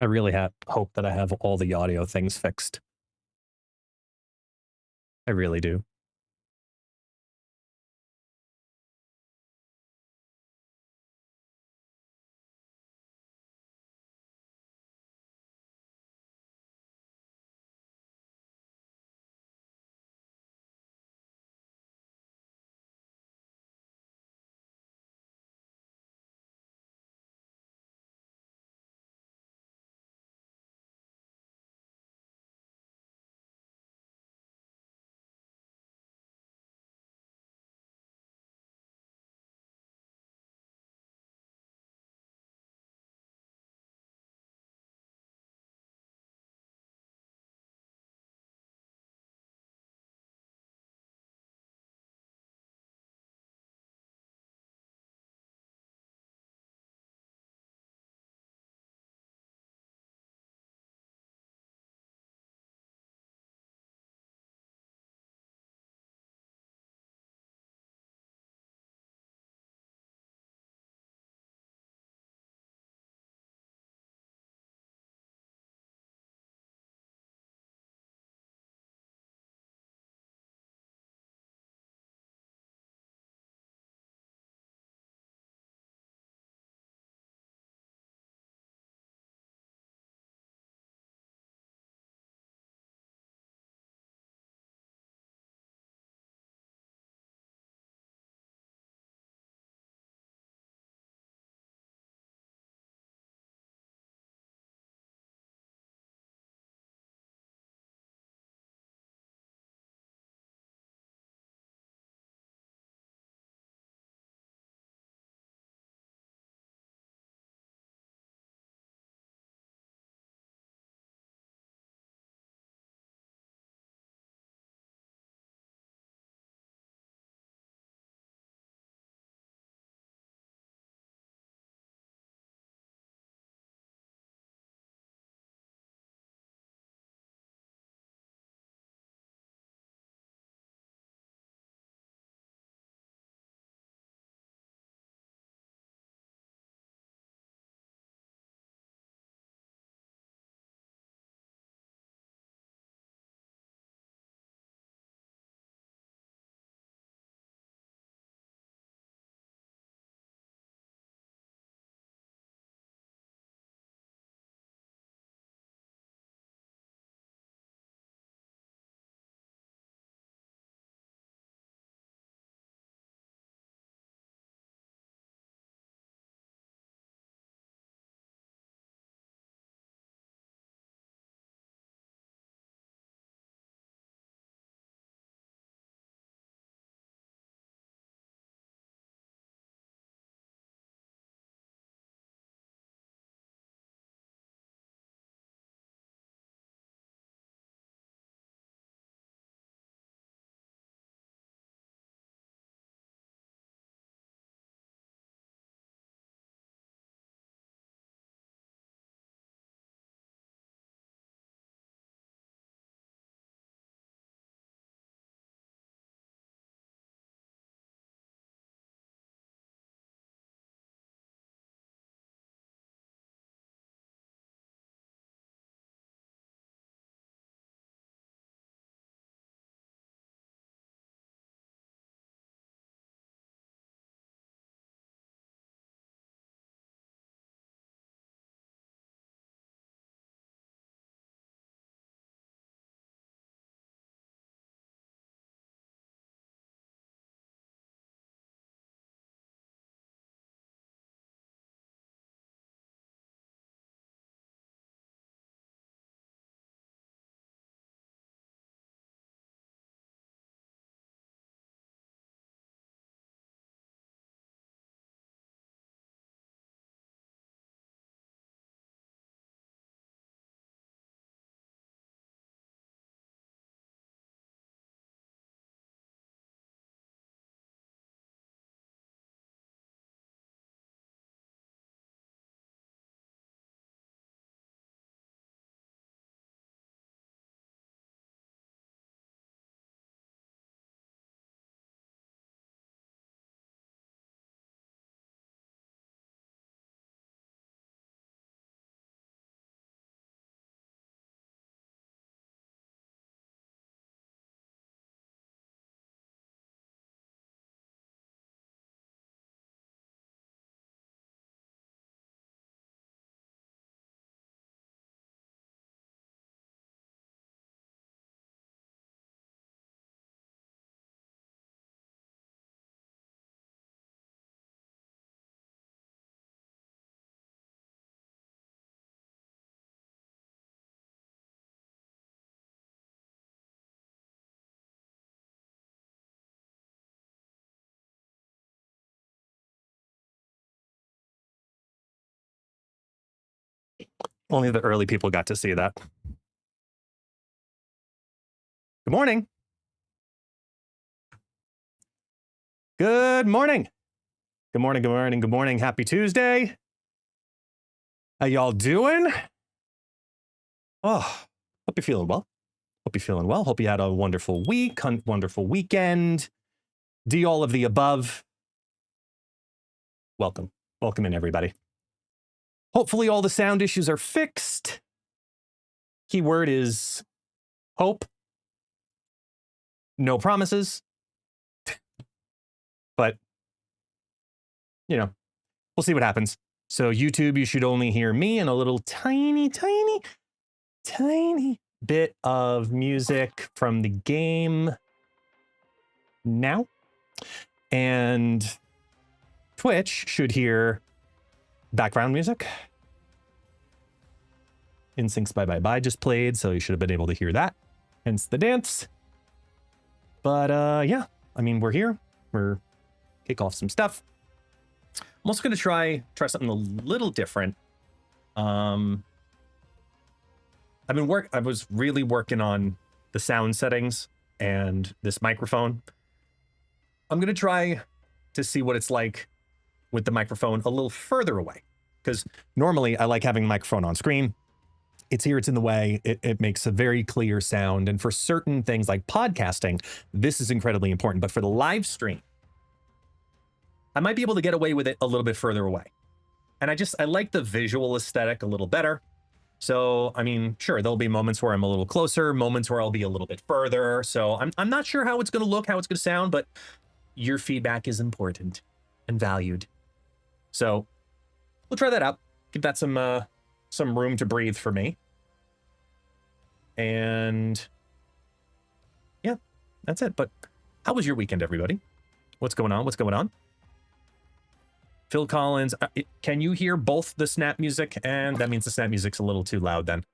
I really hope that I have all the audio things fixed. I really do. Only the early people got to see that. Good morning. Good morning. Good morning, good morning, good morning. Happy Tuesday. How y'all doing? Oh, hope you're feeling well. Hope you're feeling well. Hope you had a wonderful week, wonderful weekend. Do all of the above. Welcome. Welcome in, everybody. Hopefully all the sound issues are fixed. Keyword is hope. No promises. But, you know, we'll see what happens. So YouTube, you should only hear me and a little tiny bit of music from the game now. And Twitch should hear background music. Instincts Bye Bye Bye just played, so you should have been able to hear that. Hence the dance. But yeah, I mean, we're here. We're kick off some stuff. I'm also going to try something a little different. I was really working on the sound settings and this microphone. I'm going to try to see what it's like with the microphone a little further away, because normally I like having the microphone on screen. It's here, it's in the way. It makes a very clear sound. And for certain things like podcasting, this is incredibly important. But for the live stream, I might be able to get away with it a little bit further away. And I like the visual aesthetic a little better. So, I mean, sure, there'll be moments where I'm a little closer, moments where I'll be a little bit further. So I'm not sure how it's going to look, how it's going to sound, but your feedback is important and valued. So we'll try that out. Give that some room to breathe for me. And yeah, that's it. But how was your weekend, everybody? What's going on? What's going on? Phil Collins, can you hear both the snap music? And that means the snap music's a little too loud then.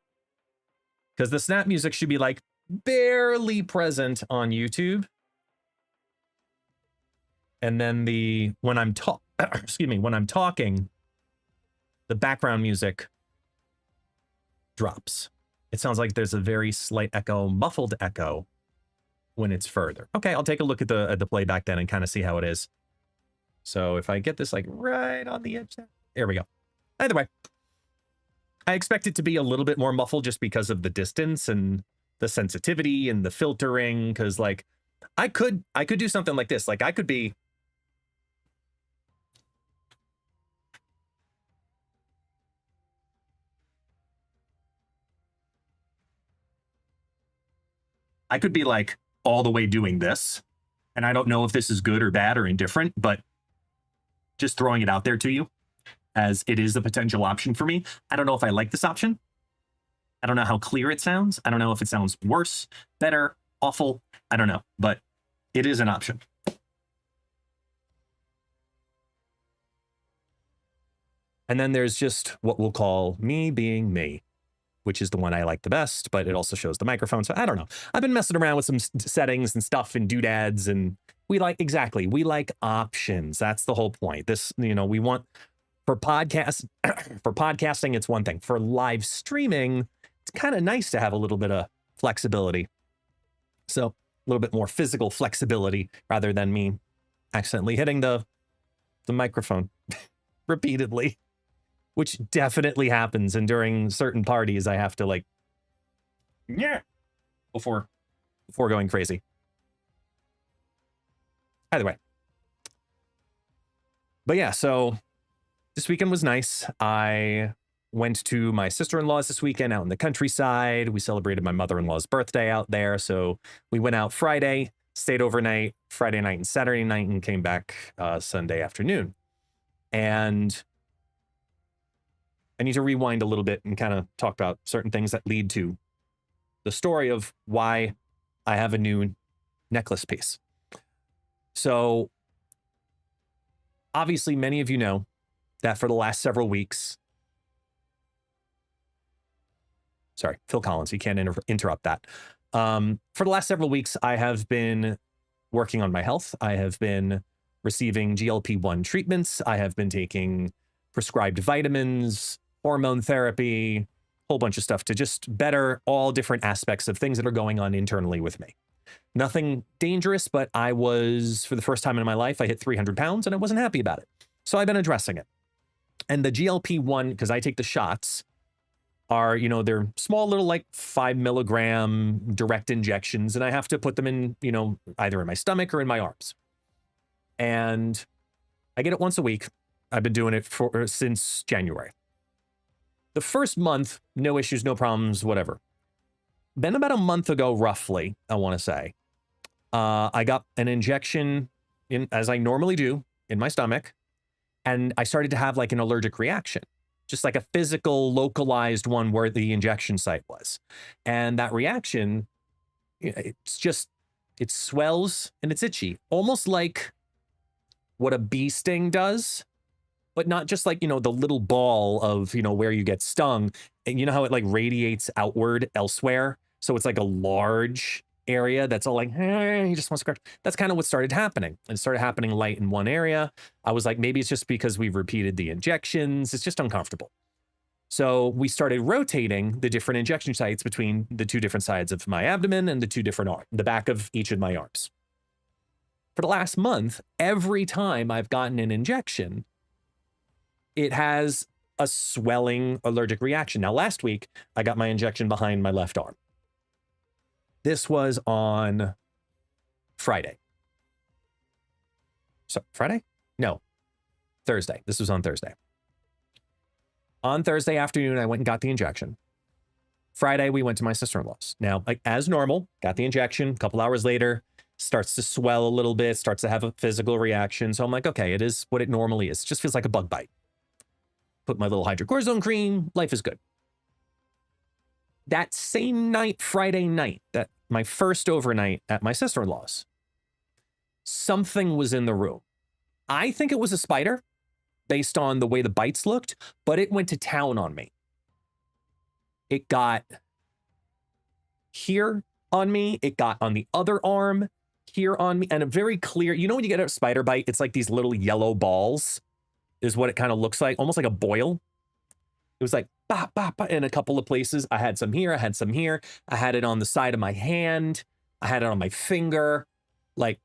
Because the snap music should be like barely present on YouTube. And then when I'm talking, the background music drops. It sounds like there's a very slight echo, muffled echo when it's further. Okay, I'll take a look at the playback then and kind of see how it is. So if I get this like right on the edge there we go. Either way, I expect it to be a little bit more muffled just because of the distance and the sensitivity and the filtering. Because like I could do something like this. Like I could be like all the way doing this. And I don't know if this is good or bad or indifferent, but just throwing it out there to you as it is a potential option for me. I don't know if I like this option. I don't know how clear it sounds. I don't know if it sounds worse, better, awful. I don't know, but it is an option. And then there's just what we'll call me being me, which is the one I like the best, but it also shows the microphone. So I don't know. I've been messing around with some settings and stuff and doodads, and we like options. That's the whole point. This, we want for podcasting, it's one thing. For live streaming, it's kind of nice to have a little bit of flexibility. So a little bit more physical flexibility rather than me accidentally hitting the microphone repeatedly, which definitely happens. And during certain parties, I have to before going crazy. Either way. But yeah, so this weekend was nice. I went to my sister-in-law's this weekend out in the countryside. We celebrated my mother-in-law's birthday out there. So we went out Friday, stayed overnight, Friday night and Saturday night, and came back Sunday afternoon. And I need to rewind a little bit and kind of talk about certain things that lead to the story of why I have a new necklace piece. So obviously many of you know that for the last several weeks, sorry, Phil Collins, you can't interrupt that. For the last several weeks, I have been working on my health. I have been receiving GLP-1 treatments. I have been taking prescribed vitamins, hormone therapy, whole bunch of stuff to just better all different aspects of things that are going on internally with me. Nothing dangerous, but I was, for the first time in my life, I hit 300 pounds and I wasn't happy about it. So I've been addressing it. And the GLP-1, because I take the shots, are, you know, they're small little like 5 milligram direct injections, and I have to put them in, you know, either in my stomach or in my arms. And I get it once a week. I've been doing it since January. The first month, no issues, no problems, whatever. Then about a month ago, roughly, I want to say, I got an injection in, as I normally do, in my stomach, and I started to have like an allergic reaction, just like a physical, localized one where the injection site was. And that reaction, it's just, it swells and it's itchy, almost like what a bee sting does, but not just like, you know, the little ball of, you know, where you get stung. And you know how it like radiates outward elsewhere? So it's like a large area that's all like, hey, he just wants to scratch. That's kind of what started happening. And it started happening light in one area. I was like, maybe it's just because we've repeated the injections. It's just uncomfortable. So we started rotating the different injection sites between the two different sides of my abdomen and the two different arms, the back of each of my arms. For the last month, every time I've gotten an injection, it has a swelling allergic reaction. Now, last week, I got my injection behind my left arm. This was on Friday. So, Friday? No, Thursday. This was on Thursday. On Thursday afternoon, I went and got the injection. Friday, we went to my sister-in-law's. Now, like as normal, got the injection. A couple hours later, starts to swell a little bit, starts to have a physical reaction. So I'm like, okay, it is what it normally is. It just feels like a bug bite. Put my little hydrocortisone cream. Life is good. That same night, Friday night, that my first overnight at my sister-in-law's, something was in the room. I think it was a spider based on the way the bites looked, but it went to town on me. It got here on me. It got on the other arm here on me. And a very clear, you know, when you get a spider bite, it's like these little yellow balls is what it kind of looks like, almost like a boil. It was like, bah, bah, bah, in a couple of places. I had some here, I had some here. I had it on the side of my hand. I had it on my finger. Like,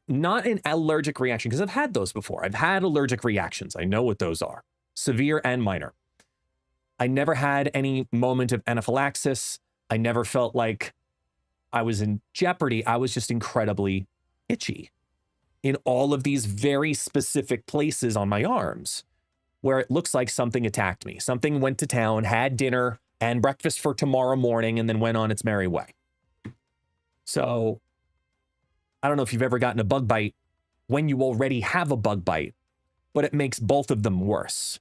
not an allergic reaction, because I've had those before. I've had allergic reactions. I know what those are, severe and minor. I never had any moment of anaphylaxis. I never felt like I was in jeopardy. I was just incredibly itchy in all of these very specific places on my arms where it looks like something attacked me. Something went to town, had dinner and breakfast for tomorrow morning, and then went on its merry way. So I don't know if you've ever gotten a bug bite when you already have a bug bite, but it makes both of them worse.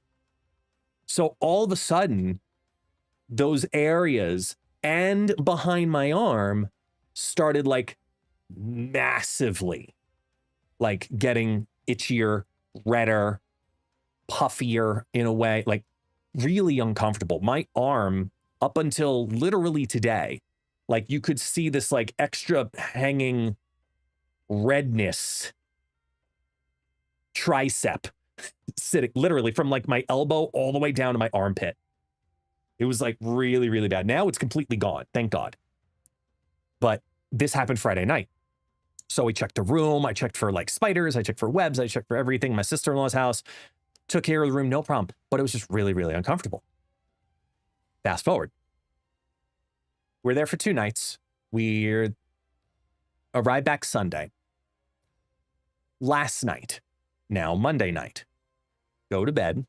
So all of a sudden, those areas and behind my arm started like massively, like getting itchier, redder, puffier in a way, like really uncomfortable. My arm, up until literally today, like you could see this like extra hanging redness tricep sitting literally from like my elbow all the way down to my armpit. It was like really, really bad. Now it's completely gone, thank God. But this happened Friday night. So we checked the room. I checked for like spiders. I checked for webs. I checked for everything. My sister-in-law's house. Took care of the room, no problem. But it was just really, really uncomfortable. Fast forward. We're there for 2 nights. We arrived back Sunday. Last night, now Monday night, go to bed,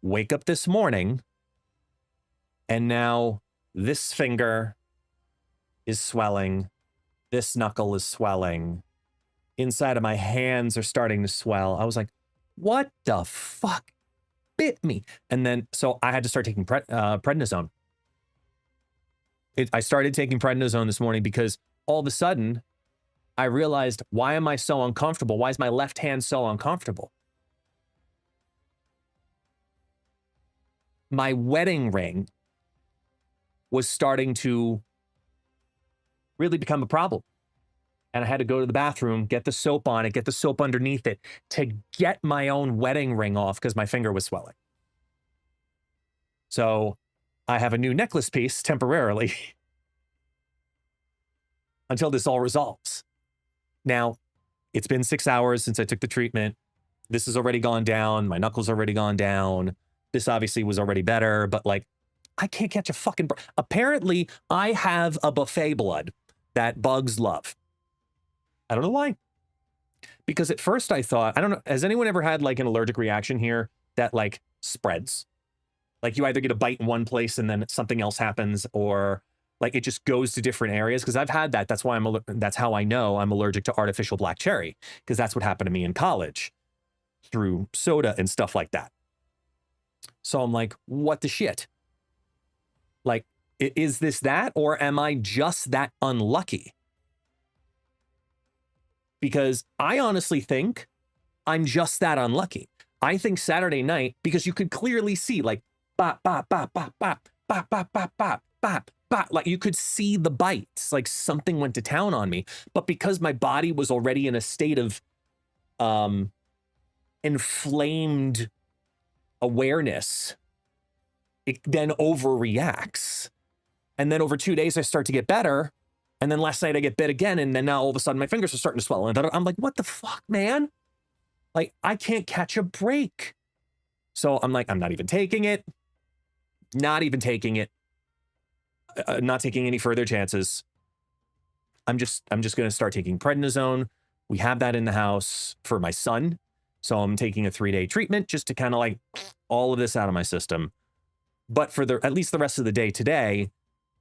wake up this morning, and now this finger is swelling. This knuckle is swelling. Inside of my hands are starting to swell. I was like, what the fuck bit me? And then, so I had to start taking prednisone. I started taking prednisone this morning because all of a sudden I realized, why am I so uncomfortable? Why is my left hand so uncomfortable? My wedding ring was starting to really become a problem. And I had to go to the bathroom, get the soap on it, get the soap underneath it to get my own wedding ring off because my finger was swelling. So I have a new necklace piece temporarily until this all resolves. Now, it's been 6 hours since I took the treatment. This has already gone down. My knuckles already gone down. This obviously was already better, but like, I can't catch a fucking break. Apparently, I have a buffet blood that bugs love. I don't know why. Because at first I thought, I don't know, has anyone ever had like an allergic reaction here that like spreads? Like you either get a bite in one place and then something else happens, or like it just goes to different areas. Because I've had that. That's why that's how I know I'm allergic to artificial black cherry, because that's what happened to me in college through soda and stuff like that. So I'm like, what the shit? Like, is this that, or am I just that unlucky? Because I honestly think I'm just that unlucky. I think Saturday night, because you could clearly see like, bop, bop, bop, bop, bop, bop, bop, bop, bop, bop, bop. Like you could see the bites, like something went to town on me. But because my body was already in a state of inflamed awareness, it then overreacts. And then over 2 days, I start to get better. And then last night I get bit again. And then now all of a sudden my fingers are starting to swell. And I'm like, what the fuck, man? Like, I can't catch a break. So I'm like, I'm not even taking it. Not even taking it. Not taking any further chances. I'm just going to start taking prednisone. We have that in the house for my son. So I'm taking a 3-day treatment just to kind of like all of this out of my system. But for at least the rest of the day today,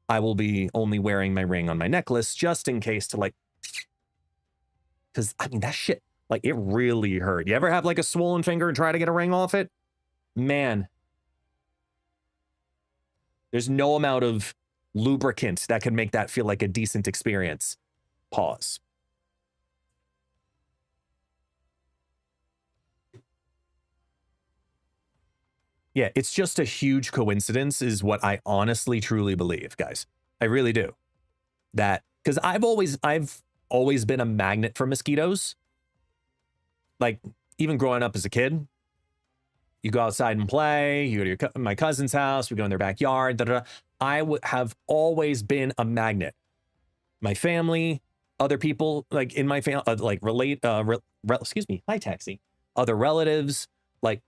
I will be only wearing my ring on my necklace just in case to like, because I mean, that shit, like it really hurt. You ever have like a swollen finger and try to get a ring off it? Man, there's no amount of lubricant that can make that feel like a decent experience. Pause. Yeah, it's just a huge coincidence is what I honestly, truly believe, guys. I really do. That, because I've always been a magnet for mosquitoes. Like, even growing up as a kid, you go outside and play, you go to my cousin's house, we go in their backyard, da, da, da. I have always been a magnet. My family, other people, like in my family, like excuse me, hi taxi, other relatives, like,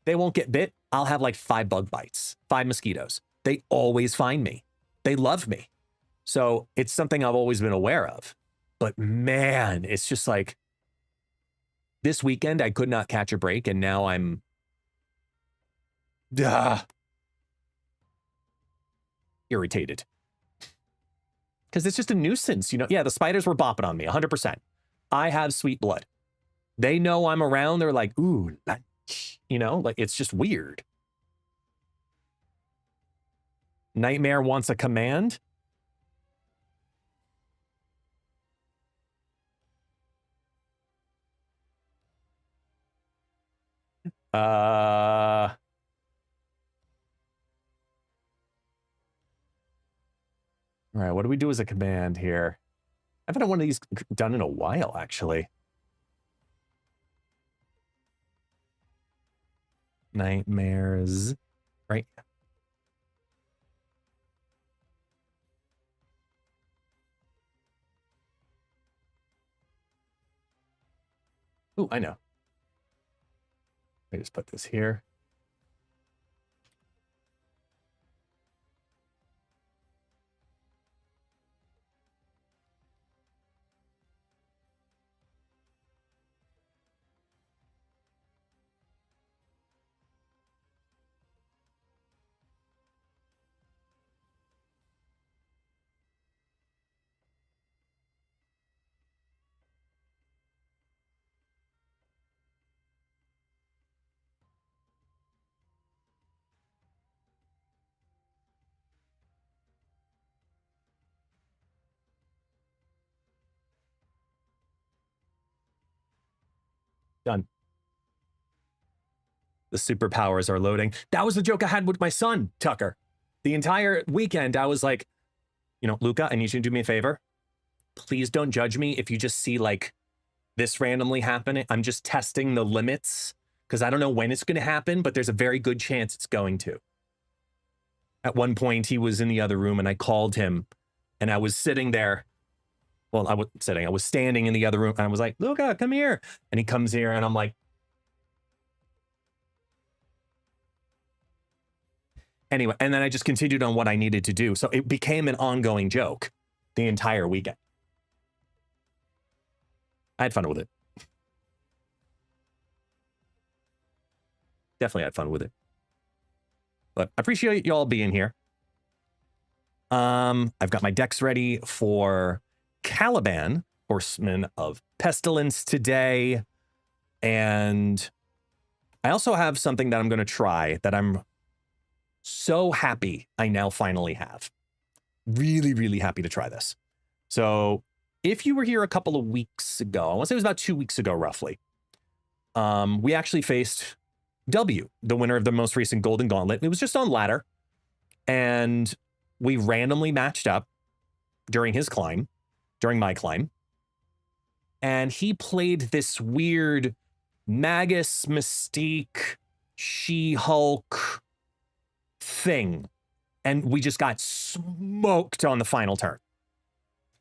they won't get bit. I'll have like 5 bug bites, 5 mosquitoes. They always find me. They love me. So it's something I've always been aware of. But man, it's just like this weekend, I could not catch a break. And now I'm irritated. Because it's just a nuisance, you know? Yeah, the spiders were bopping on me 100%. I have sweet blood. They know I'm around. They're like, ooh, you know, like it's just weird. Nightmare wants a command. All right, what do we do as a command here? I haven't had one of these done in a while, actually. Nightmares, right? Ooh, I know. Let me just put this here. Done. The superpowers are loading. That was the joke I had with my son, Tucker. The entire weekend, I was like, you know, Luca, I need you to do me a favor. Please don't judge me if you just see like this randomly happening. I'm just testing the limits because I don't know when it's going to happen, but there's a very good chance it's going to. At one point, he was in the other room, and I called him, and I was sitting there. Well, I wasn't sitting. I was standing in the other room, and I was like, Luca, come here. And he comes here, and I'm like, anyway, and then I just continued on what I needed to do. So it became an ongoing joke the entire weekend. I had fun with it. Definitely had fun with it. But I appreciate y'all being here. I've got my decks ready for Caliban, Horseman of Pestilence today. And I also have something that I'm going to try that I'm so happy I now finally have. Really, really happy to try this. So if you were here a couple of weeks ago, I want to say it was about 2 weeks ago, roughly, we actually faced W, the winner of the most recent Golden Gauntlet. It was just on ladder, and we randomly matched up during his climb, during my climb, and he played this weird Magus, Mystique, She-Hulk thing, and we just got smoked on the final turn.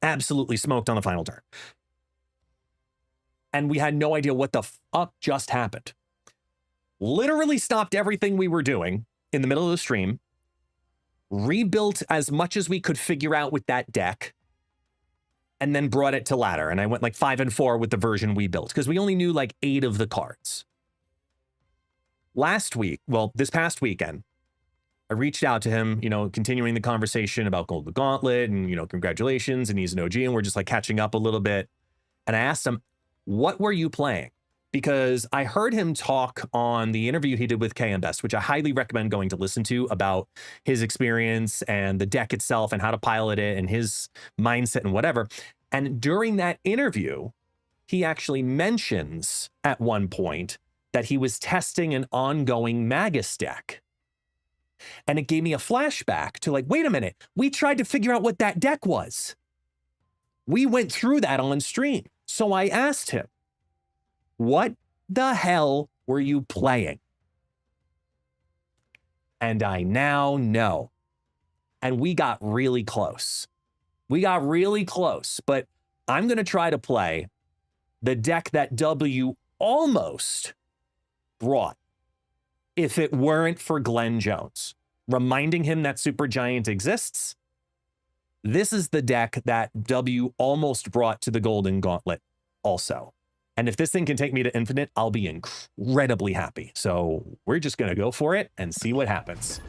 Absolutely smoked on the final turn. And we had no idea what the fuck just happened. Literally stopped everything we were doing in the middle of the stream, rebuilt as much as we could figure out with that deck, and then brought it to ladder. And I went like 5 and 4 with the version we built because we only knew like 8 of the cards. Last week, well, this past weekend, I reached out to him, you know, continuing the conversation about Golden Gauntlet and, you know, congratulations. And he's an OG, and we're just like catching up a little bit. And I asked him, what were you playing? Because I heard him talk on the interview he did with KM Best, which I highly recommend going to listen to, about his experience and the deck itself and how to pilot it and his mindset and whatever. And during that interview, he actually mentions at one point that he was testing an ongoing Magus deck. And it gave me a flashback to like, wait a minute, we tried to figure out what that deck was. We went through that on stream. So I asked him, what the hell were you playing? And I now know. And we got really close. We got really close, but I'm going to try to play the deck that W almost brought if it weren't for Glenn Jones, reminding him that Supergiant exists. This is the deck that W almost brought to the Golden Gauntlet also. And if this thing can take me to infinite, I'll be incredibly happy. So we're just going to go for it and see what happens.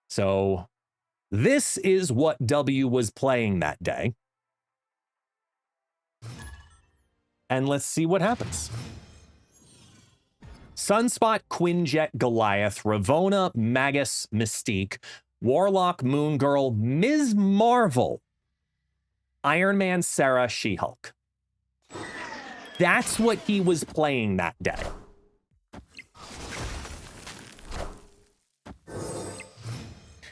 So this is what W was playing that day. And let's see what happens. Sunspot, Quinjet, Goliath, Ravonna, Magus, Mystique, Warlock, Moon Girl, Ms. Marvel, Iron Man, Sarah, She-Hulk. That's what he was playing that day.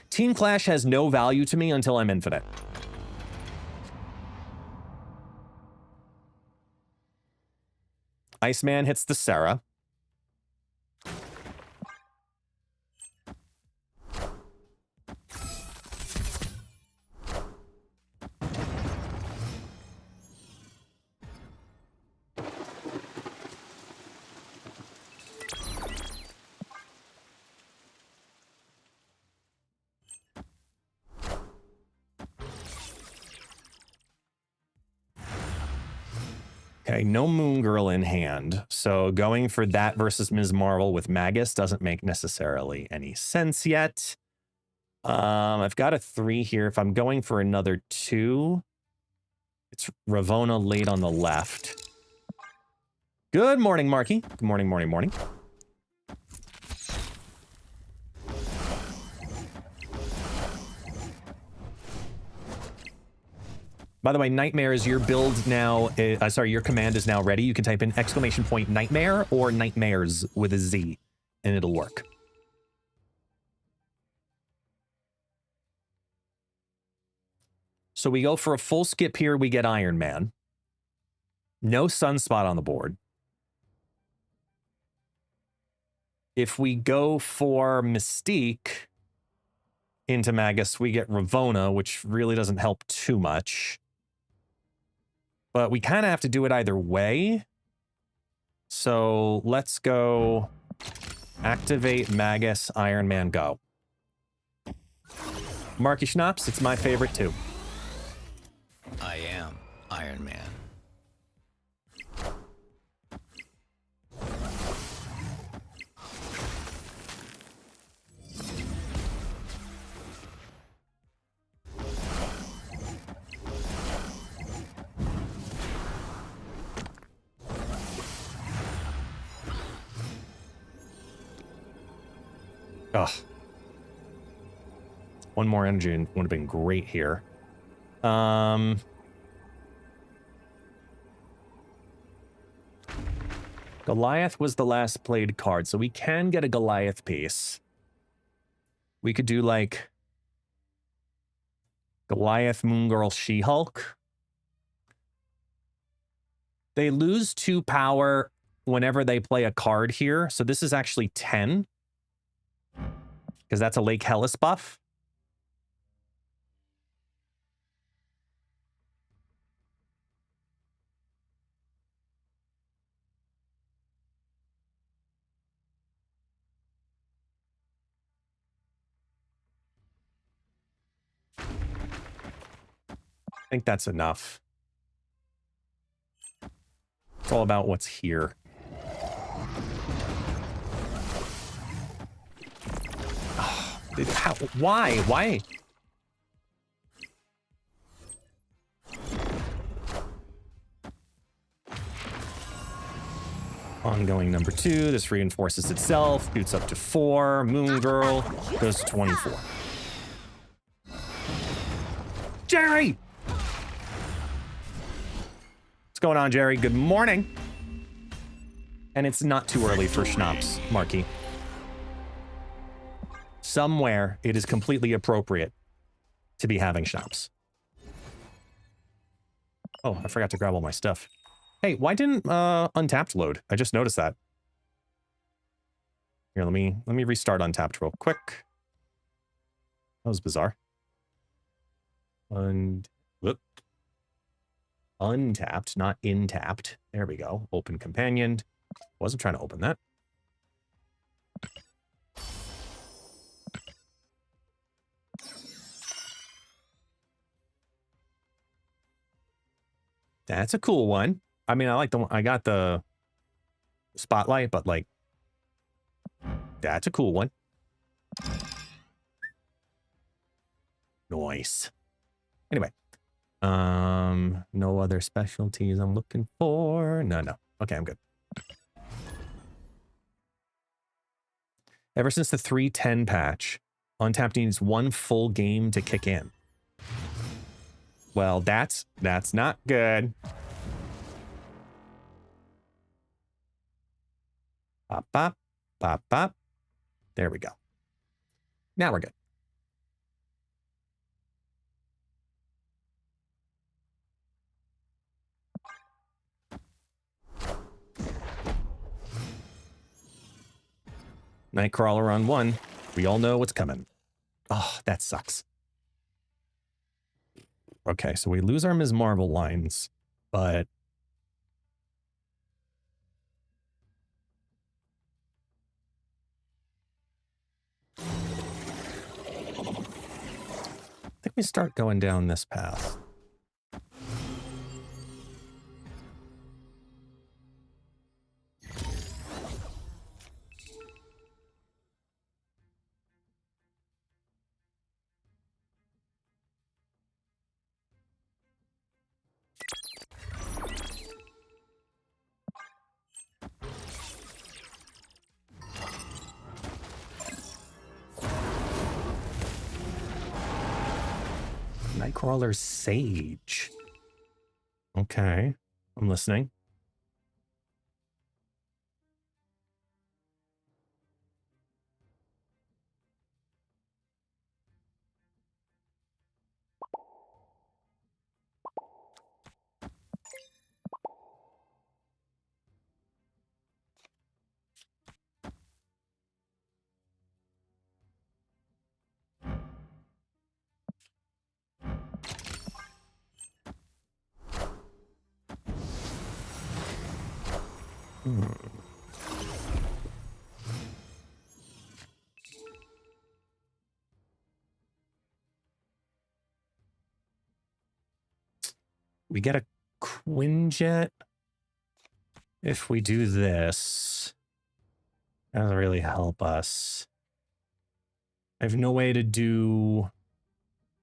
Team Clash has no value to me until I'm infinite. Iceman hits the Sarah. Okay, no Moon Girl in hand. So going for that versus Ms. Marvel with Magus doesn't make necessarily any sense yet. I've got a 3 here. If I'm going for another 2, it's Ravonna late on the left. Good morning, Marky. Good morning, morning. By the way, Nightmares, your build now, your command is now ready. You can type in !Nightmare or Nightmares with a Z, and it'll work. So we go for a full skip here. We get Iron Man. No Sunspot on the board. If we go for Mystique, into Magus, we get Ravona, which really doesn't help too much. But we kind of have to do it either way. So let's go activate Magus, Iron Man, go. Marky Schnapps, it's my favorite too. I am Iron Man. Ugh. One more energy would have been great here. Goliath was the last played card, so we can get a Goliath piece. We could do like Goliath, Moon Girl, She-Hulk. They lose 2 power whenever they play a card here, so this is actually 10. Because that's a Lake Hellas buff. I think that's enough. It's all about what's here. How, why? Why? Ongoing number 2. This reinforces itself. Shoots up to 4. Moon Girl goes to 24. Jerry! What's going on, Jerry? Good morning. And it's not too early for Schnapps, Marky. Somewhere it is completely appropriate to be having Schnapps. Oh, I forgot to grab all my stuff. Hey, why didn't Untapped load? I just noticed that. Here, let me restart Untapped real quick. That was bizarre. Whoop. Untapped, not intapped. There we go. Open companioned. Wasn't trying to open that. That's a cool one. I mean, I like the one. I got the spotlight, but like, that's a cool one. Nice. Anyway, no other specialties I'm looking for. No. Okay, I'm good. Ever since the 310 patch, Untapped needs 1 full game to kick in. Well, that's not good. Pop, pop, pop, pop. There we go. Now we're good. Nightcrawler on 1. We all know what's coming. Oh, that sucks. Okay, so we lose our Ms. Marvel lines, but I think we start going down this path. Nightcrawler Sage. Okay, I'm listening. We get a Quinjet. If we do this, that doesn't really help us. I have no way to do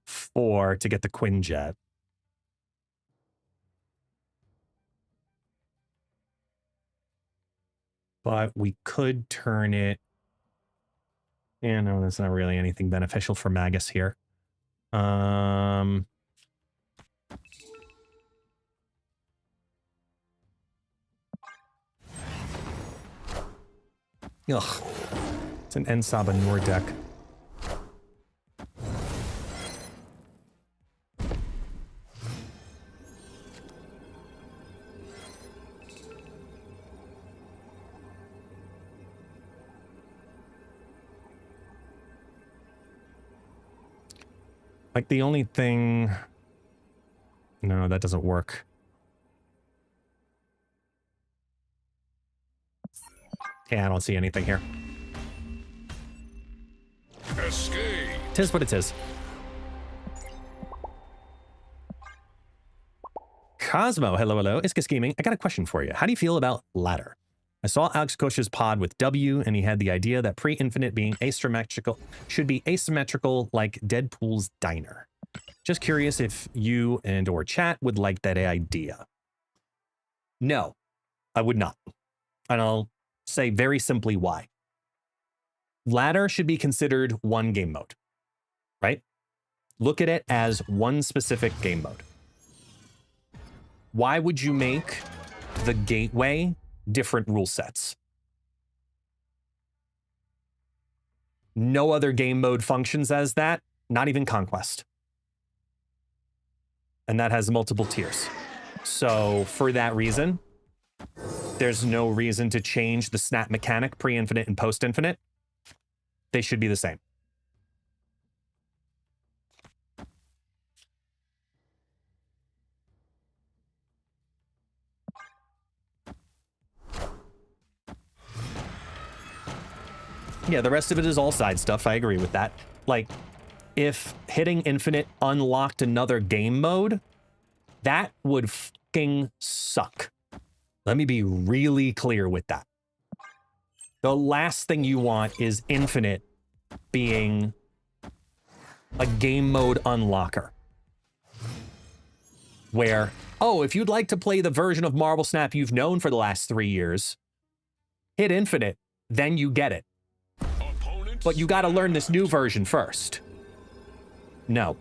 4 to get the Quinjet. But we could turn it. Yeah, no, that's not really anything beneficial for Magus here. Ugh. It's an Ensaba Noor deck. Like the only thing... No, that doesn't work. Yeah, I don't see anything here. Escape. Tis what it is. Cosmo, hello. ItsGuestGaming. I got a question for you. How do you feel about ladder? I saw Alex Kosh's pod with W, and he had the idea that pre-infinite being asymmetrical should be asymmetrical like Deadpool's diner. Just curious if you and or chat would like that idea. No, I would not. And I'll say very simply why. Ladder should be considered one game mode, right? Look at it as one specific game mode. Why would you make the gateway different rule sets? No other game mode functions as that, not even Conquest. And that has multiple tiers. So for that reason, there's no reason to change the snap mechanic pre-infinite and post-infinite. They should be the same. Yeah, the rest of it is all side stuff. I agree with that. Like, if hitting infinite unlocked another game mode, that would fucking suck. Let me be really clear with that. The last thing you want is infinite being a game mode unlocker. Where, oh, if you'd like to play the version of Marble Snap you've known for the last 3 years, hit infinite, then you get it. But you got to learn this new version first. No.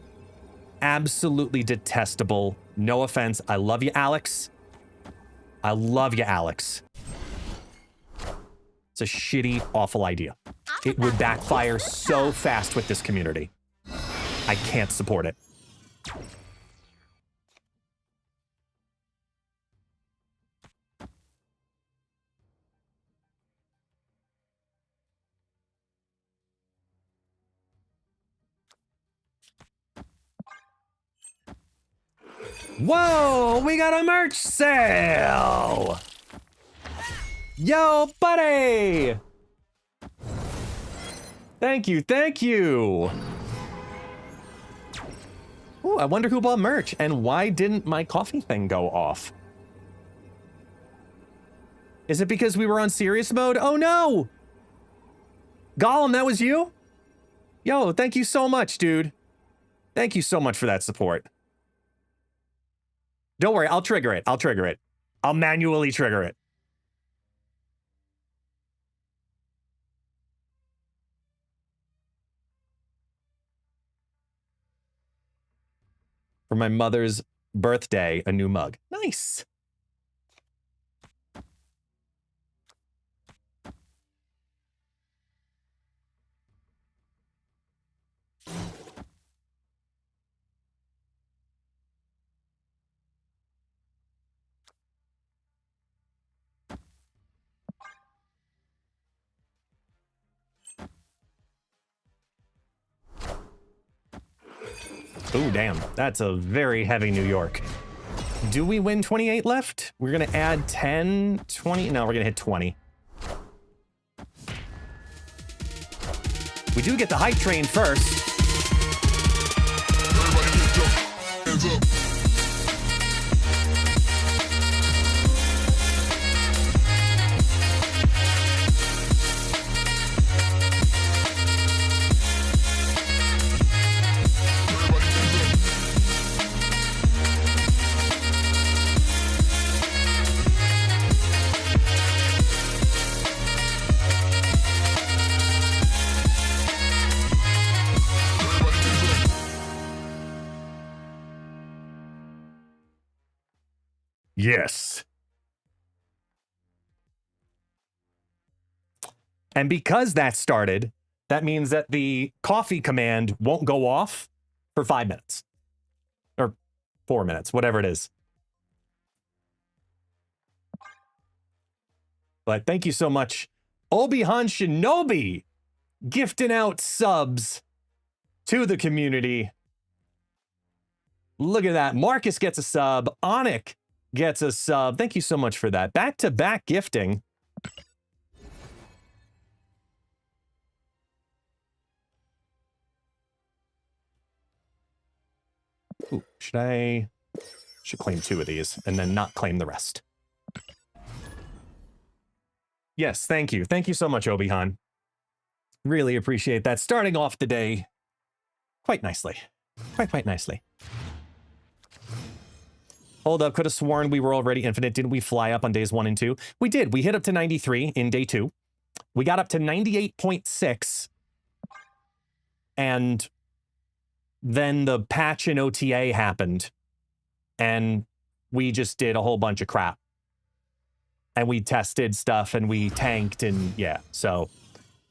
Absolutely detestable. No offense. I love you, Alex. I love you, Alex. It's a shitty, awful idea. It would backfire so fast with this community. I can't support it. Whoa, we got a merch sale! Yo, buddy! Thank you, thank you! Ooh, I wonder who bought merch, and why didn't my coffee thing go off? Is it because we were on serious mode? Oh no! Gollum, that was you? Yo, thank you so much, dude. Thank you so much for that support. Don't worry, I'll trigger it. I'll trigger it. I'll manually trigger it. For my mother's birthday, a new mug. Nice. Ooh, damn. That's a very heavy New York. Do we win 28 left? We're going to add 10, 20. No, we're going to hit 20. We do get the hype train first. Everybody get your hands up. Everybody hands up. Everybody hands up. Yes. And because that started, that means that the coffee command won't go off for 5 minutes. Or 4 minutes, whatever it is. But thank you so much, Obi-Han Shinobi, gifting out subs to the community. Look at that. Marcus gets a sub. Onik gets a sub. Thank you so much for that. Back-to-back gifting. Ooh, should claim 2 of these and then not claim the rest. Yes, thank you. Thank you so much, Obi-Han. Really appreciate that. Starting off the day quite nicely. Quite nicely. Hold up, could have sworn we were already infinite. Didn't we fly up on days 1 and 2? We did. We hit up to 93 in day 2. We got up to 98.6. And then the patch in OTA happened. And we just did a whole bunch of crap. And we tested stuff and we tanked and yeah. So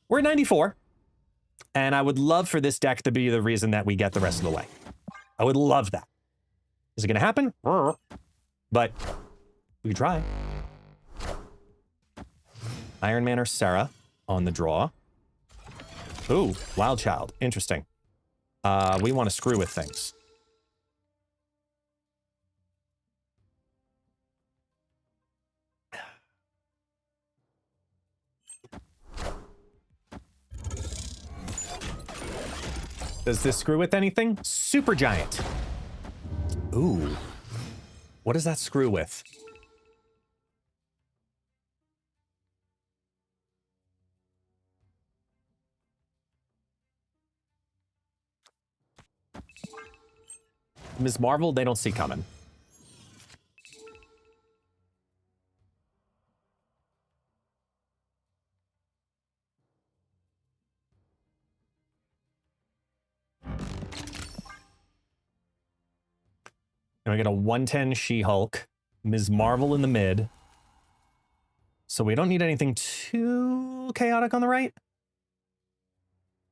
we're at 94. And I would love for this deck to be the reason that we get the rest of the way. I would love that. Is it going to happen? But we can try. Iron Man or Sarah on the draw. Ooh, Wild Child. Interesting. We want to screw with things. Does this screw with anything? Super Giant. Ooh. What does that screw with? Ms. Marvel, they don't see coming. And we get a 110 She-Hulk, Ms. Marvel in the mid. So we don't need anything too chaotic on the right.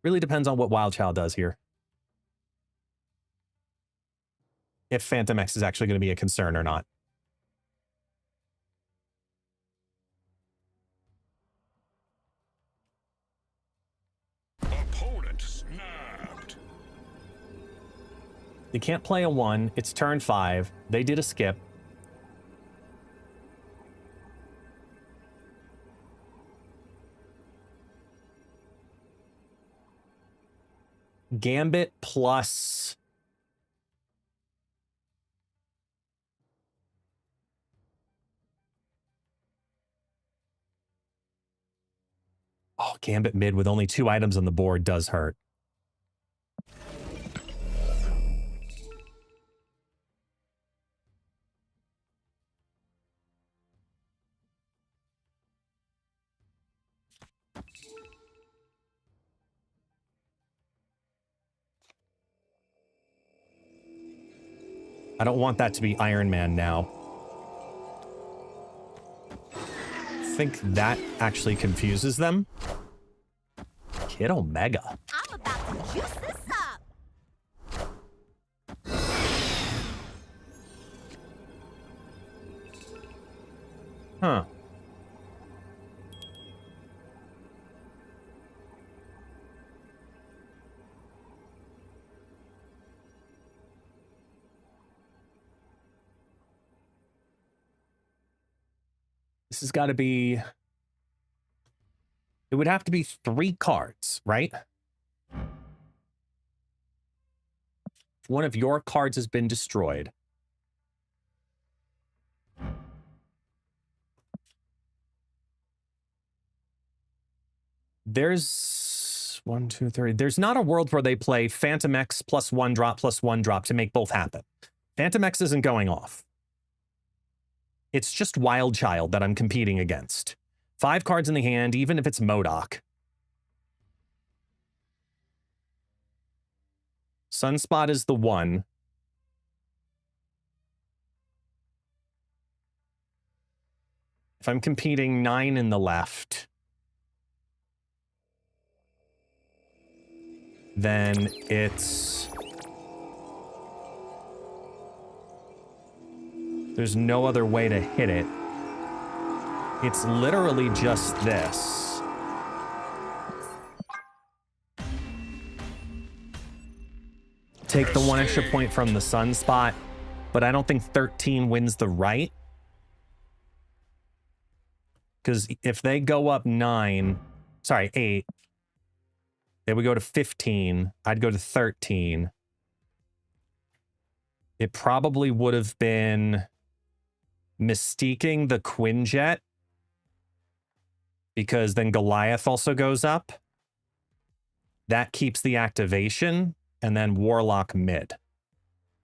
Really depends on what Wild Child does here. If Phantom X is actually going to be a concern or not. Opponent snapped. They can't play a 1. It's turn 5. They did a skip. Gambit plus... Oh, Gambit mid with only 2 items on the board does hurt. I don't want that to be Iron Man now. I think that actually confuses them. Kid Omega. I'm about to juice this up. Huh. This has got to be... It would have to be 3 cards, right? If one of your cards has been destroyed. There's 1, 2, 3. There's not a world where they play Phantom X plus 1 drop to make both happen. Phantom X isn't going off. It's just Wild Child that I'm competing against. 5 cards in the hand, even if it's MODOK. Sunspot is the 1. If I'm competing 9 in the left, then it's... There's no other way to hit it. It's literally just this. Take the 1 extra point from the Sunspot, but I don't think 13 wins the right. Because if they go up 8, they would go to 15. I'd go to 13. It probably would have been Mystiquing the Quinjet, because then Goliath also goes up. That keeps the activation, and then Warlock mid. If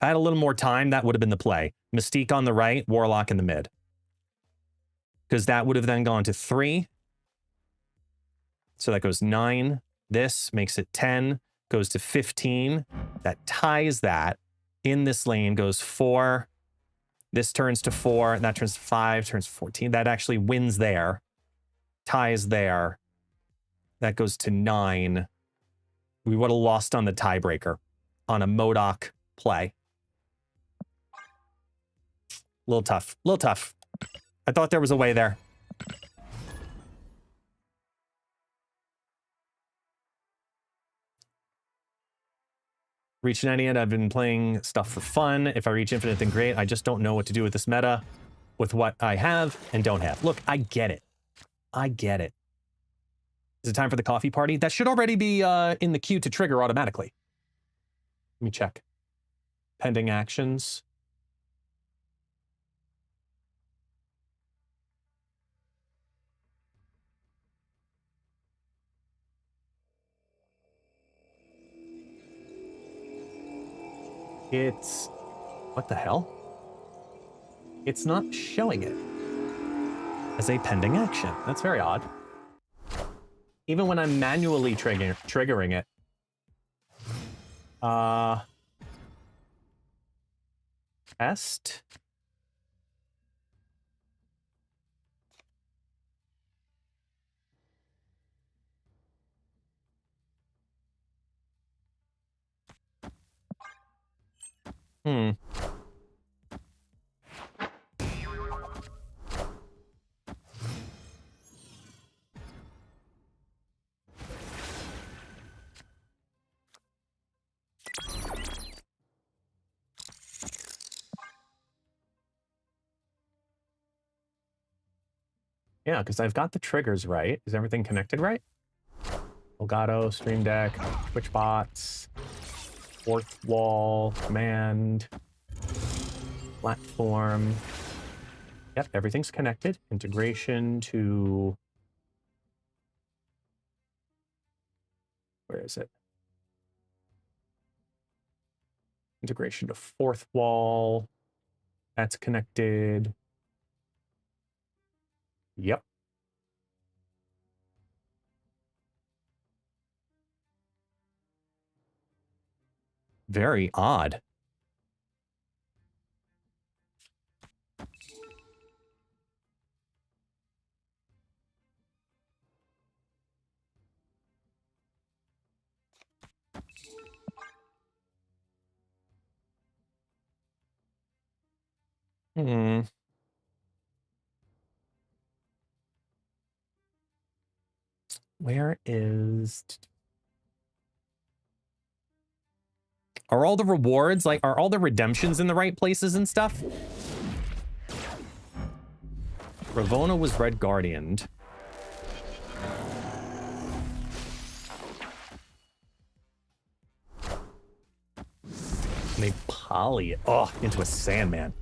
I had a little more time, that would have been the play. Mystique on the right, Warlock in the mid. Because that would have then gone to 3. So that goes 9. This makes it 10, goes to 15. That ties that. In this lane goes 4. This turns to 4, and that turns to 5, turns to 14. That actually wins there. Ties there. That goes to 9. We would have lost on the tiebreaker on a MODOK play. Little tough. Little tough. I thought there was a way there. Reach 90 and I've been playing stuff for fun. If I reach infinite, then great. I just don't know what to do with this meta, with what I have and don't have. Look, I get it. I get it. Is it time for the coffee party? That should already be in the queue to trigger automatically. Let me check. Pending actions. It's... What the hell? It's not showing it as a pending action. That's very odd. Even when I'm manually triggering it. Test. Yeah, because I've got the triggers right. Is everything connected right? Elgato, Stream Deck, Twitch bots, fourth wall, command, platform. Yep, everything's connected. Integration to... Where is it? Integration to fourth wall. That's connected. Yep. Very odd. Where is... Are all the rewards, like, are all the redemptions in the right places and stuff? Ravona was Red Guardianed. And they poly it into a Sandman.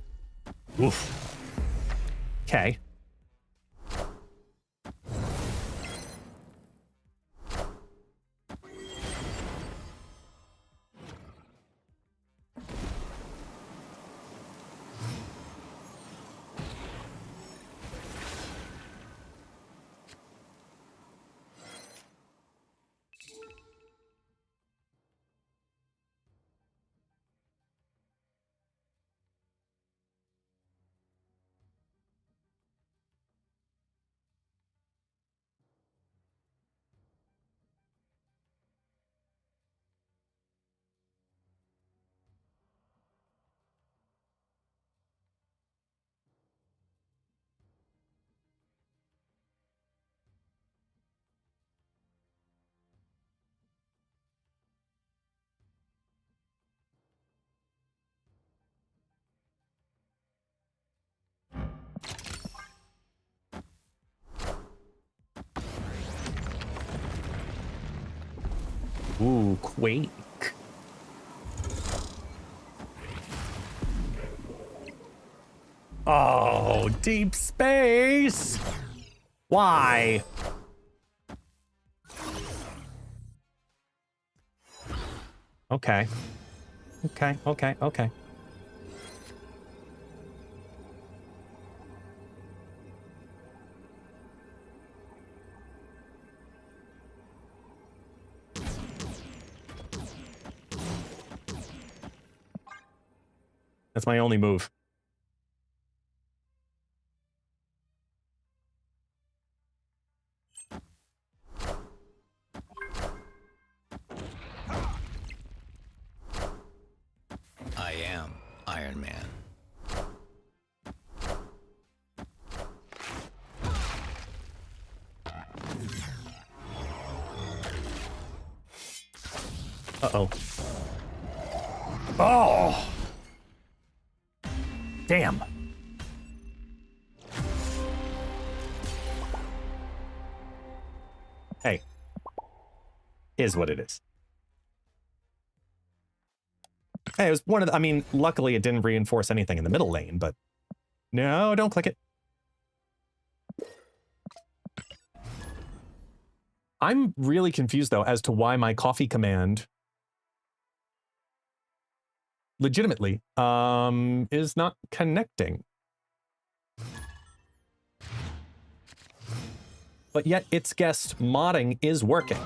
Oof. Okay. Ooh, Quake. Oh, deep space! Why? Okay. Okay. That's my only move. I am Iron Man. Uh-oh. Oh! Damn. Hey. Is what it is. Hey, it was one of the, I mean, luckily it didn't reinforce anything in the middle lane, but no, don't click it. I'm really confused, though, as to why my coffee command legitimately is not connecting. But yet ItsGuest modding is working.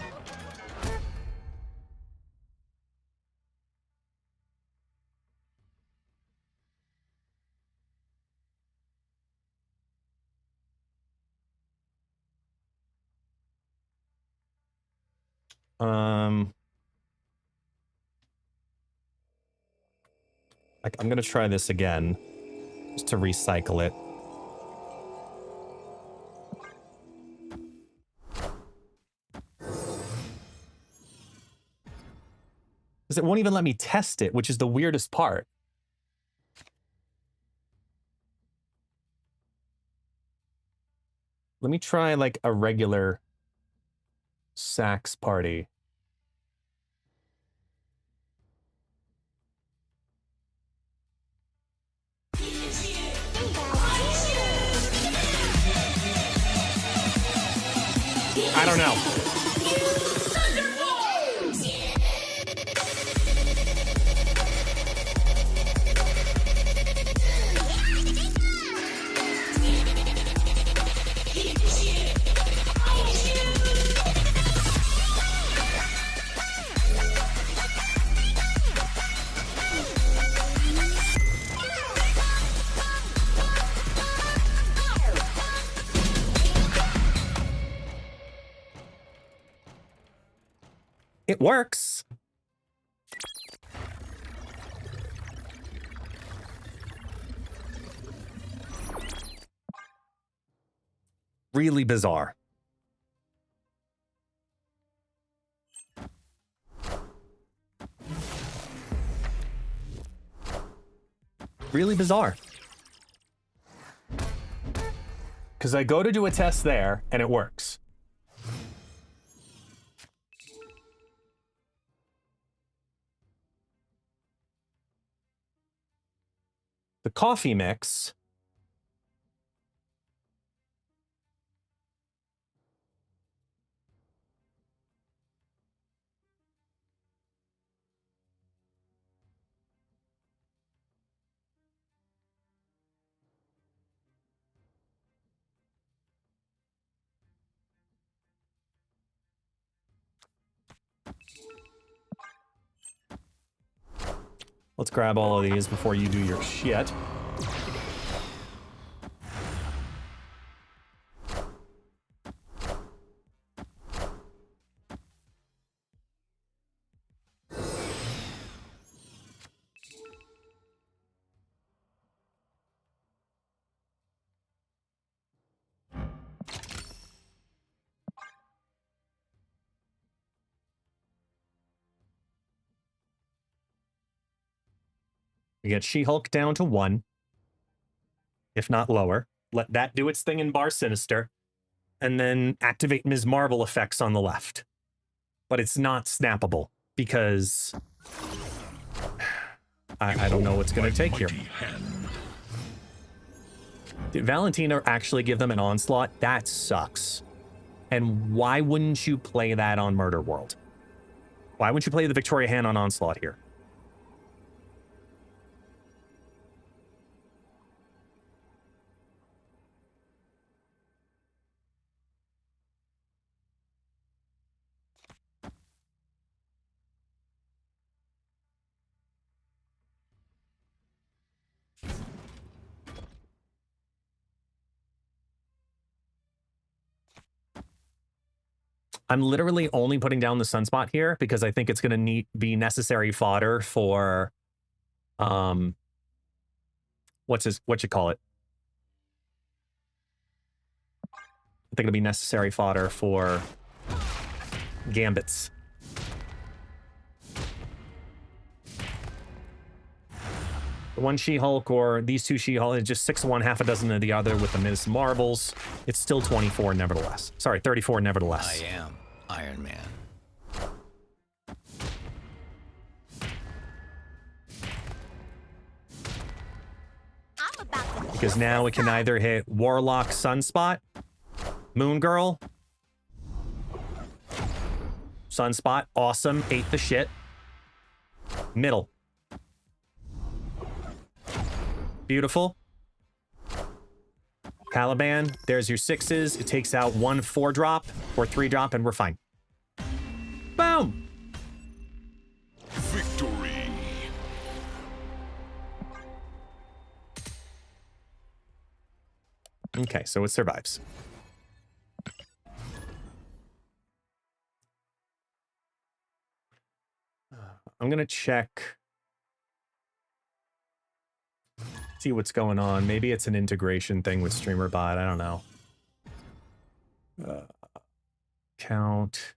I'm gonna try this again, just to recycle it. Because it won't even let me test it, which is the weirdest part. Let me try like a regular sax party. I don't know. It works. Really bizarre. Really bizarre. Because I go to do a test there, and it works. The coffee mix. Let's grab all of these before you do your shit. We get She-Hulk down to 1, if not lower. Let that do its thing in Bar Sinister, and then activate Ms. Marvel effects on the left. But it's not snappable, because I don't know what's going to take here. Did Valentina actually give them an onslaught? That sucks. And why wouldn't you play that on Murder World? Why wouldn't you play the Victoria hand on onslaught here? I'm literally only putting down the Sunspot here because I think it's going to be necessary fodder for, what you call it? I think it'll be necessary fodder for Gambits. The one She-Hulk or these two She-Hulk, just 6 of one, half a dozen of the other with the Ms. Marvels. It's still 24 nevertheless. Sorry, 34 nevertheless. I am Iron Man. Because now it can either hit Warlock Sunspot, Moon Girl. Sunspot, awesome, ate the shit. Middle. Beautiful. Caliban, there's your 6s. It takes out 1 4-drop or 3-drop, and we're fine. Boom! Victory. Okay, so it survives. I'm gonna check. See what's going on. Maybe it's an integration thing with StreamerBot. I don't know. Count.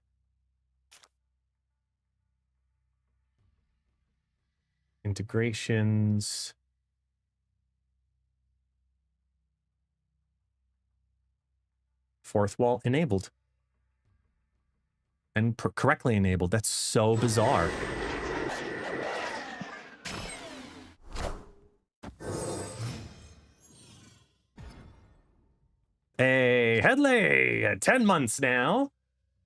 Integrations. Fourth wall enabled. And correctly enabled. That's so bizarre. Hey, Headley, 10 months now.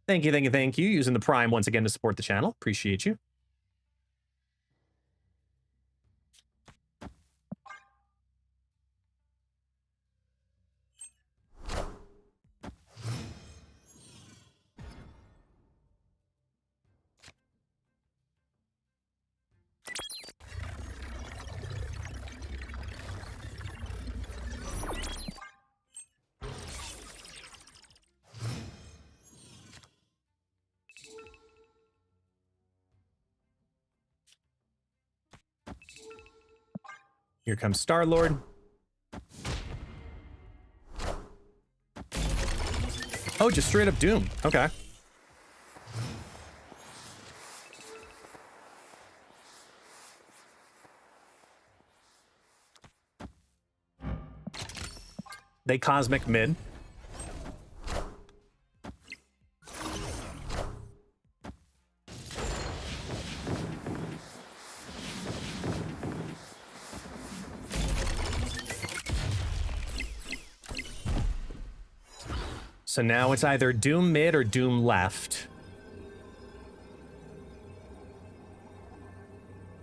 Thank you, thank you, thank you. Using the Prime once again to support the channel. Appreciate you. Here comes Star-Lord. Oh, just straight up Doom. Okay. They cosmic mid. So now it's either Doom mid or Doom left.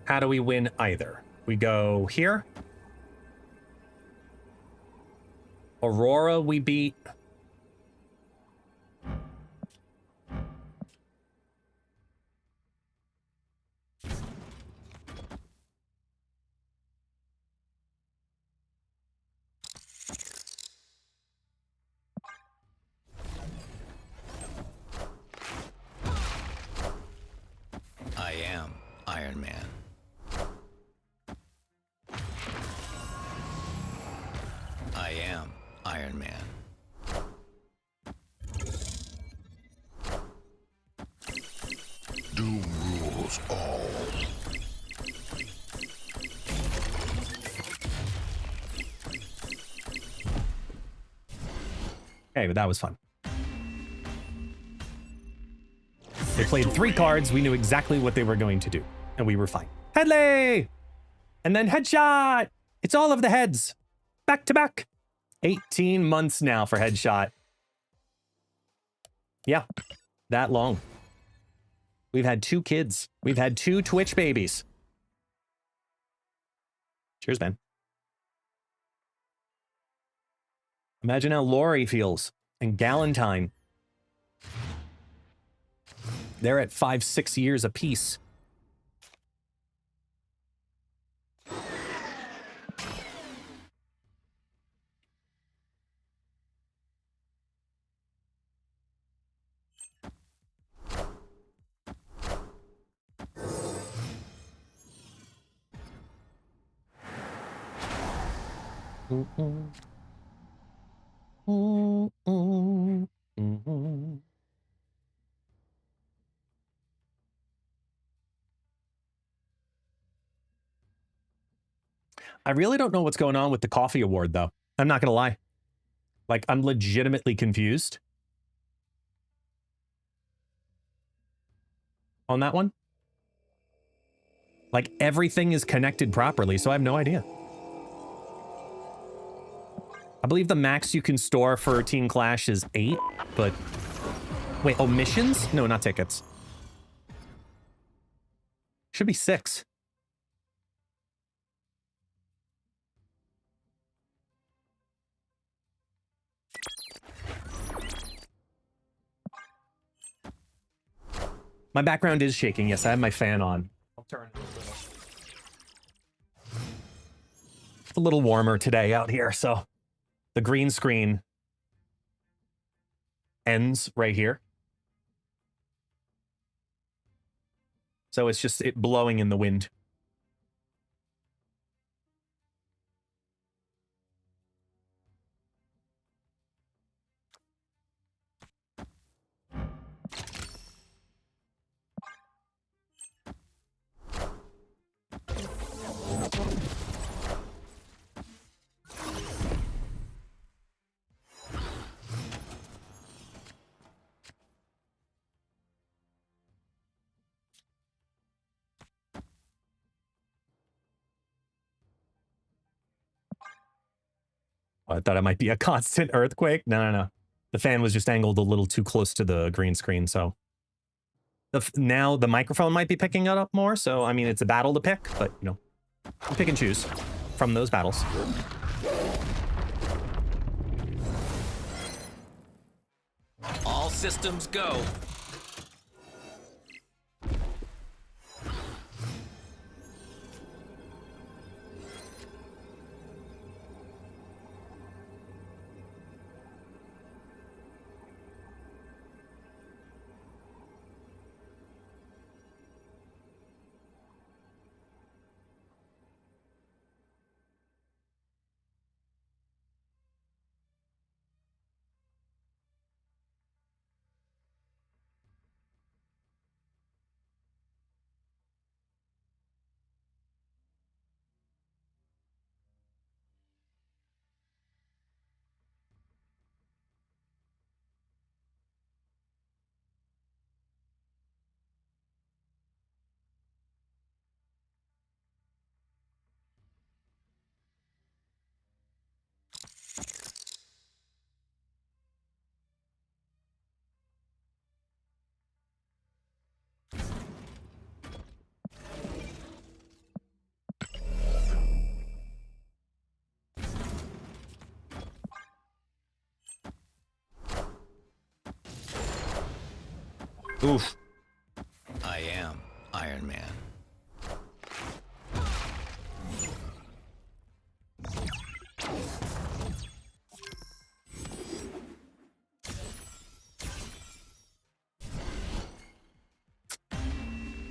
How do we win either? We go here. Aurora we beat. I am Iron Man. I am Iron Man. Doom rules all. Okay, but that was fun. They played 3 cards. We knew exactly what they were going to do, and we were fine. Headley! And then headshot! It's all of the heads. Back to back. 18 months now for headshot. Yeah, that long. We've had 2 kids. We've had 2 Twitch babies. Cheers, man. Imagine how Lori feels and Galentine. They're at 5-6 years apiece. I really don't know what's going on with the coffee award, though. I'm not going to lie. Like, I'm legitimately confused on that one. Like, everything is connected properly, so I have no idea. I believe the max you can store for Team Clash is 8, but... Wait, oh, missions? No, not tickets. Should be 6. My background is shaking. Yes, I have my fan on. I'll turn it a little. It's a little warmer today out here, so the green screen ends right here. So it's just it blowing in the wind. I thought it might be a constant earthquake. No. The fan was just angled a little too close to the green screen, so... now the microphone might be picking it up more, so, I mean, it's a battle to pick, but, you know, you pick and choose from those battles. All systems go. Oof. I am Iron Man.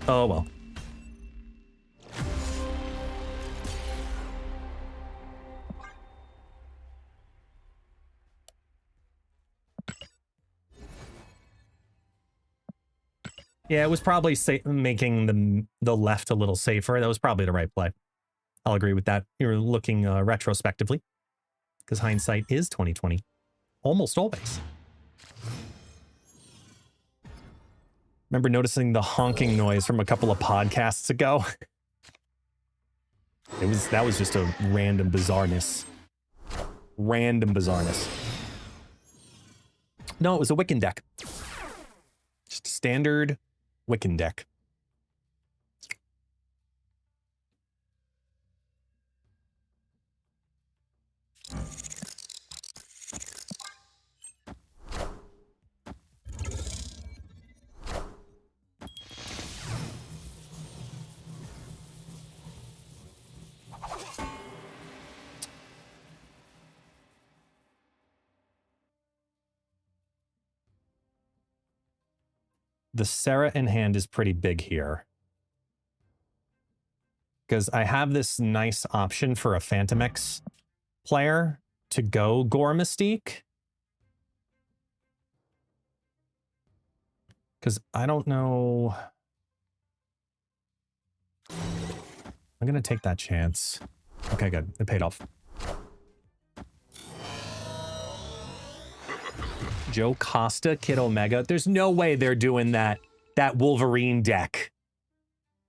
Oh, well. Yeah, it was probably making the left a little safer. That was probably the right play. I'll agree with that. You're looking retrospectively, because hindsight is 2020, almost always. Remember noticing the honking noise from a couple of podcasts ago? That was just a random bizarreness. Random bizarreness. No, it was a Wiccan deck. Just a standard Wiccan deck. The Sarah in hand is pretty big here. Because I have this nice option for a Phantom X player to go Gore Mystique. Because I don't know. I'm going to take that chance. Okay, good. It paid off. Joe Costa, Kid Omega. There's no way they're doing that Wolverine deck.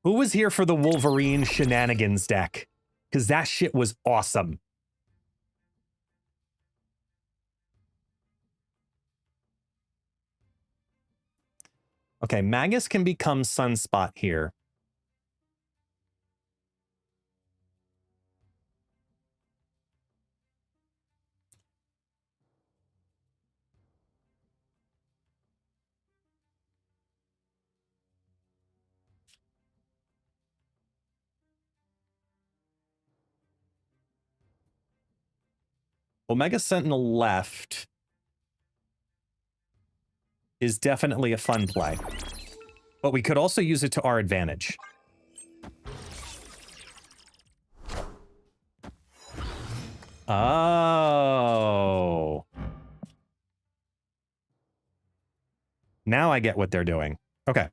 Who was here for the Wolverine shenanigans deck? Because that shit was awesome. Okay, Magus can become Sunspot here. Omega Sentinel left is definitely a fun play. But we could also use it to our advantage. Oh. Now I get what they're doing. Okay.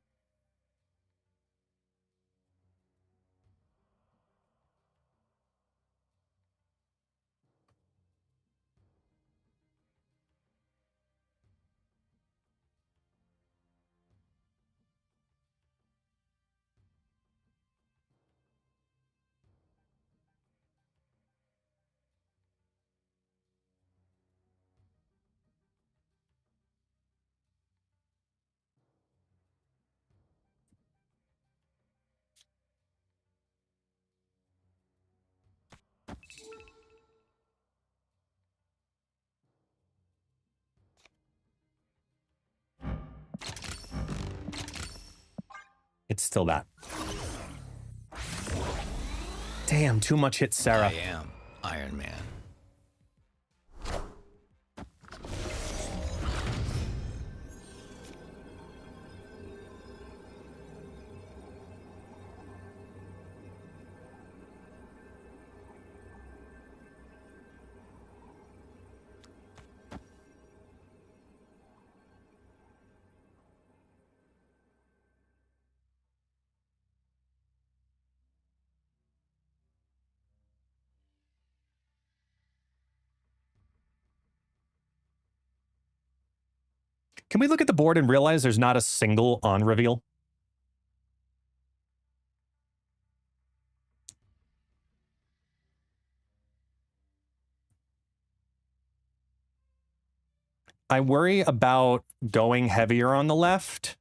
It's still that. Damn, too much hit Sarah. I am Iron Man. Can we look at the board and realize there's not a single on reveal? I worry about going heavier on the left.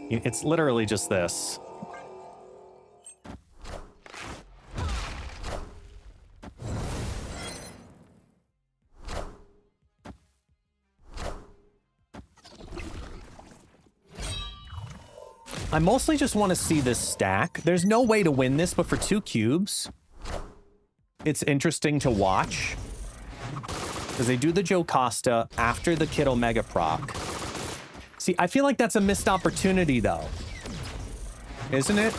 It's literally just this. I mostly just want to see this stack. There's no way to win this, but for 2 cubes, it's interesting to watch. Because they do the Jocasta after the Kid Omega proc. See, I feel like that's a missed opportunity, though. Isn't it?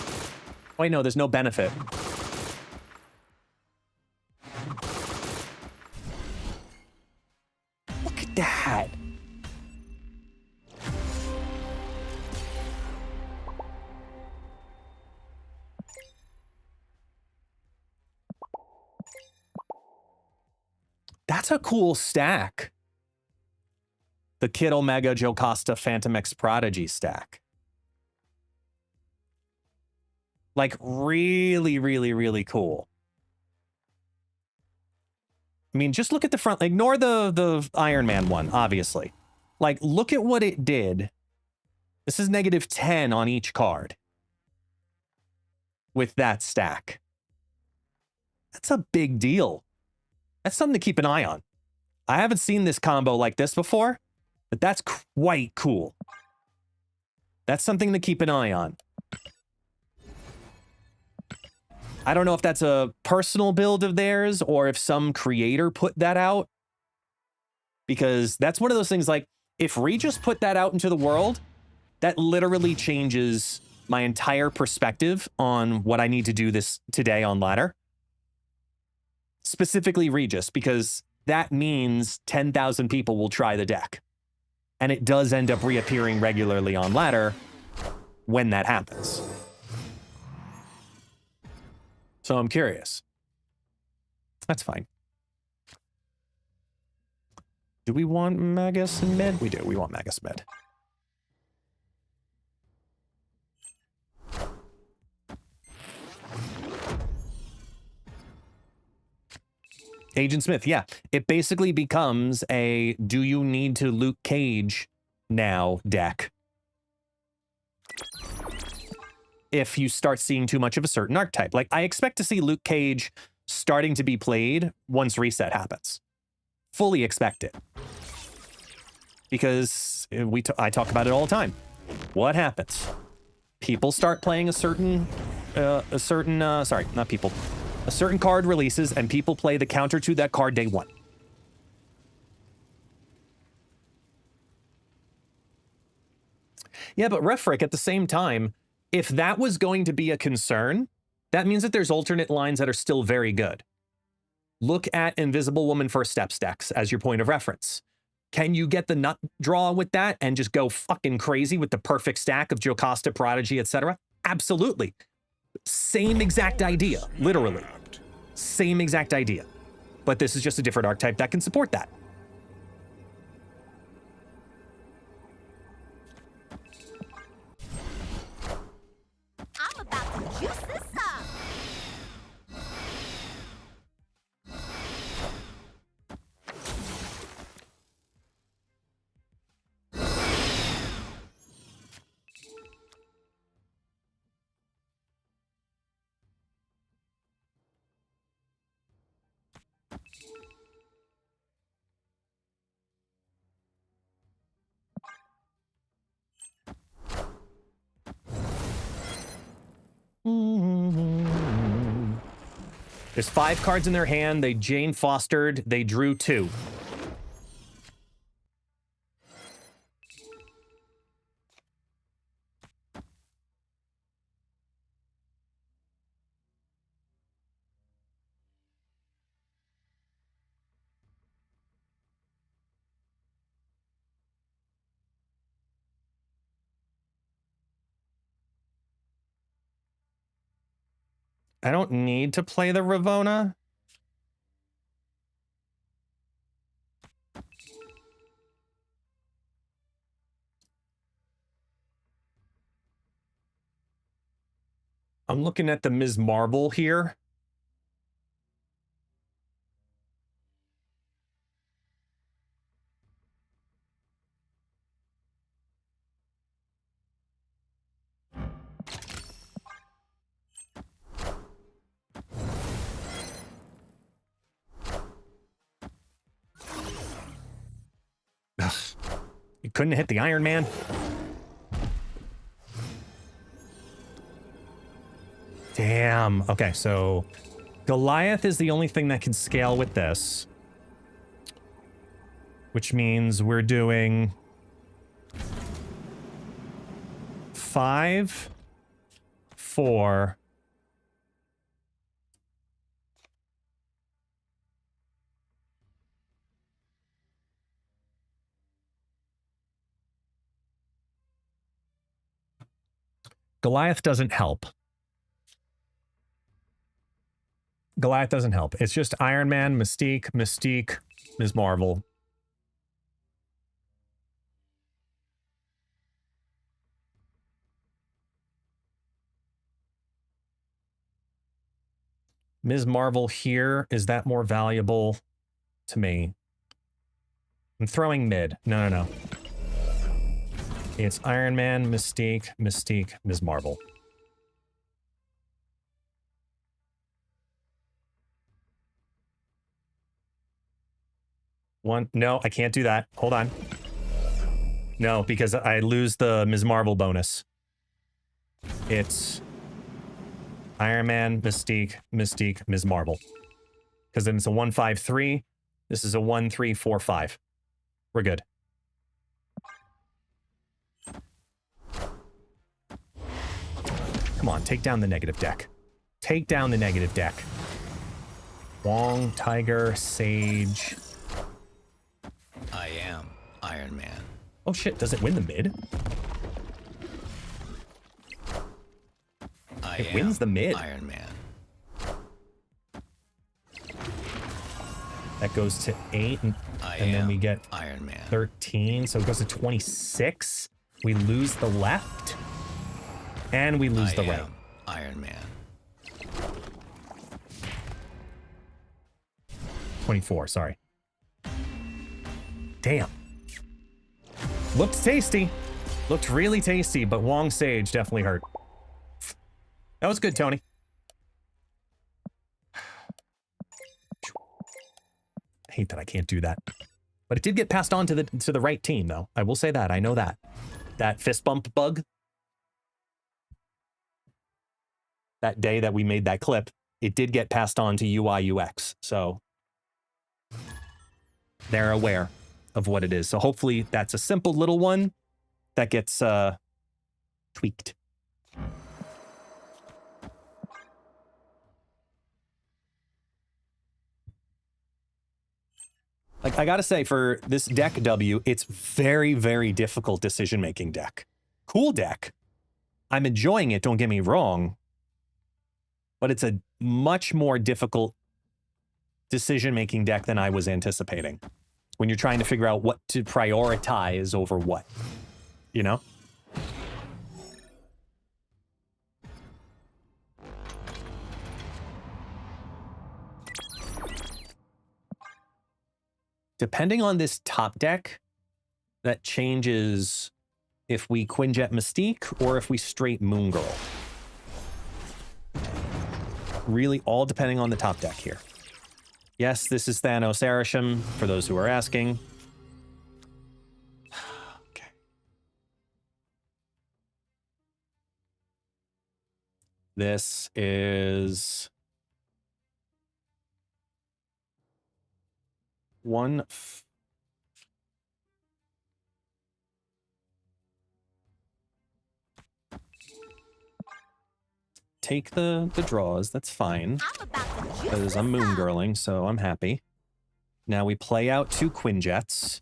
Wait, no, there's no benefit. Look at that. That's a cool stack. The Kid Omega Jocasta Phantom X Prodigy stack. Like, really, really, really cool. I mean, just look at the front. Ignore the Iron Man one, obviously. Like, look at what it did. This is -10 on each card. With that stack. That's a big deal. That's something to keep an eye on. I haven't seen this combo like this before, but that's quite cool. That's something to keep an eye on. I don't know if that's a personal build of theirs or if some creator put that out. Because that's one of those things, like, if Regis put that out into the world, that literally changes my entire perspective on what I need to do this today on ladder. Specifically Regis, because that means 10,000 people will try the deck. And it does end up reappearing regularly on ladder when that happens. So I'm curious. That's fine. Do we want Magus in mid? We do. We want Magus mid. Agent Smith, yeah. It basically becomes a do you need to Luke Cage now deck if you start seeing too much of a certain archetype. Like, I expect to see Luke Cage starting to be played once reset happens. Fully expect it. Because I talk about it all the time. What happens? People start playing a certain card releases, and people play the counter to that card day one. Yeah, but Refric, at the same time, if that was going to be a concern, that means that there's alternate lines that are still very good. Look at Invisible Woman First Step stacks as your point of reference. Can you get the nut draw with that and just go fucking crazy with the perfect stack of Jocasta, Prodigy, etc.? Absolutely. Same exact idea, literally. Same exact idea. But this is just a different archetype that can support that. I'm about to juice this up. There's 5 cards in their hand. They Jane Fostered. They drew 2. I don't need to play the Ravona. I'm looking at the Ms. Marble here. Ugh. You couldn't hit the Iron Man? Damn. Okay, so Goliath is the only thing that can scale with this. Which means we're doing 5, 4. Goliath doesn't help. Goliath doesn't help. It's just Iron Man, Mystique, Ms. Marvel. Ms. Marvel here, is that more valuable to me? I'm throwing mid. No. It's Iron Man, Mystique, Ms. Marvel. One. No, I can't do that. Hold on. No, because I lose the Ms. Marvel bonus. It's Iron Man, Mystique, Ms. Marvel. Because then it's a 1-5-3. This is a 1-3-4-5. We're good. Come on, take down the negative deck. Take down the negative deck. Wong, Tiger, Sage. I am Iron Man. Oh shit, does it win the mid? It wins the mid. Iron Man. That goes to 8, and then we get Iron Man. 13, so it goes to 26. We lose the left, and we lose the right. Iron Man. 24, sorry. Damn. Looked tasty. Looked really tasty, but Wong Sage definitely hurt. That was good, Tony. I hate that I can't do that. But it did get passed on to the right team, though. I will say that. I know that. That fist bump bug. That day that we made that clip, it did get passed on to UI UX. So they're aware of what it is. So hopefully that's a simple little one that gets tweaked. Like, I gotta say, for this deck W, it's very, very difficult decision-making deck. Cool deck. I'm enjoying it, don't get me wrong. But it's a much more difficult decision-making deck than I was anticipating. When you're trying to figure out what to prioritize over what. You know? Depending on this top deck, that changes if we Quinjet Mystique or if we straight Moon Girl. Really all depending on the top deck here. Yes, this is Thanos Arishem, for those who are asking. Okay. This is... Take the draws, that's fine. Because I'm moon girling, so I'm happy. Now we play out 2 Quinjets,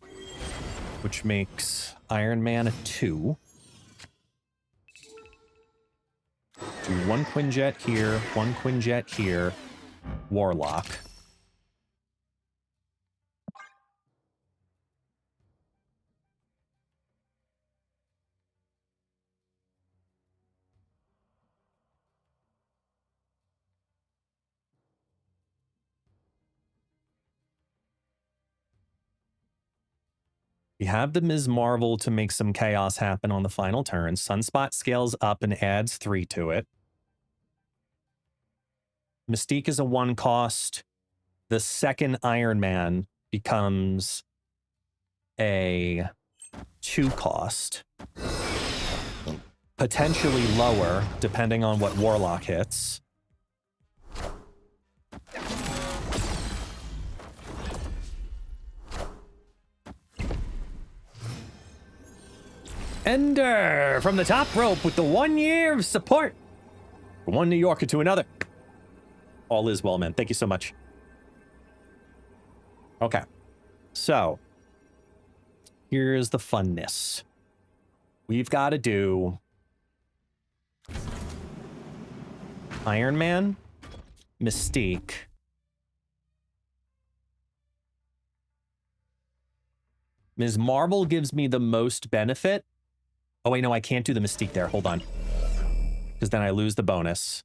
which makes Iron Man a 2. Do 1 Quinjet here, 1 Quinjet here, Warlock. We have the Ms. Marvel to make some chaos happen on the final turn. Sunspot scales up and adds 3 to it. Mystique is a 1 cost. The second Iron Man becomes a 2 cost. Potentially lower, depending on what Warlock hits. Ender from the top rope with the 1 year of support. From one New Yorker to another. All is well, man. Thank you so much. Okay. So, here's the funness. We've got to do Iron Man, Mystique, Ms. Marvel gives me the most benefit. Oh, wait, no, I can't do the Mystique there. Hold on. Because then I lose the bonus.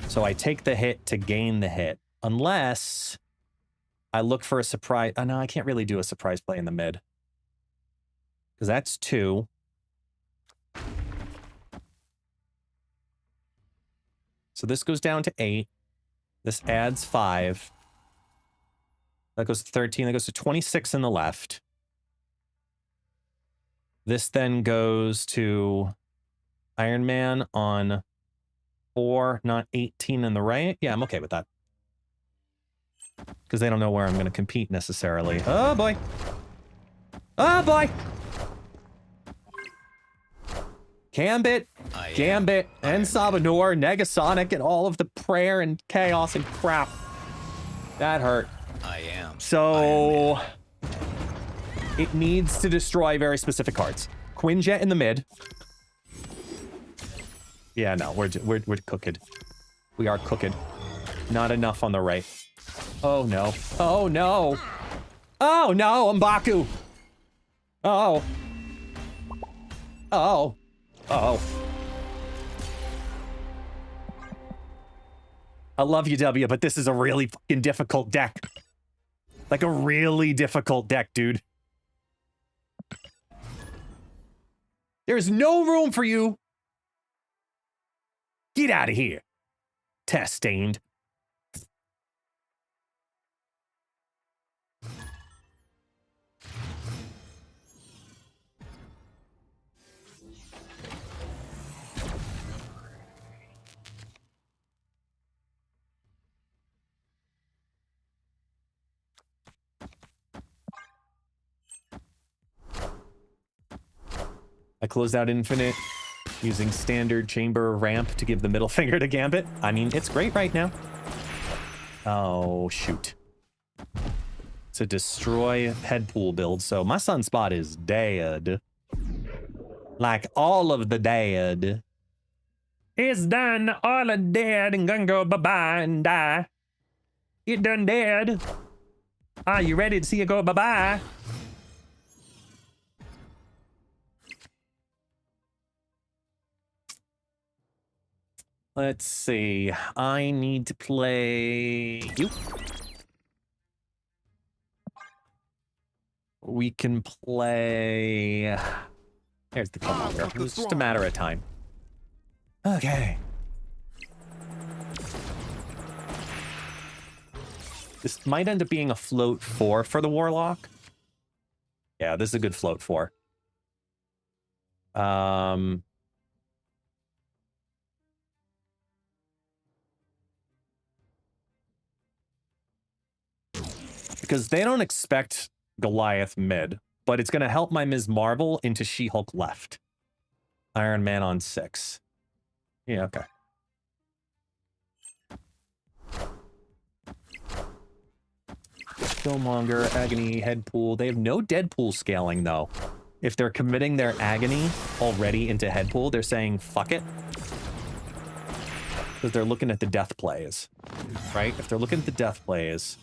So I take the hit to gain the hit. Unless I look for a surprise. Oh, no, I can't really do a surprise play in the mid. Because that's 2. So this goes down to 8. This adds 5. That goes to 13. That goes to 26 in the left. This then goes to Iron Man on 4, not 18 in the right. Yeah, I'm okay with that. Because they don't know where I'm going to compete necessarily. Oh, boy. Oh, boy. Gambit, Gambit, and Salvador, Negasonic, and all of the prayer and chaos and crap. That hurt. I am. So it needs to destroy very specific cards. Quinjet in the mid. Yeah, no, we're cooked. We are cooked. Not enough on the right. Oh no. Oh no. Oh no, M'Baku. Oh. Oh. Uh-oh. I love you, W, but this is a really fucking difficult deck. Like a really difficult deck, dude. There's no room for you. Get out of here. Test stained. I closed out Infinite using standard chamber ramp to give the middle finger to Gambit. I mean, it's great right now. Oh, shoot. It's a destroy head pool build, so my sunspot is dead. Like all of the dead. It's done, all of dead, and gonna go bye-bye and die. It done dead. Are you ready to see it go bye-bye? Let's see. I need to play you. We can play... There's the commander. It's just a matter of time. Okay. This might end up being a float 4 for the Warlock. Yeah, this is a good float 4. Because they don't expect Goliath mid, but it's going to help my Ms. Marvel into She-Hulk left. Iron Man on 6. Yeah, okay. Killmonger, Agony, Headpool. They have no Deadpool scaling, though. If they're committing their Agony already into Headpool, they're saying, fuck it. Because they're looking at the death plays, right? If they're looking at the death plays...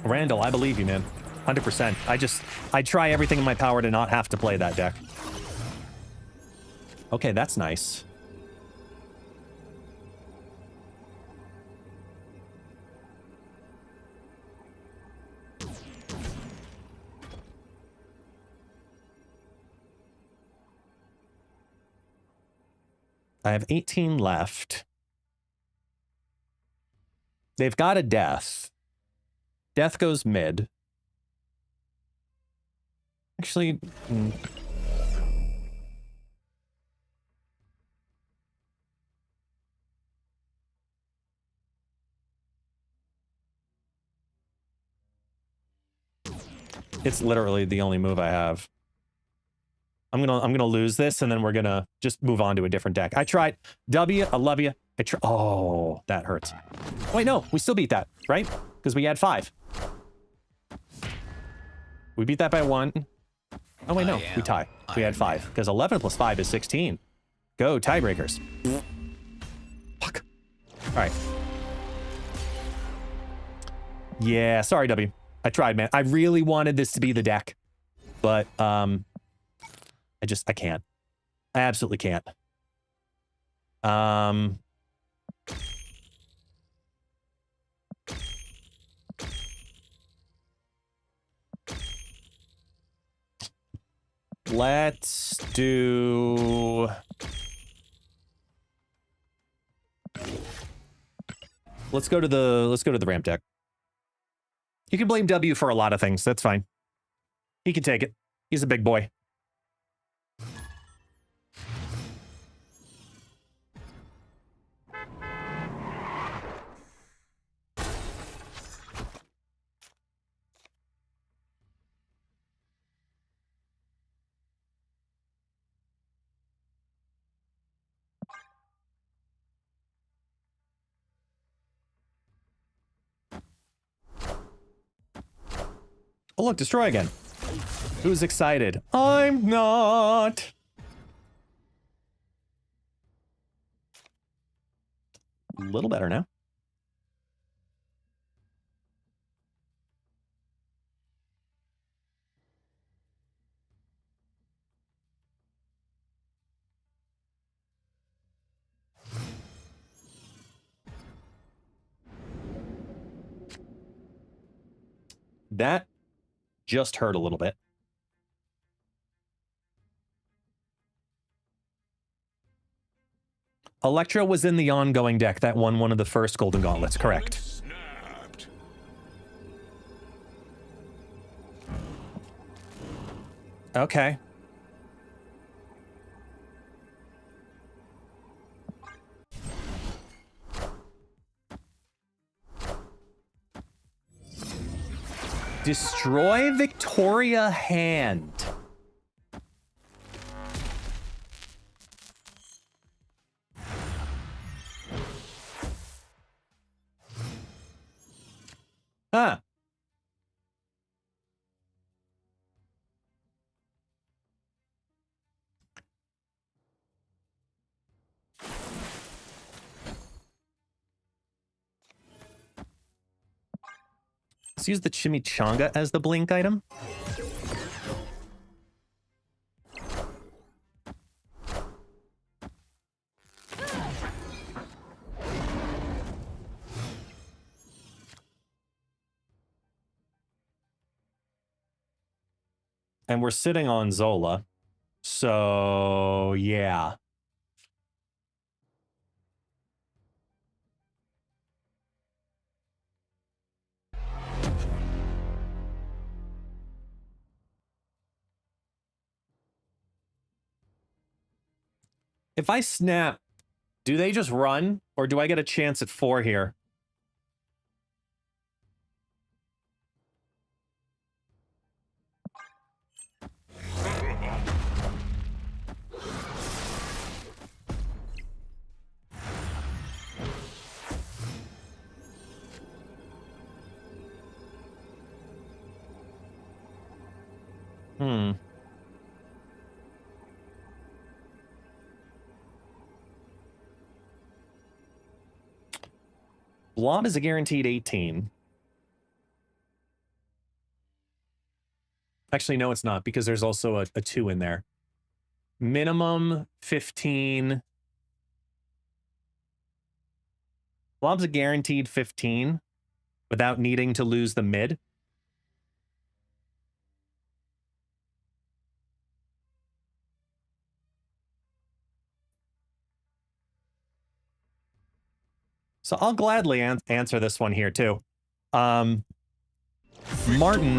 Randall, I believe you, man. 100%. I try everything in my power to not have to play that deck. Okay, that's nice. I have 18 left. They've got a death. Death goes mid. Actually, it's literally the only move I have. I'm gonna lose this, and then we're gonna just move on to a different deck. I tried. W, I love you. Oh, that hurts. Wait, no, we still beat that, right? Because we had 5. We beat that by 1. Oh wait, no, we tie. We had 5 because 11 plus 5 is 16. Go tiebreakers. Fuck. All right. Yeah, sorry, W. I tried, man. I really wanted this to be the deck, but I can't. I absolutely can't. Let's do... Let's go to the ramp deck. You can blame W for a lot of things. That's fine. He can take it. He's a big boy. Oh, look, destroy again. Who's excited? I'm not. A little better now. That just hurt a little bit. Electro was in the ongoing deck that won one of the first Golden Gauntlets, correct? Snapped. Okay. Destroy Victoria hand. Huh. Let's use the chimichanga as the blink item. And we're sitting on Zola. So, yeah. If I snap, do they just run? Or do I get a chance at 4 here? Hmm. Blob is a guaranteed 18. Actually, no, it's not, because there's also a 2 in there. Minimum 15. Blob's a guaranteed 15 without needing to lose the mid. So I'll gladly answer this one here too. Martin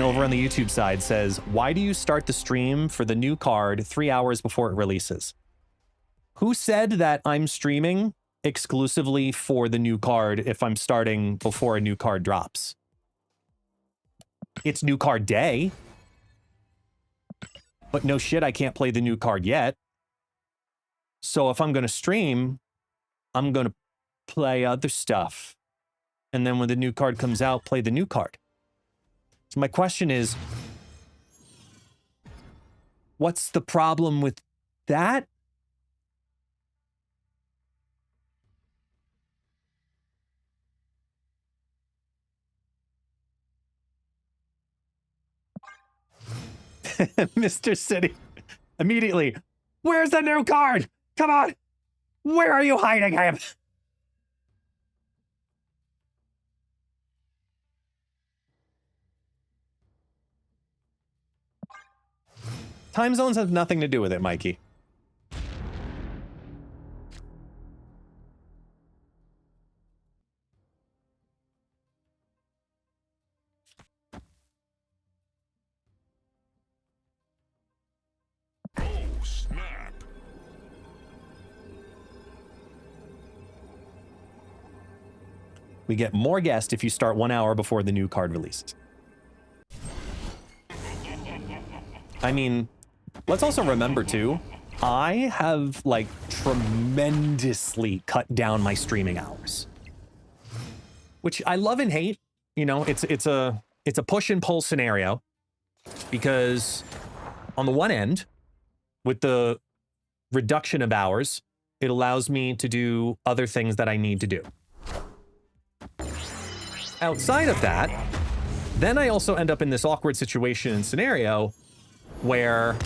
over on the YouTube side says, why do you start the stream for the new card 3 hours before it releases? Who said that I'm streaming exclusively for the new card if I'm starting before a new card drops? It's new card day. But no shit, I can't play the new card yet. So if I'm going to stream, I'm going to play other stuff. And then when the new card comes out, play the new card. So my question is, what's the problem with that? Mr. City, immediately, where's the new card? Come on. Where are you hiding him? Time zones have nothing to do with it, Mikey. Oh, snap. We get more guests if you start 1 hour before the new card releases. I mean, let's also remember too, I have like tremendously cut down my streaming hours, which I love and hate. You know, it's a push and pull scenario, because on the one end, with the reduction of hours, it allows me to do other things that I need to do. Outside of that, then I also end up in this awkward situation and scenario where,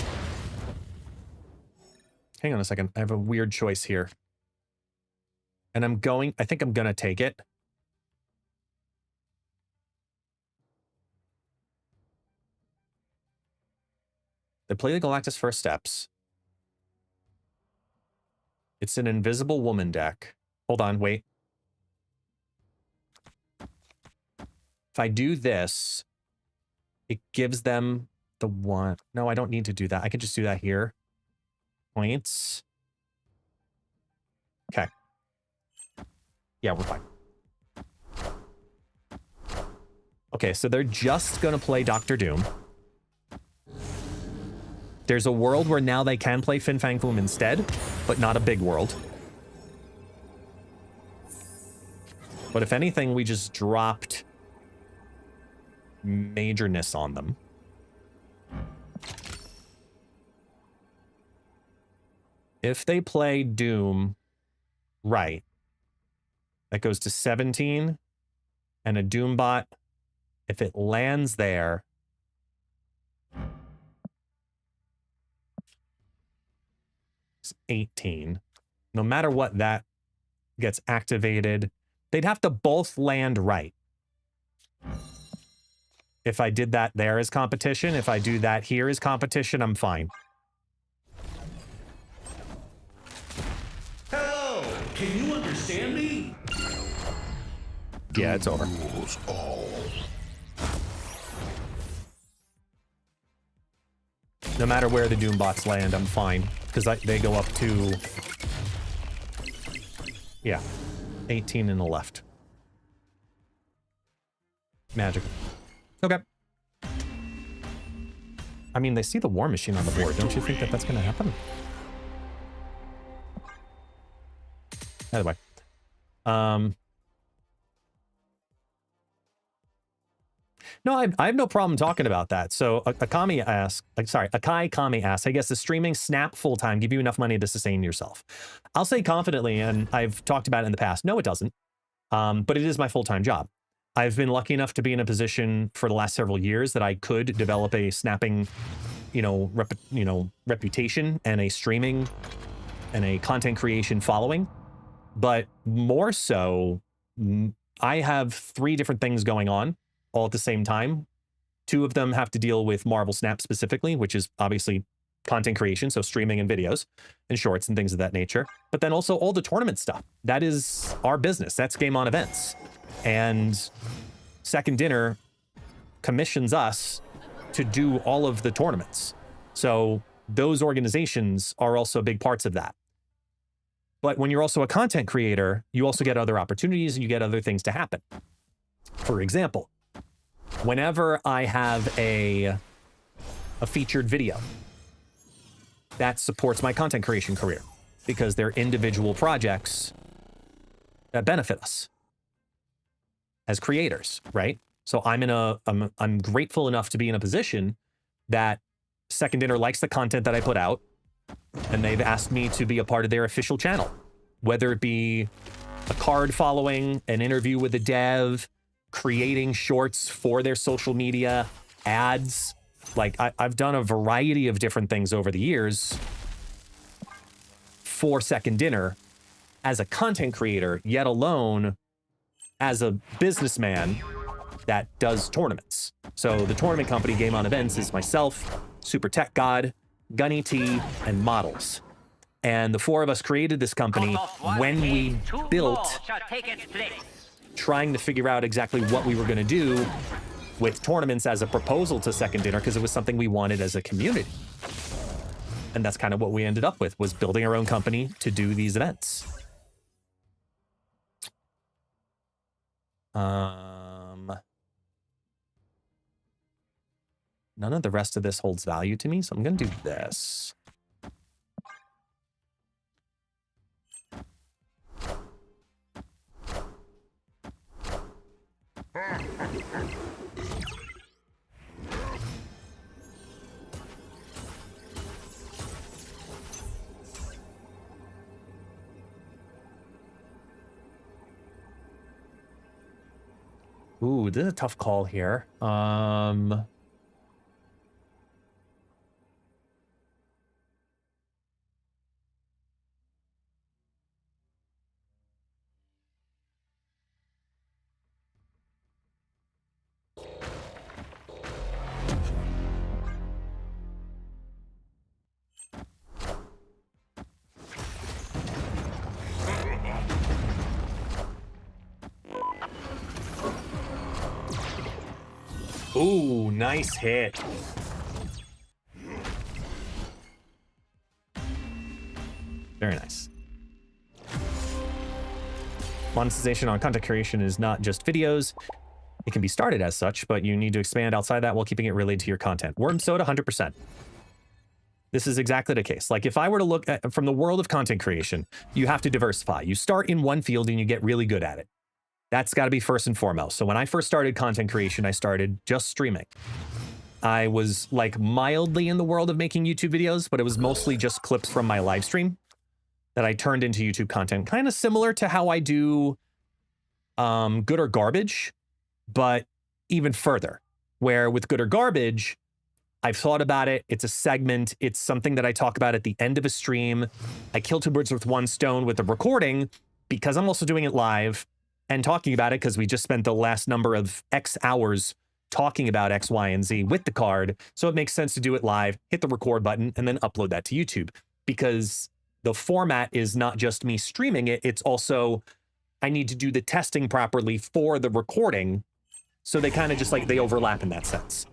hang on a second, I have a weird choice here. And I think I'm gonna take it. They play the Galactus First Steps. It's an Invisible Woman deck. Hold on, wait. If I do this, it gives them the one. No, I don't need to do that. I can just do that here. Points. Okay. Yeah, we're fine. Okay, so they're just gonna play Doctor Doom. There's a world where now they can play Fin Fang Foom instead, but not a big world. But if anything, we just dropped majorness on them. If they play Doom right, that goes to 17, and a Doombot, if it lands there, it's 18. No matter what that gets activated, they'd have to both land right. If I did that there as competition, if I do that here as competition, I'm fine. Hello! Can you understand me? Yeah, it's over. Rules all. No matter where the Doombots land, I'm fine. Because they go up to... yeah. 18 in the left. Magical. Okay. I mean, they see the War Machine on the board. Don't you think that that's going to happen? Either way. No, I have no problem talking about that. So Akai Kami asks, I guess the streaming Snap full-time give you enough money to sustain yourself? I'll say confidently, and I've talked about it in the past, no, it doesn't. But it is my full-time job. I've been lucky enough to be in a position for the last several years that I could develop a snapping, reputation and a streaming and a content creation following. But more so, I have 3 different things going on all at the same time. 2 of them have to deal with Marvel Snap specifically, which is obviously content creation, so streaming and videos and shorts and things of that nature. But then also all the tournament stuff. That is our business. That's Game On Events. And Second Dinner commissions us to do all of the tournaments. So those organizations are also big parts of that. But when you're also a content creator, you also get other opportunities and you get other things to happen. For example, whenever I have a featured video that supports my content creation career, because they're individual projects that benefit us as creators, right? So I'm grateful enough to be in a position that Second Dinner likes the content that I put out, and they've asked me to be a part of their official channel, whether it be a card following, an interview with a dev, creating shorts for their social media, ads. Like I've done a variety of different things over the years for Second Dinner as a content creator, yet alone as a businessman that does tournaments. So the tournament company Game On Events is myself, Super Tech God, Gunny T, and Models. And the 4 of us created this company when we built, trying to figure out exactly what we were going to do with tournaments as a proposal to Second Dinner, because it was something we wanted as a community. And that's kind of what we ended up with, was building our own company to do these events. None of the rest of this holds value to me, so I'm going to do this. Ooh, this is a tough call here. Ooh, nice hit. Very nice. Monetization on content creation is not just videos. It can be started as such, but you need to expand outside that while keeping it related to your content. Worm Soda, 100%. This is exactly the case. Like, if I were to look at from the world of content creation, you have to diversify. You start in one field and you get really good at it. That's got to be first and foremost. So when I first started content creation, I started just streaming. I was like mildly in the world of making YouTube videos, but it was mostly just clips from my live stream that I turned into YouTube content. Kind of similar to how I do Good or Garbage, but even further, where with Good or Garbage, I've thought about it. It's a segment. It's something that I talk about at the end of a stream. I kill 2 birds with 1 stone with the recording because I'm also doing it live and talking about it because we just spent the last number of X hours talking about X, Y, and Z with the card. So it makes sense to do it live, hit the record button, and then upload that to YouTube, because the format is not just me streaming it. It's also, I need to do the testing properly for the recording. So they kind of just like, they overlap in that sense.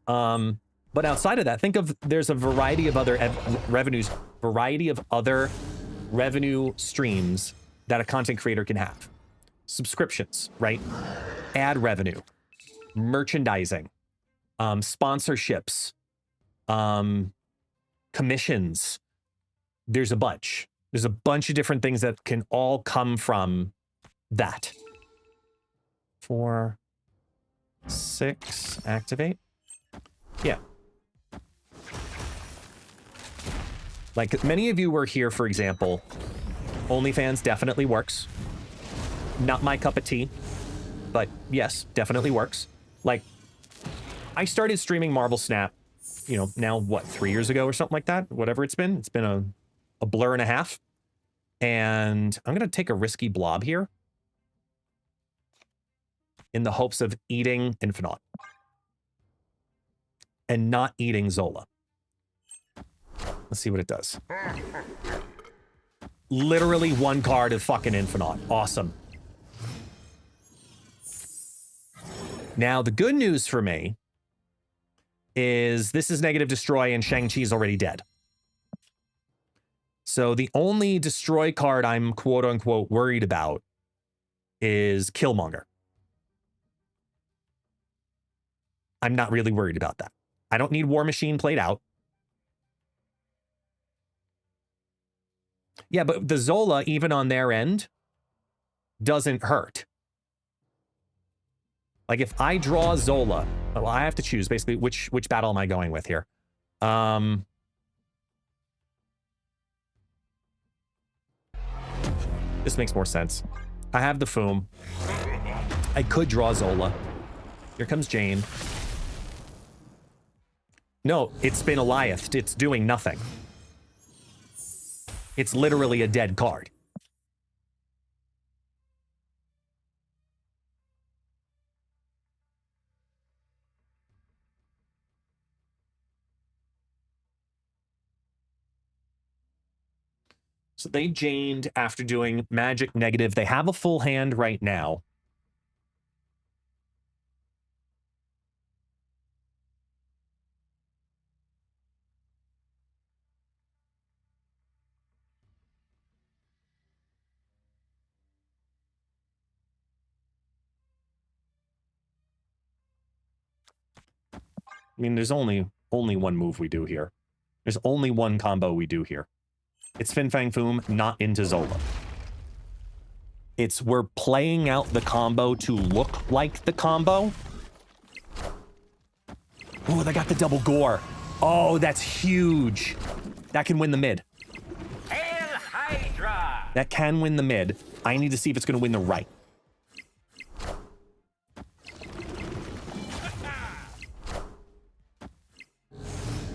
But outside of that, think of, there's a variety of other revenue streams that a content creator can have. Subscriptions, right? Ad revenue, merchandising, sponsorships, commissions. There's a bunch. There's a bunch of different things that can all come from that. 4, 6, activate. Yeah. Like many of you were here, for example, OnlyFans definitely works. Not my cup of tea, but yes, definitely works. Like, I started streaming Marvel Snap you know, now what, 3 years ago or something like that, whatever it's been a blur and a half. And I'm going to take a risky blob here in the hopes of eating Infinite and not eating Zola. Let's see what it does. Literally one card of fucking Infinite. Awesome. Now, the good news for me is this is negative destroy and Shang-Chi's already dead. So the only destroy card I'm quote unquote worried about is Killmonger. I'm not really worried about that. I don't need War Machine played out. Yeah, but the Zola, even on their end, doesn't hurt. Like if I draw Zola, well, I have to choose basically which battle am I going with here. This makes more sense. I have the Foom. I could draw Zola. Here comes Jane. No, it's been Eliathed. It's doing nothing. It's literally a dead card. So they Janed after doing magic negative. They have a full hand right now. I mean, there's only one move we do here. There's only one combo we do here. It's Fin Fang Foom, not into Zola. It's we're playing out the combo to look like the combo. Oh, they got the double gore. Oh, that's huge. That can win the mid. Hail Hydra! That can win the mid. I need to see if it's going to win the right.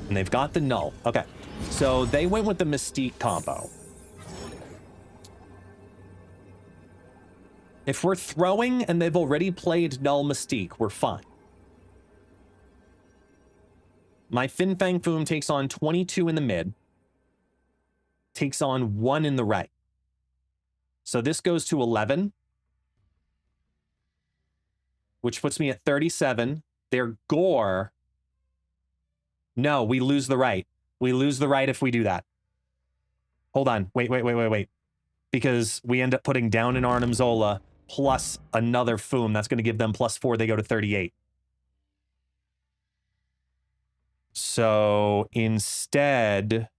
And they've got the null. Okay. So they went with the Mystique combo. If we're throwing and they've already played null Mystique, we're fine. My Fin Fang Foom takes on 22 in the mid. Takes on 1 in the right. So this goes to 11. Which puts me at 37. Their gore... No, we lose the right. We lose the right if we do that. Hold on. Wait. Because we end up putting down an Arnim Zola plus another Foom. That's going to give them +4. They go to 38. So instead...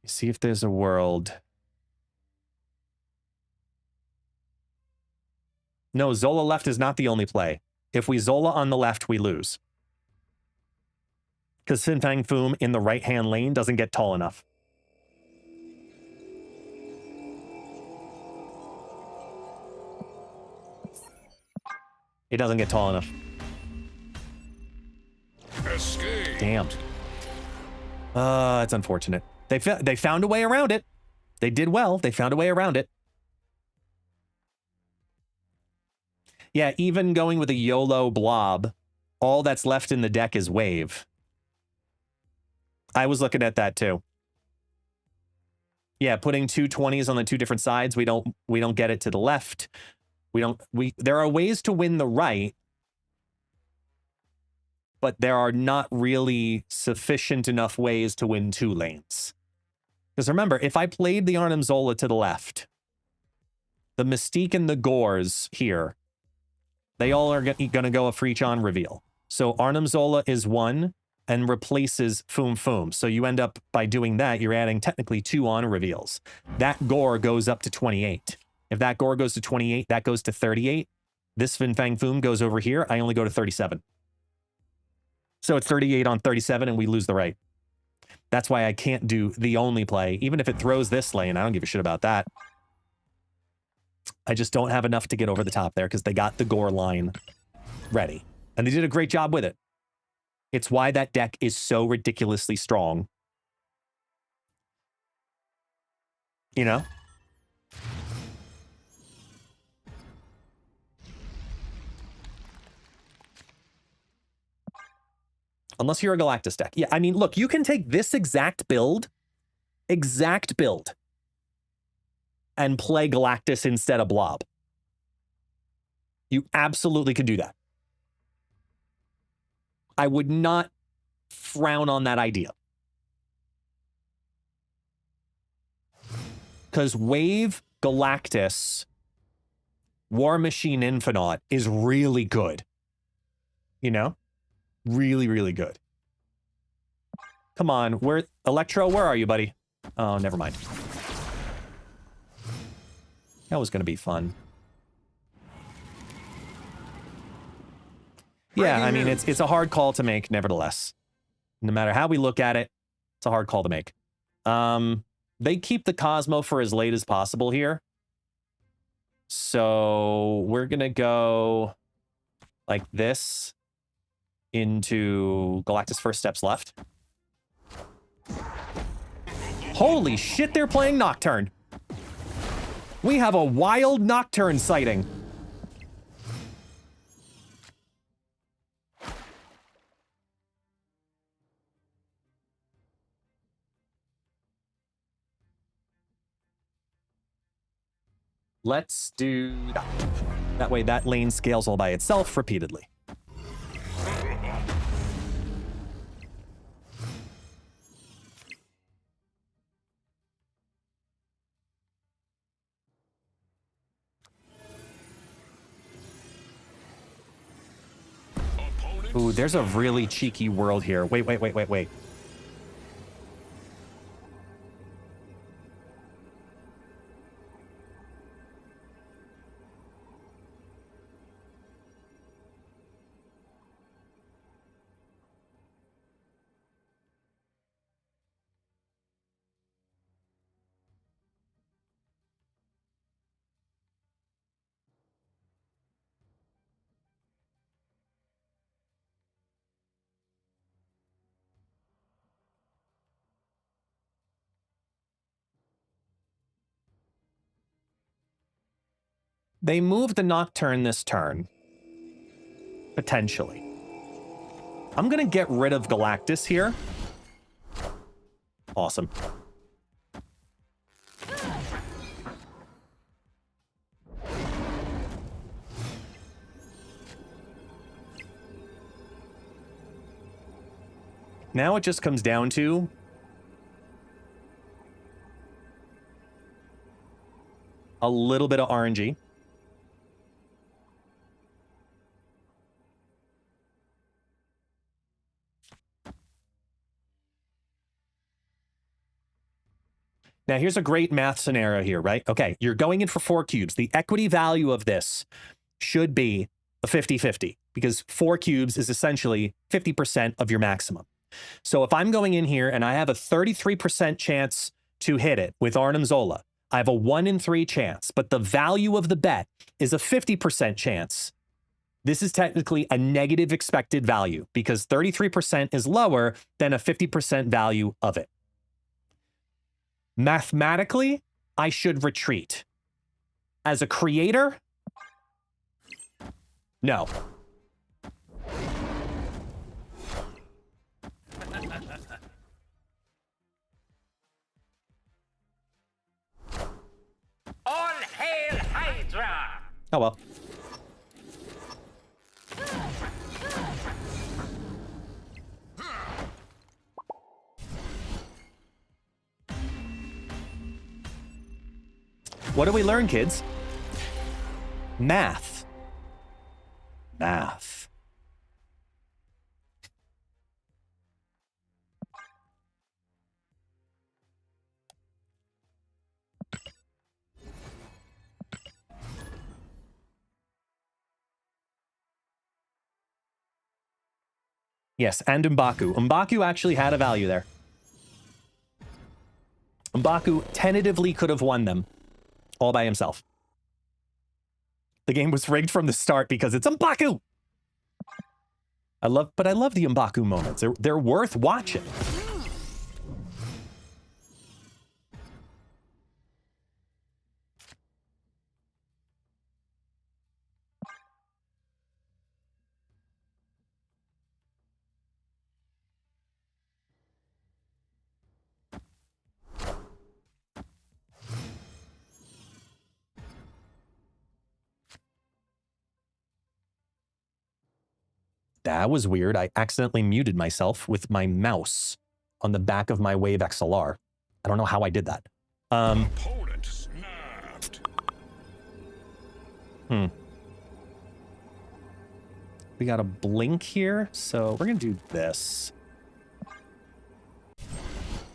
see if there's a world... No, Zola left is not the only play. If we Zola on the left, we lose. Because Fin Fang Foom in the right-hand lane doesn't get tall enough. It doesn't get tall enough. Escape. Damn. It's unfortunate. They found a way around it. They did well. They found a way around it. Yeah, even going with a YOLO blob, all that's left in the deck is wave. I was looking at that too. Yeah, putting 2 20s on the 2 different sides, we don't get it to the left. There are ways to win the right, but there are not really sufficient enough ways to win 2 lanes. Because remember, if I played the Arnim Zola to the left, the Mystique and the Gores here, they all are going to go a free on reveal. So Arnim Zola is 1 and replaces Foom Foom. So you end up, by doing that, you're adding technically 2 on reveals. That Gore goes up to 28. If that Gore goes to 28, that goes to 38. This Fin Fang Foom goes over here. I only go to 37. So it's 38 on 37 and we lose the right. That's why I can't do the only play. Even if it throws this lane, I don't give a shit about that. I just don't have enough to get over the top there because they got the gore line ready. And they did a great job with it. It's why that deck is so ridiculously strong. You know? Unless you're a Galactus deck. Yeah, I mean, look, you can take this exact build, and play Galactus instead of Blob. You absolutely could do that. I would not frown on that idea. Because Wave Galactus War Machine Infinite is really good. You know? Really, really good. Come on, Electro, where are you, buddy? Oh, never mind. That was gonna be fun. Yeah, I mean, it's a hard call to make, nevertheless. No matter how we look at it, it's a hard call to make. They keep the Cosmo for as late as possible here. So we're gonna go like this into Galactus First Steps Left. Holy shit, they're playing Nocturne. We have a wild Nocturne sighting. Let's do that. That way that lane scales all by itself repeatedly. Ooh, there's a really cheeky world here. Wait. They move the Nocturne this turn. Potentially. I'm gonna get rid of Galactus here. Awesome. Now it just comes down to a little bit of RNG. Now, here's a great math scenario here, right? Okay, you're going in for 4 cubes. The equity value of this should be a 50-50 because 4 cubes is essentially 50% of your maximum. So if I'm going in here and I have a 33% chance to hit it with Arnim Zola, I have a 1 in 3 chance, but the value of the bet is a 50% chance. This is technically a negative expected value because 33% is lower than a 50% value of it. Mathematically, I should retreat. As a creator, no. All hail Hydra! Oh well. What do we learn, kids? Math. Math. Yes, and M'Baku. M'Baku actually had a value there. M'Baku tentatively could have won them all by himself. The game was rigged from the start because it's M'Baku. I love the M'Baku moments. They're worth watching. That was weird. I accidentally muted myself with my mouse on the back of my Wave XLR. I don't know how I did that. Opponent snapped. We got a blink here, so we're gonna do this.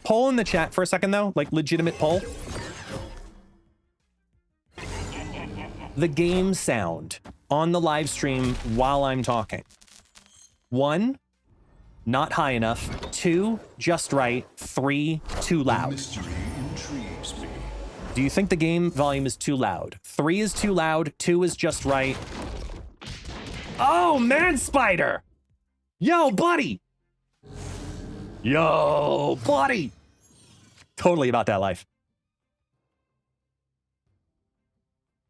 Poll in the chat for a second, though, like legitimate poll. The game sound on the live stream while I'm talking. 1, not high enough. 2, just right. 3, too loud. Mystery intrigues me. Do you think the game volume is too loud? 3 is too loud. 2 is just right. Oh, man, Spider! Yo, buddy! Yo, buddy! Totally about that life.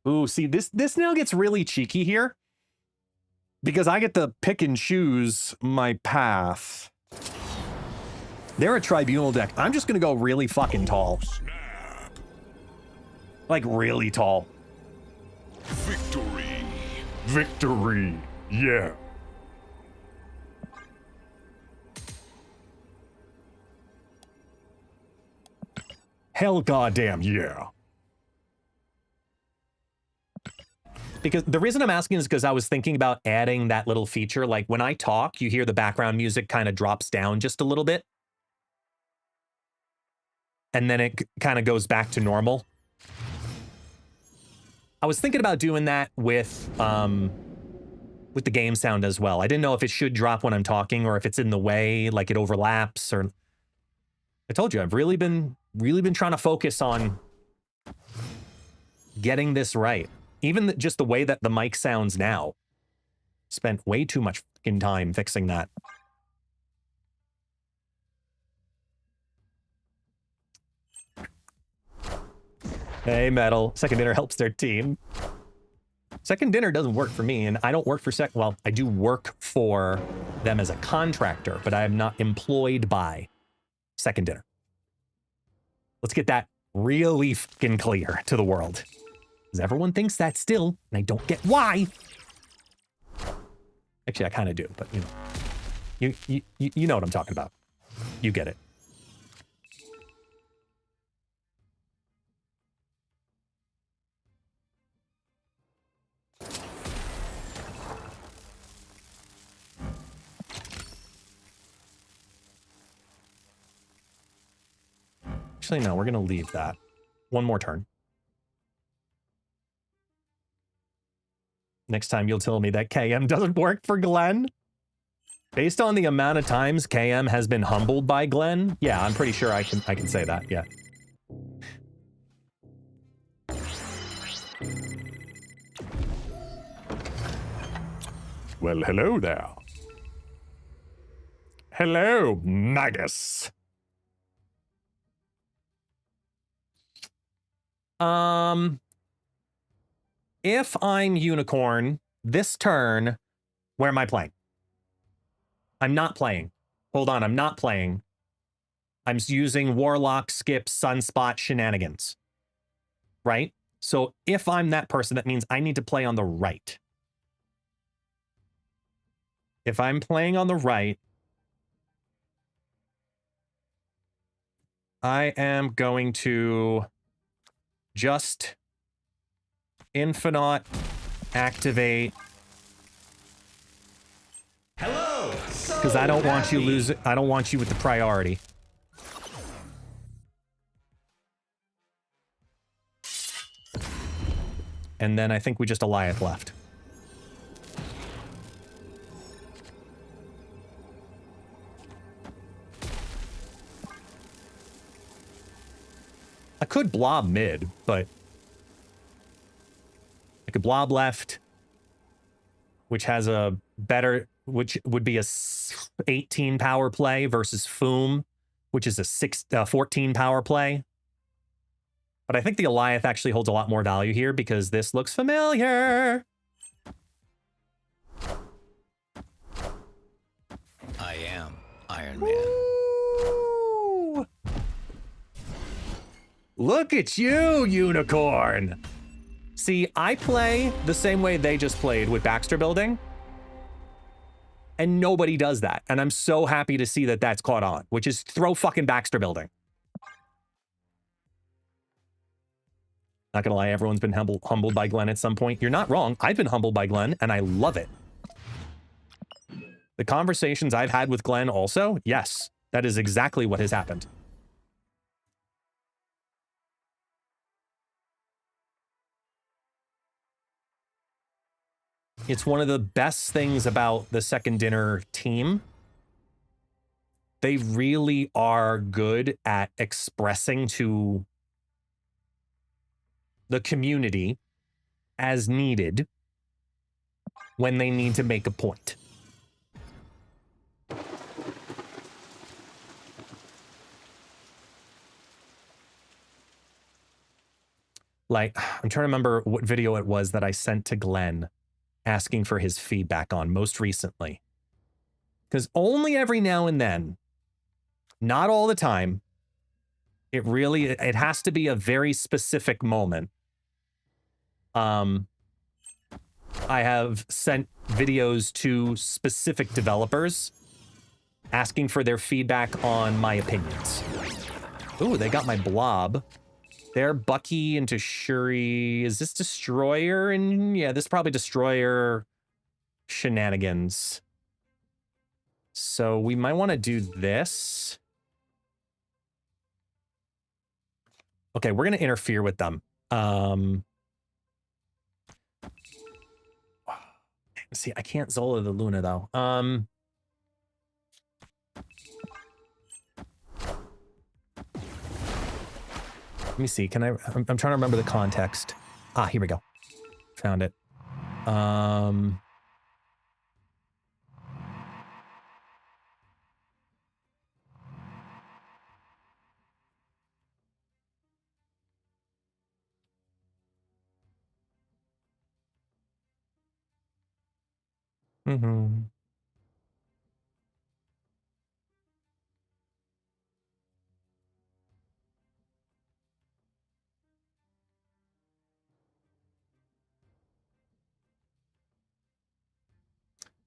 Ooh, see, this now gets really cheeky here. Because I get to pick and choose my path. They're a tribunal deck. I'm just gonna go really fucking tall. Snap. Like, really tall. Victory. Victory. Yeah. Hell goddamn yeah. Because the reason I'm asking is because I was thinking about adding that little feature. Like when I talk, you hear the background music kind of drops down just a little bit. And then it kind of goes back to normal. I was thinking about doing that with the game sound as well. I didn't know if it should drop when I'm talking or if it's in the way, like it overlaps. Or I told you, I've really been trying to focus on getting this right. Even just the way that the mic sounds now. Spent way too much fucking time fixing that. Hey, Metal. Second Dinner helps their team. Second Dinner doesn't work for me, and I don't work for well, I do work for them as a contractor, but I am not employed by Second Dinner. Let's get that really fucking clear to the world. Because everyone thinks that still, and I don't get why. Actually, I kind of do, but you know. You know what I'm talking about. You get it. Actually, no, we're going to leave that. One more turn. Next time you'll tell me that KM doesn't work for Glenn. Based on the amount of times KM has been humbled by Glenn, yeah, I'm pretty sure I can say that, yeah. Well, hello there. Hello, Magus. If I'm Unicorn, this turn, where am I playing? I'm not playing. Hold on, I'm not playing. I'm using Warlock, Skip, Sunspot shenanigans. Right? So if I'm that person, that means I need to play on the right. If I'm playing on the right, I am going to just Infinite activate. Hello. Because I don't want you lose it. I don't want you with the priority. And then I think we just Goliath left. I could blob mid, but like a blob left, which has a better, which would be a 18 power play versus Foom, which is a 14 power play. But I think the Goliath actually holds a lot more value here because this looks familiar. I am Iron Man. Ooh. Look at you, unicorn. See, I play the same way they just played with Baxter building. And nobody does that. And I'm so happy to see that that's caught on, which is throw fucking Baxter building. Not gonna lie, everyone's been humbled by Glenn at some point. You're not wrong. I've been humbled by Glenn, and I love it. The conversations I've had with Glenn also, yes, that is exactly what has happened. It's one of the best things about the Second Dinner team. They really are good at expressing to the community as needed when they need to make a point. Like, I'm trying to remember what video it was that I sent to Glenn asking for his feedback on most recently. Because only every now and then, not all the time, it has to be a very specific moment. I have sent videos to specific developers asking for their feedback on my opinions. Ooh, they got my blob. They're Bucky into Shuri. Is this Destroyer? And yeah, this is probably Destroyer shenanigans. So we might want to do this. Okay, we're going to interfere with them. See, I can't Zola the Luna, though. Let me see. Can I'm trying to remember the context. Ah, here we go. Found it.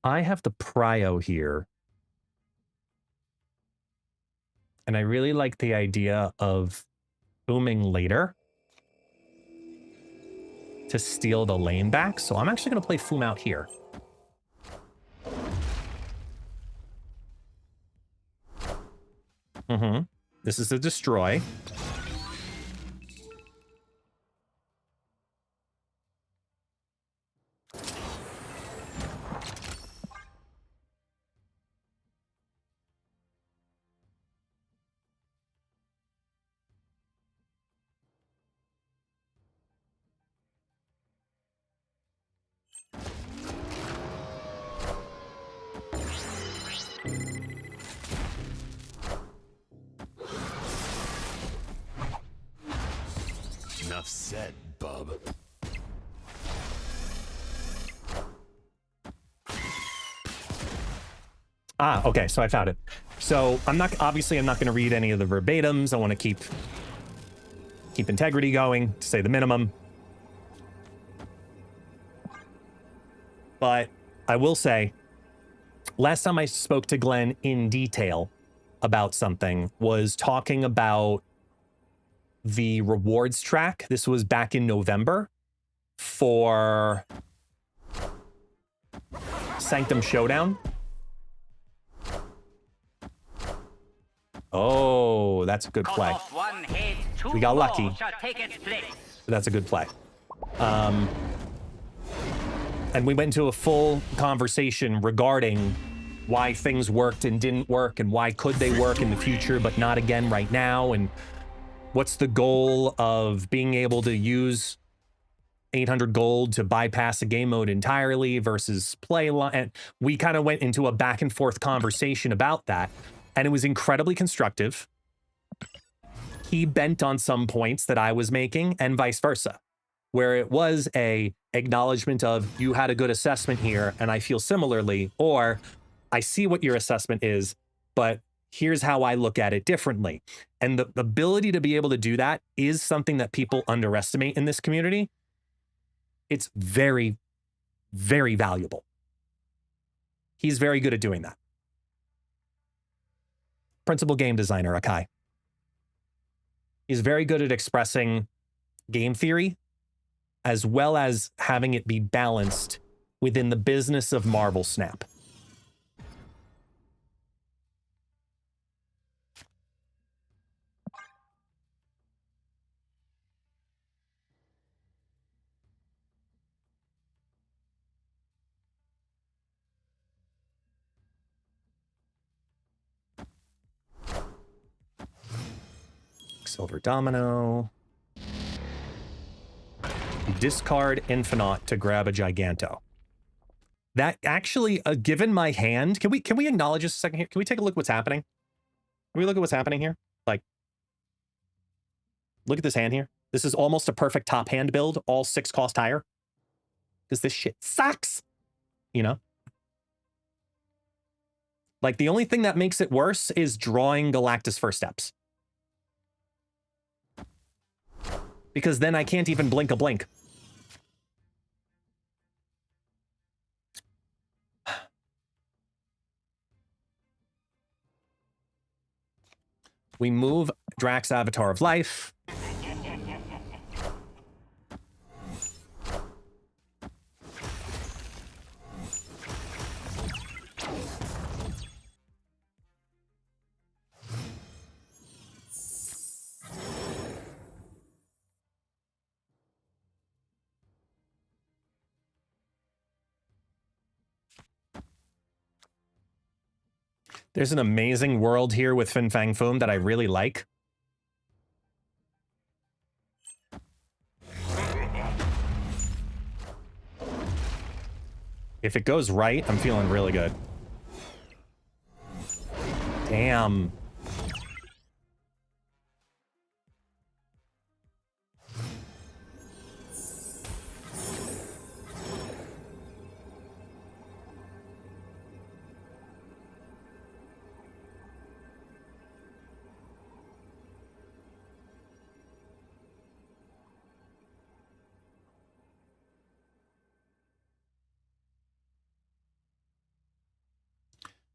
I have the prio here. And I really like the idea of booming later to steal the lane back. So I'm actually going to play Foom out here. This is a destroy. Enough said, bub. Ah, okay, so I found it. So I'm not going to read any of the verbatims. I want to keep integrity going, to say the minimum. But I will say, last time I spoke to Glenn in detail about something was talking about the rewards track. This was back in November for Sanctum Showdown. Oh, that's a good play. We got lucky. That's a good play. And we went into a full conversation regarding why things worked and didn't work and why could they work in the future but not again right now, and what's the goal of being able to use 800 gold to bypass a game mode entirely versus play line. And we kind of went into a back and forth conversation about that. And it was incredibly constructive. He bent on some points that I was making and vice versa, where it was a acknowledgement of you had a good assessment here and I feel similarly, or I see what your assessment is, but here's how I look at it differently. And the ability to be able to do that is something that people underestimate in this community. It's very, very valuable. He's very good at doing that. Principal game designer, Akai. He's very good at expressing game theory as well as having it be balanced within the business of Marvel Snap. Silver Domino. Discard Infinite to grab a Giganto. That actually, given my hand, can we acknowledge this a second here? Can we take a look at what's happening? Can we look at what's happening here? Like, look at this hand here. This is almost a perfect top hand build, all 6 cost higher. Because this shit sucks. You know? Like, the only thing that makes it worse is drawing Galactus First Steps. Because then I can't even blink a blink. We move Drax Avatar of Life. There's an amazing world here with Fin Fang Foom that I really like. If it goes right, I'm feeling really good. Damn.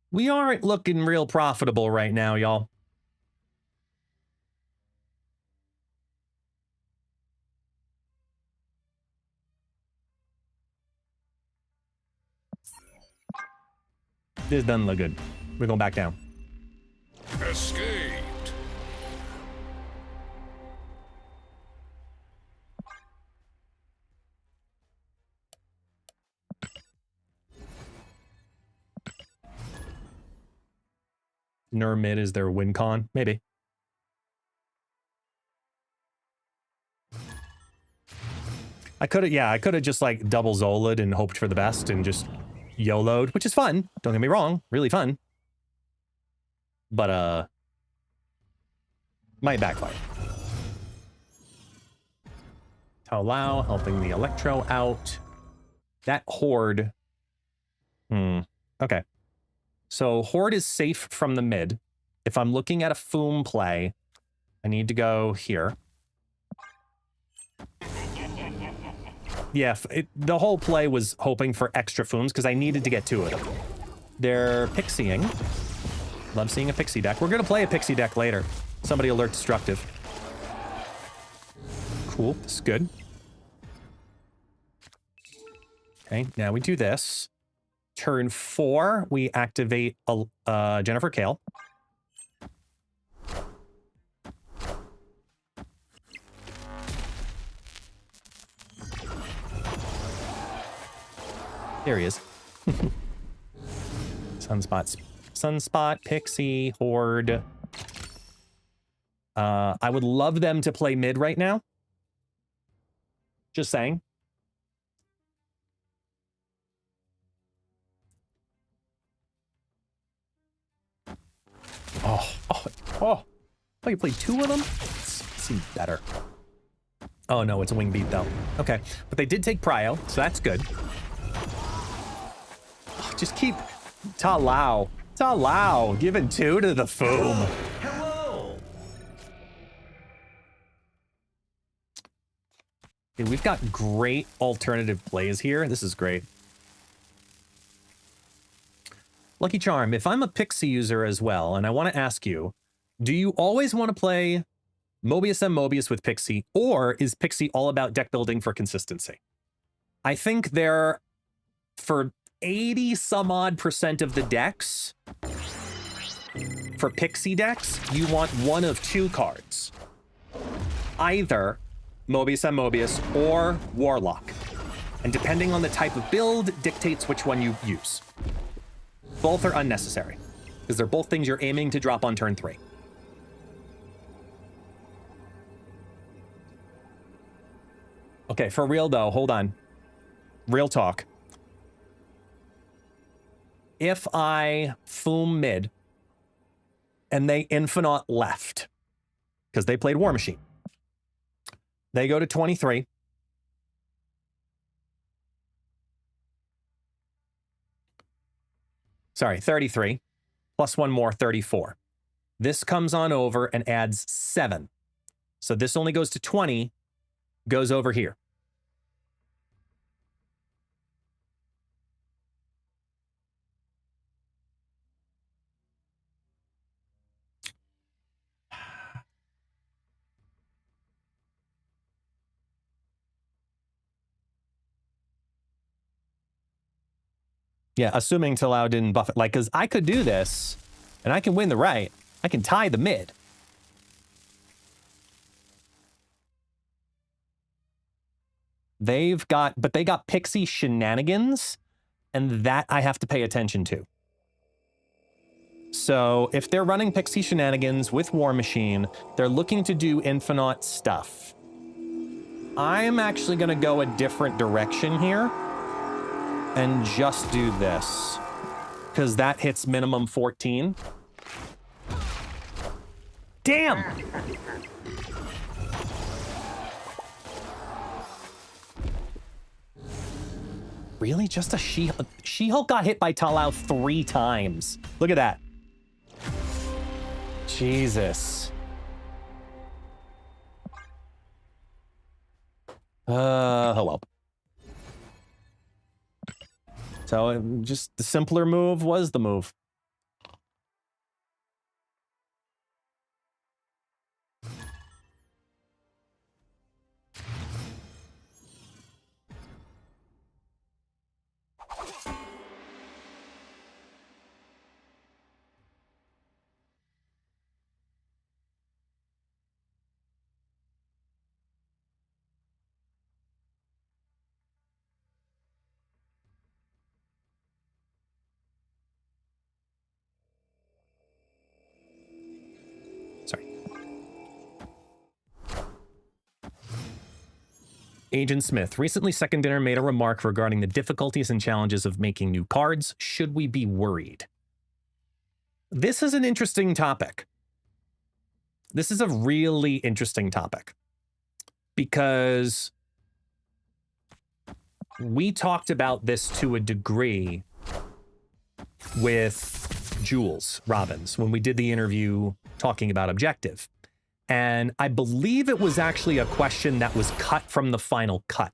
We aren't looking real profitable right now, y'all. This doesn't look good. We're going back down. Escaped. Mid is their win con? Maybe. I could have just like double Zola'd and hoped for the best and just YOLO'd, which is fun. Don't get me wrong, really fun. But might backfire. Tao Lao helping the Electro out. That Horde. Okay. So Horde is safe from the mid. If I'm looking at a Foom play, I need to go here. Yeah, the whole play was hoping for extra Fooms because I needed to get 2 of them. They're Pixieing. Love seeing a Pixie deck. We're going to play a Pixie deck later. Somebody alert Destructive. Cool, this is good. Okay, now we do this. Turn 4, we activate Jennifer Kale. There he is. Sunspot, Pixie, Horde. I would love them to play mid right now. Just saying. Oh, you played 2 of them? Seems better. Oh no, it's a wing beat though. Okay, but they did take prio, so that's good. Oh, just keep Ta-Lao, giving 2 to the Foom. Hello. Okay, we've got great alternative plays here. This is great. Lucky Charm, if I'm a Pixie user as well, and I want to ask you, do you always want to play Mobius and Mobius with Pixie, or is Pixie all about deck building for consistency? I think they're, for 80 some odd % of the decks, for Pixie decks, you want one of 2 cards. Either Mobius and Mobius or Warlock. And depending on the type of build, dictates which one you use. Both are unnecessary, because they're both things you're aiming to drop on turn 3. Okay, for real though, hold on. Real talk. If I Foom mid, and they Infinite left, because they played War Machine, they go to 23. Sorry, 33. Plus 1 more, 34. This comes on over and adds 7. So this only goes to 20, goes over here. Yeah, assuming Ta-Lao didn't buff it. Like, because I could do this, and I can win the right. I can tie the mid. They've got, but they got Pixie shenanigans, and that I have to pay attention to. So if they're running Pixie shenanigans with War Machine, they're looking to do Infinite stuff. I'm actually going to go a different direction here and just do this, because that hits minimum 14. Damn! Really? Just a She-Hulk? She-Hulk got hit by Ta-Lao 3 times. Look at that. Jesus. Oh well. So just the simpler move was the move. Agent Smith, recently Second Dinner made a remark regarding the difficulties and challenges of making new cards. Should we be worried? This is an interesting topic. This is a really interesting topic. Because we talked about this to a degree with Jules Robbins when we did the interview talking about Objective. And I believe it was actually a question that was cut from the final cut.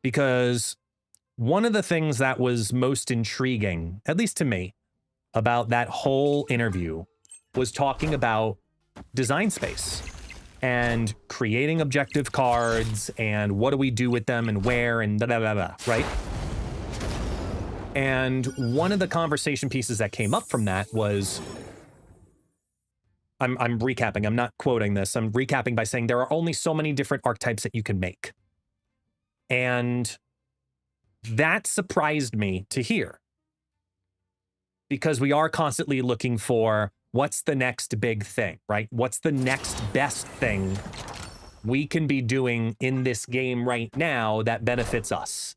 Because one of the things that was most intriguing, at least to me, about that whole interview was talking about design space and creating objective cards and what do we do with them and where and da-da-da-da, right? And one of the conversation pieces that came up from that was, I'm recapping, I'm not quoting this, I'm recapping by saying there are only so many different archetypes that you can make. And that surprised me to hear. Because we are constantly looking for what's the next big thing, right? What's the next best thing we can be doing in this game right now that benefits us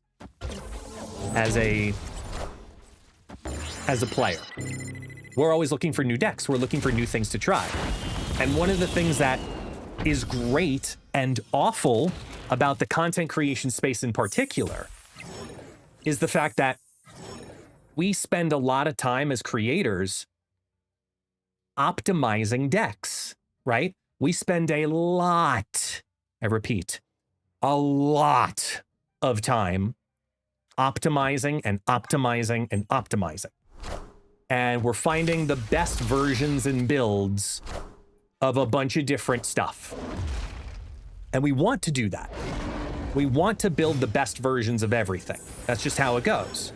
as a player. We're always looking for new decks. We're looking for new things to try. And one of the things that is great and awful about the content creation space in particular is the fact that we spend a lot of time as creators optimizing decks, right? We spend a lot, I repeat, a lot of time optimizing and optimizing and optimizing. And we're finding the best versions and builds of a bunch of different stuff. And we want to do that. We want to build the best versions of everything. That's just how it goes.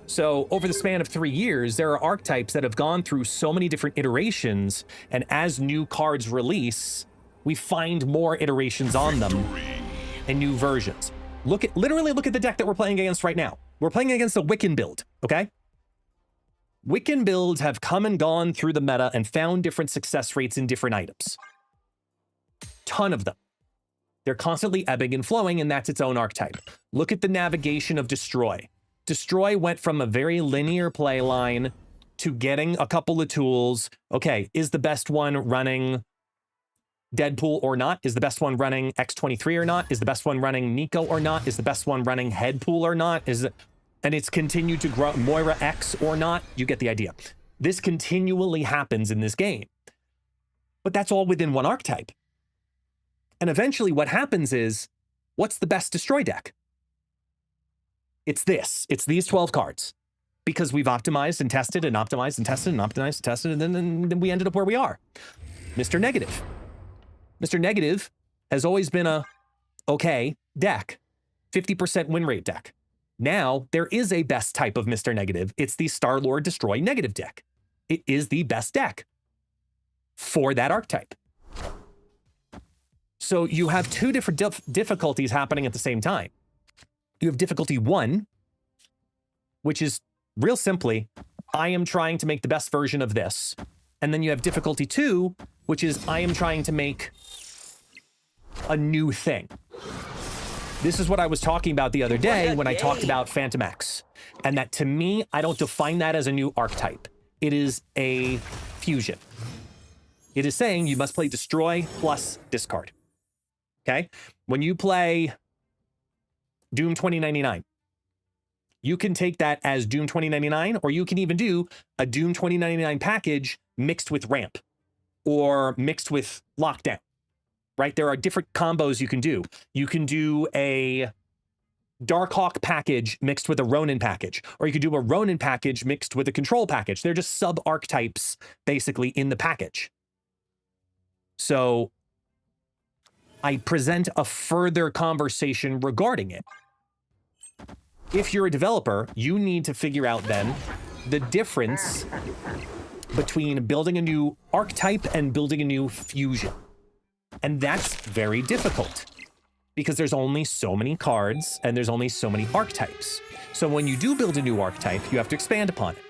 So over the span of 3 years, there are archetypes that have gone through so many different iterations, and as new cards release, we find more iterations on them and new versions. Literally look at the deck that we're playing against right now. We're playing against a Wiccan build, okay? Wiccan builds have come and gone through the meta and found different success rates in different items. Ton of them. They're constantly ebbing and flowing, and that's its own archetype. Look at the navigation of Destroy. Destroy went from a very linear play line to getting a couple of tools. Okay, is the best one running Deadpool or not? Is the best one running X23 or not? Is the best one running Nico or not? Is the best one running Headpool or not? And it's continued to grow Moira X or not? You get the idea. This continually happens in this game. But that's all within one archetype. And eventually what happens is, what's the best Destroy deck? It's this. It's these 12 cards. Because we've optimized and tested and optimized and tested and optimized and tested, and then we ended up where we are. Mr. Negative. Mr. Negative has always been a okay deck. 50% win rate deck. Now, there is a best type of Mr. Negative. It's the Star-Lord Destroy Negative deck. It is the best deck for that archetype. So you have two different difficulties happening at the same time. You have difficulty 1, which is real simply, I am trying to make the best version of this. And then you have difficulty 2, which is I am trying to make a new thing. This is what I was talking about the other day when I talked about Phantom X. And that to me, I don't define that as a new archetype. It is a fusion. It is saying you must play Destroy plus discard. Okay? When you play Doom 2099, you can take that as Doom 2099, or you can even do a Doom 2099 package mixed with Ramp or mixed with Lockdown, right? There are different combos you can do. You can do a Darkhawk package mixed with a Ronin package, or you could do a Ronin package mixed with a Control package. They're just sub-archetypes basically in the package. So I present a further conversation regarding it. If you're a developer, you need to figure out then the difference between building a new archetype and building a new fusion. And that's very difficult because there's only so many cards and there's only so many archetypes. So when you do build a new archetype, you have to expand upon it.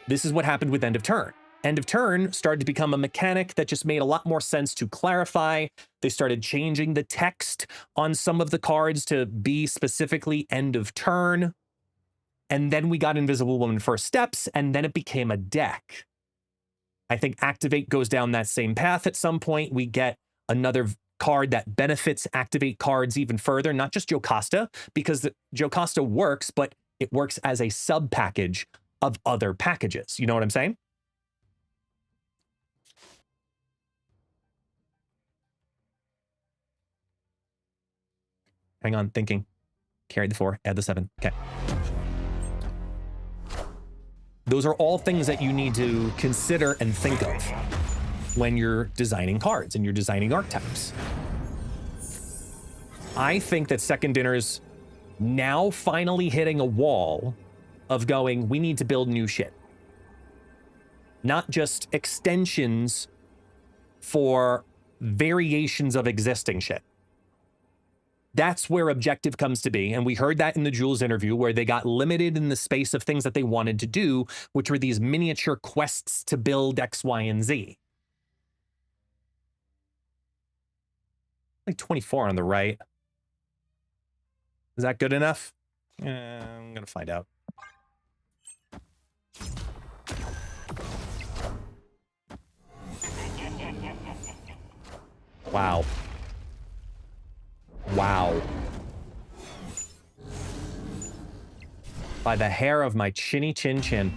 This is what happened with End of Turn. End of Turn started to become a mechanic that just made a lot more sense to clarify. They started changing the text on some of the cards to be specifically End of Turn. And then we got Invisible Woman First Steps, and then it became a deck. I think Activate goes down that same path at some point. We get another card that benefits Activate cards even further, not just Jocasta, because Jocasta works, but it works as a sub-package of other packages. You know what I'm saying? Hang on, thinking. Carry the 4, add the 7. Okay. Those are all things that you need to consider and think of when you're designing cards and you're designing archetypes. I think that Second Dinner's now finally hitting a wall of going, we need to build new shit. Not just extensions for variations of existing shit. That's where objective comes to be. And we heard that in the Jules interview where they got limited in the space of things that they wanted to do, which were these miniature quests to build X, Y, and Z. Like 24 on the right. Is that good enough? I'm going to find out. Wow. Wow. By the hair of my chinny chin chin.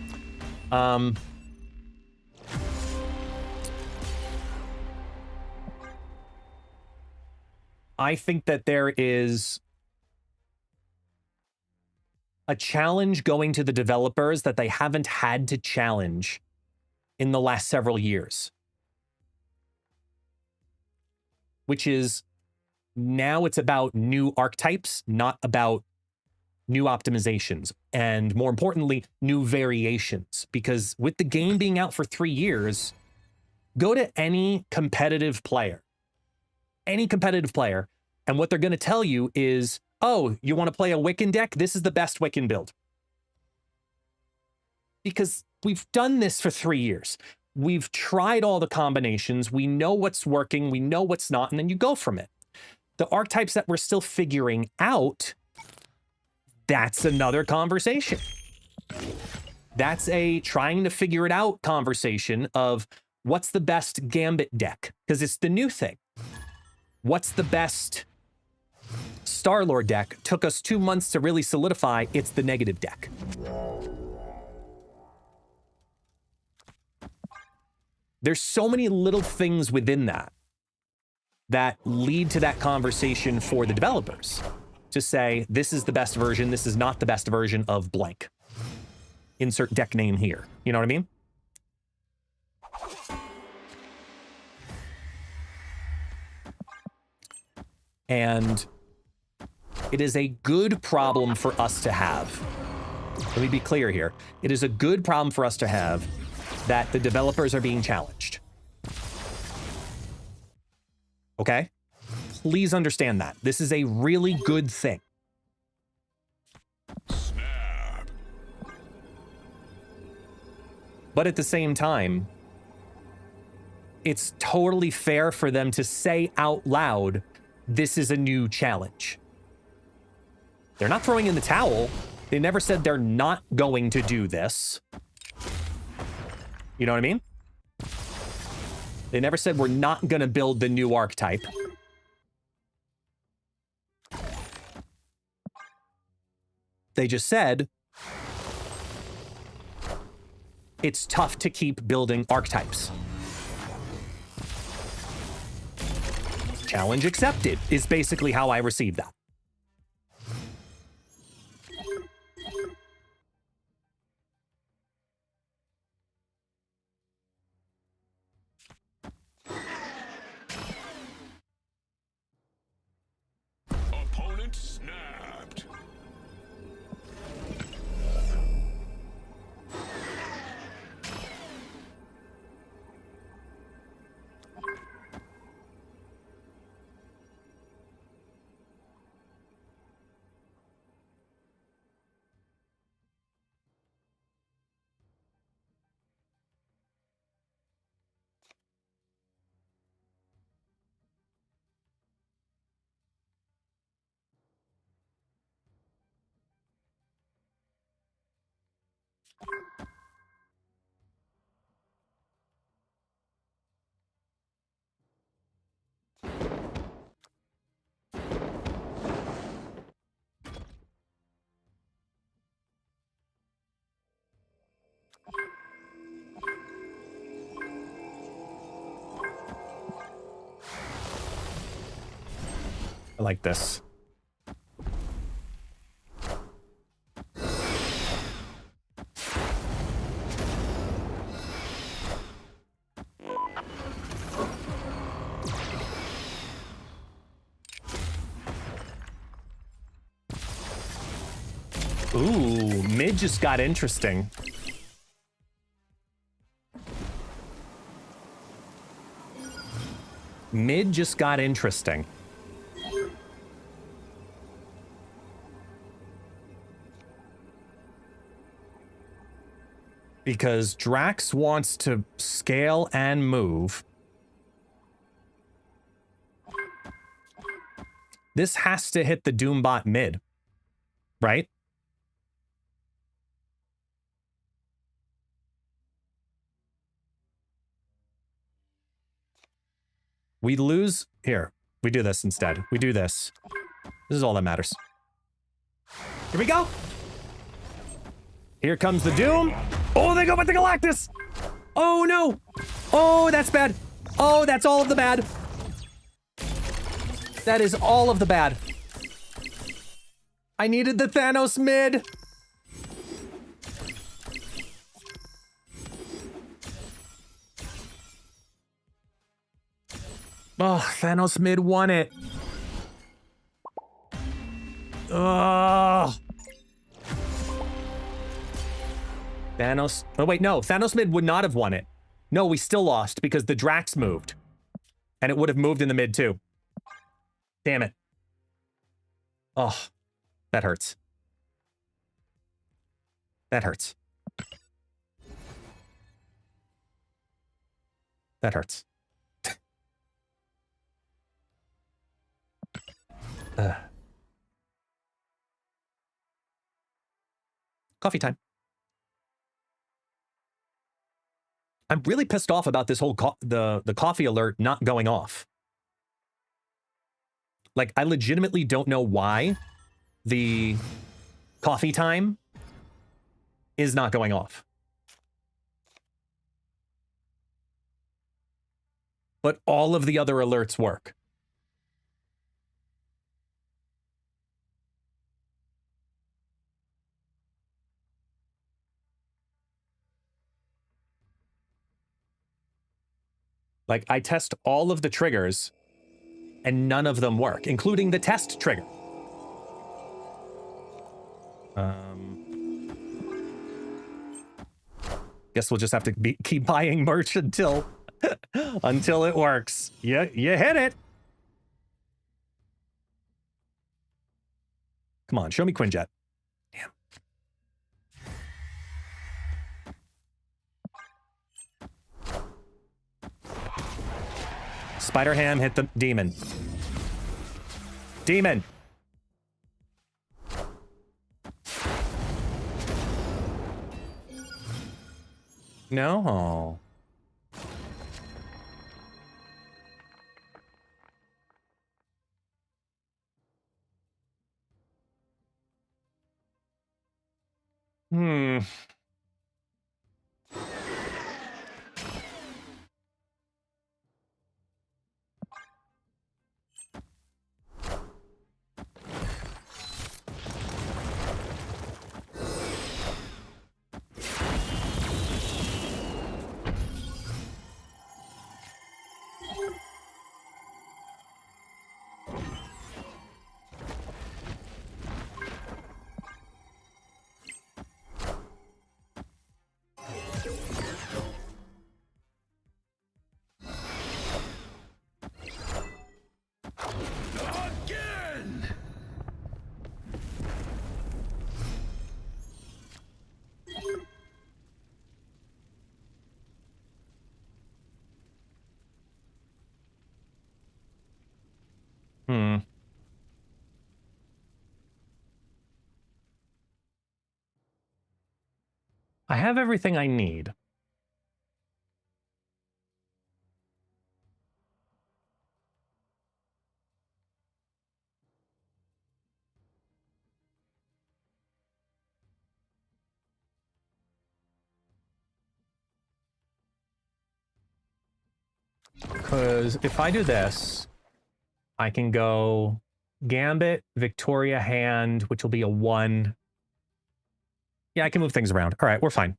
I think that there is a challenge going to the developers that they haven't had to challenge in the last several years. Which is, now it's about new archetypes, not about new optimizations, and more importantly, new variations. Because with the game being out for 3 years, go to any competitive player, and what they're going to tell you is, oh, you want to play a Wiccan deck? This is the best Wiccan build. Because we've done this for 3 years. We've tried all the combinations. We know what's working. We know what's not. And then you go from it. The archetypes that we're still figuring out, that's another conversation. That's a trying to figure it out conversation of what's the best Gambit deck? Because it's the new thing. What's the best Star-Lord deck? Took us 2 months to really solidify it's the negative deck. There's so many little things within that that lead to that conversation for the developers to say, this is the best version, this is not the best version of blank. Insert deck name here. You know what I mean? And it is a good problem for us to have. Let me be clear here. It is a good problem for us to have that the developers are being challenged. Okay? Please understand that. This is a really good thing. Snap. But at the same time, it's totally fair for them to say out loud, this is a new challenge. They're not throwing in the towel. They never said they're not going to do this. You know what I mean? They never said we're not going to build the new archetype. They just said it's tough to keep building archetypes. Challenge accepted is basically how I received that. Opponent snapped. I like this. Ooh, mid just got interesting. Mid just got interesting. Because Drax wants to scale and move. This has to hit the Doombot mid, right? We lose... Here, we do this instead. We do this. This is all that matters. Here we go! Here comes the Doom. Oh, they go with the Galactus! Oh, no! Oh, that's bad. Oh, that's all of the bad. That is all of the bad. I needed the Thanos mid. Oh, Thanos mid won it. Oh. Thanos. Oh, wait, no. Thanos mid would not have won it. No, we still lost because the Drax moved. And it would have moved in the mid too. Damn it. Oh, that hurts. That hurts. That hurts. Coffee time. I'm really pissed off about this whole the coffee alert not going off. Like, I legitimately don't know why the coffee time is not going off. But all of the other alerts work. Like, I test all of the triggers, and none of them work, including the test trigger. Guess we'll just have to keep buying merch until until it works. You hit it. Come on, show me Quinjet. Damn. Spider-Ham hit the demon. Demon! No. Hmm. I have everything I need. Because if I do this, I can go Gambit, Victoria Hand, which will be a 1. Yeah, I can move things around. All right, we're fine.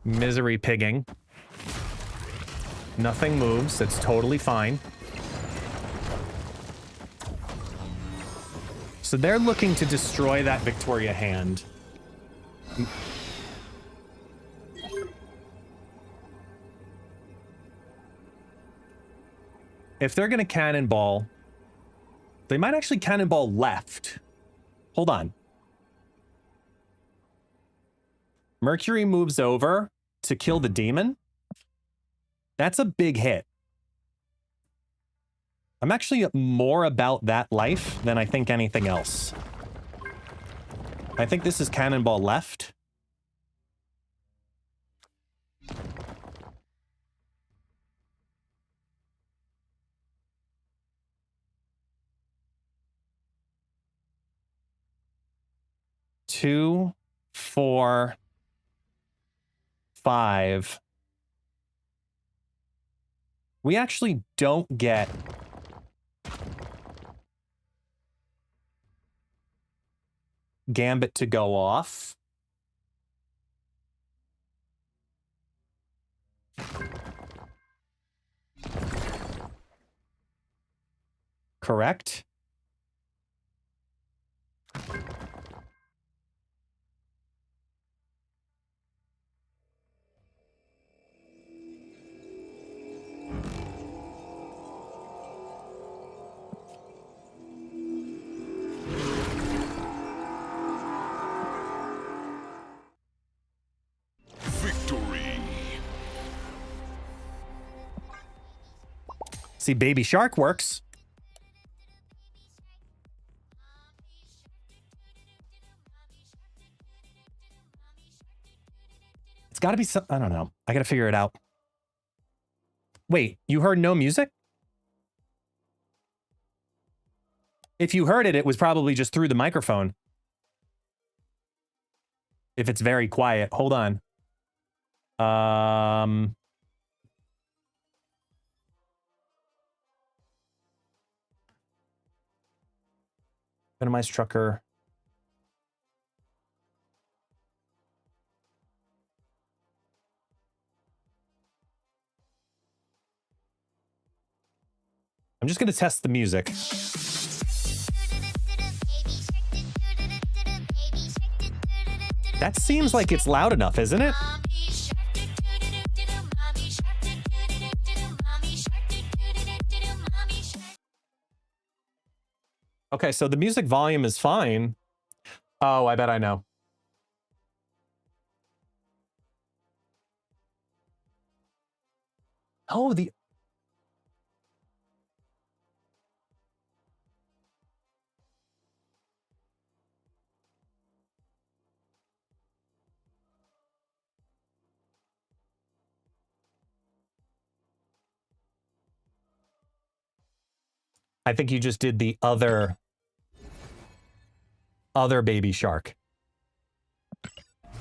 Misery pigging. Nothing moves. It's totally fine. So they're looking to destroy that Victoria Hand. If they're going to cannonball, they might actually cannonball left. Hold on. Mercury moves over to kill the demon. That's a big hit. I'm actually more about that life than I think anything else. I think this is cannonball left. Two, 4, 5. We actually don't get Gambit to go off. Correct? Victory. See, Baby Shark works. It's got to be some... I don't know. I got to figure it out. Wait, you heard no music? If you heard it, it was probably just through the microphone. If it's very quiet. Hold on. Venomized Trucker. I'm just going to test the music. That seems like it's loud enough, isn't it? Okay, so the music volume is fine. Oh, I bet I know. Oh, the... I think you just did the other Baby Shark.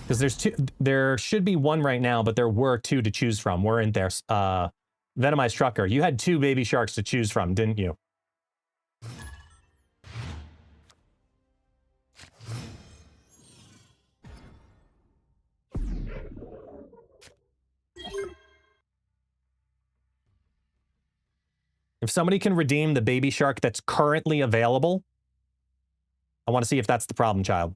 Because there's two, there should be one right now, but there were two to choose from. We're in there. Venomized Trucker, you had 2 Baby Sharks to choose from, didn't you? If somebody can redeem the Baby Shark that's currently available, I want to see if that's the problem, child.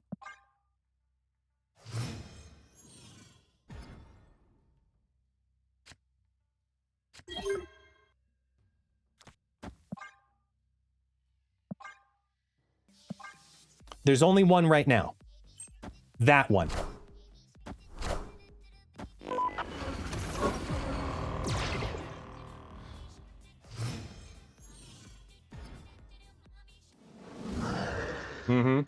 There's only one right now. That one. Mm-hmm.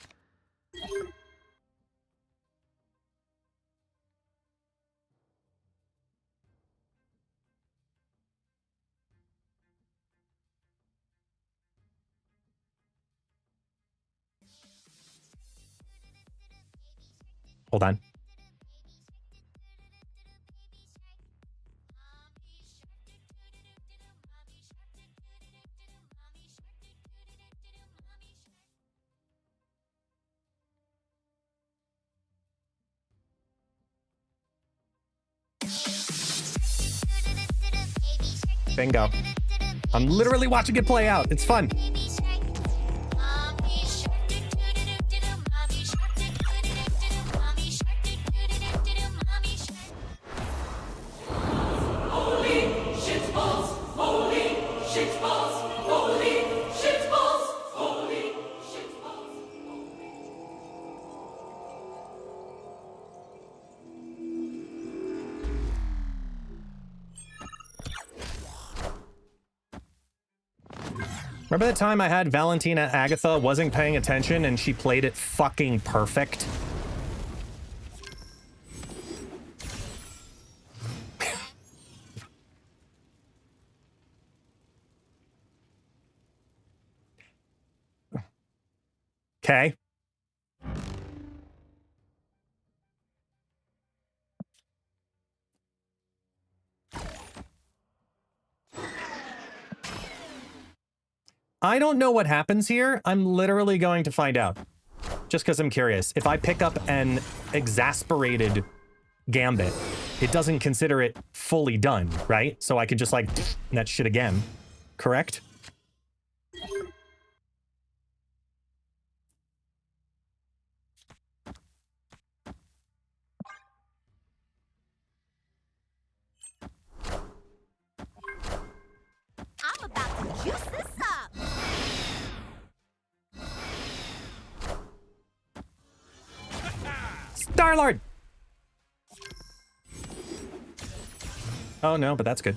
Hold on. Bingo. I'm literally watching it play out. It's fun. Remember the time I had Valentina Agatha wasn't paying attention and she played it fucking perfect? Okay. I don't know what happens here. I'm literally going to find out. Just because I'm curious. If I pick up an exasperated gambit, it doesn't consider it fully done, right? So I could just like that shit again. Correct? I'm about to juice this up. Star-Lord! Oh no, but that's good.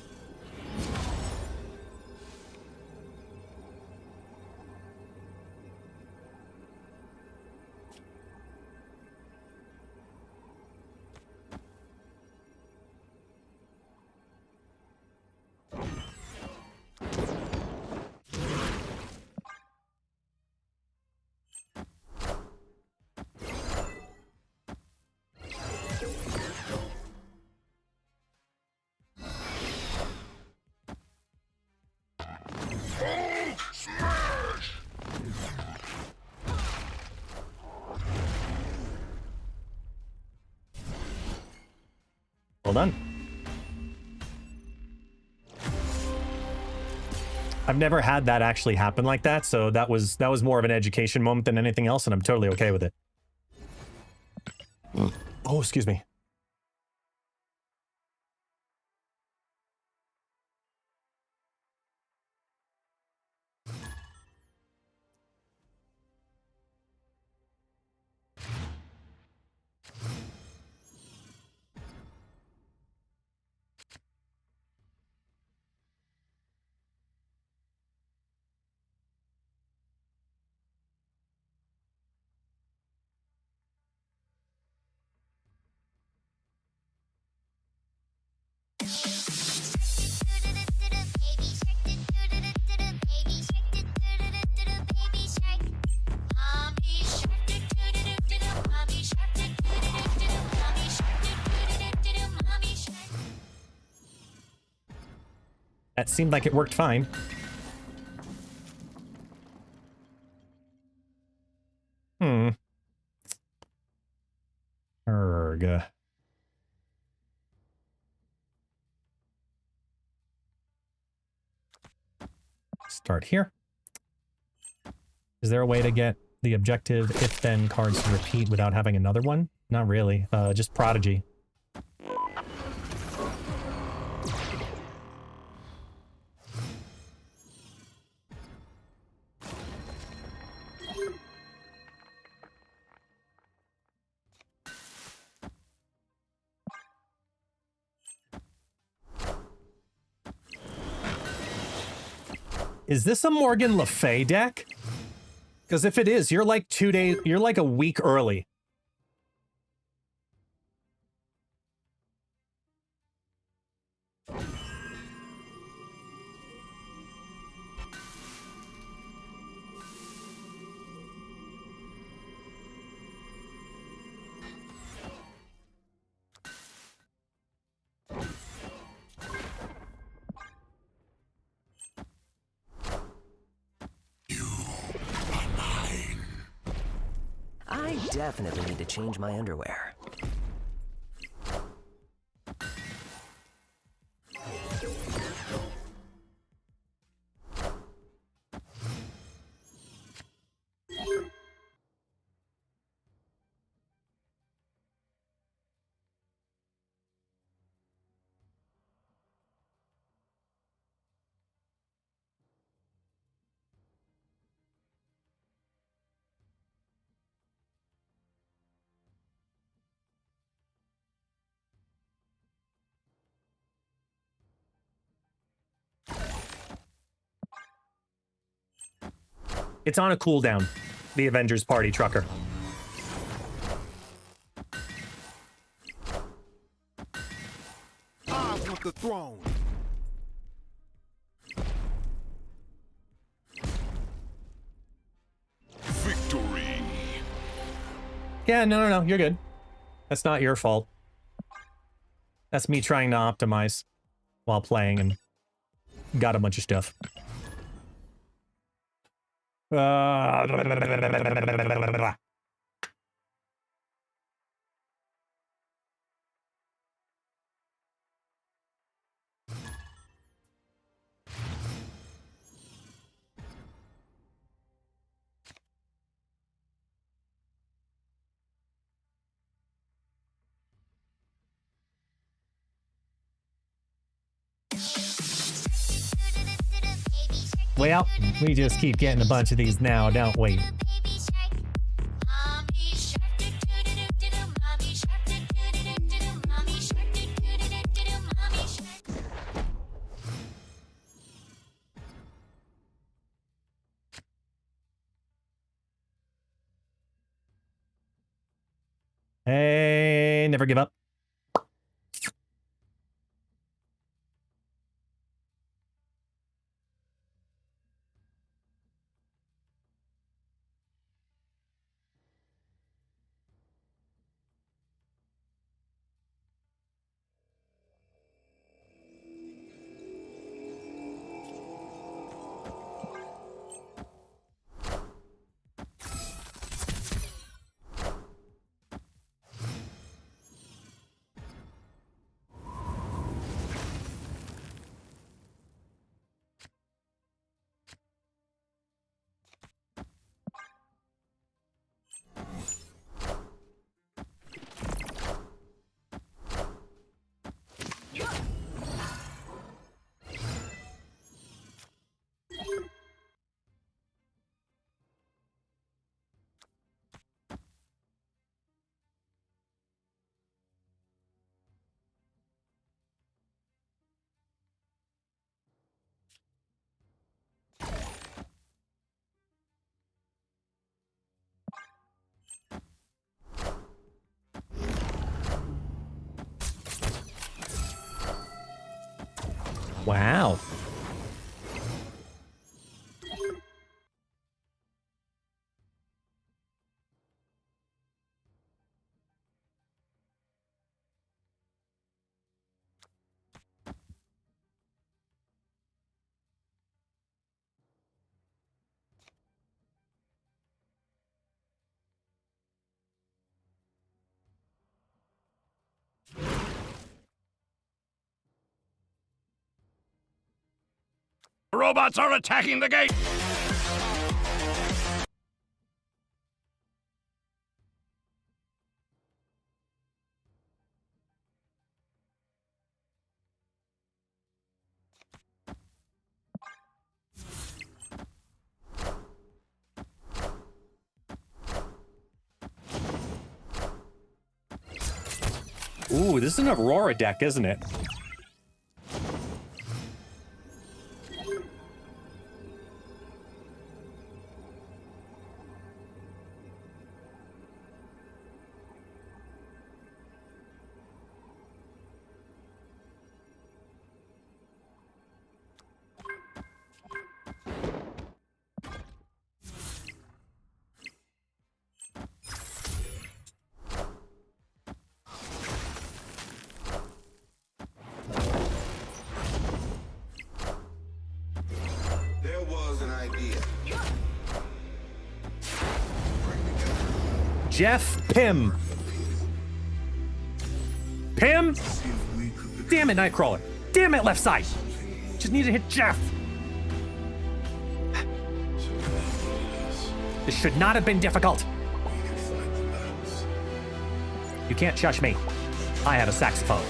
Well done. I've never had that actually happen like that, so that was more of an education moment than anything else, and I'm totally okay with it. Oh, excuse me. That seemed like it worked fine. Erg. Start here. Is there a way to get the objective if-then cards to repeat without having another one? Not really. Just Prodigy. Is this a Morgan Le Fay deck? Because if it is, you're like you're like a week early. I definitely need to change my underwear. It's on a cooldown. The Avengers Party Trucker. I want the throne. Victory. Yeah, no, you're good. That's not your fault. That's me trying to optimize while playing and got a bunch of stuff. Well, we just keep getting a bunch of these now, don't we? Hey, never give up. Wow. Robots are attacking the gate! Ooh, this is an Aurora deck, isn't it? There was an idea. Jeff Pym. Pym? Damn it, Nightcrawler. Damn it, left side. Just need to hit Jeff. This should not have been difficult. You can't shush me. I have a saxophone.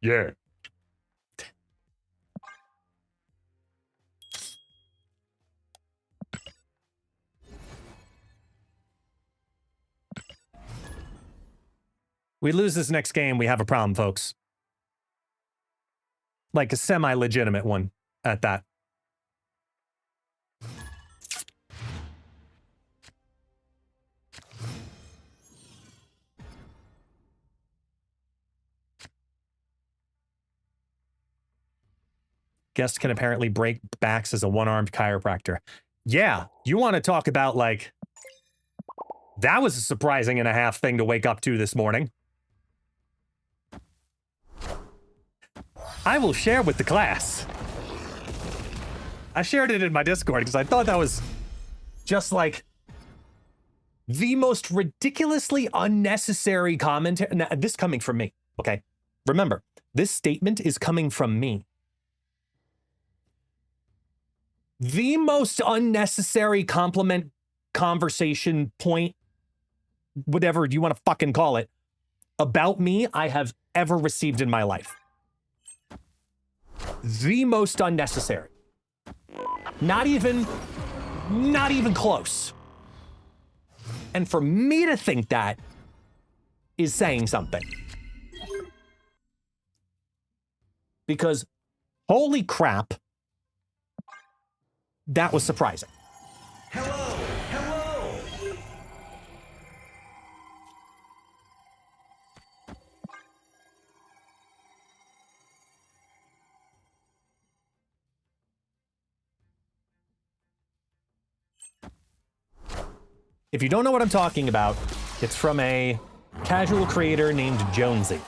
Yeah. We lose this next game, we have a problem, folks. Like a semi-legitimate one at that. Guest can apparently break backs as a one-armed chiropractor. Yeah, you want to talk about, like, that was a surprising and a half thing to wake up to this morning. I will share with the class. I shared it in my Discord because I thought that was just like the most ridiculously unnecessary commentary. Now, this coming from me, okay? Remember, this statement is coming from me. The most unnecessary compliment, conversation, point, whatever you want to fucking call it, about me I have ever received in my life. The most unnecessary. Not even close. And for me to think that is saying something. Because holy crap, that was surprising. Hello! Hello! If you don't know what I'm talking about, it's from a casual creator named Jonesy.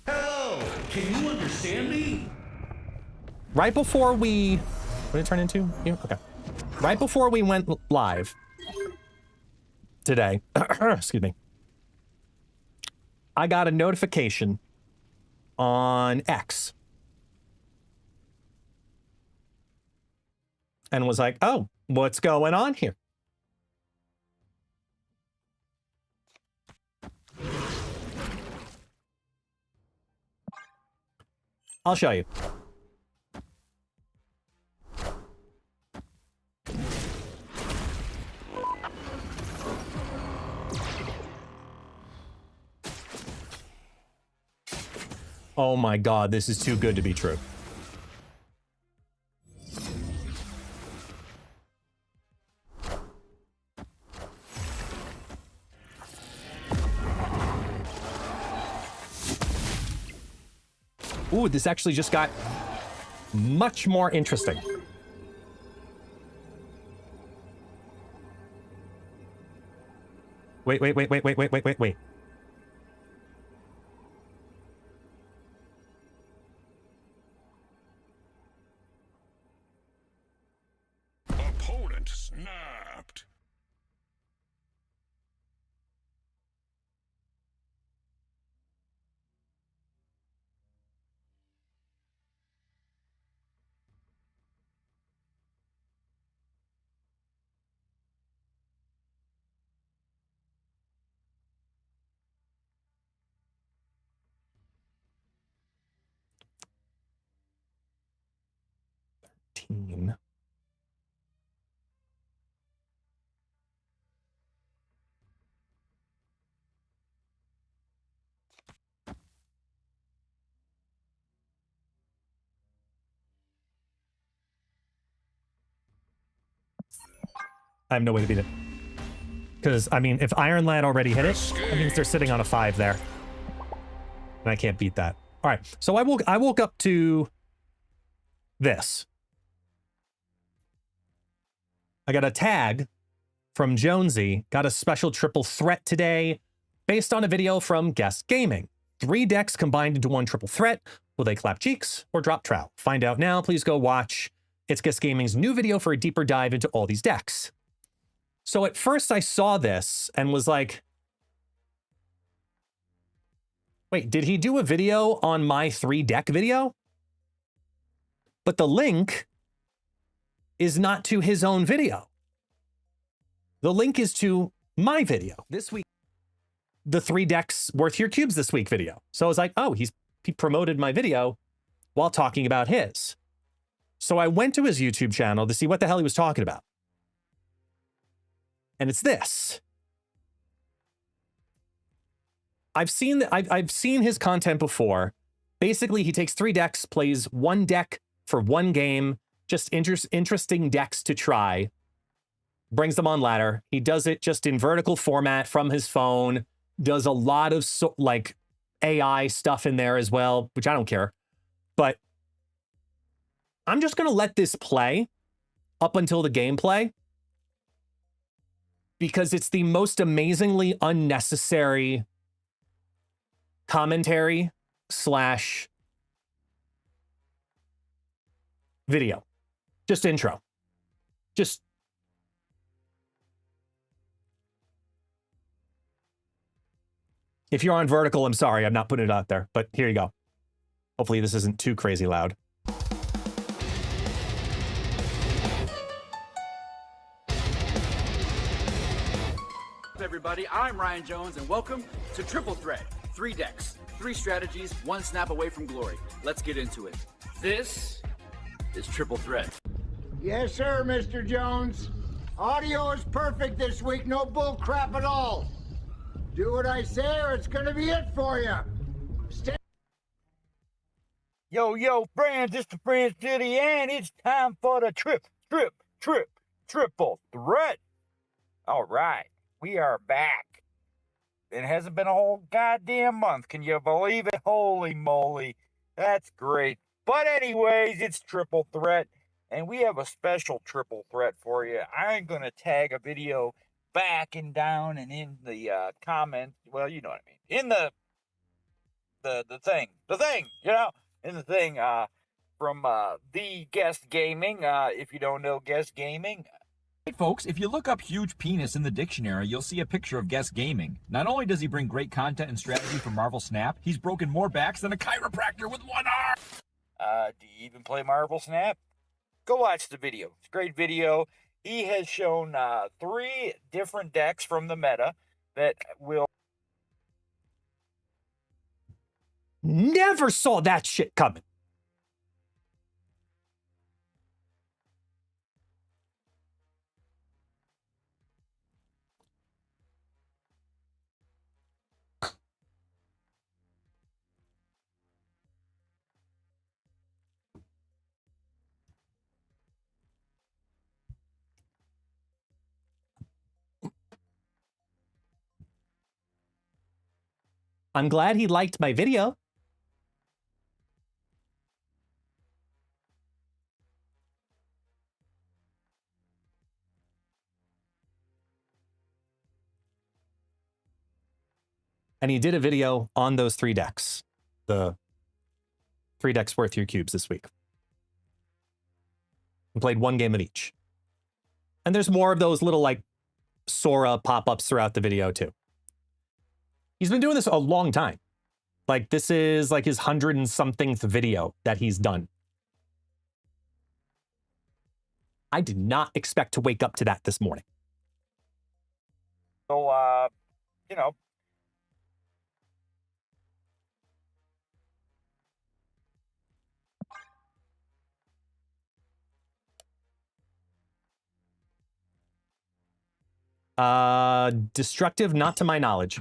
Hello! Can you understand me? Right before we... What did it turn into? You? Okay. Right before we went live today, excuse me, I got a notification on X. And was like, oh, what's going on here? I'll show you. Oh my God, this is too good to be true. Ooh, this actually just got much more interesting. Wait. Opponent snapped. Teen. I have no way to beat it. Because, I mean, if Iron Lad already hit it, that means they're sitting on a 5 there. And I can't beat that. All right, so I woke up to this. I got a tag from Jonesy, got a special triple threat today based on a video from ItsGuestGaming. 3 decks combined into 1 triple threat. Will they clap cheeks or drop trout? Find out now. Please go watch ItsGuestGaming's new video for a deeper dive into all these decks. So at first I saw this and was like, wait, did he do a video on my 3 deck video? But the link is not to his own video. The link is to my video. This week, the 3 decks worth your cubes this week video. So I was like, oh, he's he promoted my video while talking about his. So I went to his YouTube channel to see what the hell he was talking about. And it's this. I've seen his content before. Basically, he takes 3 decks, plays 1 deck for 1 game, just interesting decks to try, brings them on ladder. He does it just in vertical format from his phone, does a lot of like AI stuff in there as well, which I don't care. But I'm just going to let this play up until the gameplay because it's the most amazingly unnecessary commentary / video. Just intro. Just if you're on vertical, I'm sorry, I'm not putting it out there, but here you go. Hopefully this isn't too crazy loud. Everybody, I'm Ryan Jones, and welcome to Triple Threat. 3 decks, 3 strategies, 1 snap away from glory. Let's get into it. This is Triple Threat. Yes, sir, Mr. Jones. Audio is perfect this week, no bull crap at all. Do what I say or it's gonna be it for you. Yo, friends, it's the Friends to the end. It's time for the triple threat. All right, we are back. It hasn't been a whole goddamn month. Can you believe it? Holy moly. That's great. But anyways, it's triple threat, and we have a special triple threat for you. I'm going to tag a video back and down and in the comments. Well, you know what I mean. In the thing, you know, in the thing from the Guest Gaming. If you don't know Guest Gaming. Hey folks, if you look up huge penis in the dictionary, you'll see a picture of Guest Gaming. Not only does he bring great content and strategy from Marvel Snap, he's broken more backs than a chiropractor with 1 arm. Do you even play Marvel Snap? Go watch the video. It's a great video. He has shown 3 different decks from the meta that will... Never saw that shit coming. I'm glad he liked my video. And he did a video on those 3 decks. The 3 decks worth your cubes this week. And played 1 game of each. And there's more of those little like Sora pop-ups throughout the video too. He's been doing this a long time. Like this is like his 100 and somethingth video that he's done. I did not expect to wake up to that this morning. So, you know. Destructive, not to my knowledge.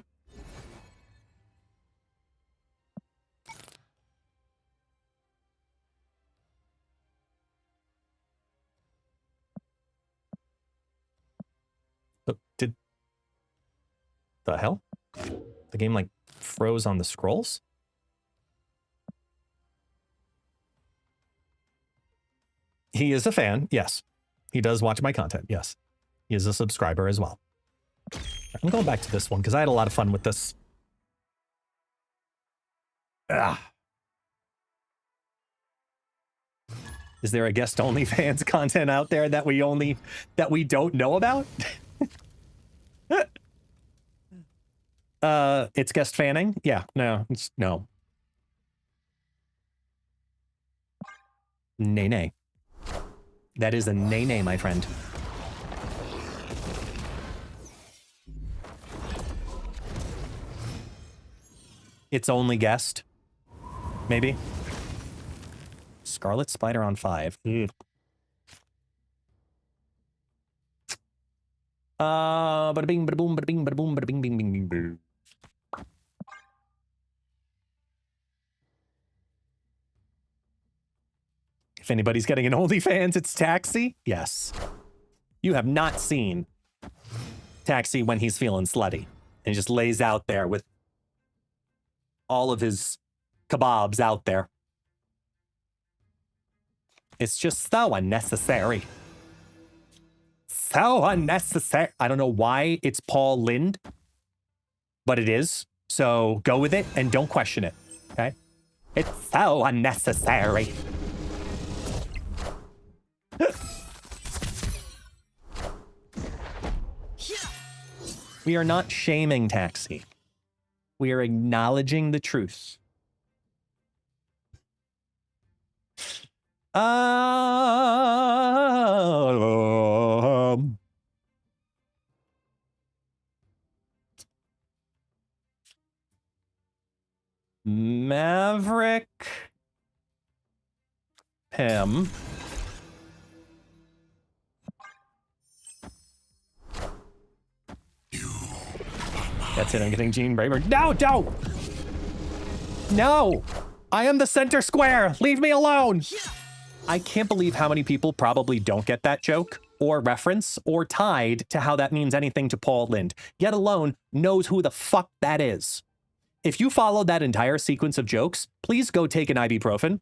Did the hell? The game like froze on the scrolls? He is a fan, yes. He does watch my content, yes. He is a subscriber as well. I'm going back to this one because I had a lot of fun with this. Is there a guest only fans content out there that we don't know about? It's guest fanning? Yeah, no. Nay. That is a nay, my friend. It's only guest. maybe. Scarlet Spider on 5. Bada bing, bada boom, bada bing, bada boom, bada bing, bing, bing, bing, bing. If anybody's getting an OnlyFans, it's Taxi. Yes. You have not seen Taxi when he's feeling slutty. And he just lays out there with all of his kebabs out there. It's just so unnecessary. So unnecessary. I don't know why it's Paul Lind, but it is. So go with it and don't question it. Okay? It's so unnecessary. We are not shaming Taxi. We are acknowledging the truth. Maverick Pim. That's it, I'm getting Gene Braver. No, don't! No! I am the center square! Leave me alone! I can't believe how many people probably don't get that joke, or reference, or tied to how that means anything to Paul Lind, yet alone knows who the fuck that is. If you followed that entire sequence of jokes, please go take an ibuprofen.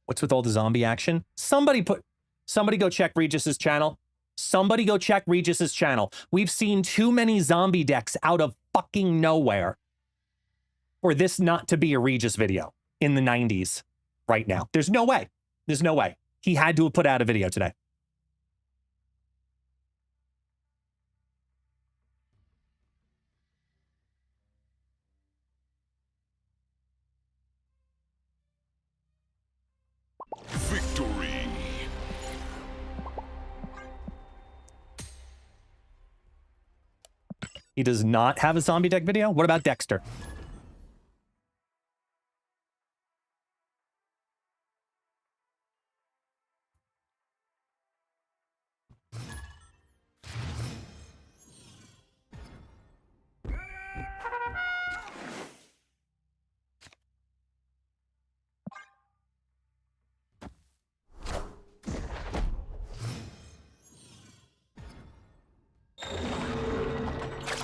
What's with all the zombie action? Somebody go check Regis's channel. Somebody go check Regis's channel. We've seen too many zombie decks out of fucking nowhere for this not to be a Regis video in the 90s right now. There's no way. There's no way. He had to have put out a video today. Victory. He does not have a zombie deck video? What about Dexter?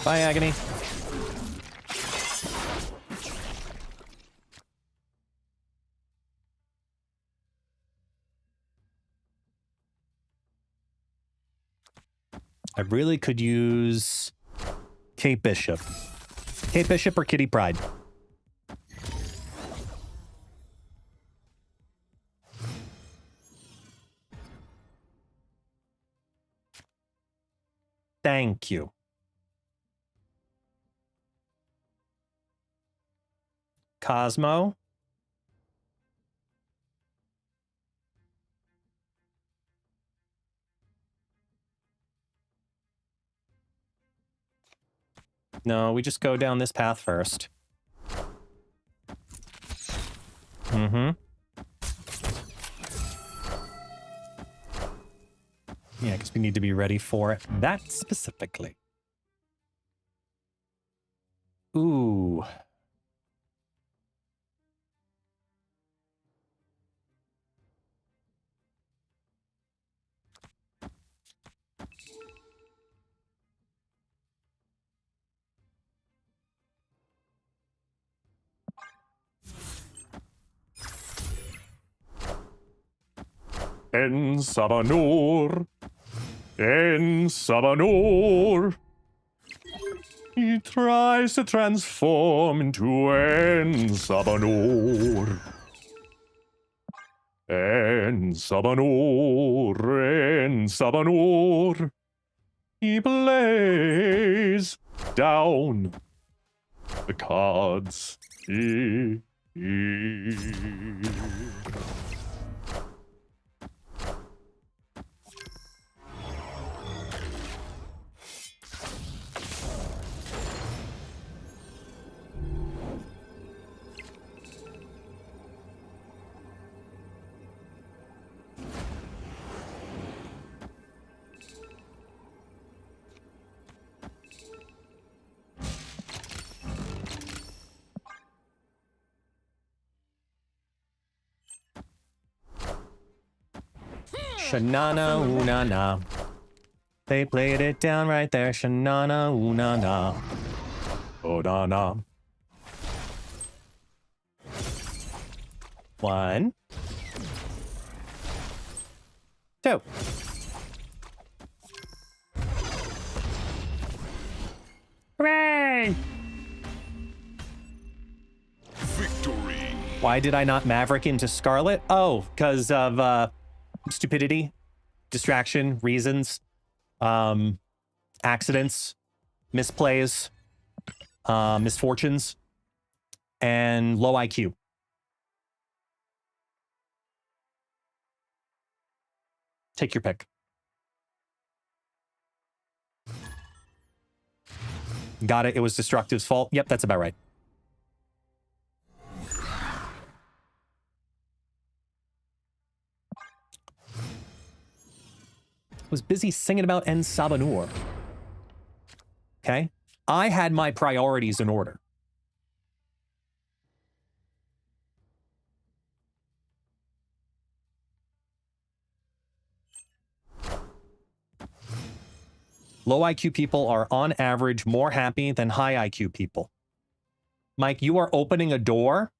Bye, Agony. I really could use Kate Bishop. Kate Bishop or Kitty Pryde? Thank you. Cosmo. No, we just go down this path first. Mm-hmm. Yeah, because we need to be ready for that specifically. Ooh. En Sabanur. En Sabanur. He tries to transform into En Sabanur. En Sabanur. En Sabanur. He plays down the cards. Shanana Unana. They played it down right there. Shanana Unana. Odana. 1, 2. Hooray! Victory. Why did I not Maverick into Scarlet? Oh, because of stupidity, distraction, reasons, accidents, misplays, misfortunes, and low IQ. Take your pick. Got it. It was Destructive's fault. Yep, that's about right. Was busy singing about En Sabanur. Okay? I had my priorities in order. Low IQ people are on average more happy than high IQ people. Mike, you are opening a door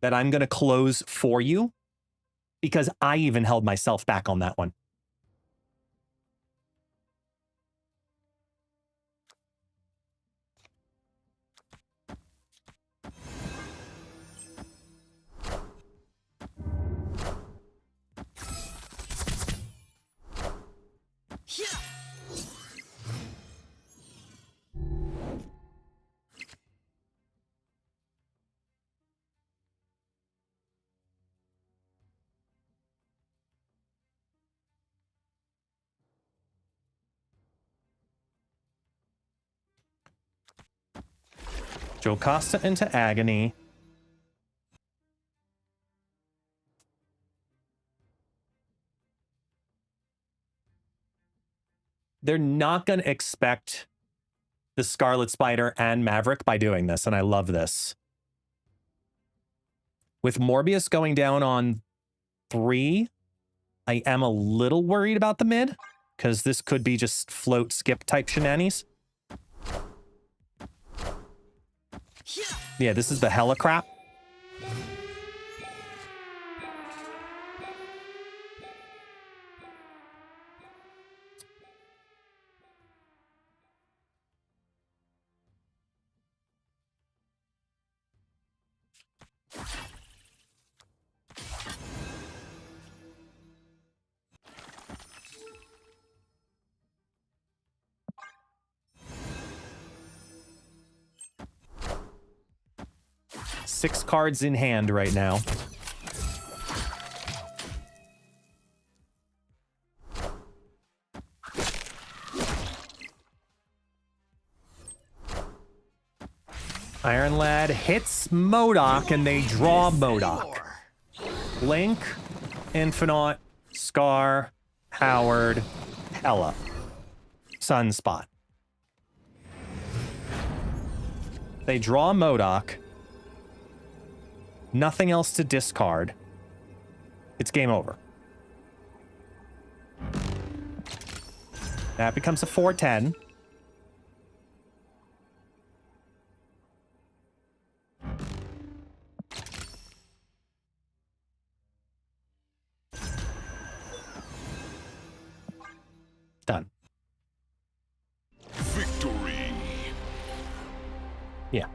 that I'm going to close for you because I even held myself back on that one. Jocasta into Agony. They're not going to expect the Scarlet Spider and Maverick by doing this, and I love this. With Morbius going down on 3, I am a little worried about the mid, because this could be just float skip type shenanigans. Yeah, this is the hella crap. Six cards in hand right now. Iron Lad hits MODOK and they draw MODOK. Link, Infinite, Scar, Howard, Hella. Sunspot. They draw MODOK. Nothing else to discard. It's game over. That becomes a 4/10. Done. Victory. Yeah.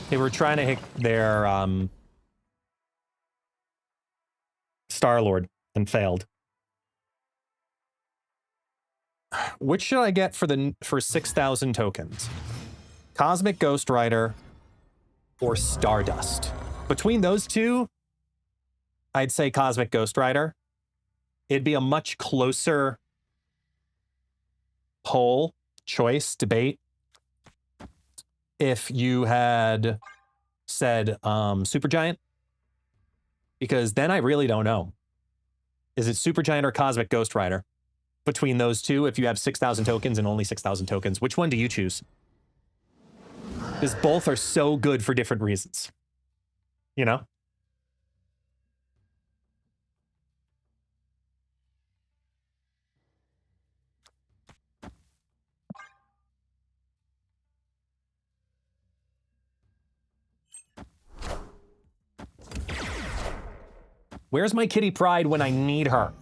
They were trying to hit their Star-Lord and failed. Which should I get for 6,000 tokens? Cosmic Ghost Rider or Stardust? Between those two, I'd say Cosmic Ghost Rider. It'd be a much closer poll, choice, debate if you had said Supergiant, because then I really don't know. Is it Supergiant or Cosmic Ghost Rider? Between those two, if you have 6,000 tokens and only 6,000 tokens, which one do you choose? Because both are so good for different reasons. You know? Where's my Kitty Pryde when I need her?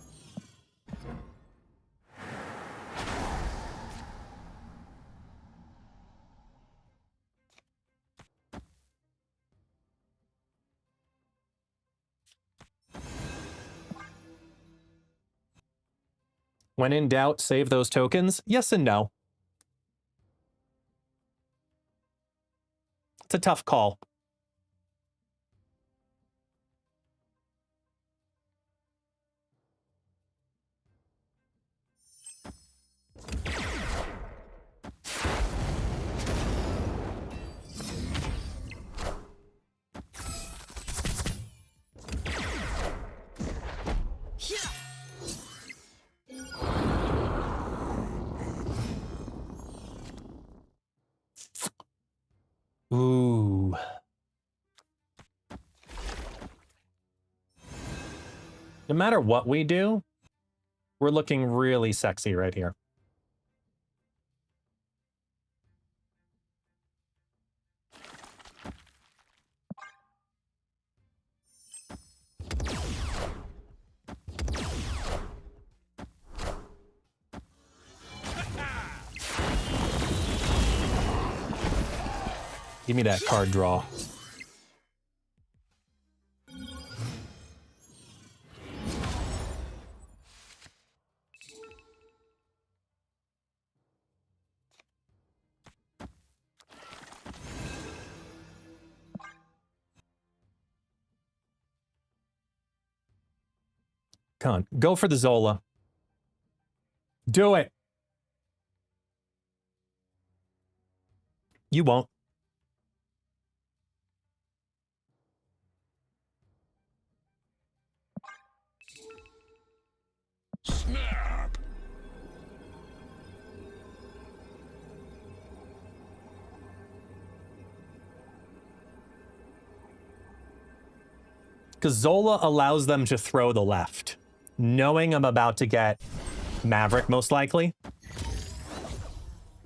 When in doubt, save those tokens. Yes and no. It's a tough call. Ooh. No matter what we do, we're looking really sexy right here. Give me that card draw. Come on, go for the Zola. Do it. You won't. Snap. Because Zola allows them to throw the left, knowing I'm about to get Maverick, most likely.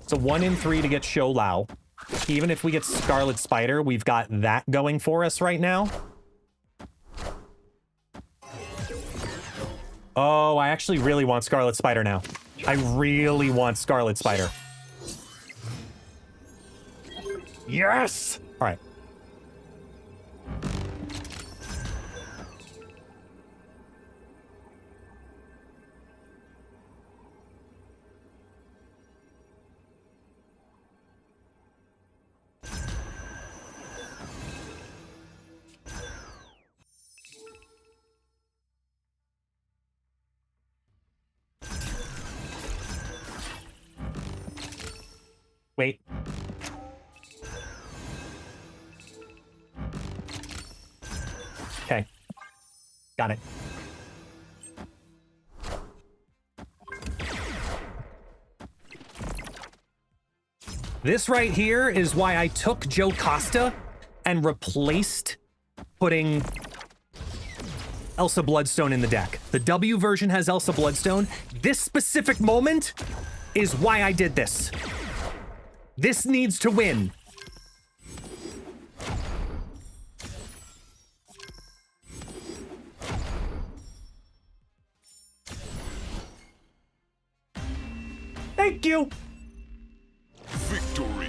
It's a 1 in 3 to get Shou Lao. Even if we get Scarlet Spider, we've got that going for us right now. Oh, I actually really want Scarlet Spider now. I really want Scarlet Spider. Yes! All right. Wait. Okay. Got it. This right here is why I took Joe Costa and replaced putting Elsa Bloodstone in the deck. The W version has Elsa Bloodstone. This specific moment is why I did this. This needs to win. W. Victory.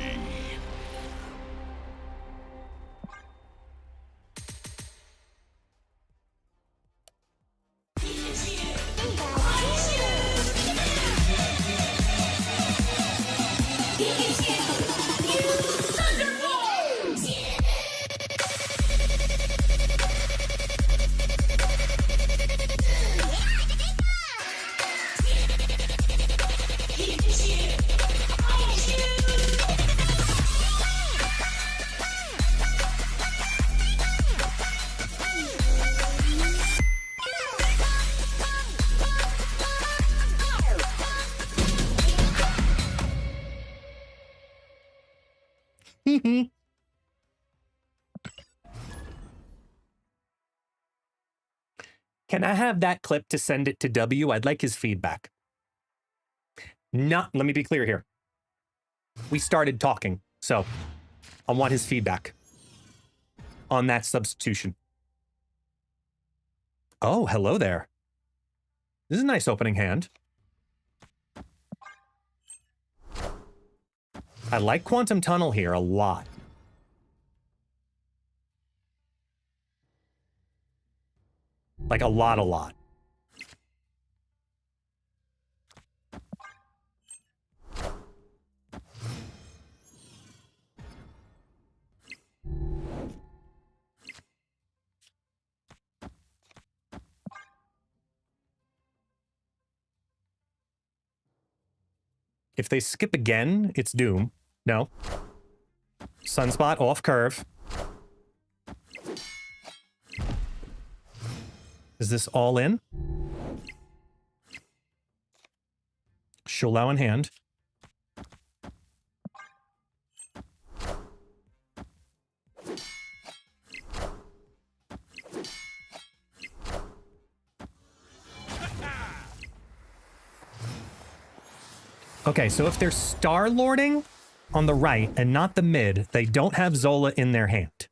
Can I have that clip to send it to W? I'd like his feedback. Let me be clear here. We started talking, so I want his feedback on that substitution. Oh, hello there. This is a nice opening hand. I like Quantum Tunnel here a lot. Like a lot. If they skip again, it's doom. No. Sunspot off curve. Is this all in? Shulau in hand. Okay, so if they're Star-Lording on the right and not the mid, they don't have Zola in their hand.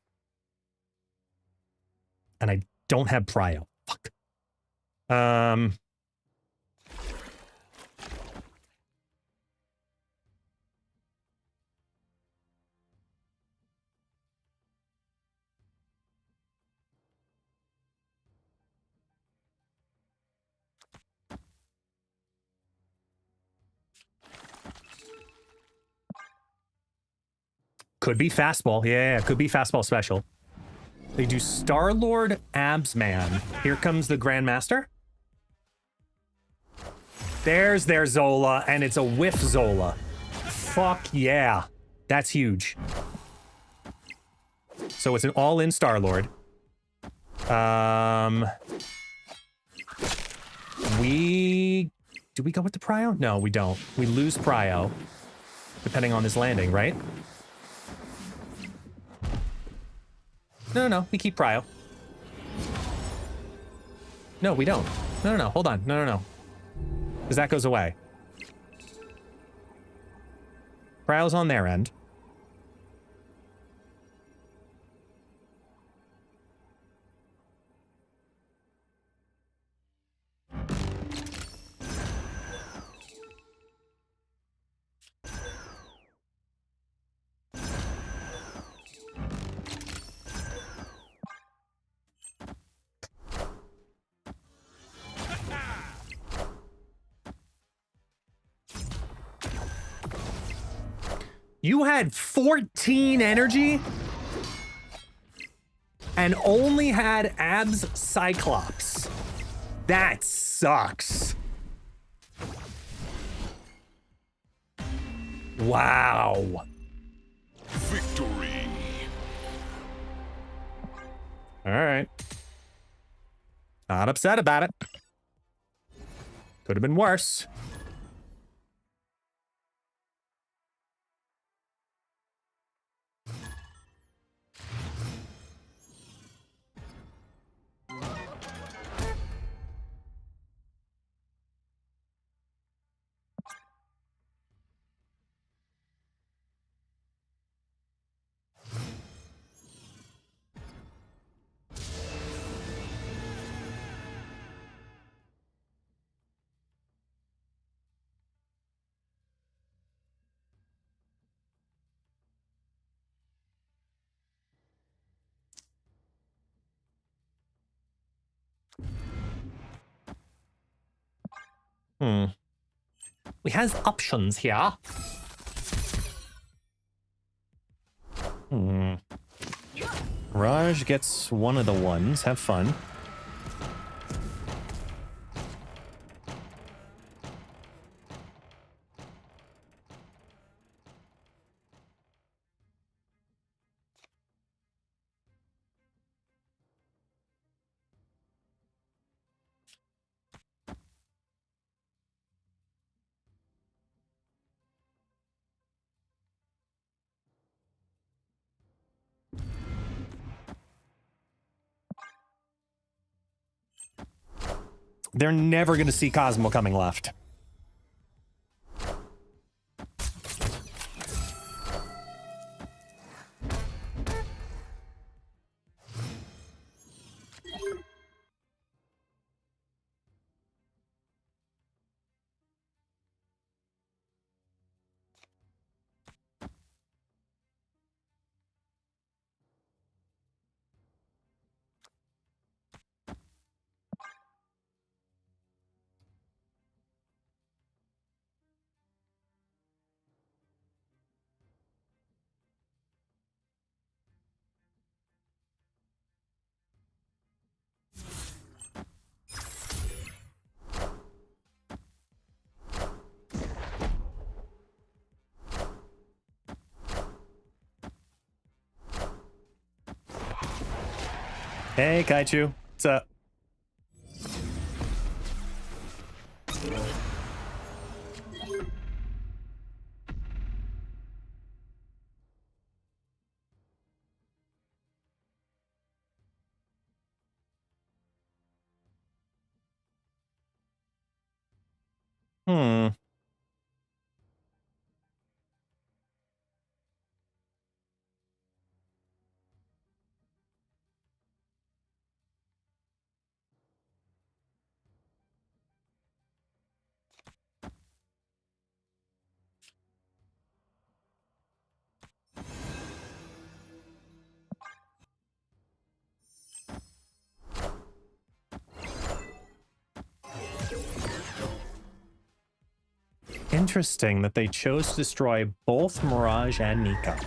And I don't have Prio. Fuck. Could be fastball. Yeah, could be fastball special. They do Star-Lord Absman. Here comes the Grandmaster. There's their Zola, and it's a whiff Zola. Fuck yeah. That's huge. So it's an all-in Star-Lord. Do we go with the Prio? No, we don't. We lose Prio, depending on this landing, right? No, we keep Prio. No, we don't. No, hold on. No. Because that goes away. Prio's on their end. You had 14 energy and only had Abs Cyclops. That sucks. Wow. Victory. All right. Not upset about it. Could have been worse. We has options here. Raj gets one of the ones. Have fun. They're never going to see Cosmo coming left. Hey, Kaichu. What's up? Interesting that they chose to destroy both Mirage and Nika.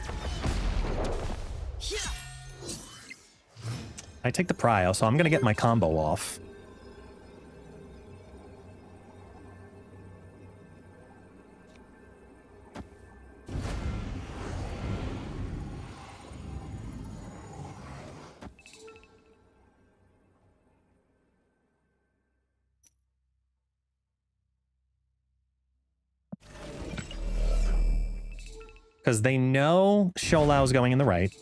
I take the prio, so I'm going to get my combo off. Because they know Sholao's going in the right.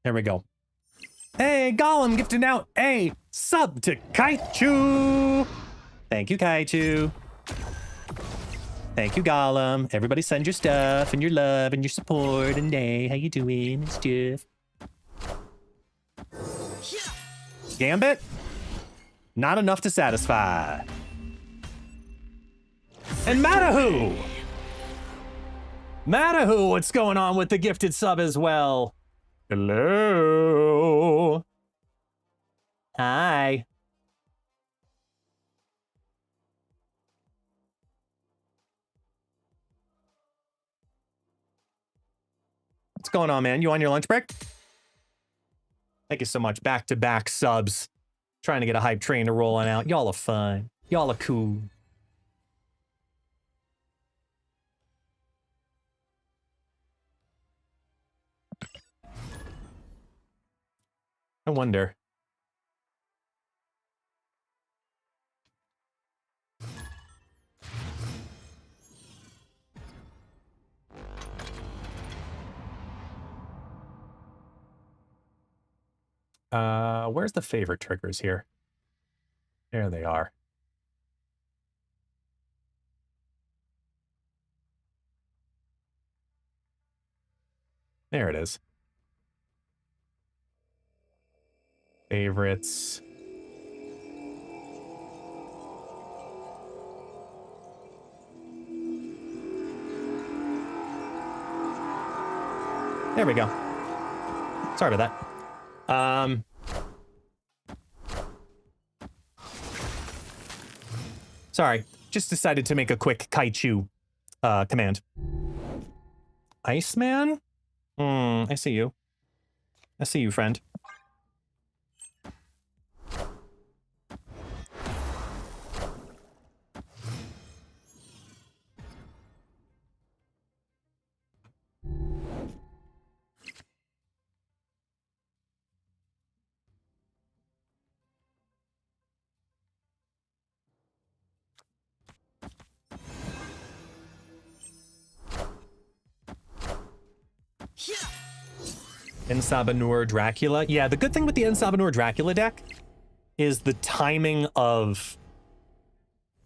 There we go. Hey, Gollum gifting out a sub to Kaichu. Thank you, Kaichu. Thank you, Gollum. Everybody send your stuff and your love and your support. And hey, how you doing and stuff? Gambit? Not enough to satisfy. And Matahu! Matahu, what's going on with the gifted sub as well? Hello. Hi. What's going on, man? You on your lunch break? Thank you so much. Back-to-back subs. Trying to get a hype train to rolling out. Y'all are fun. Y'all are cool. I wonder. Where's the favorite triggers here? There they are. There it is. Favorites. There we go. Sorry about that. Sorry. Just decided to make a quick Kaichu command. Iceman? I see you. I see you, friend. Ensabanur Dracula. Yeah, the good thing with the Ensabanur Dracula deck is the timing of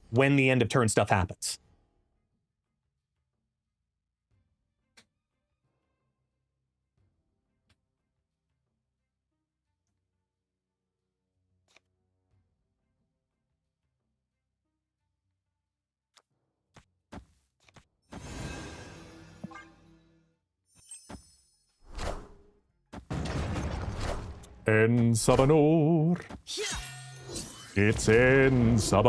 when the end of turn stuff happens. Ensabanur. It's Ensabanur.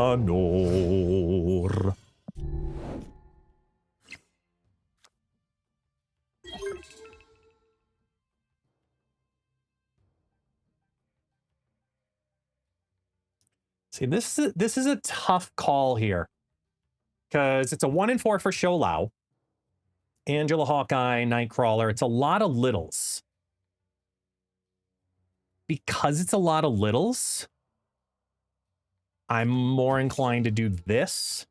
See, this is a tough call here. Because it's a 1 in 4 for Sholau. Angela Hawkeye, Nightcrawler. It's a lot of littles. Because it's a lot of littles, I'm more inclined to do this.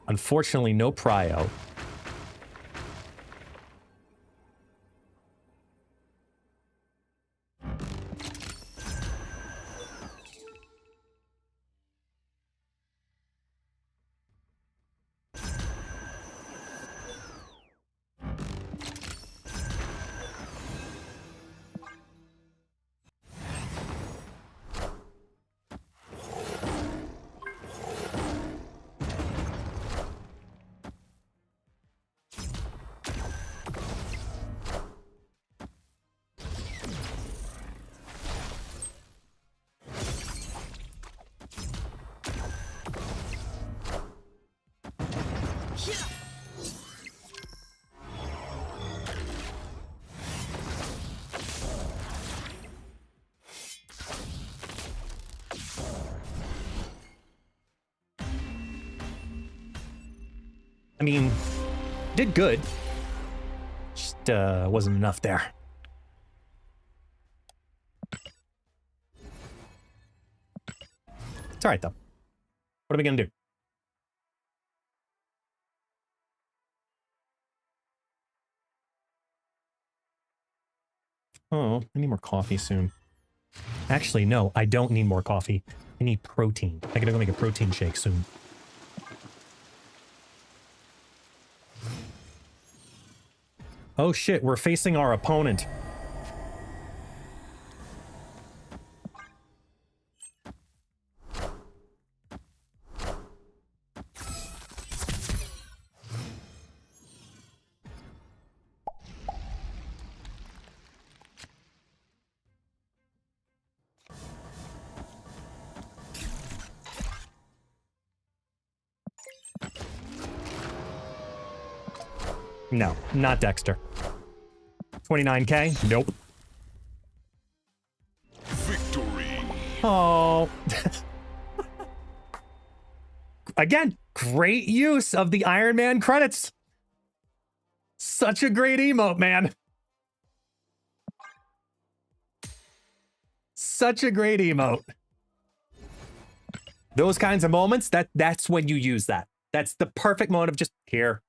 Unfortunately, no prio. I mean, did good. Just wasn't enough there. It's all right, though. What are we going to do? Oh, I need more coffee soon. Actually, no, I don't need more coffee. I need protein. I gotta go make a protein shake soon. Oh shit, we're facing our opponent. No, not Dexter. 29K? Nope. Victory. Oh. Again, great use of the Iron Man credits. Such a great emote, man. Such a great emote. Those kinds of moments, that's when you use that. That's the perfect moment of just here.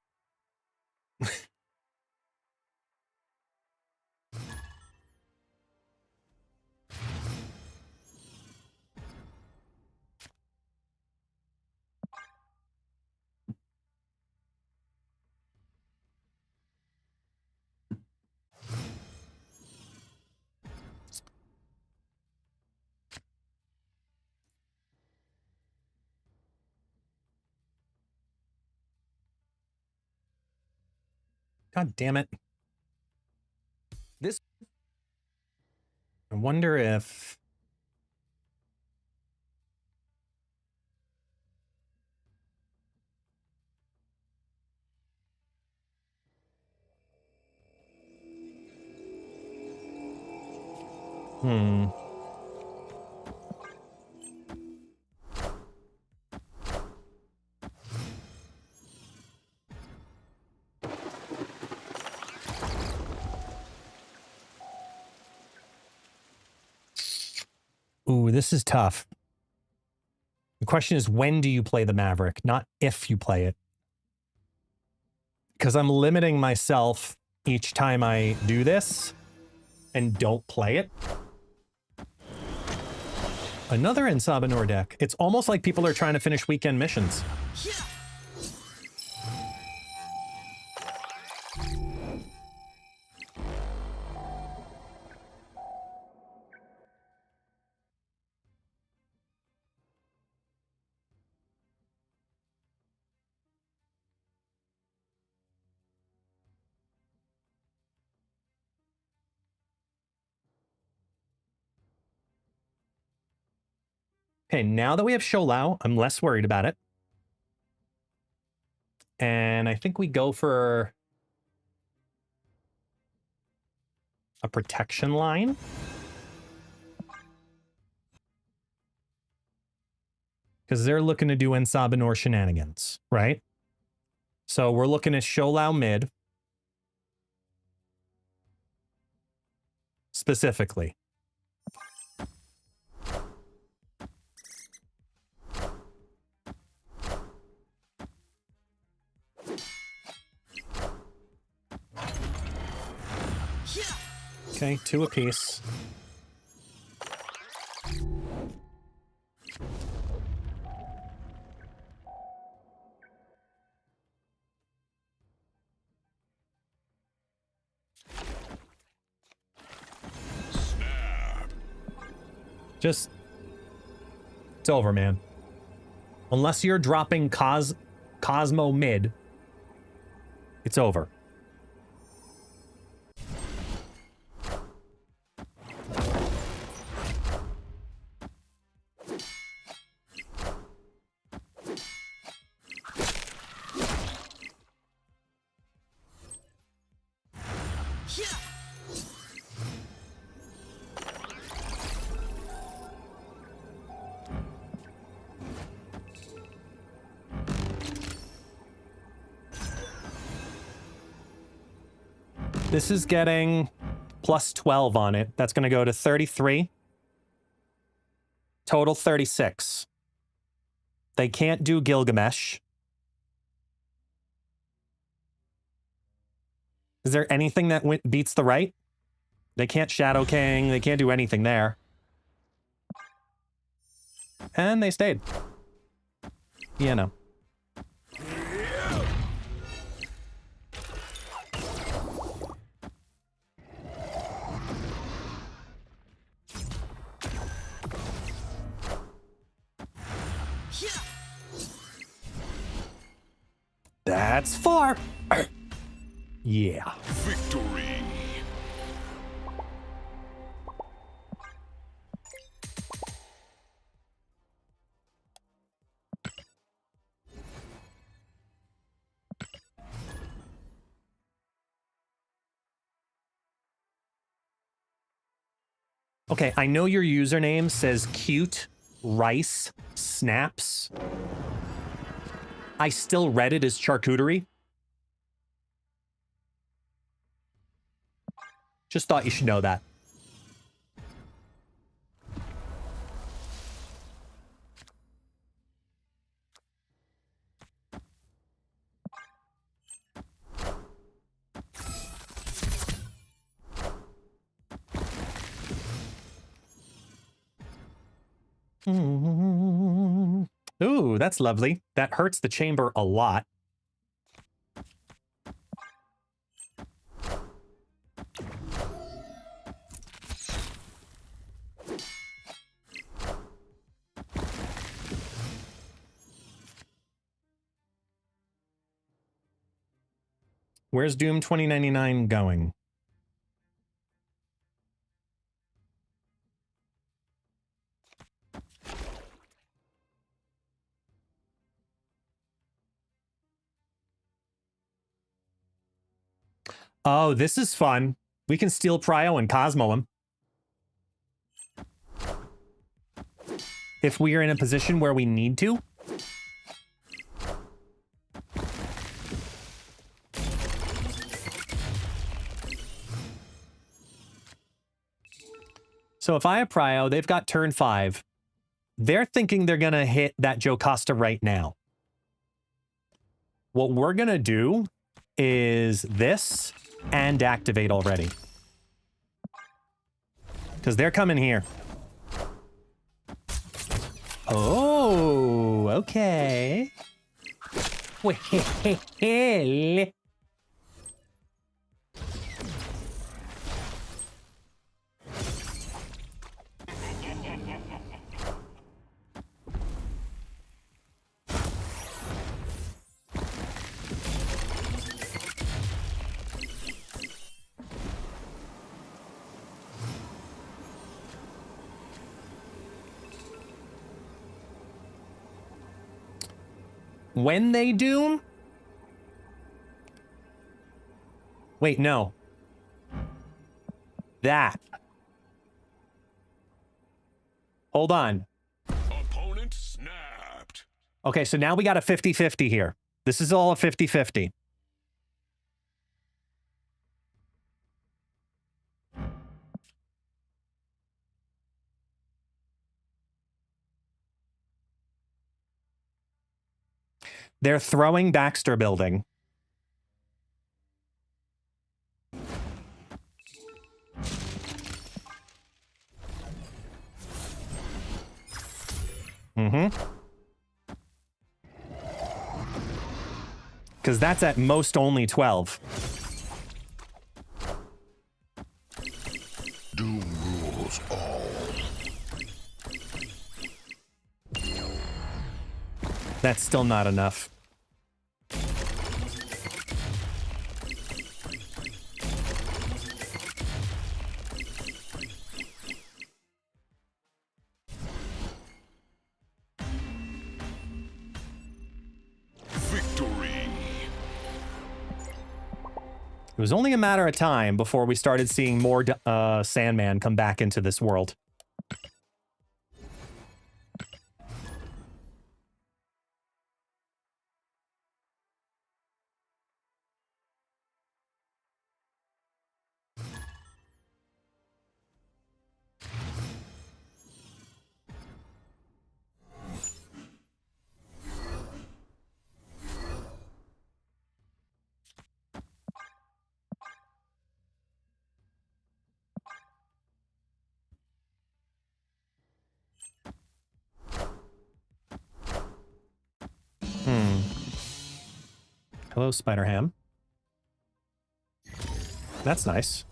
God damn it. This, I wonder if... Ooh, this is tough. The question is, when do you play the Maverick, not if you play it. Because I'm limiting myself each time I do this and don't play it. Another Ensabanor deck. It's almost like people are trying to finish weekend missions. Okay, now that we have Sholau, I'm less worried about it. And I think we go for a protection line. Because they're looking to do Ensabanor shenanigans, right? So we're looking at Sholau mid. Specifically. Okay, 2 apiece. Just, it's over, man. Unless you're dropping Cosmo mid, it's over. This is getting plus 12 on it. That's going to go to 33. Total 36. They can't do Gilgamesh. Is there anything that beats the right? They can't Shadow King. They can't do anything there. And they stayed. You know. That's 4. Yeah. Victory. Okay, I know your username says cute rice snaps. I still read it as charcuterie. Just thought you should know that. Ooh, that's lovely. That hurts the chamber a lot. Where's Doom 2099 going? Oh, this is fun. We can steal Prio and Cosmo him. If we are in a position where we need to. So if I have Prio, they've got turn 5. They're thinking they're going to hit that Jocasta right now. What we're going to do is this and activate already. Because they're coming here. Oh, okay. Well. When they do? Wait, no. That. Hold on. Opponent snapped. Okay, so now we got a 50-50 here. This is all a 50-50. They're throwing Baxter Building. Mm-hmm. Because that's at most only 12. Doom rules all. That's still not enough. Victory. It was only a matter of time before we started seeing more Sandman come back into this world. Hello, Spider-Ham. That's nice.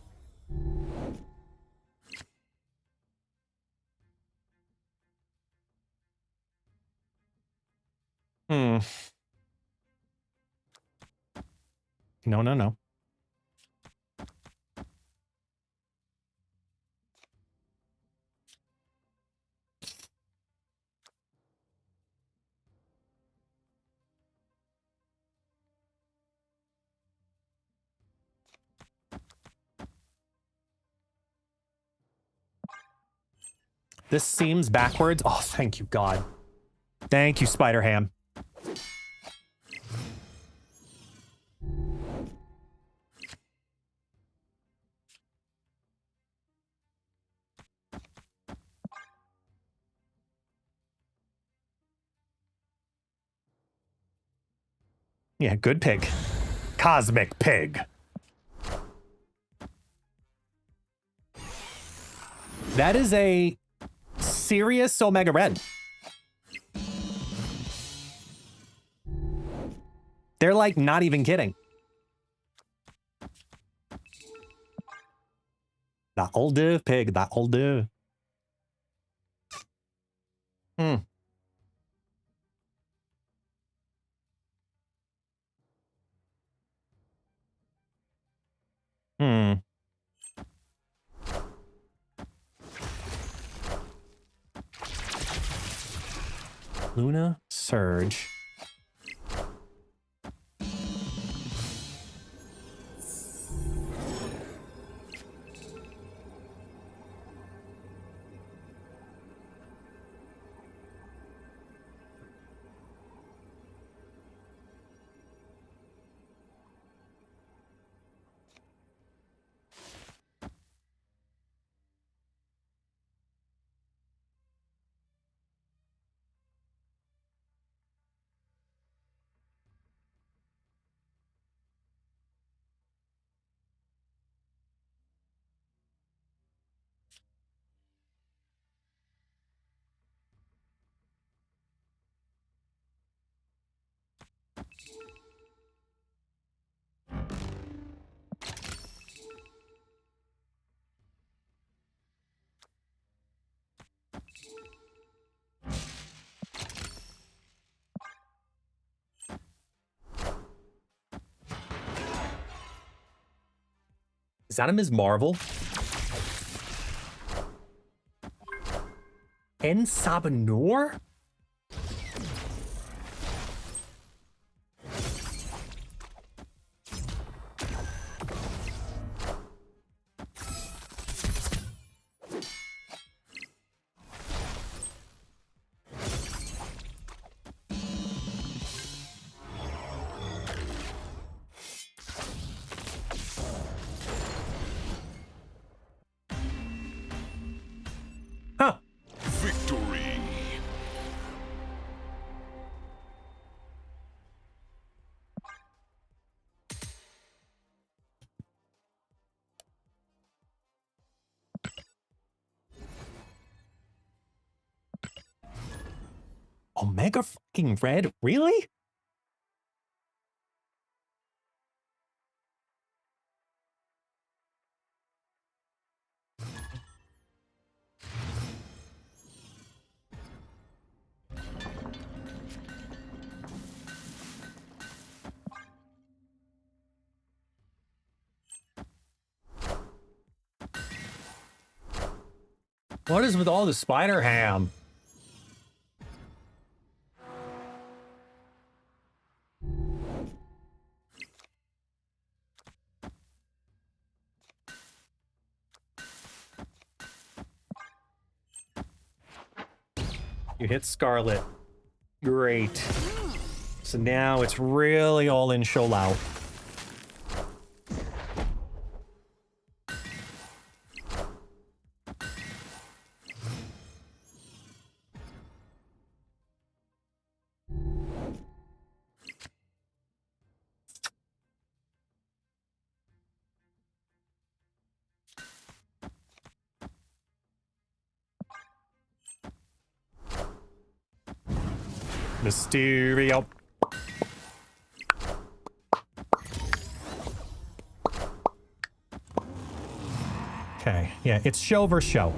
No, no, no. This seems backwards. Oh, thank you, God. Thank you, Spider-Ham. Yeah, good pig. Cosmic pig. That is a serious Omega Red. They're like not even kidding. That'll do, pig. That'll do. Hmm. Hmm. Luna Surge. Is that a Ms. Marvel? En Sabanor? Huh. Victory. Omega fucking Red? Really? What is with all the spider ham? You hit Scarlet. Great. So now it's really all in Sholau. Mysterio. Okay, yeah, it's show versus show.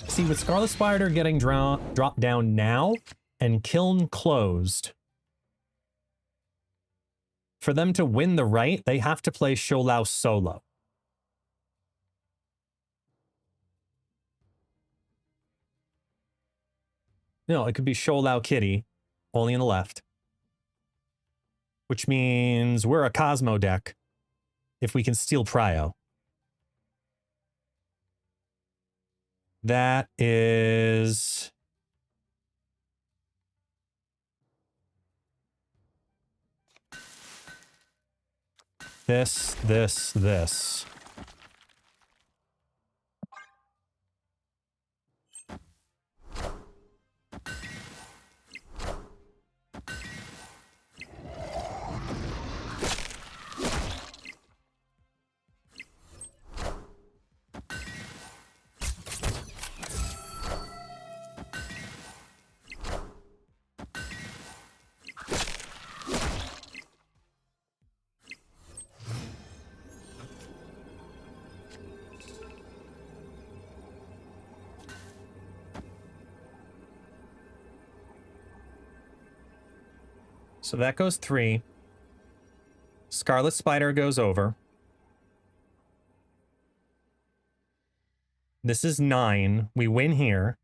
See, with Scarlet Spider getting dropped down now and Kiln closed, for them to win the right, they have to play Sholau solo. No, it could be Sholau Kitty, only on the left. Which means we're a Cosmo deck. if we can steal prio. That is... this. So that goes 3. Scarlet Spider goes over. This is 9. We win here.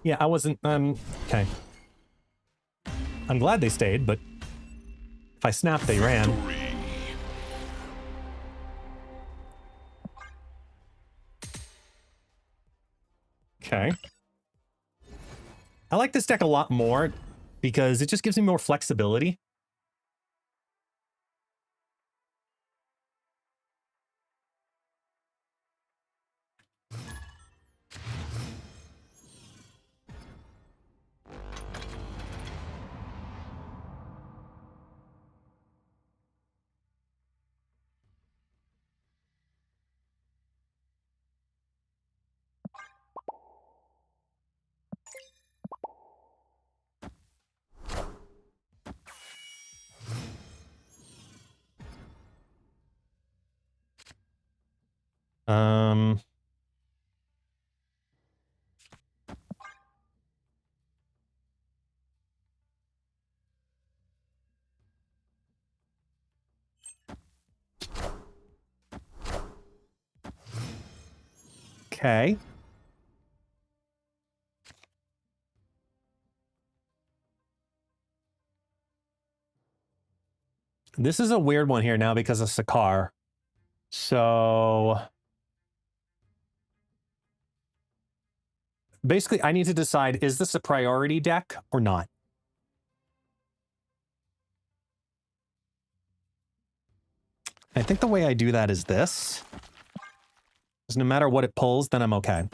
Yeah, I wasn't, okay. I'm glad they stayed, but if I snapped, they ran. Okay. I like this deck a lot more because it just gives me more flexibility. Okay. This is a weird one here now because of Sakar. So basically, I need to decide, is this a priority deck or not? I think the way I do that is this. Because no matter what it pulls, then I'm okay.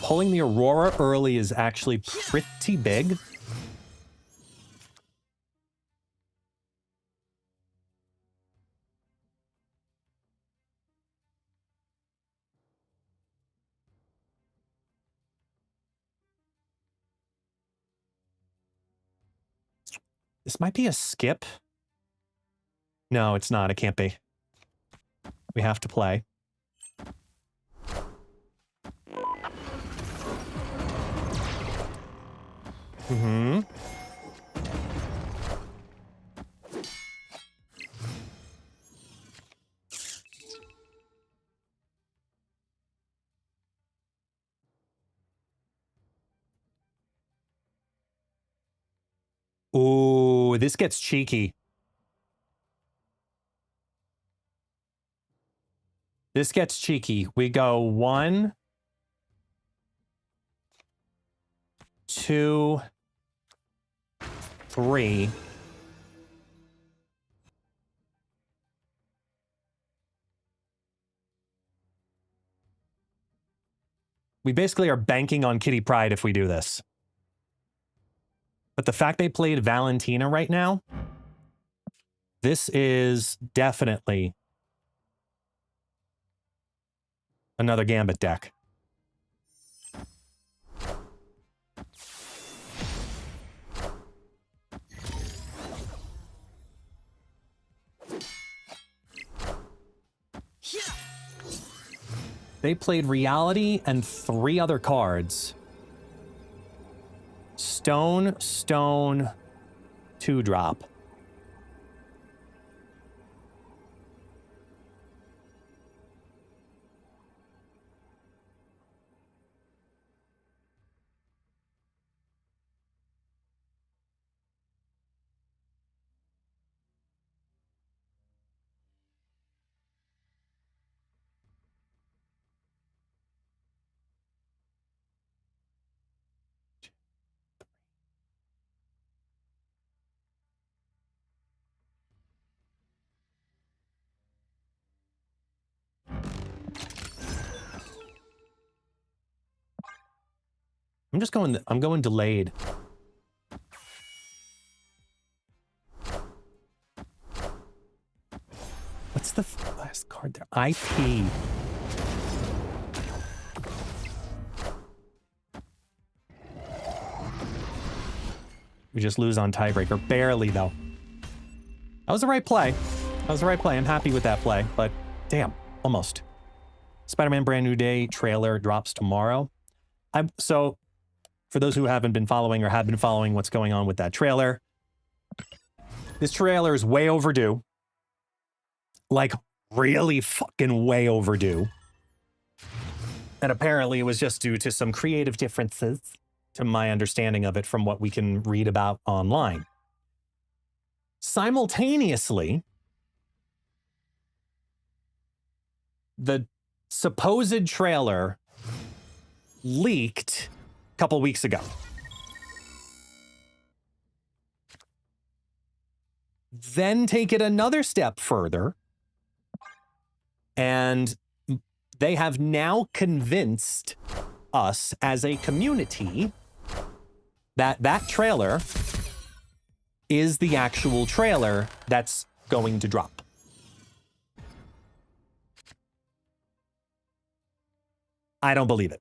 Pulling the Aurora early is actually pretty big. This might be a skip. No, it's not. It can't be. We have to play. Mm-hmm. Ooh, this gets cheeky. This gets cheeky. We go 1, 2, 3. We basically are banking on Kitty Pryde if we do this. But the fact they played Valentina right now, this is definitely another Gambit deck. They played Reality and 3 other cards. Stone, 2-drop. I'm going delayed. What's the last card there? IP. We just lose on tiebreaker. Barely, though. That was the right play. That was the right play. I'm happy with that play, but damn, almost. Spider-Man Brand New Day trailer drops tomorrow. So, for those who haven't been following or have been following what's going on with that trailer, this trailer is way overdue. Like, really fucking way overdue. And apparently it was just due to some creative differences, to my understanding of it from what we can read about online. Simultaneously, the supposed trailer leaked a couple weeks ago. Then take it another step further, and they have now convinced us as a community that that trailer is the actual trailer that's going to drop. I don't believe it.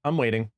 I'm waiting.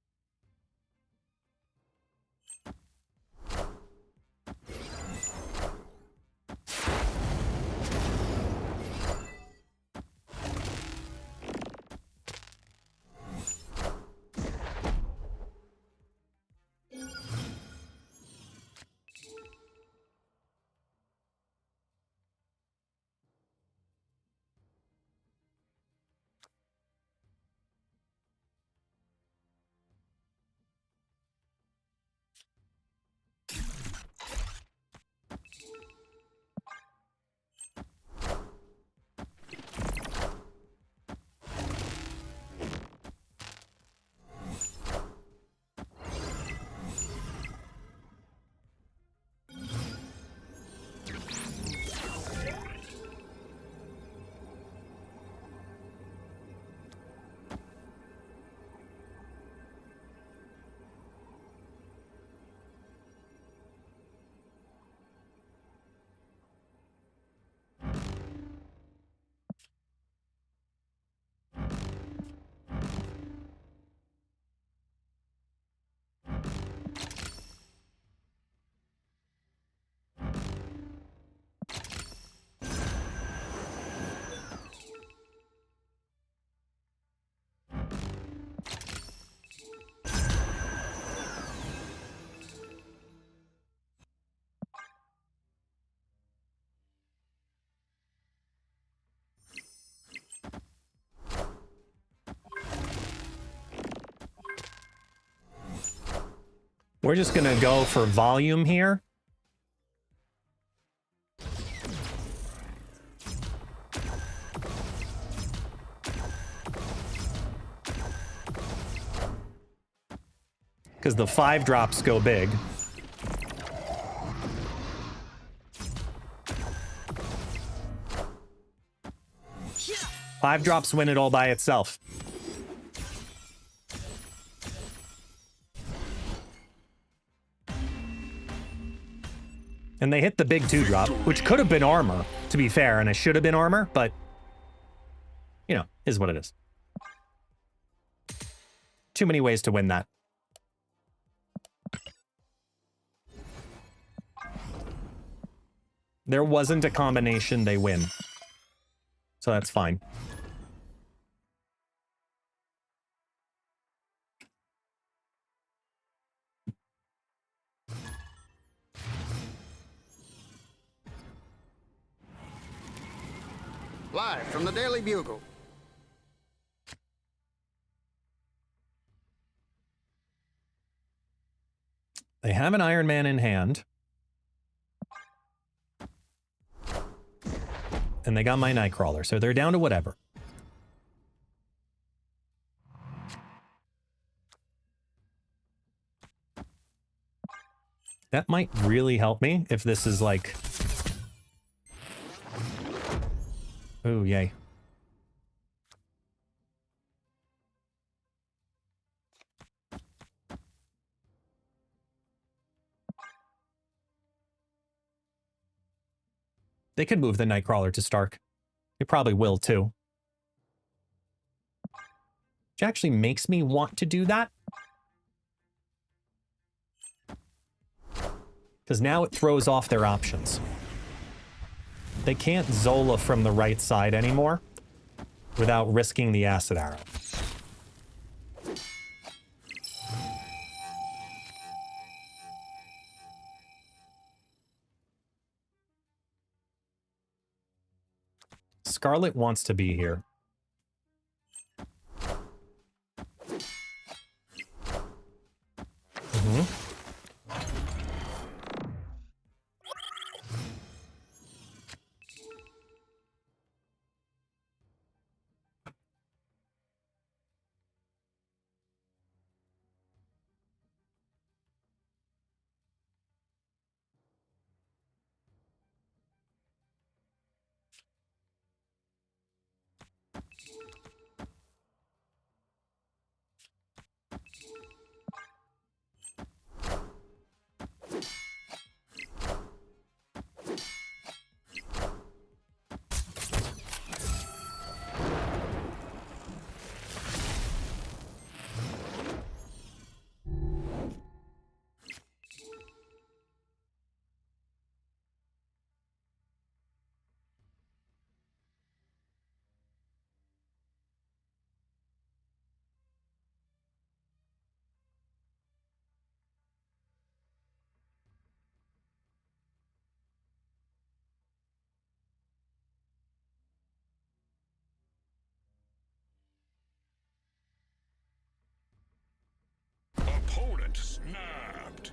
We're just gonna go for volume here. Because the 5 drops go big. Five drops win it all by itself. And they hit the big 2 drop, which could have been armor, to be fair, and it should have been armor, but, you know, is what it is. Too many ways to win that. There wasn't a combination they win. So that's fine. Live from the Daily Bugle. They have an Iron Man in hand. And they got my Nightcrawler, so they're down to whatever. That might really help me if this is like... Oh, yay. They could move the Nightcrawler to Stark. They probably will, too. Which actually makes me want to do that. Because now it throws off their options. They can't Zola from the right side anymore without risking the Acid Arrow. Scarlet wants to be here. Opponent snapped.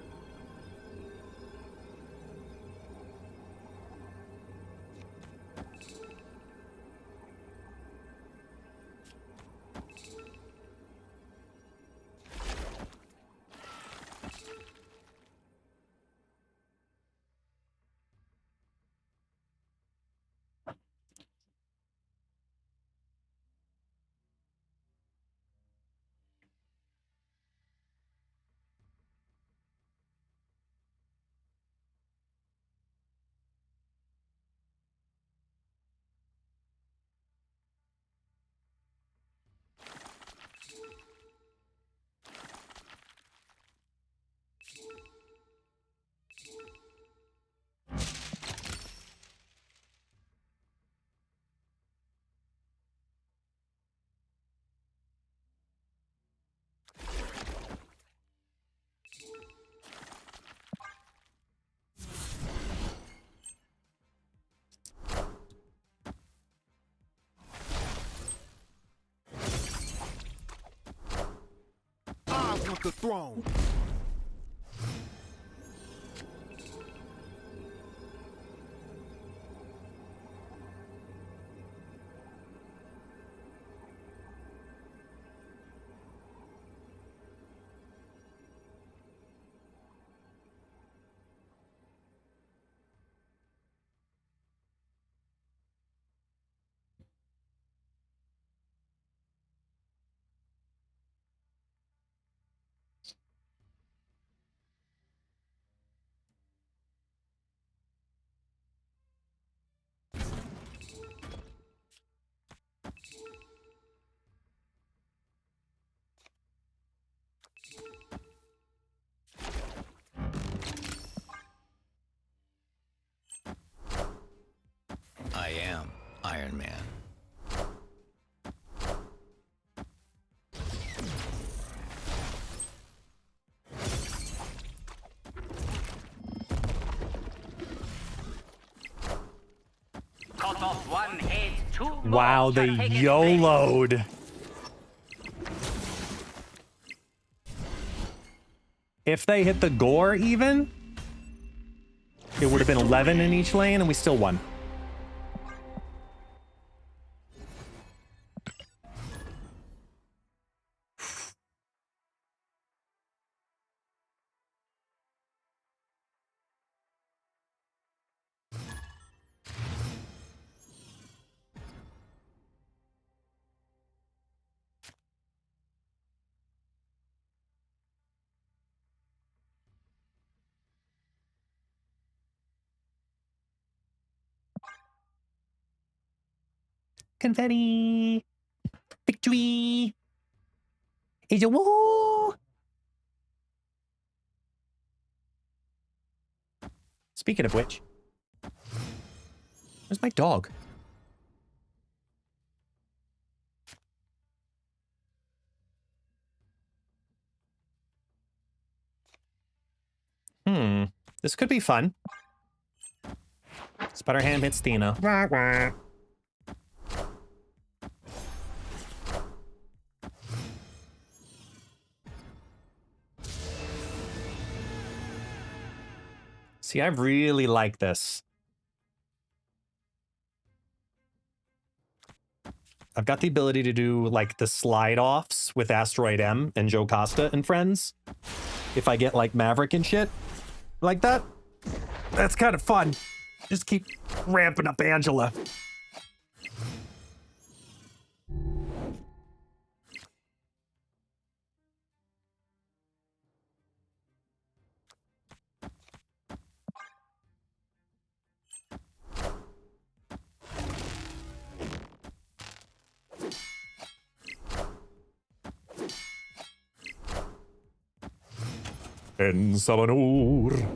I want the throne. Iron Man. Wow, they YOLO'd. If they hit the gore even, it would have been 11 in each lane and we still won. Confetti! Victory! Is a woo! Speaking of which, where's my dog? This could be fun. Sputterham hits Thena. Wah, wah. See, I really like this. I've got the ability to do, like, the slide-offs with Asteroid M and Joe Costa and friends. If I get, like, Maverick and shit like that. That's kind of fun. Just keep ramping up Angela. En Sabanur.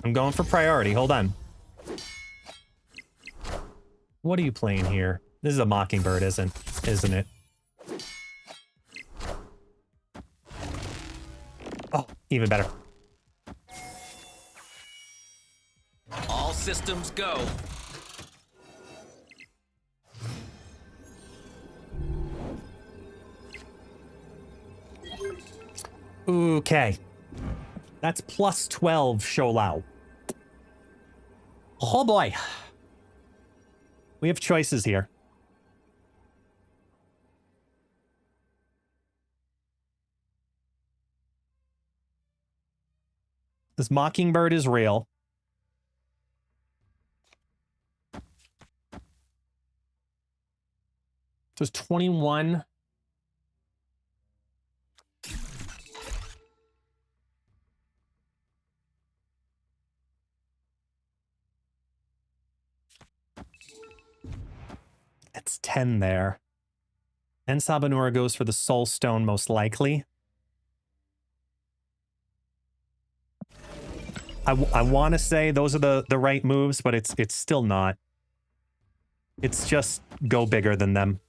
I'm going for priority. Hold on. What are you playing here? This is a Mockingbird, isn't it? Oh, even better. All systems go. Okay. That's plus 12 Show Lao. Oh boy. We have choices here. This Mockingbird is real. So it's 21. It's 10 there. And Sabanura goes for the Soul Stone most likely. I want to say those are the right moves, but it's still not. It's just go bigger than them.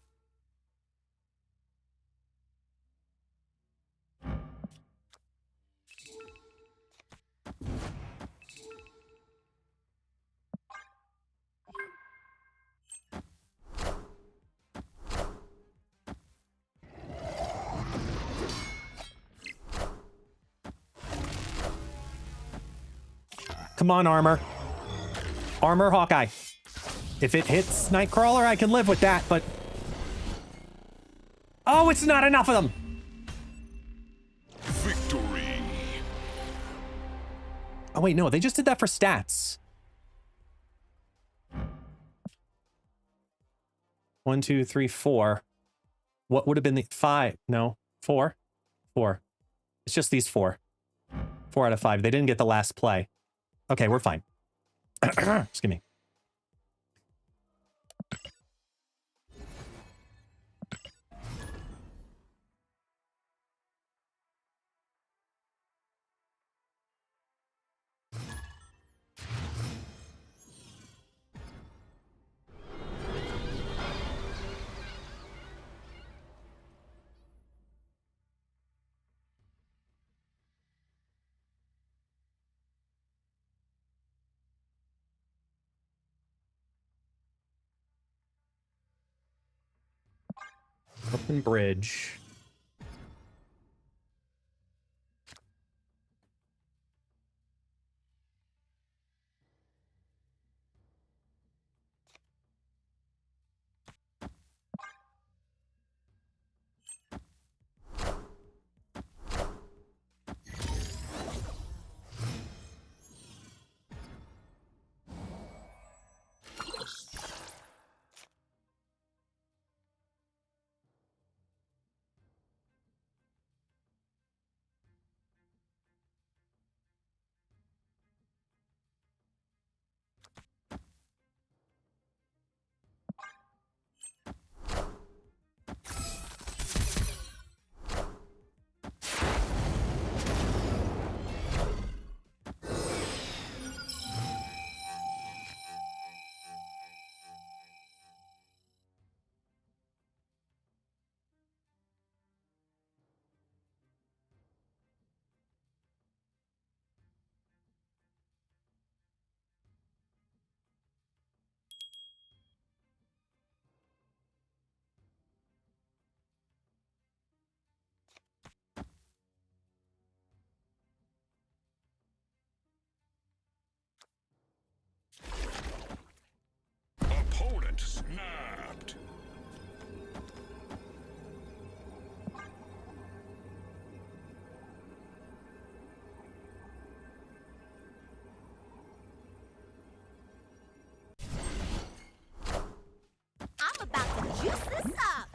Come on, armor. Armor, Hawkeye. If it hits Nightcrawler, I can live with that, but... Oh, it's not enough of them! Victory. Oh, wait, no, they just did that for stats. 1, 2, 3, 4. What would have been the 5? No, 4. 4. It's just these 4. 4 out of 5. They didn't get the last play. Okay, we're fine. Excuse me. Open bridge. Opponent snapped. I'm about to juice this up.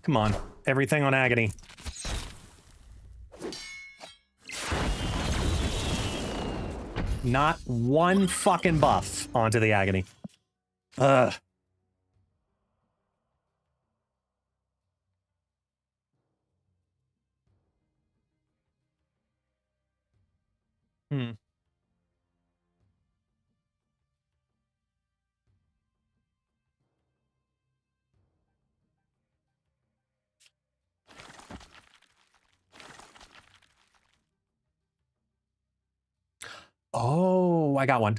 Come on. Everything on agony. Not one fucking buff onto the agony. Ugh. Hmm. Oh, I got one.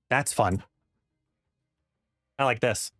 That's fun. I like this.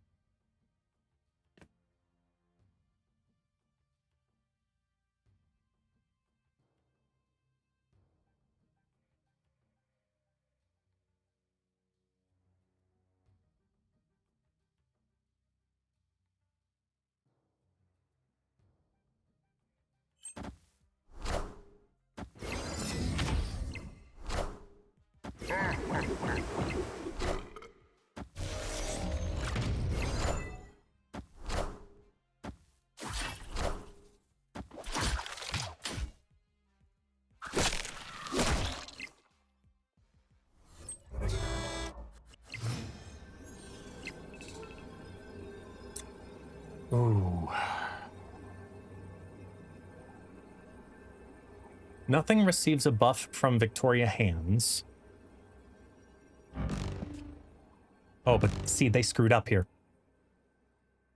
Ooh. Nothing receives a buff from Victoria hands. Oh, but see, they screwed up here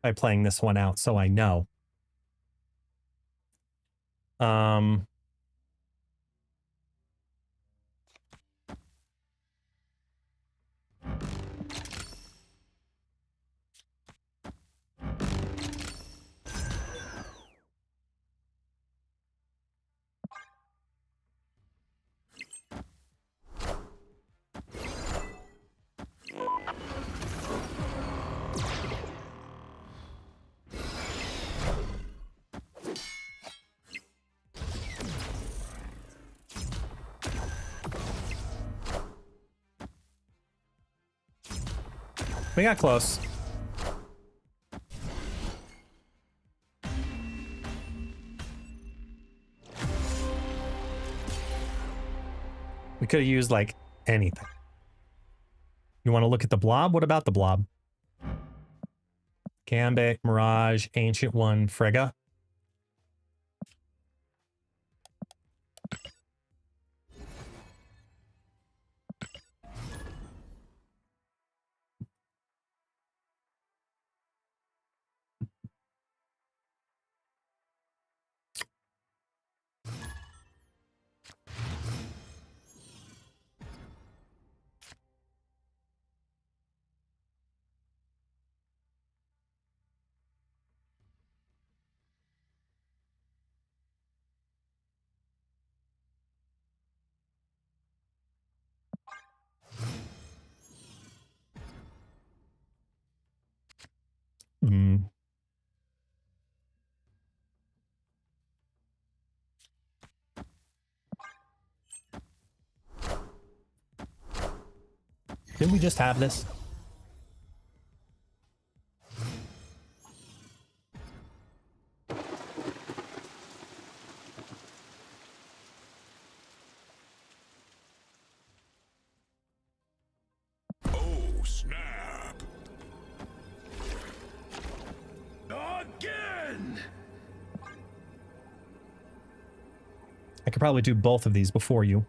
by playing this one out, so I know. We got close. We could have used, like, anything. You want to look at the blob? What about the blob? Gambit, Mirage, Ancient One, Frigga. Hmm. Didn't we just have this? Oh, snap. Again! I could probably do both of these before you.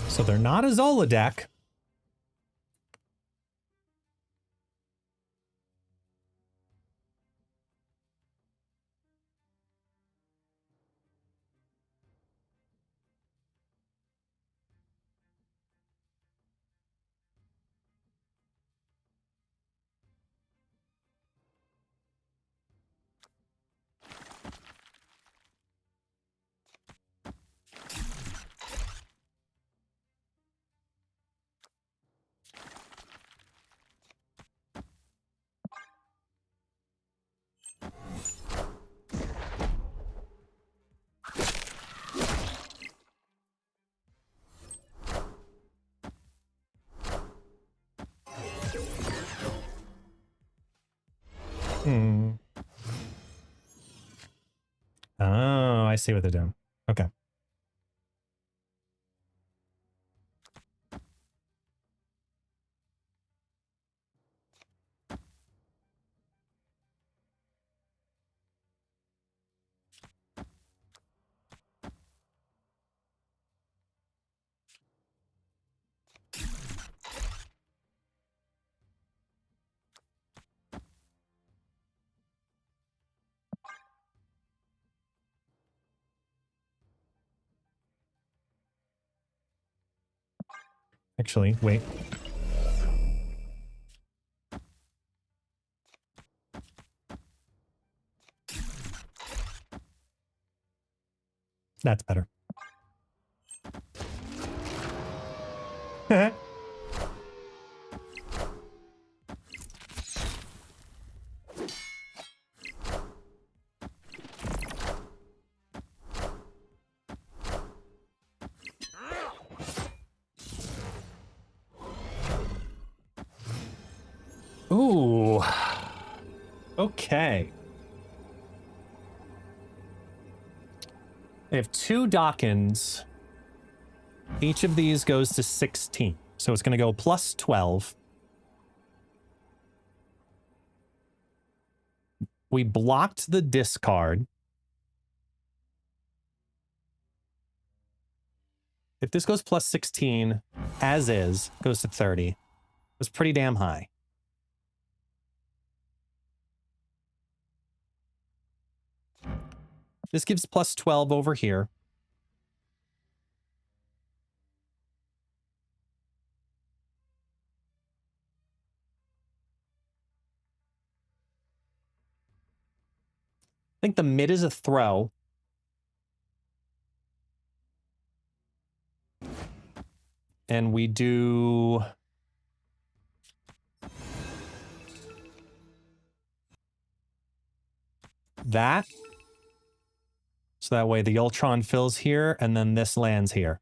So they're not a Zola deck. Hmm. Oh, I see what they're doing. Okay. Actually, wait. That's better. Ooh. Okay. I have 2 Dawkins. Each of these goes to 16. So it's going to go plus 12. We blocked the discard. If this goes plus 16, as is, goes to 30. It's pretty damn high. This gives plus 12 over here. I think the mid is a throw. And we do... that. So that way the Ultron fills here, and then this lands here.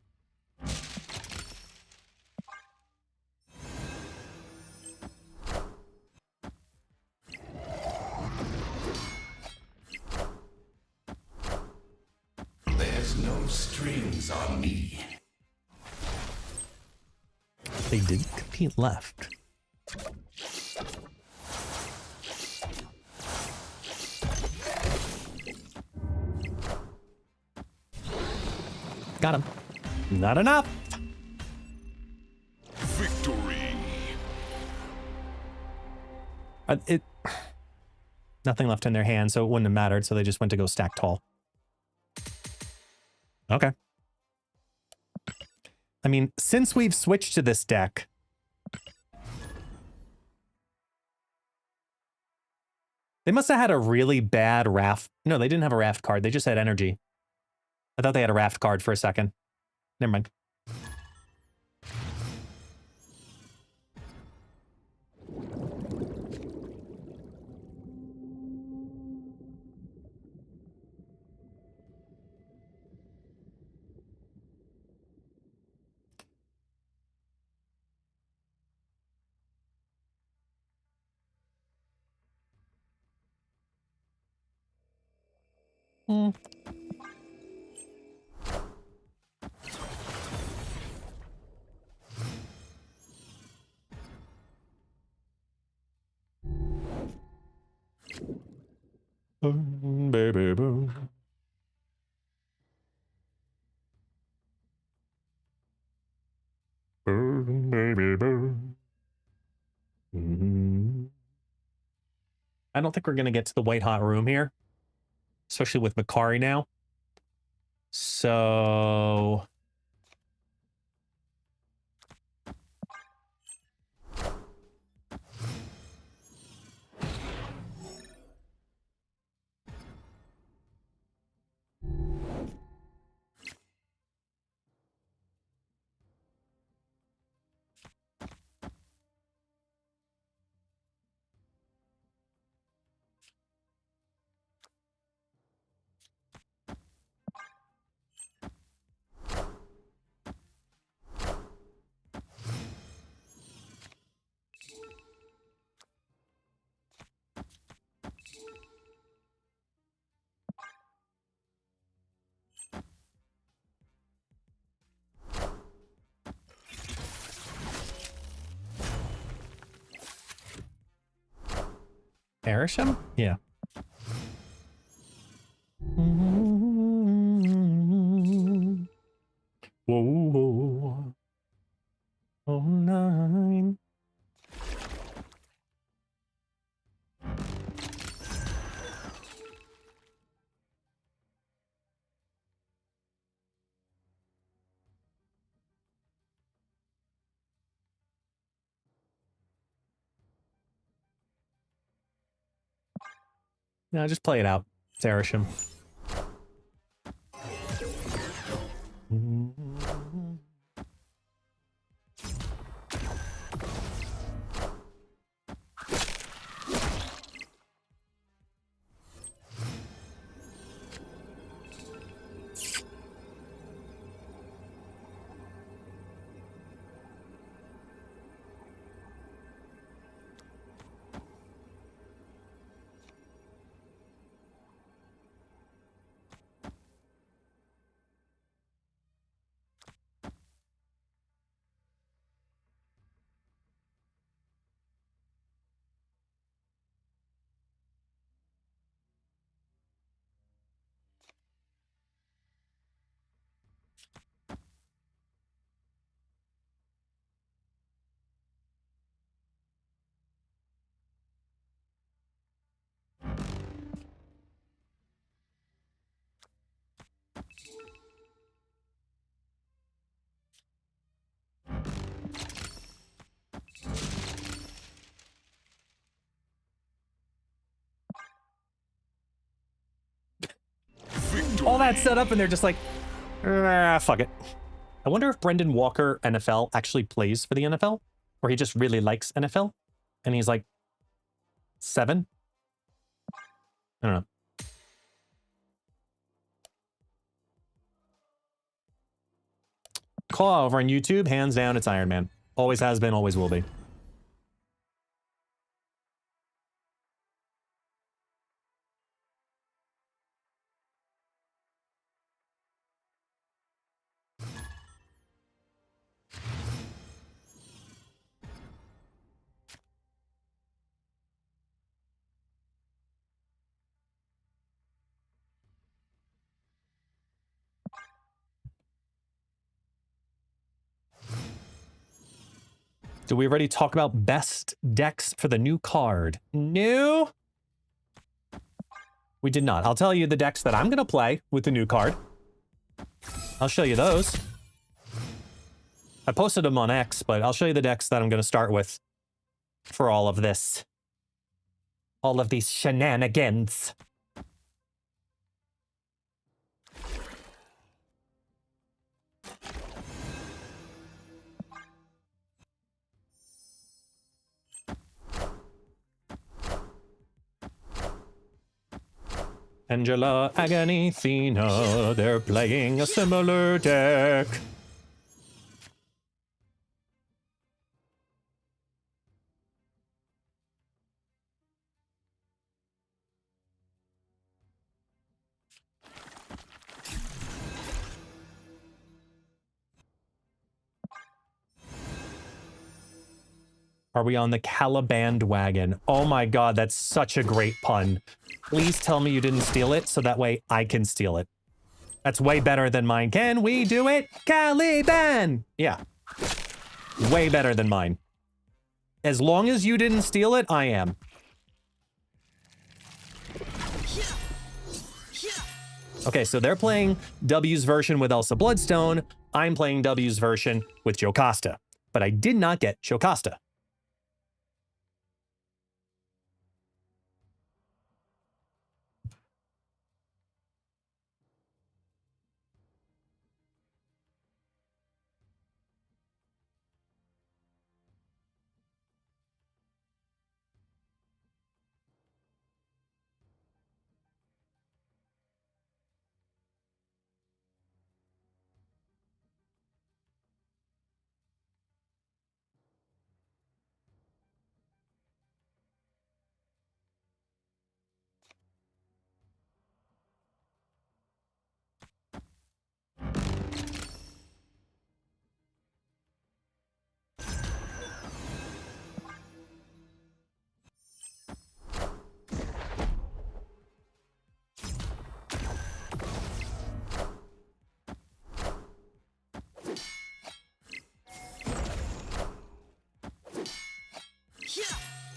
There's no strings on me. They didn't compete left. Got him. Not enough. Victory. Nothing left in their hand, so it wouldn't have mattered. So they just went to go stack tall. Okay. I mean, since we've switched to this deck, they must have had a really bad raft. No, they didn't have a raft card. They just had energy. I thought they had a raft card for a second. Never mind. Boom, baby, boom. Boom, baby, boom. I don't think we're going to get to the white hot room here, especially with Makari now. So... Erisham? Yeah. Whoa, whoa. Oh, nine. No, just play it out. It's Erisham. All that set up and they're just like, fuck it. I wonder if Brendan Walker NFL actually plays for the NFL, or he just really likes NFL and he's like 7. I don't know. Claw over on YouTube, hands down, it's Iron Man. Always has been, always will be. Did we already talk about best decks for the new card? No? We did not. I'll tell you the decks that I'm going to play with the new card. I'll show you those. I posted them on X, but I'll show you the decks that I'm going to start with for all of this. All of these shenanigans. Angela, Agony, Thena, they're playing a similar deck. Are we on the Caliban wagon? Oh my god, that's such a great pun. Please tell me you didn't steal it, so that way I can steal it. That's way better than mine. Can we do it? Caliban! Yeah. Way better than mine. As long as you didn't steal it, I am. Okay, so they're playing W's version with Elsa Bloodstone. I'm playing W's version with Jocasta. But I did not get Jocasta.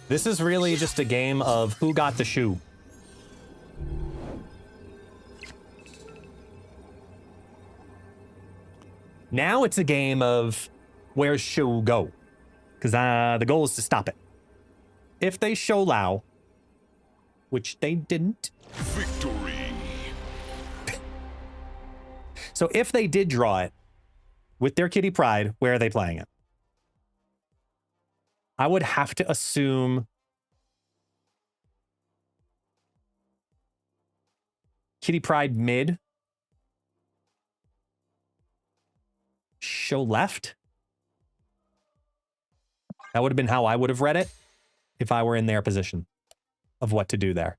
This is really just a game of who got the shoe. Now it's a game of where's shoe go? Because the goal is to stop it. If they show Lao, which they didn't. Victory. So if they did draw it with their Kitty Pryde, where are they playing it? I would have to assume Kitty Pryde mid. Show left. That would have been how I would have read it if I were in their position of what to do there.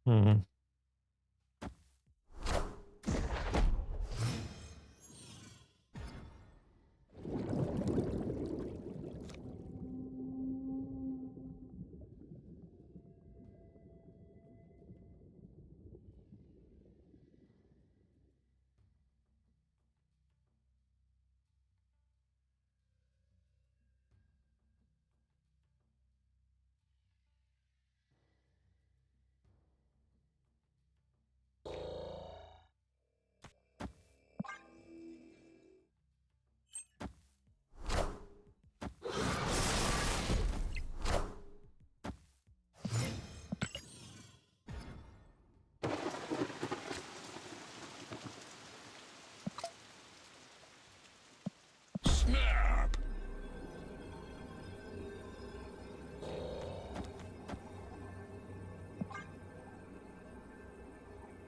Mm-hmm.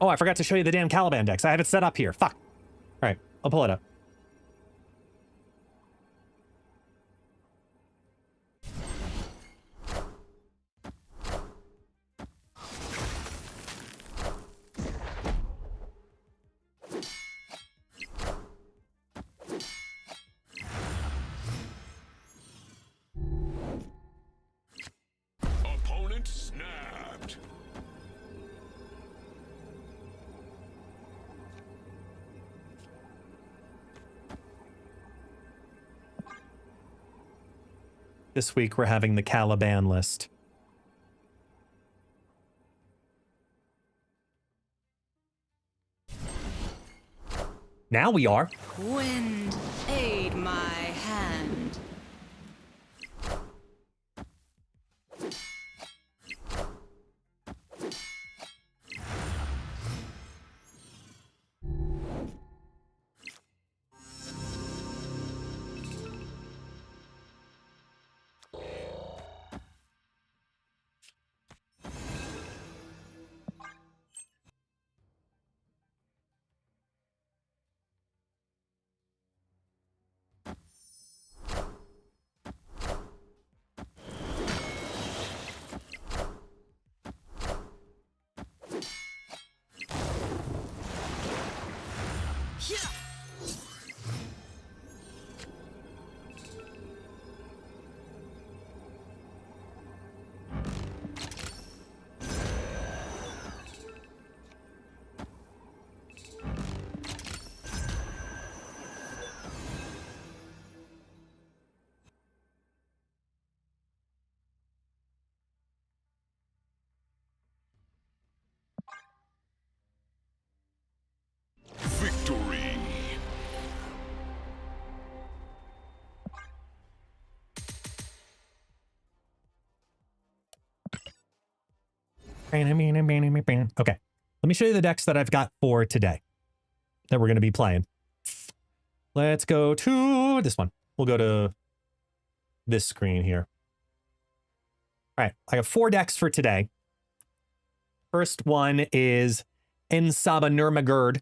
Oh, I forgot to show you the damn Caliban decks. I have it set up here. Fuck. All right, I'll pull it up. Opponent snapped. This week we're having the Caliban list. Now we are. Wind, aid my hand. Victory. Okay, let me show you the decks that I've got for today that we're going to be playing. Let's go to this one. We'll go to this screen here. All right, I have 4 decks for today. First one is Ensaba Nurmagerd.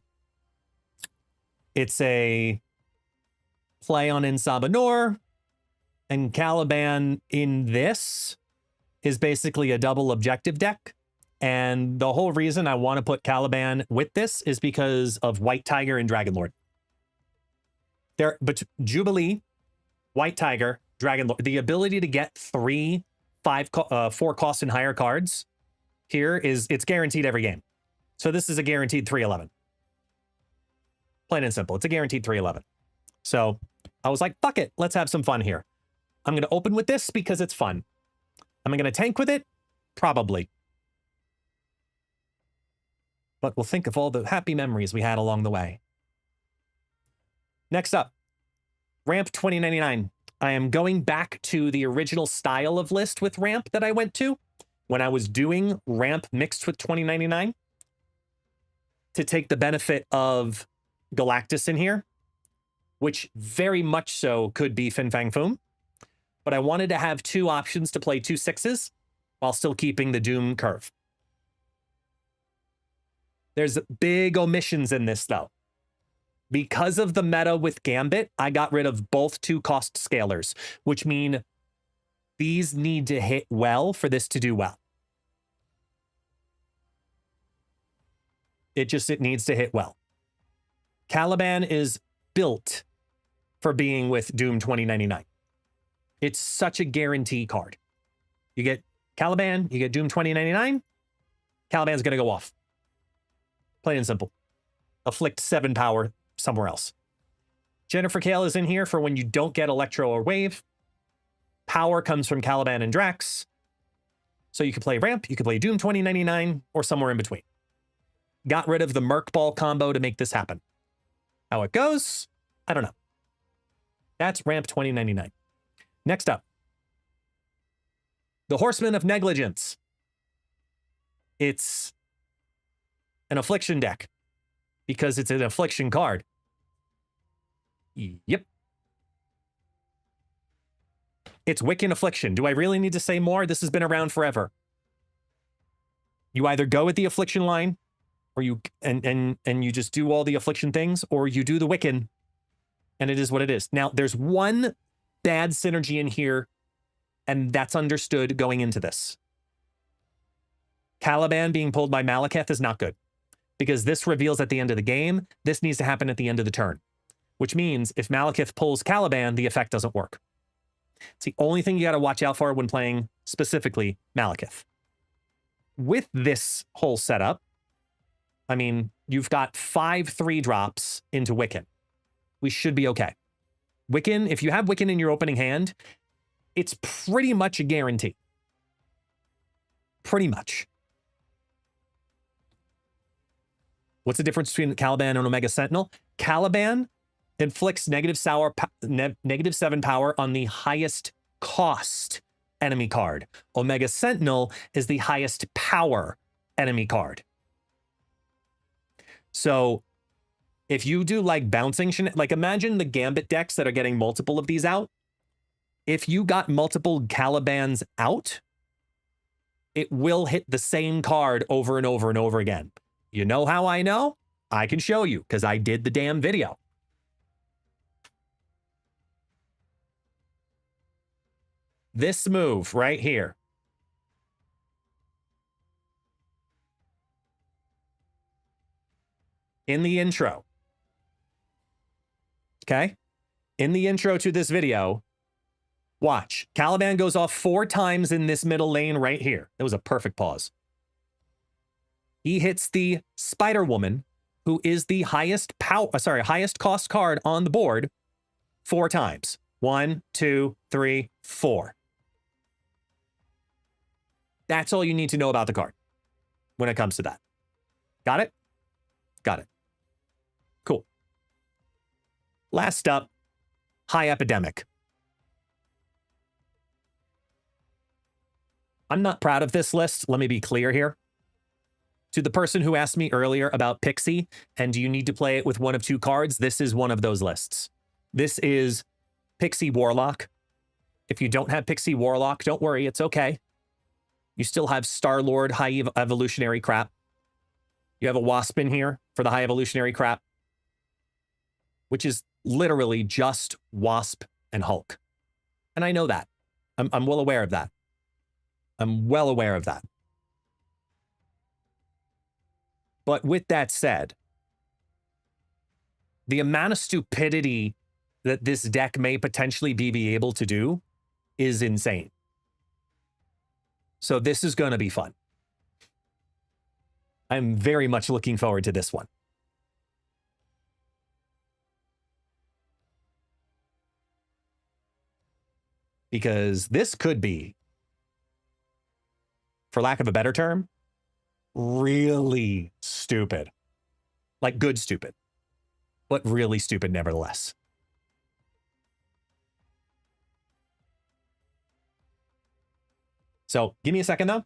It's a play on Ensaba Nur, and Caliban in this is basically a double objective deck. And the whole reason I want to put Caliban with this is because of White Tiger and Dragon Lord. But Jubilee, White Tiger, Dragon Lord, the ability to get 4 cost and higher cards here it's guaranteed every game. So this is a guaranteed 311. Plain and simple. It's a guaranteed 311. So I was like, fuck it. Let's have some fun here. I'm going to open with this because it's fun. Am I going to tank with it? Probably. But we'll think of all the happy memories we had along the way. Next up, Ramp 2099. I am going back to the original style of list with Ramp that I went to when I was doing Ramp mixed with 2099 to take the benefit of Galactus in here, which very much so could be Fin Fang Foom. But I wanted to have 2 options to play 2 6s while still keeping the Doom curve. There's big omissions in this, though. Because of the meta with Gambit, I got rid of both 2 cost scalers, which mean these need to hit well for this to do well. It needs to hit well. Caliban is built for being with Doom 2099. It's such a guarantee card. You get Caliban, you get Doom 2099, Caliban's going to go off. Plain and simple. Afflict 7 power somewhere else. Jennifer Kale is in here for when you don't get Electro or Wave. Power comes from Caliban and Drax. So you can play Ramp, you can play Doom 2099, or somewhere in between. Got rid of the Merc Ball combo to make this happen. How it goes, I don't know. That's Ramp 2099. Next up, the Horseman of Negligence. It's an Affliction deck because it's an Affliction card. Yep. It's Wiccan Affliction. Do I really need to say more? This has been around forever. You either go with the Affliction line or you and you just do all the affliction things, or you do the Wiccan, and it is what it is. Now, there's one bad synergy in here, and that's understood going into this. Caliban being pulled by Malekith is not good, because this reveals at the end of the game. This needs to happen at the end of the turn, which means if Malekith pulls Caliban, the effect doesn't work. It's the only thing you got to watch out for when playing specifically Malekith. With this whole setup, I mean, you've got 5 3-drops into Wiccan. We should be okay. Wiccan, if you have Wiccan in your opening hand, it's pretty much a guarantee. Pretty much. What's the difference between Caliban and Omega Sentinel? Caliban inflicts -7 power on the highest cost enemy card. Omega Sentinel is the highest power enemy card. So if you do like bouncing, like imagine the Gambit decks that are getting multiple of these out. If you got multiple Calibans out, it will hit the same card over and over and over again. You know how I know? I can show you because I did the damn video. This move right here. In the intro. Okay? In the intro to this video, watch. Caliban goes off 4 times in this middle lane right here. That was a perfect pause. He hits the Spider Woman, who is the highest highest cost card on the board 4 times. 1, 2, 3, 4. That's all you need to know about the card when it comes to that. Got it? Got it. Cool. Last up, High Epidemic. I'm not proud of this list. Let me be clear here. To the person who asked me earlier about Pixie, and do you need to play it with one of 2 cards? This is one of those lists. This is Pixie Warlock. If you don't have Pixie Warlock, don't worry, it's okay. You still have Star-Lord High Evolutionary crap. You have a Wasp in here for the High Evolutionary crap, which is literally just Wasp and Hulk. And I know that. I'm well aware of that. I'm well aware of that. But with that said, the amount of stupidity that this deck may potentially be able to do is insane. So this is going to be fun. I'm very much looking forward to this one. Because this could be, for lack of a better term, really stupid. Like good stupid. But really stupid nevertheless. So give me a second though.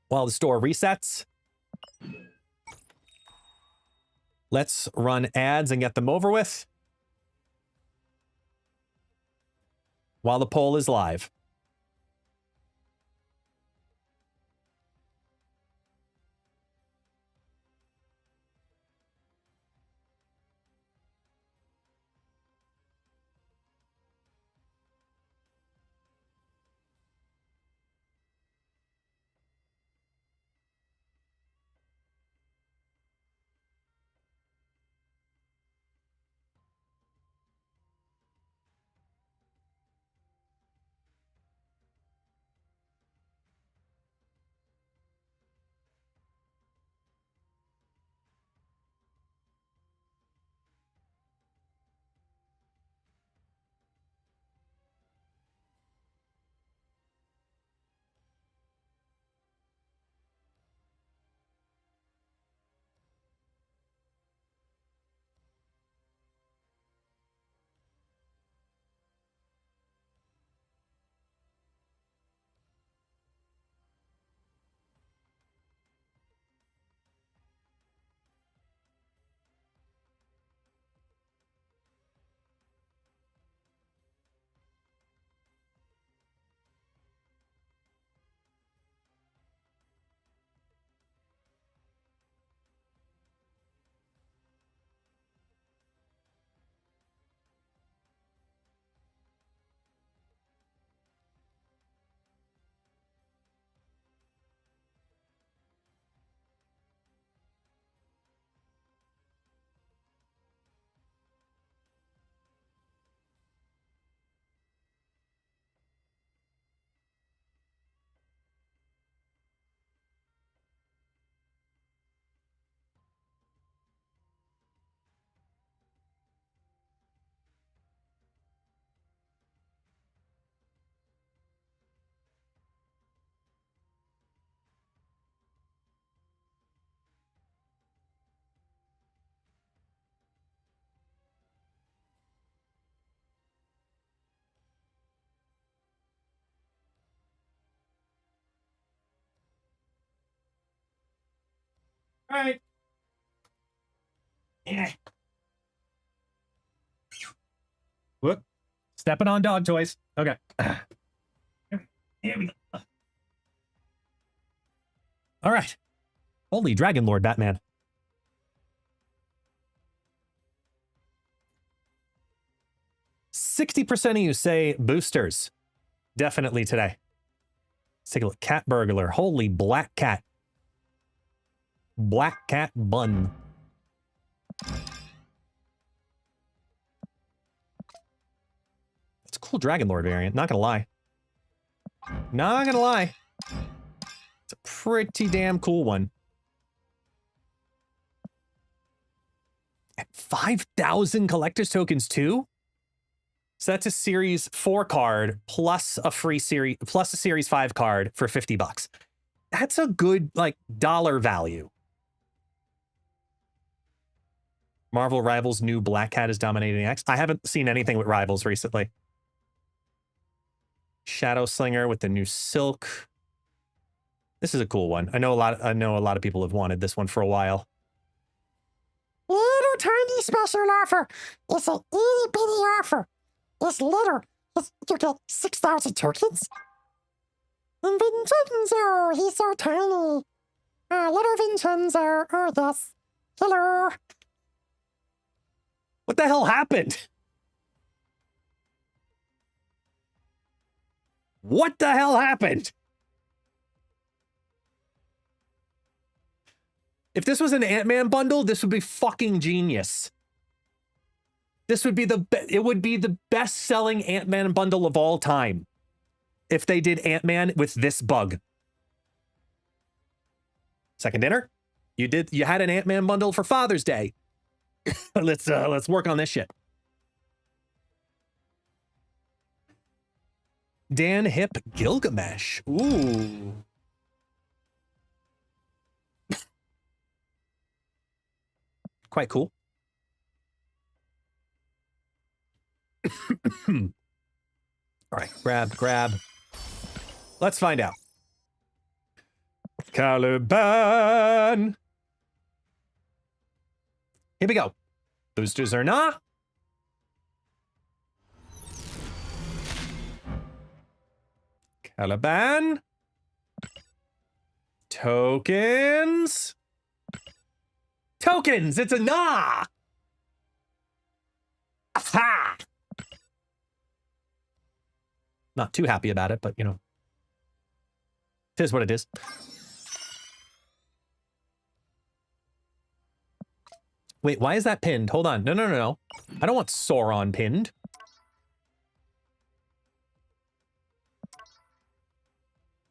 While the store resets, let's run ads and get them over with while the poll is live. right. Yeah. Whoop. Stepping on dog toys. Okay. Here we go. All right. Holy Dragon Lord Batman. %60 of you say boosters. Definitely today. Let's take a look. Cat burglar. Holy black cat. Black cat bun. It's a cool Dragon Lord variant, not gonna lie. Not gonna lie. It's a pretty damn cool one. At 5,000 collector's tokens too? So that's a Series 4 card plus a free series plus a Series 5 card for $50. That's a good like dollar value. Marvel Rivals new Black Cat is dominating X. I haven't seen anything with Rivals recently. Shadow Slinger with the new silk. This is a cool one. I know a lot of people have wanted this one for a while. Little tiny special offer. It's an itty bitty offer. It's little. You get 6,000 tokens. And Vincenzo, he's so tiny. Little Vincenzo, oh yes. Hello. What the hell happened? What the hell happened? If this was an Ant-Man bundle, this would be fucking genius. This would be it would be the best-selling Ant-Man bundle of all time. If they did Ant-Man with this bug. Second dinner? You had an Ant-Man bundle for Father's Day. Let's work on this shit. Dan Hip Gilgamesh. Ooh. Quite cool. All right, grab. Let's find out. Caliban. Here we go. Boosters or not? Caliban. Tokens. Tokens! It's a nah! Aha! Not too happy about it, but, you know. It is what it is. Wait, why is that pinned? Hold on. No. I don't want Sauron pinned.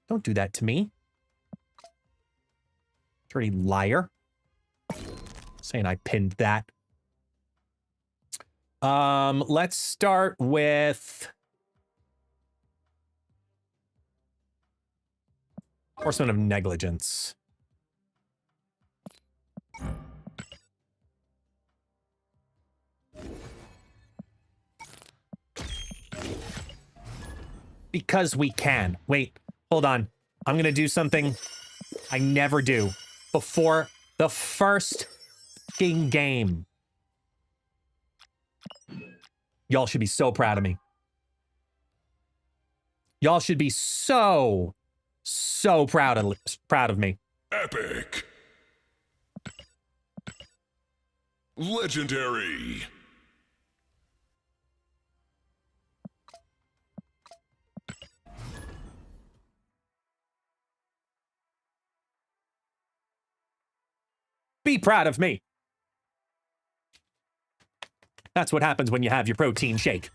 Don't do that to me. Dirty liar. Saying I pinned that. Let's start with Horseman of Negligence. Because we can. Wait, hold on. I'm gonna do something I never do before the first game. Y'all should be so proud of me. Y'all should be so proud of me. Epic. Legendary. Be proud of me. That's what happens when you have your protein shake.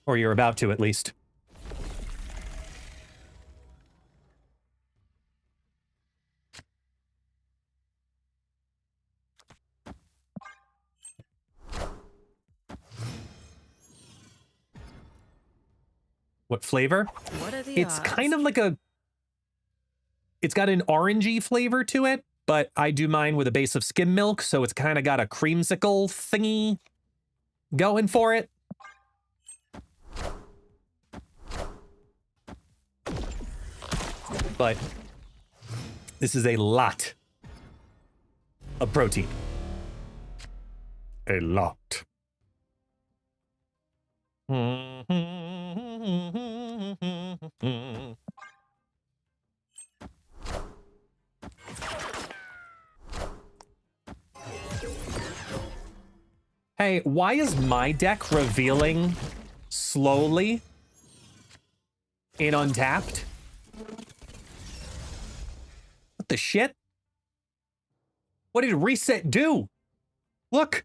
Or you're about to, at least. What flavor? What are the It's odds? kind of like it's got an orangey flavor to it, but I do mine with a base of skim milk, so it's kind of got a creamsicle thingy going for it. but this is a lot of protein. A lot. Hey, why is my deck revealing slowly in Untapped? What the shit? What did reset do? Look.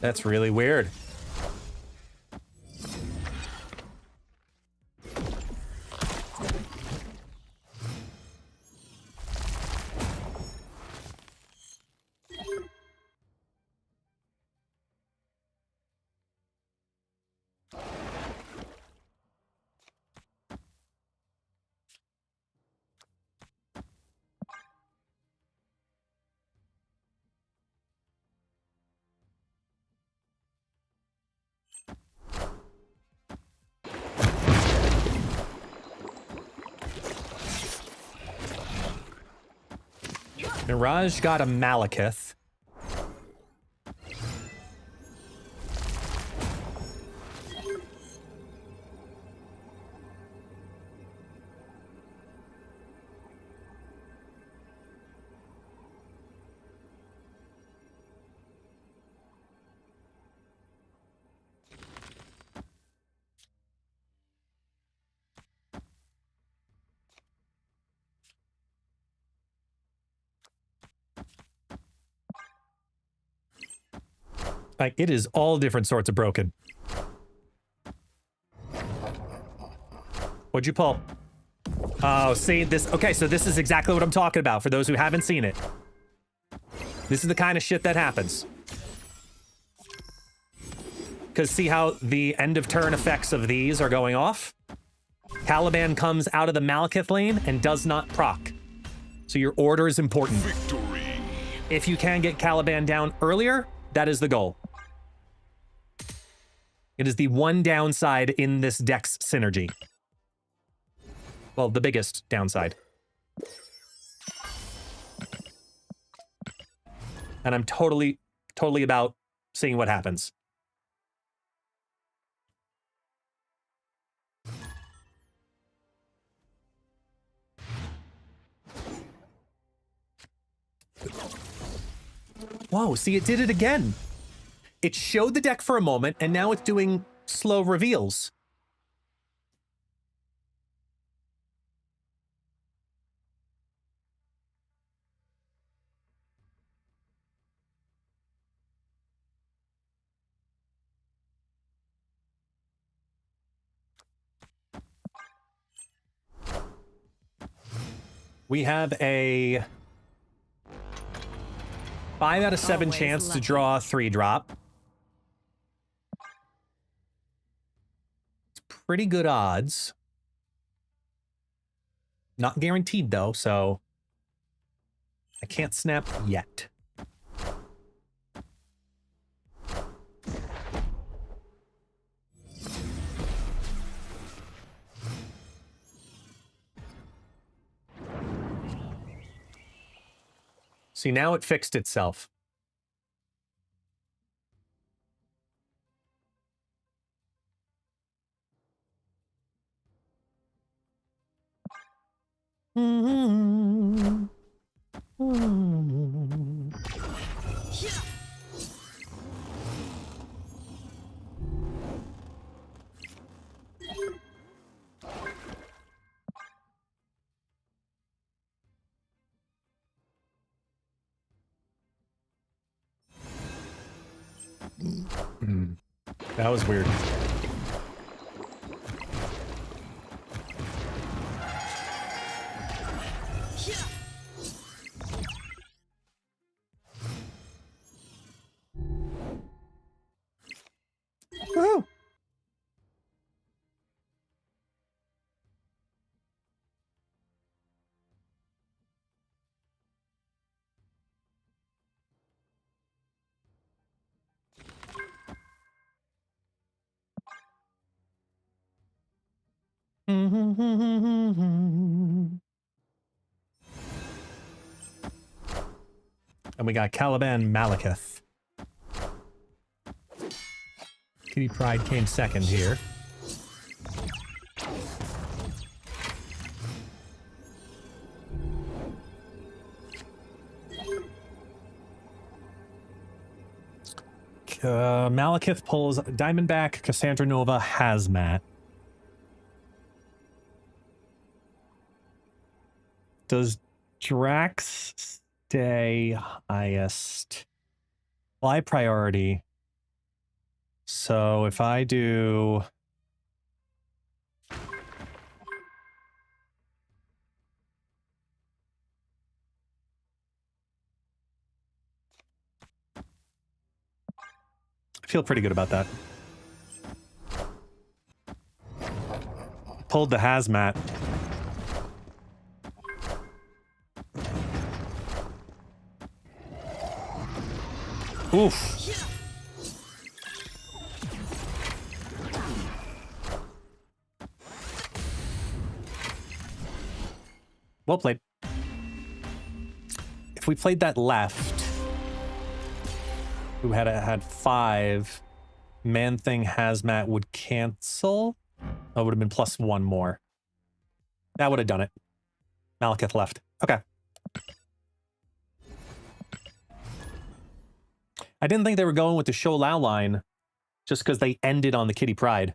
That's really weird. Mirage got a Malekith. Like, it is all different sorts of broken. What'd you pull? Oh, see this. Okay, so this is exactly what I'm talking about for those who haven't seen it. This is the kind of shit that happens. Because see how the end of turn effects of these are going off? Caliban comes out of the Malekith lane and does not proc. So your order is important. Victory. If you can get Caliban down earlier, that is the goal. It is the one downside in this deck's synergy. Well, the biggest downside. And I'm totally about seeing what happens. Whoa, see, it did it again. It showed the deck for a moment, and now it's doing slow reveals. We have a 5 out of 7 chance to draw a 3-drop. It's pretty good odds. Not guaranteed, though, so I can't snap yet. See, now it fixed itself. That was weird. Woo! And we got Caliban Malekith. Kitty Pryde came second here. Malekith pulls Diamondback, Cassandra Nova, Hazmat. Does Drax stay highest? Fly priority. So if I do... I feel pretty good about that. Pulled the Hazmat. Oof. Well played. If we played that left, who had 5, Man-Thing Hazmat would cancel. That would have been +1 more. That would have done it. Malekith left. Okay. I didn't think they were going with the Show Lao line just because they ended on the Kitty Pryde.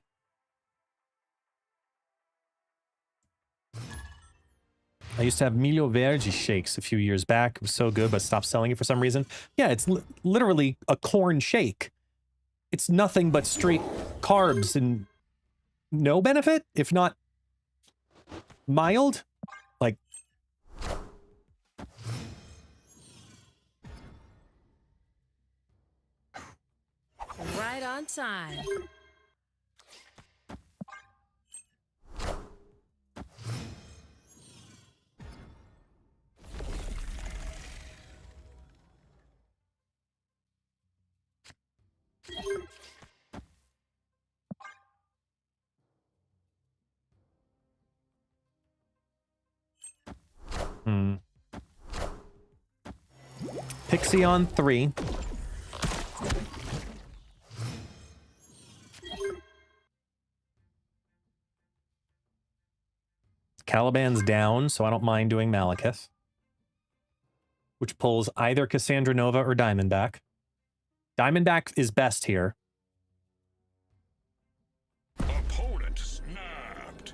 I used to have Milho Verde shakes a few years back. It was so good, but stopped selling it for some reason. Yeah, it's literally a corn shake. It's nothing but straight carbs and no benefit, if not mild. Like, Right on time. Pixie on 3. Caliban's down, so I don't mind doing Malekith. Which pulls either Cassandra Nova or Diamondback. Diamondback is best here. Opponent snapped.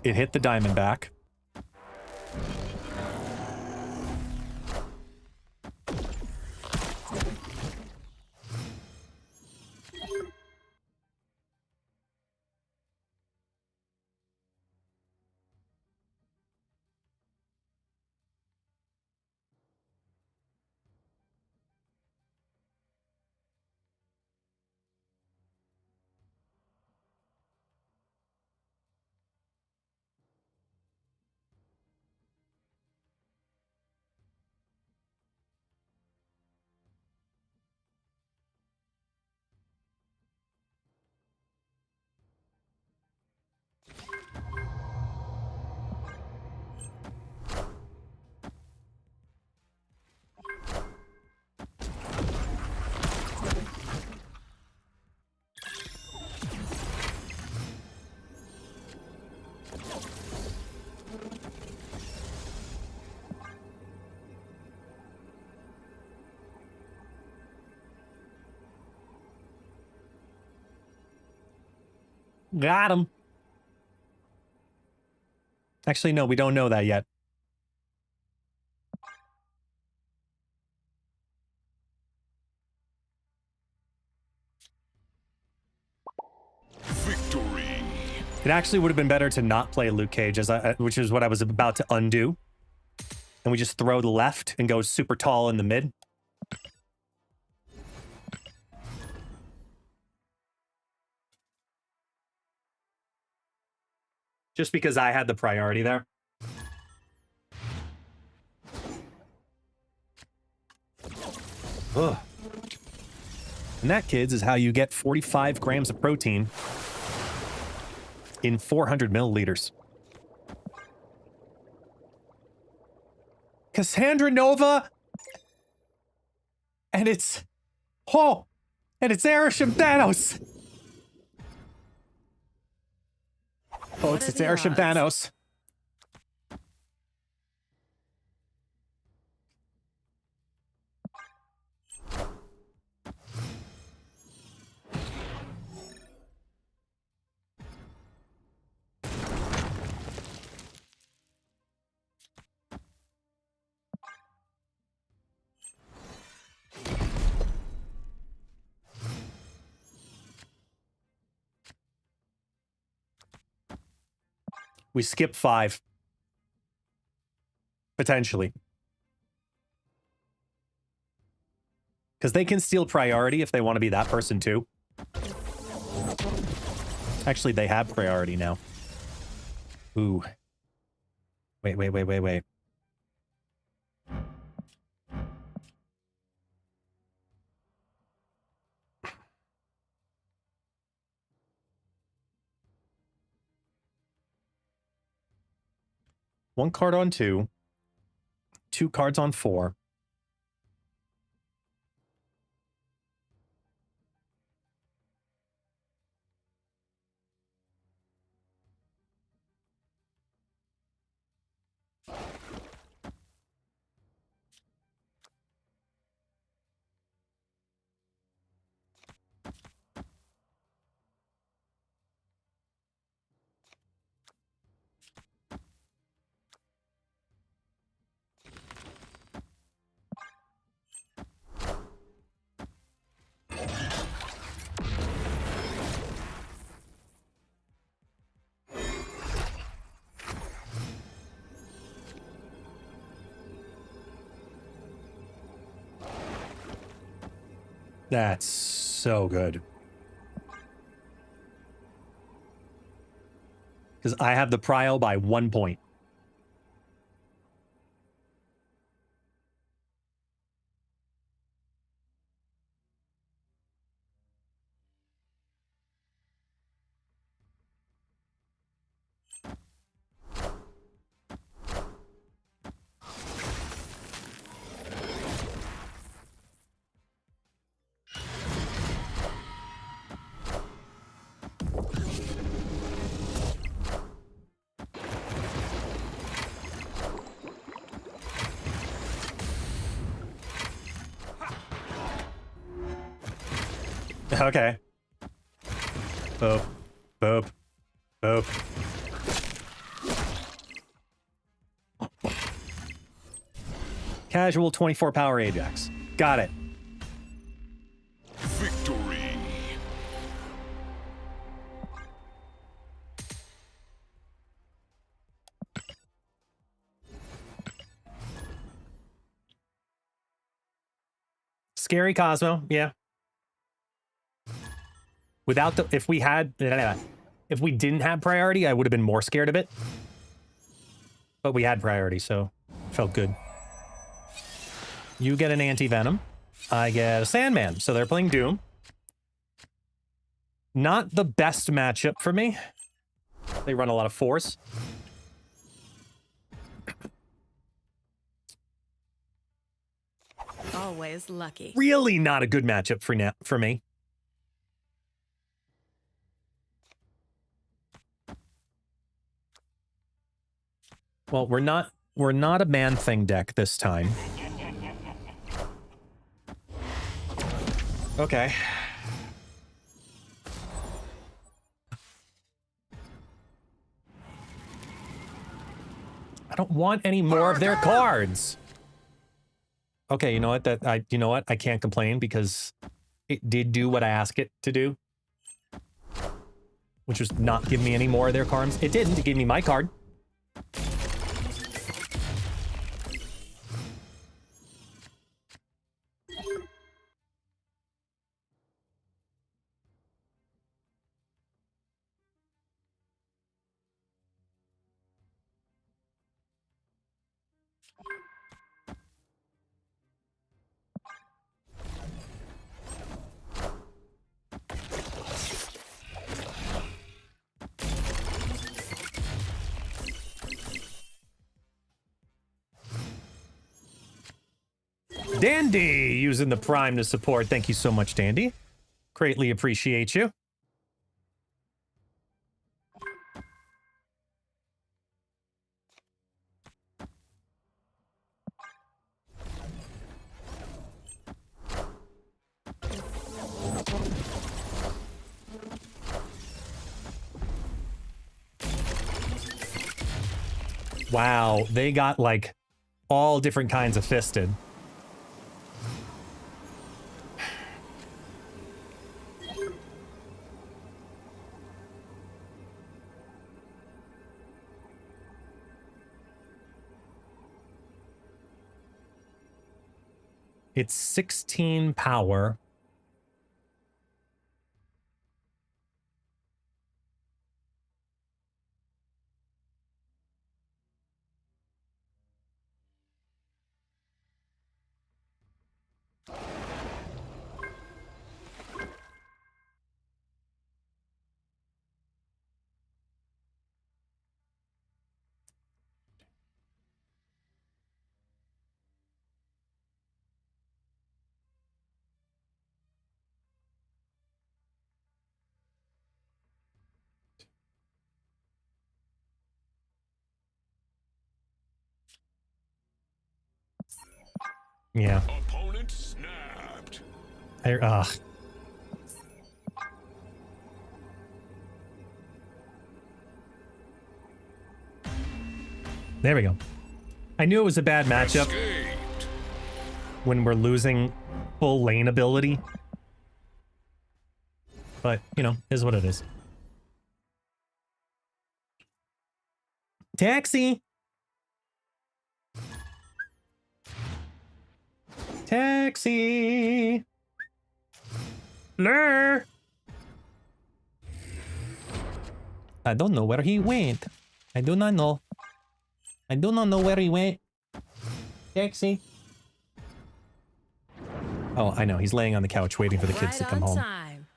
It hit the Diamondback. Got him. Actually, no, we don't know that yet. Victory. It actually would have been better to not play Luke Cage, which is what I was about to undo. And we just throw the left and go super tall in the mid. Just because I had the priority there. Ugh. And that, kids, is how you get 45 grams of protein in 400 milliliters. Cassandra Nova, and it's Arishem Thanos. Folks, it's Arishem Thanos. We skip 5. Potentially. Because they can steal priority if they want to be that person too. Actually, they have priority now. Ooh. Wait. One card on 2. 2 cards on 4. That's so good. Because I have the prio by 1 point. Okay. Boop. Boop. Boop. Casual 24 power Ajax. Got it. Victory. Scary Cosmo, yeah. Without the, if we didn't have priority, I would have been more scared of it. But we had priority, so felt good. You get an anti-venom. I get a Sandman, so they're playing Doom. Not the best matchup for me. They run a lot of force. Always lucky. Really not a good matchup for me. Well, we're not a Man-Thing deck this time. Okay. I don't want any more of their cards. Okay, you know what? I can't complain because it did do what I asked it to do. Which was not give me any more of their cards. It didn't. It gave me my card. Dandy using the Prime to support. Thank you so much, Dandy. Greatly appreciate you. Wow, they got like all different kinds of fisted. It's 16 power. Yeah. Opponent snapped. Ugh. There we go. I knew it was a bad matchup when we're losing full lane ability. But, you know, is what it is. Taxi! Taxi! Lure! I don't know where he went. I do not know. I do not know where he went. Taxi. Oh, I know. He's laying on the couch waiting for the kids to come home. Time.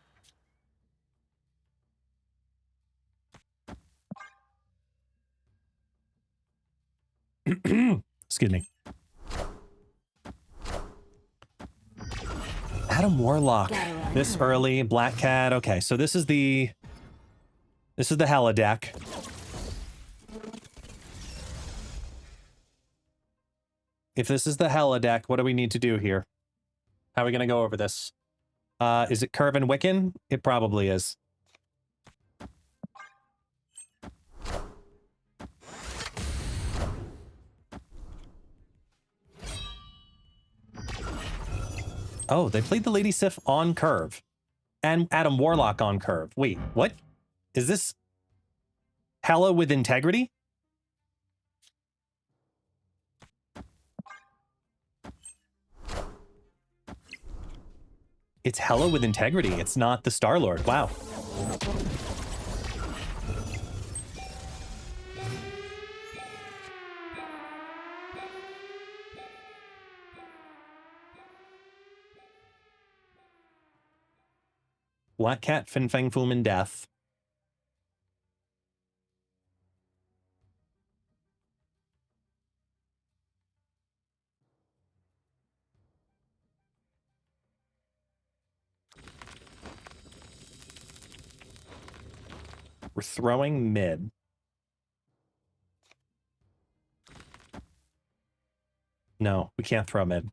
Excuse me. Adam Warlock. This early. Black Cat. Okay, so this is the Hella deck. If this is the Hella deck, what do we need to do here? How are we going to go over this? Is it Curve and Wiccan? It probably is. Oh, they played the Lady Sif on Curve. And Adam Warlock on Curve. Wait, what? Is this Hella with Integrity? It's Hella with Integrity. It's not the Star-Lord. Wow. Black Cat, Fin Fang Foom, and Death. We're throwing mid. No, we can't throw mid.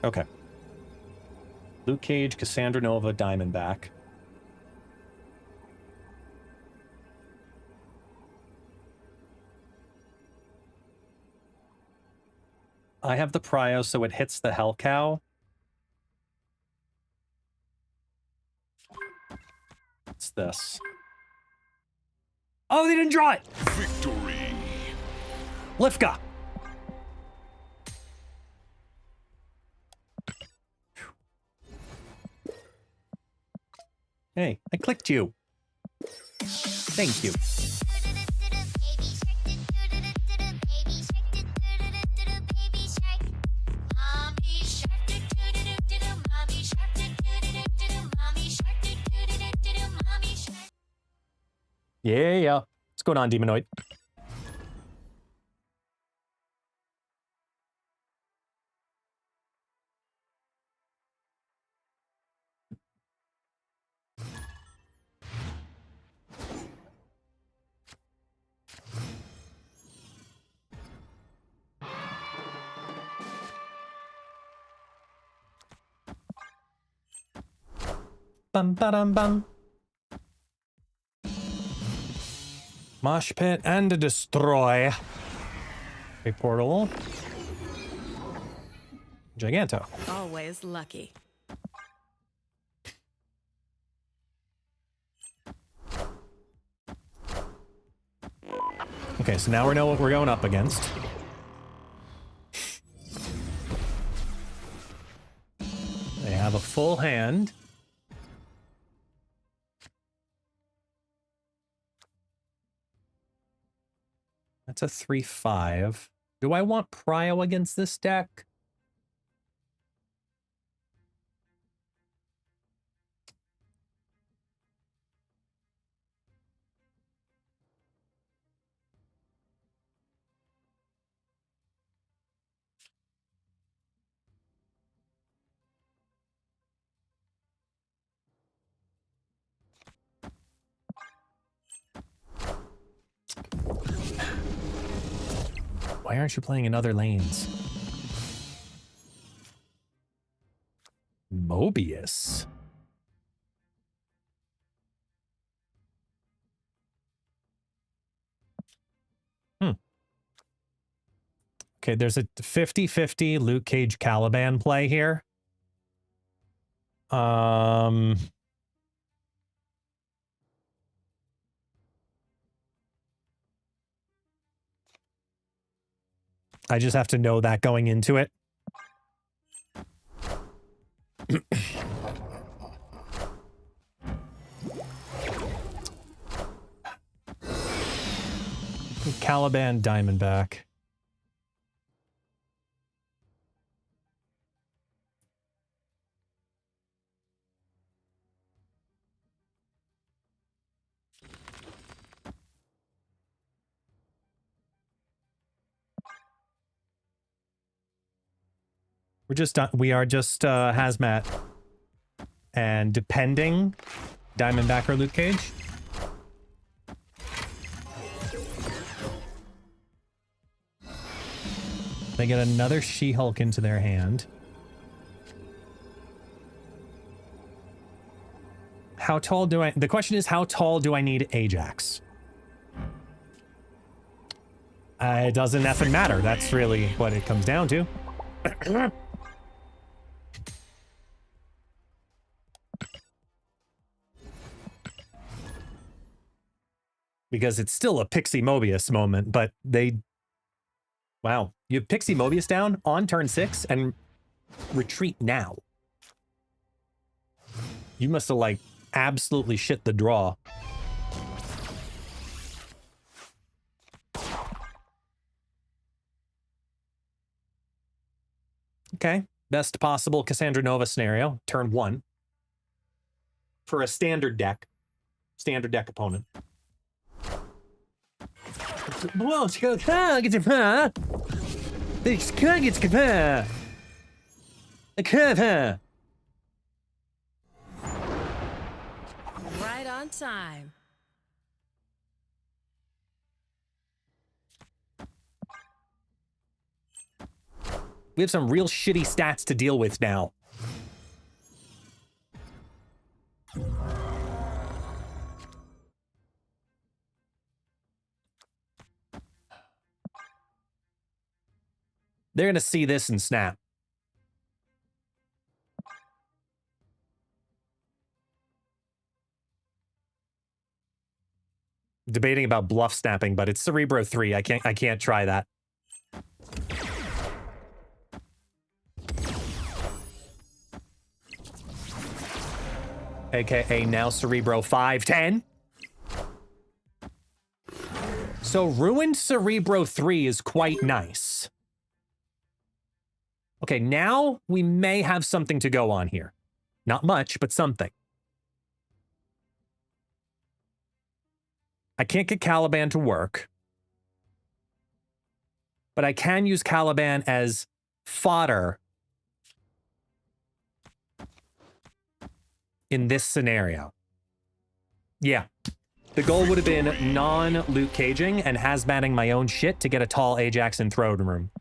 Okay. Luke Cage, Cassandra Nova, Diamondback. I have the Prio, so it hits the Hell Cow. What's this? Oh, they didn't draw it! Victory! Lifka! Hey, I clicked you. Thank you. Yeah. What's going on, Demonoid? Bum ba bum. Mosh pit and a destroy. A portal. Giganto. Always lucky. Okay, so now we know what we're going up against. They have a full hand. That's a 3/5. Do I want Prio against this deck? Why aren't you playing in other lanes? Mobius. Okay, there's a 50-50 Luke Cage Caliban play here. I just have to know that going into it. Caliban Diamondback. We are just Hazmat. And depending, Diamondback or Luke Cage. They get another She-Hulk into their hand. How tall do I... The question is, how tall do I need Ajax? It doesn't effing matter. That's really what it comes down to. Because it's still a Pixie Mobius moment, but they... Wow. You have Pixie Mobius down on turn 6 and retreat now. You must have, like, absolutely shit the draw. Okay. Best possible Cassandra Nova scenario. Turn 1. For a standard deck. Standard deck opponent. Whoa, Right on time. We have some real shitty stats to deal with now. They're going to see this and snap. Debating about bluff snapping, but it's Cerebro 3. I can't try that. AKA now Cerebro 510. So Ruined Cerebro 3 is quite nice. Okay, now we may have something to go on here. Not much, but something. I can't get Caliban to work. But I can use Caliban as fodder in this scenario. Yeah. The goal would have been non-Luke caging and hazmatting my own shit to get a tall Ajax in throne room.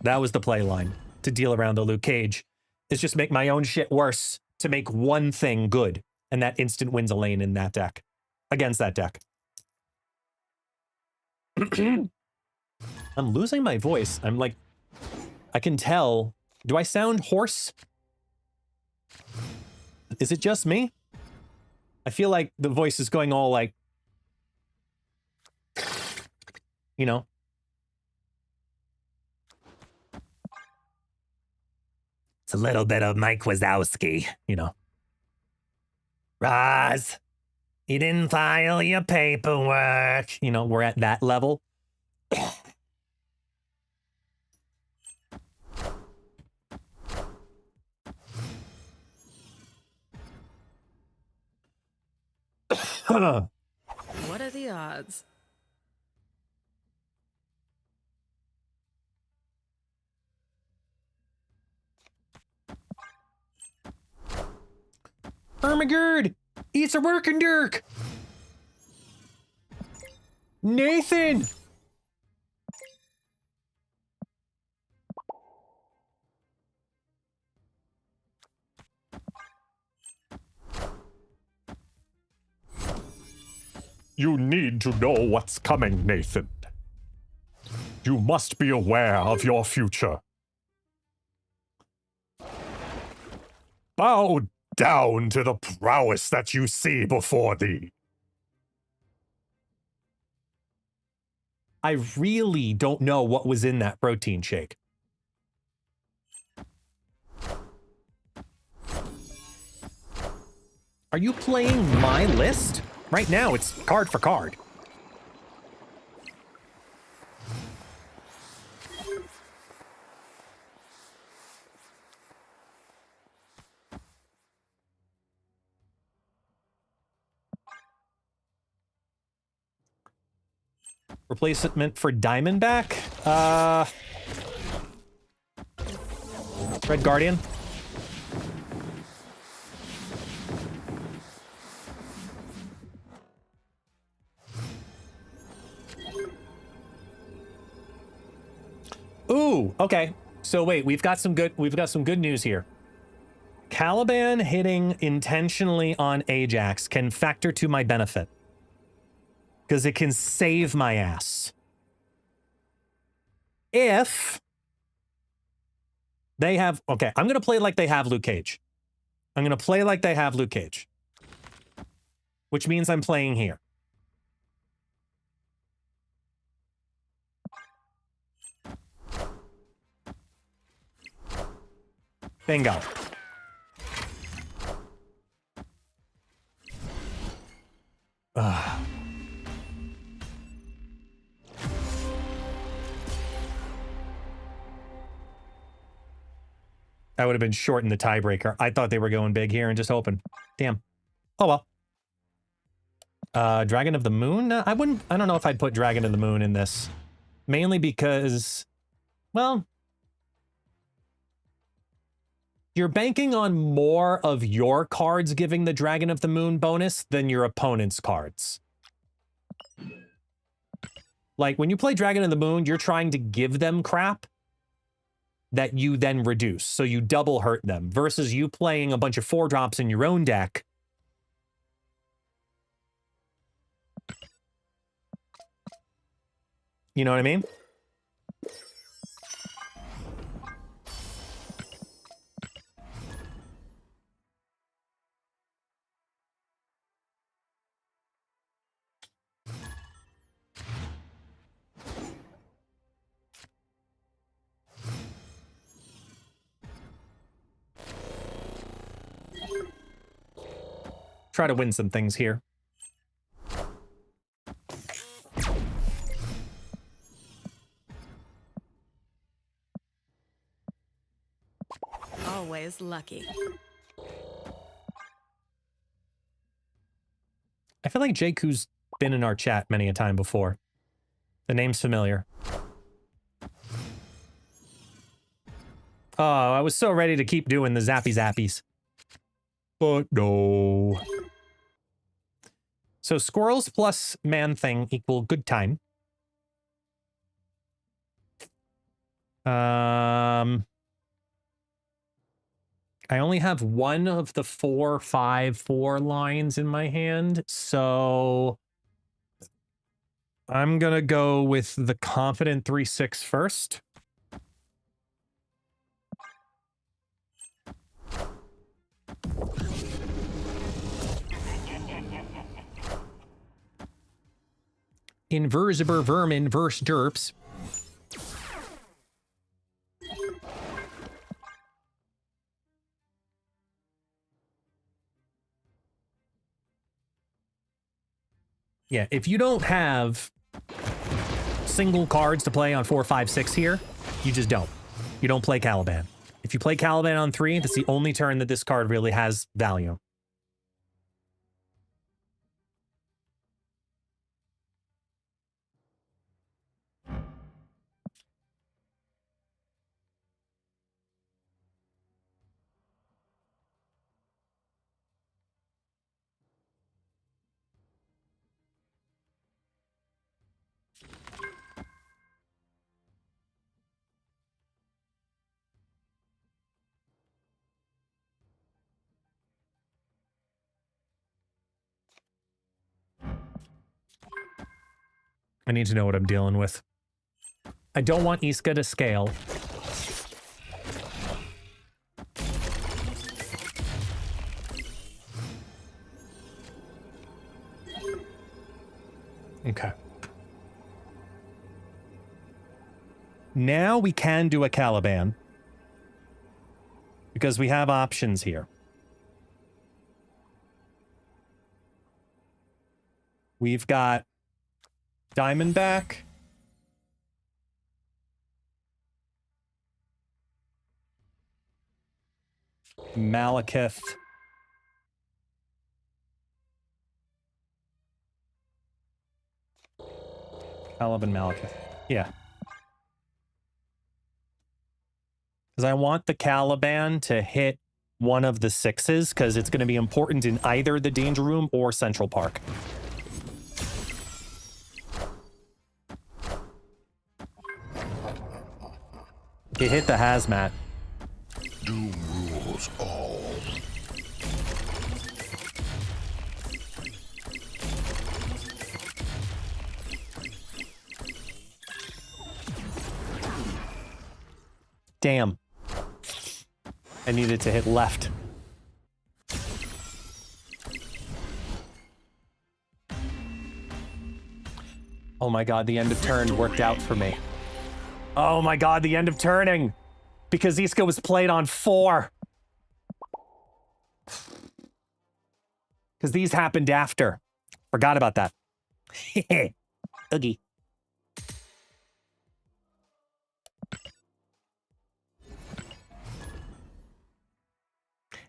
That was the play line, to deal around the Luke Cage. Is just make my own shit worse to make one thing good. And that instant wins a lane in that deck. Against that deck. I'm losing my voice. I'm like, I can tell. Do I sound hoarse? Is it just me? I feel like the voice is going all like, you know. It's a little bit of Mike Wazowski, you know. Roz, you didn't file your paperwork. You know, we're at that level. What are the odds? Ermagerd! It's a working dirk! Nathan! You need to know what's coming, Nathan. You must be aware of your future. Bow down to the prowess that you see before thee. I really don't know what was in that protein shake. Are you playing my list? Right now, it's card for card. Replacement for Diamondback? Red Guardian? Ooh, okay. So wait, we've got some good news here. Caliban hitting intentionally on Ajax can factor to my benefit. Because it can save my ass. If they have... Okay, I'm going to play like they have Luke Cage. I'm going to play like they have Luke Cage. Which means I'm playing here. Bingo. Ugh. That would have been short in the tiebreaker. I thought they were going big here and just open. Damn. Oh well. Dragon of the Moon? I don't know if I'd put Dragon of the Moon in this. Mainly because, well, you're banking on more of your cards giving the Dragon of the Moon bonus than your opponent's cards. Like, when you play Dragon of the Moon, you're trying to give them crap that you then reduce, so you double hurt them, versus you playing a bunch of 4-drops in your own deck. You know what I mean? Try to win some things here. Always is lucky. I feel like Jakku's been in our chat many a time before. The name's familiar. Oh, I was so ready to keep doing the zappy zappies. But no. So squirrels plus man-thing equal good time. I only have one of the 4, 5, 4 lines in my hand, so I'm gonna go with the confident 3-6 first. Inversiber vermin verse derps. Yeah, if you don't have single cards to play on 4, 5, 6 here, you just don't. You don't play Caliban. If you play Caliban on 3, that's the only turn that this card really has value. I need to know what I'm dealing with. I don't want Iska to scale. Okay. Now we can do a Caliban. Because we have options here. We've got Diamondback. Malekith. Caliban Malekith. Yeah. Because I want the Caliban to hit one of the 6s, because it's going to be important in either the Danger Room or Central Park. It hit the hazmat. Doom rules all. Damn. I needed to hit left. Oh my god, the end of turn worked out for me. Oh my god, the end of turning! Because Iska was played on 4. Because these happened after. Forgot about that. Oogie.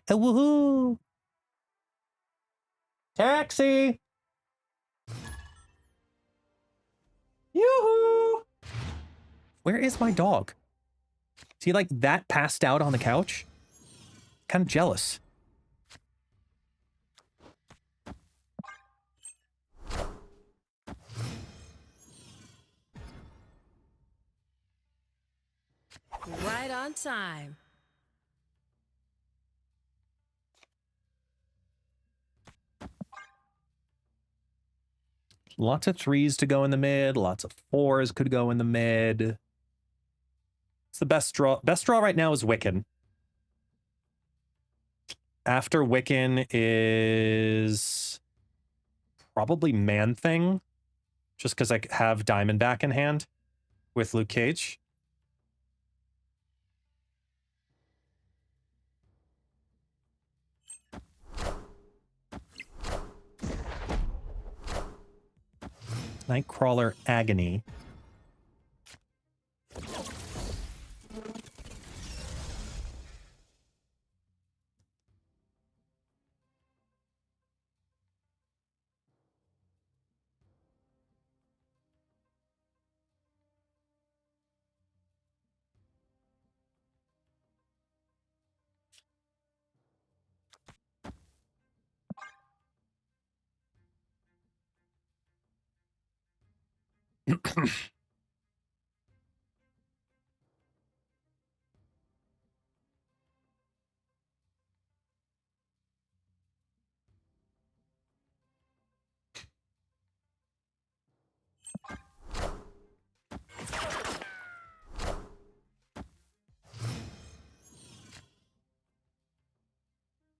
Woohoo! Taxi! Yoo-hoo! Where is my dog? Is he like that passed out on the couch? Kind of jealous. Right on time. Lots of 3s to go in the mid. Lots of 4s could go in the mid. It's the best draw. Best draw right now is Wiccan. After Wiccan is probably Man-Thing. Just because I have Diamondback in hand with Luke Cage. Nightcrawler Agony.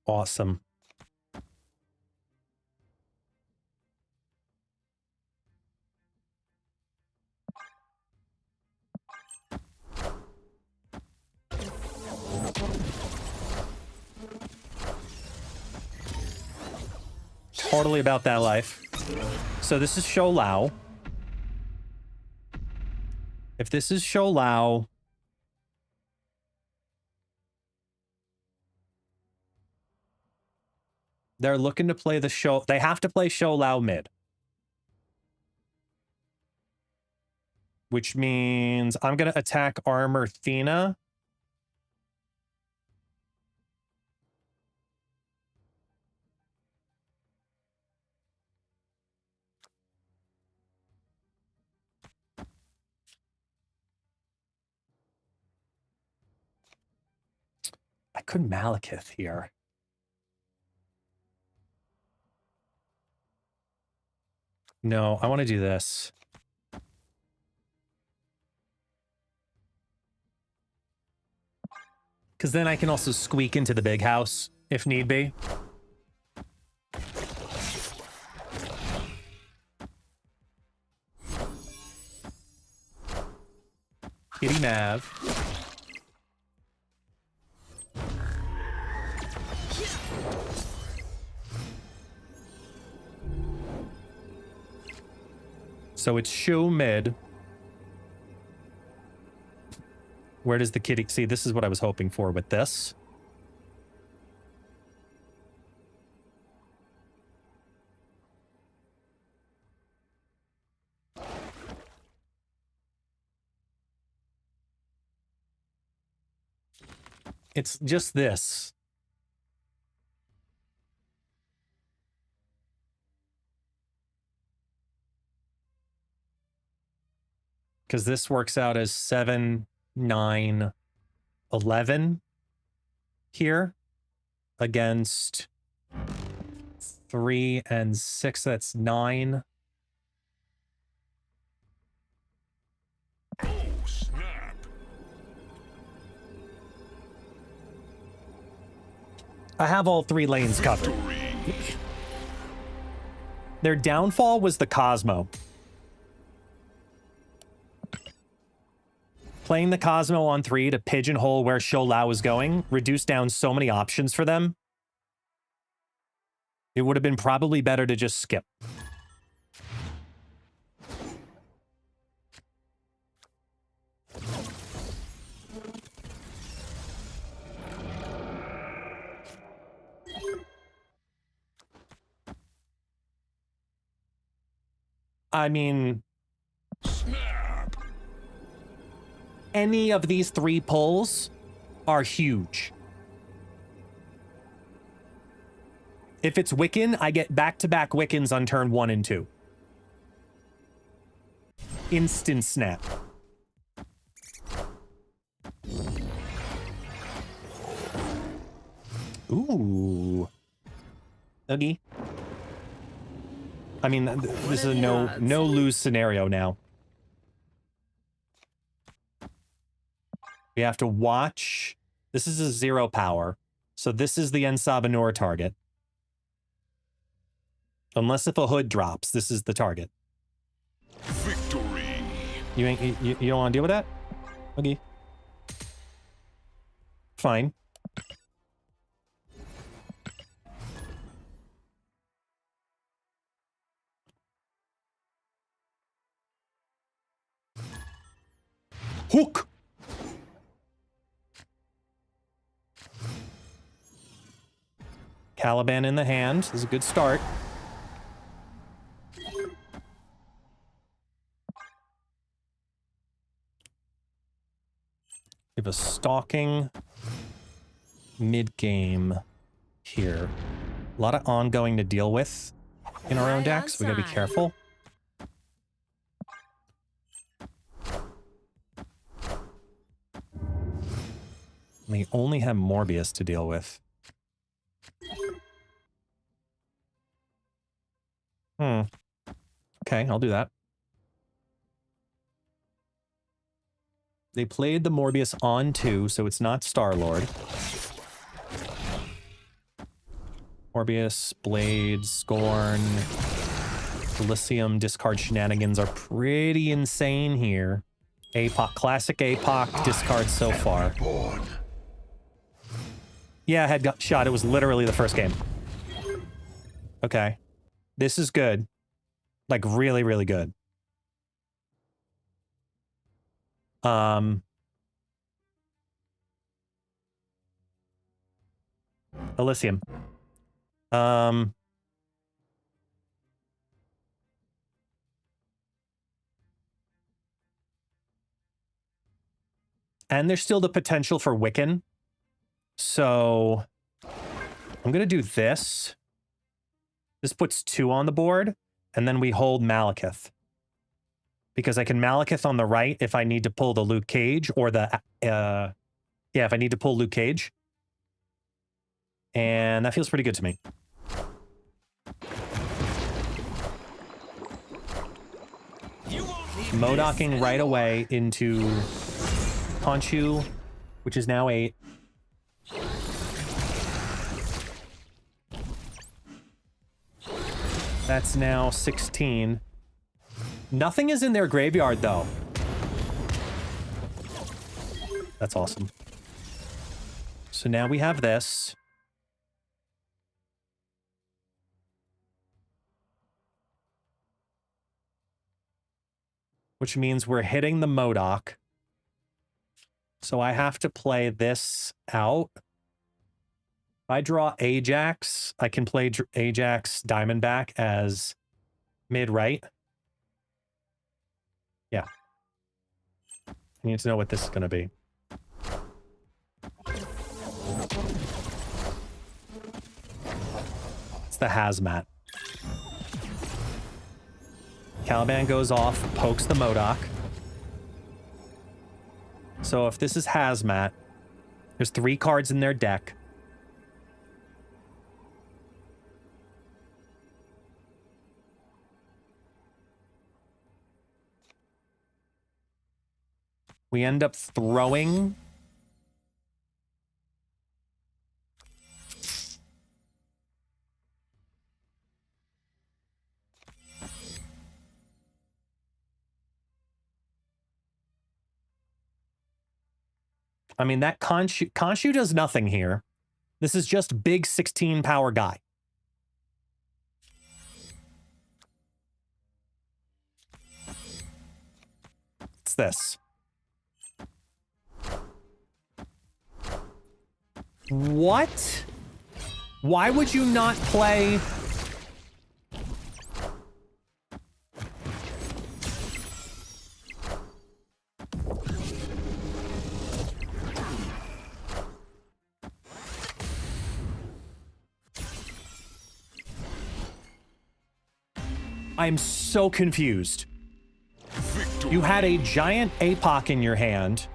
Awesome. Totally about that life. So this is Shou Lao. If this is Shou Lao, they're looking to play the show. They have to play Shou Lao mid. Which means I'm going to attack Armor Thena. I could Malekith here. No, I want to do this. Because then I can also squeak into the big house, if need be. Kitty Mav. So it's Shou mid. Where does the kitty... See, this is what I was hoping for with this. It's just this. Because this works out as 7, 9, 11 here against 3 and 6. That's 9. Oh, snap. I have all 3 lanes covered. Their downfall was the Cosmo. Playing the Cosmo on 3 to pigeonhole where Shou Lao is going reduced down so many options for them. It would have been probably better to just skip. I mean... Snap. Any of these 3 pulls are huge. If it's Wiccan, I get back-to-back Wiccans on turn 1 and 2. Instant snap. Ooh. Oogie. I mean, this is a no lose scenario now. We have to watch. This is a 0 power. So this is the Ensabanur target. Unless if a hood drops, this is the target. Victory. You don't want to deal with that? Okay. Fine. Hook! Caliban in the hand. This is a good start. We have a stalking mid-game here. A lot of ongoing to deal with in our own decks. We gotta be careful. They only have Morbius to deal with. Okay, I'll do that. They played the Morbius on 2, so it's not Star-Lord. Morbius, Blades, Scorn, Elysium, discard shenanigans are pretty insane here. APOC, classic APOC discard so far. Yeah, headshot. It was literally the first game. Okay. This is good. Like, really, really good. Elysium. And there's still the potential for Wiccan. So I'm going to do this. This puts 2 on the board, and then we hold Malekith. Because I can Malekith on the right if I need to pull the Luke Cage, or the, yeah, if I need to pull Luke Cage. And that feels pretty good to me. Modocking right away into Khonshu, which is now 8. That's now 16. Nothing is in their graveyard, though. That's awesome. So now we have this. Which means we're hitting the Modok. So I have to play this out. If I draw Ajax, I can play Ajax Diamondback as mid-right. Yeah. I need to know what this is going to be. It's the Hazmat. Caliban goes off, pokes the Modok. So if this is Hazmat, there's 3 cards in their deck. We end up throwing... I mean, that Khonshu does nothing here. This is just big 16 power guy. It's this. What? Why would you not play... I'm so confused. Victory. You had a giant APOC in your hand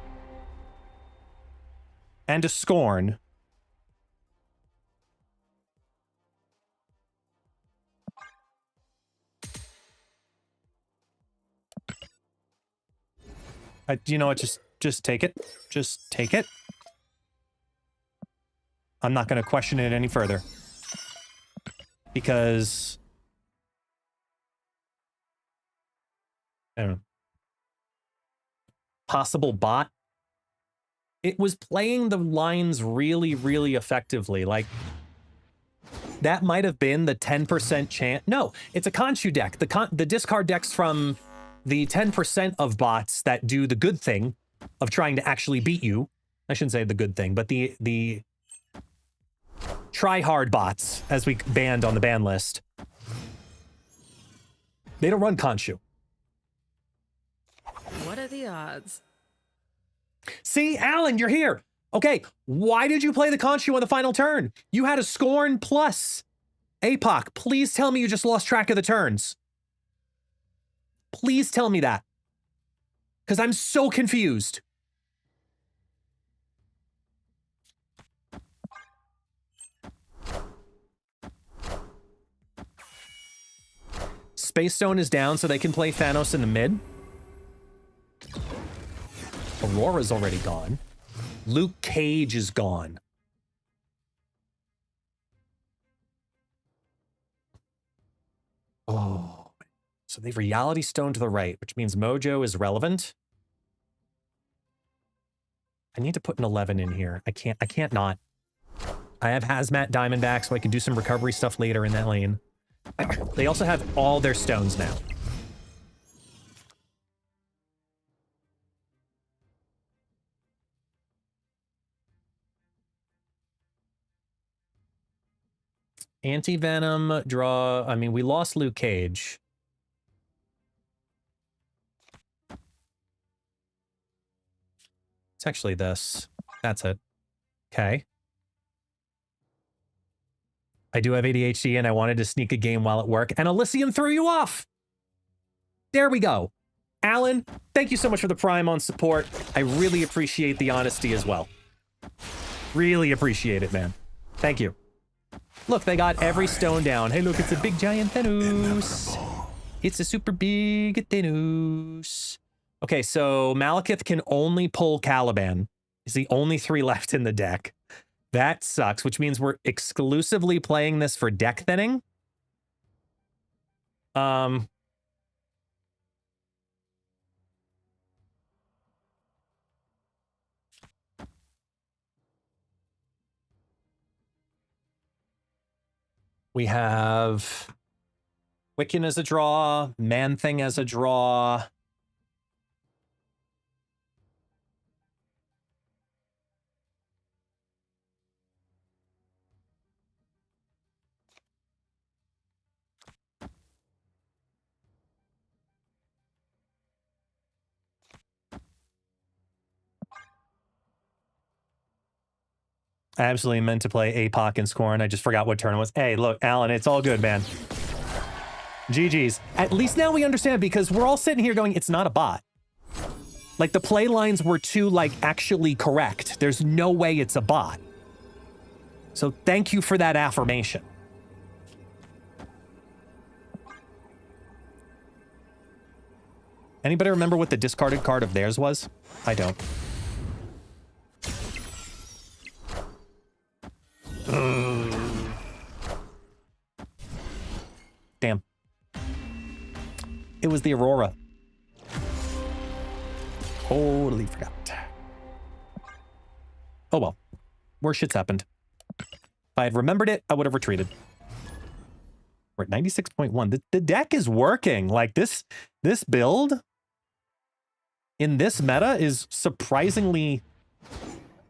and a Scorn. You know what? Just take it. Just take it. I'm not going to question it any further. Because... I don't know. Possible bot. It was playing the lines really, really effectively. Like, that might have been the 10% chance. No, it's a Khonshu deck. The discard decks from the 10% of bots that do the good thing of trying to actually beat you. I shouldn't say the good thing, but the try-hard bots, as we banned on the ban list. They don't run Khonshu. What are the odds? See, Alan, you're here. Okay, why did you play the Khonshu on the final turn? You had a Scorn plus APOC. Please tell me you just lost track of the turns. Please tell me that. Because I'm so confused. Space Stone is down, so they can play Thanos in the mid. Aurora's already gone. Luke Cage is gone. Oh, so they've Reality Stone to the right, which means Mojo is relevant. I need to put an 11 in here. I can't not. I have Hazmat Diamondback, so I can do some recovery stuff later in that lane. They also have all their stones now. Anti-Venom, draw... I mean, we lost Luke Cage. It's actually this. That's it. Okay. I do have ADHD, and I wanted to sneak a game while at work, and Elysium threw you off! There we go. Alan, thank you so much for the Prime on support. I really appreciate the honesty as well. Really appreciate it, man. Thank you. Look, they got every stone down. Hey, look, it's a big giant Thanos. It's a super big Thanos. Okay, so Malekith can only pull Caliban. He's the only 3 left in the deck. That sucks, which means we're exclusively playing this for deck thinning. We have Wiccan as a draw, Man-Thing as a draw. I absolutely meant to play APOC and Scorn. I just forgot what turn it was. Hey, look, Alan, it's all good, man. GG's. At least now we understand, because we're all sitting here going, it's not a bot. Like, the play lines were too, like, actually correct. There's no way it's a bot. So thank you for that affirmation. Anybody remember what the discarded card of theirs was? I don't. Damn. It was the Aurora. Totally forgot. Oh well. Worse shit's happened. If I had remembered it, I would have retreated. We're at 96.1. The deck is working. Like, this build in this meta is surprisingly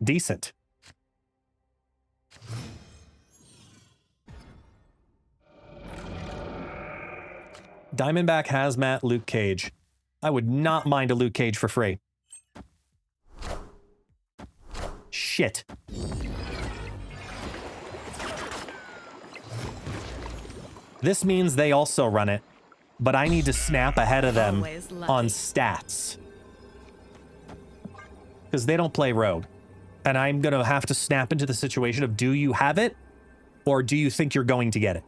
decent. Diamondback, Hazmat, Luke Cage. I would not mind a Luke Cage for free. Shit. This means they also run it, but I need to snap ahead of them on stats. Because they don't play rogue. And I'm going to have to snap into the situation of, do you have it? Or do you think you're going to get it?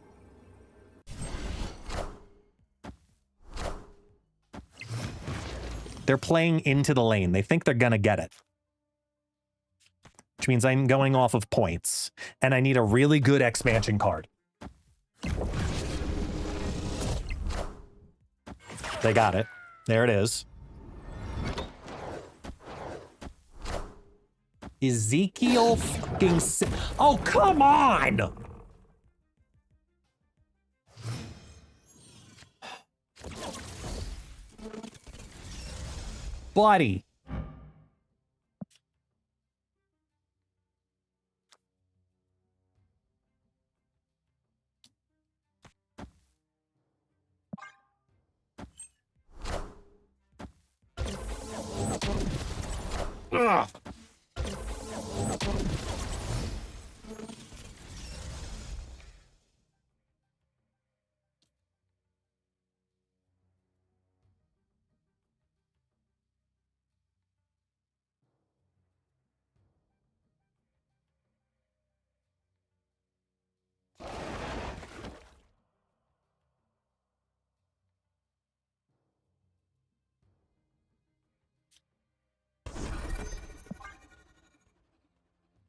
They're playing into the lane. They think they're going to get it. Which means I'm going off of points. And I need a really good expansion card. They got it. There it is. Ezekiel fucking... Oh, come on! Buddy. Ugh.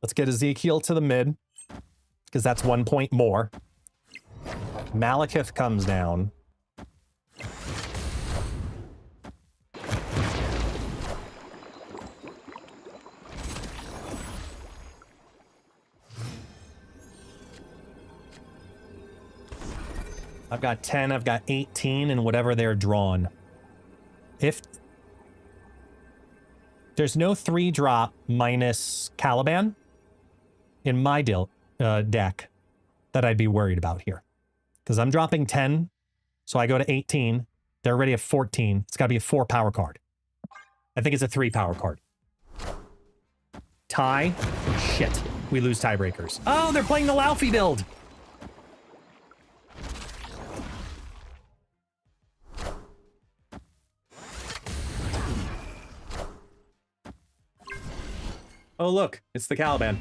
Let's get Ezekiel to the mid, because that's 1 point more. Malekith comes down. I've got 10, I've got 18, and whatever they're drawn. If there's no 3-drop minus Caliban in my deck that I'd be worried about here. Because I'm dropping 10, so I go to 18. They're already at 14. It's got to be a 4 power card. I think it's a 3 power card. Tie. Shit. We lose tiebreakers. Oh, they're playing the Laufey build. Oh, look, it's the Caliban.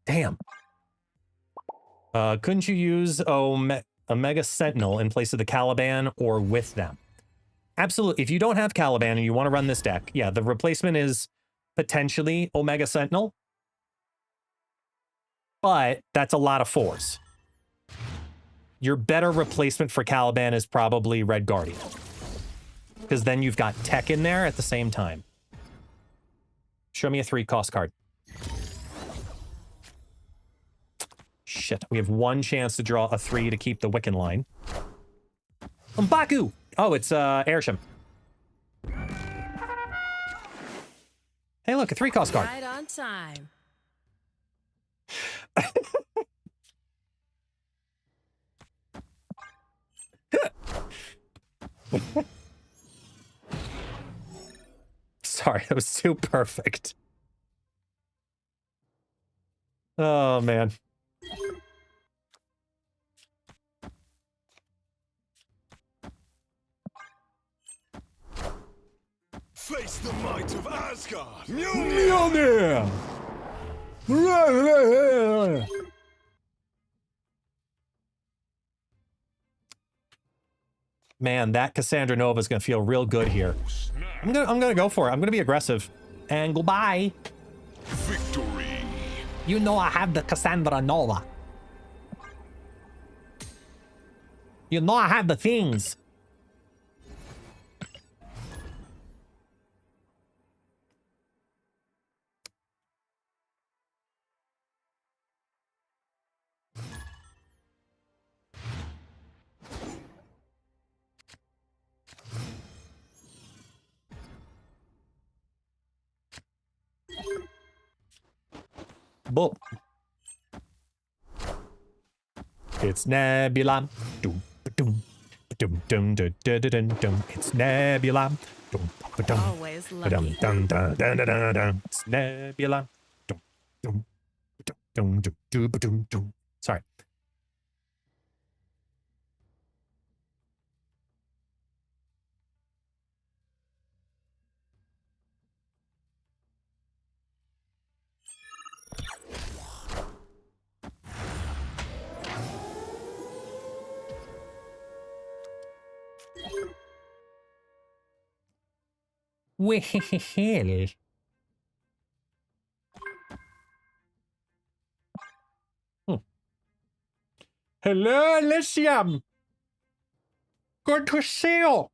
Damn. Couldn't you use Omega Sentinel in place of the Caliban or with them? Absolutely. If you don't have Caliban and you want to run this deck, yeah, the replacement is potentially Omega Sentinel. But that's a lot of 4s. Your better replacement for Caliban is probably Red Guardian. Because then you've got tech in there at the same time. Show me a 3-cost card. Shit, we have 1 chance to draw a 3 to keep the Wiccan line. M'Baku! Oh, it's Airsham. Hey, look, a 3-cost card. Right on time. Sorry, that was too perfect. Oh, man. Face the might of Asgard. Mjolnir! Man, that Cassandra Nova is going to feel real good here. I'm gonna go for it. I'm gonna be aggressive. And goodbye. Victory. You know I have the Cassandra Nova. You know I have the things. Boop. It's Nebula. Doom, doom, doom, doom, doom, doom, doom, doom. It's Nebula. Doom, doom, Always dum, lucky. dum, dum, dum, dum, dum, dum. It's Nebula. Doom, doom, doom, doom, doom, doom, doom. Sorry. Well. Hello, Elysium. Good to see you.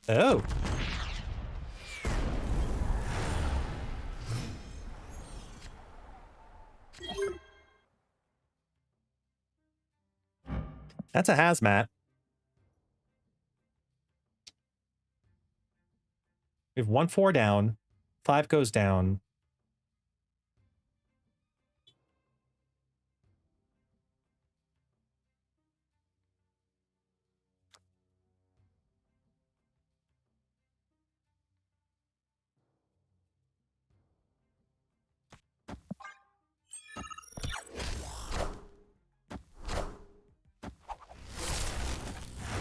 Oh. That's a hazmat. We have 1-4 down. 5 goes down.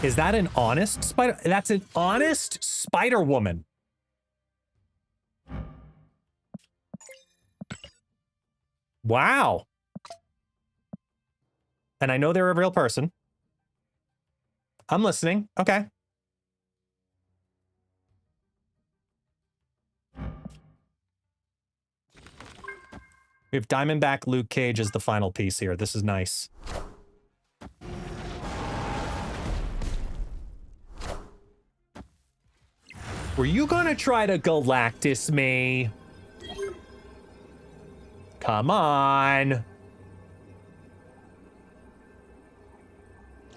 Is that an honest spider? That's an honest Spider Woman. Wow. And I know they're a real person. I'm listening. Okay. We have Diamondback Luke Cage as the final piece here. This is nice. Were you gonna try to Galactus me? Come on.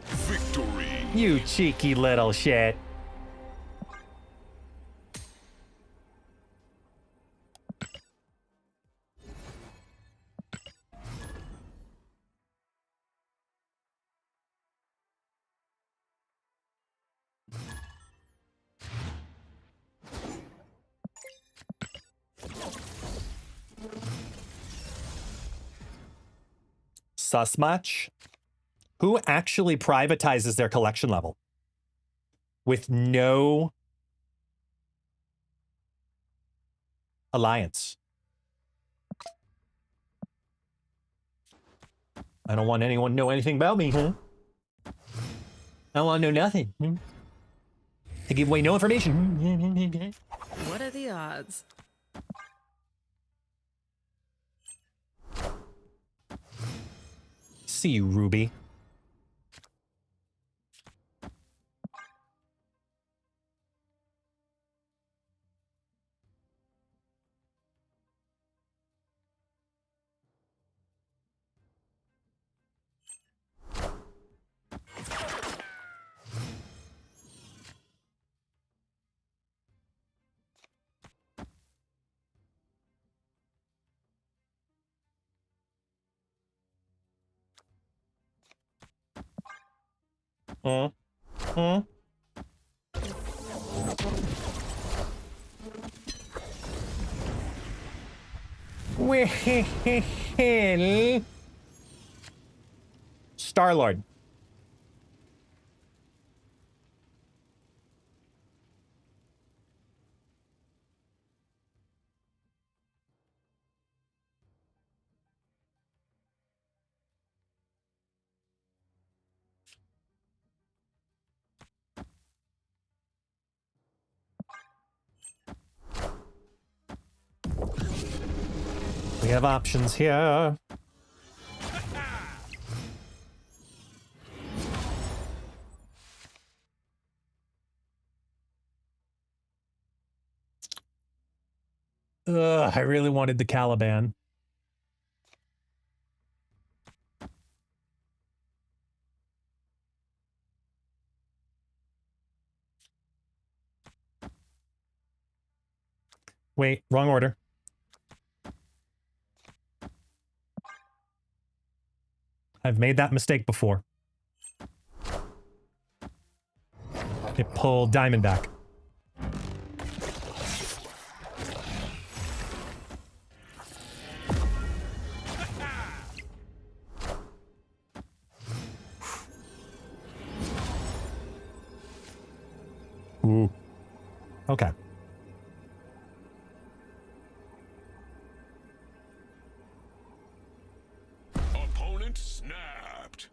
Victory. You cheeky little shit. Sus much? Who actually privatizes their collection level with no alliance? I don't want anyone to know anything about me, huh? I don't want to know nothing. I give away no information. What are the odds? See you, Ruby. Well, Star-Lord. We have options here. Ugh, I really wanted the Caliban. Wait, wrong order. I've made that mistake before. It pulled Diamondback. Ooh. Okay. Opponent snapped.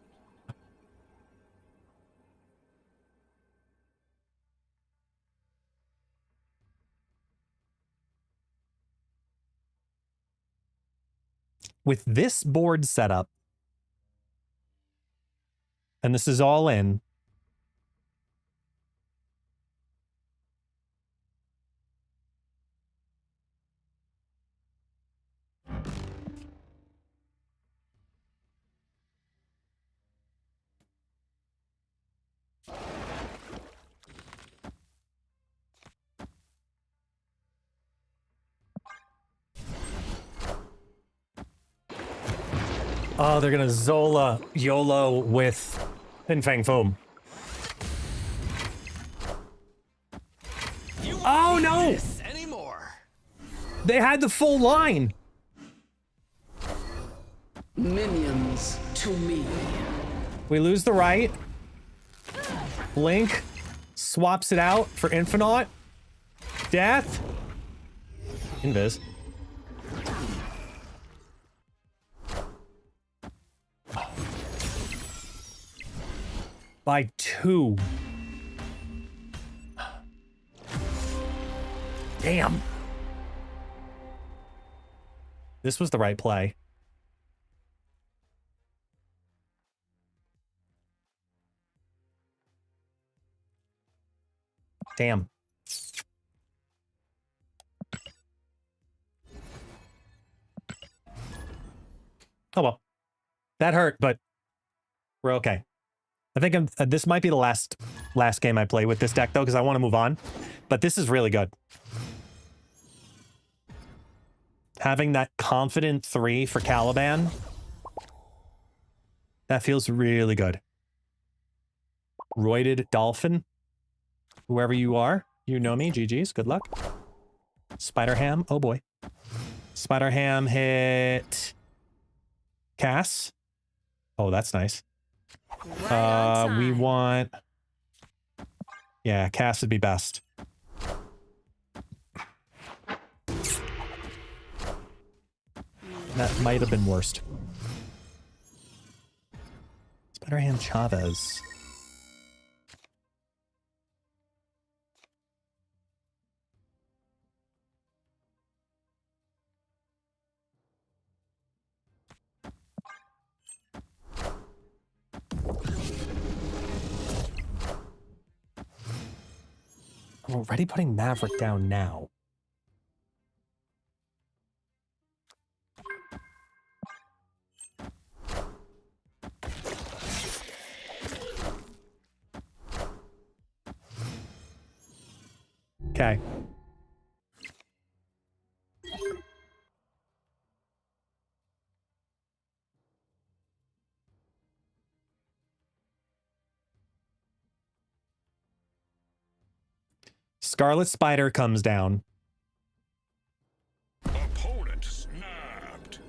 With this board setup, and this is all in, oh, they're gonna Zola YOLO with Fin Fang Foom. Oh no! Anymore. They had the full line. Minions to me. We lose the right. Blink swaps it out for Infinite. Death. Invis. By 2. Damn. This was the right play. Damn. Oh well. That hurt, but we're okay. I think this might be the last game I play with this deck, though, because I want to move on. But this is really good. Having that confident 3 for Caliban, that feels really good. Roided Dolphin, whoever you are, you know me. GG's, good luck. Spider Ham, oh boy. Spider Ham hit Cass. Oh, that's nice. We want... Yeah, Cass would be best. That might have been worst. Spider-Ham Chavez. I'm already putting Maverick down now. Okay. Scarlet Spider comes down. Opponent snapped.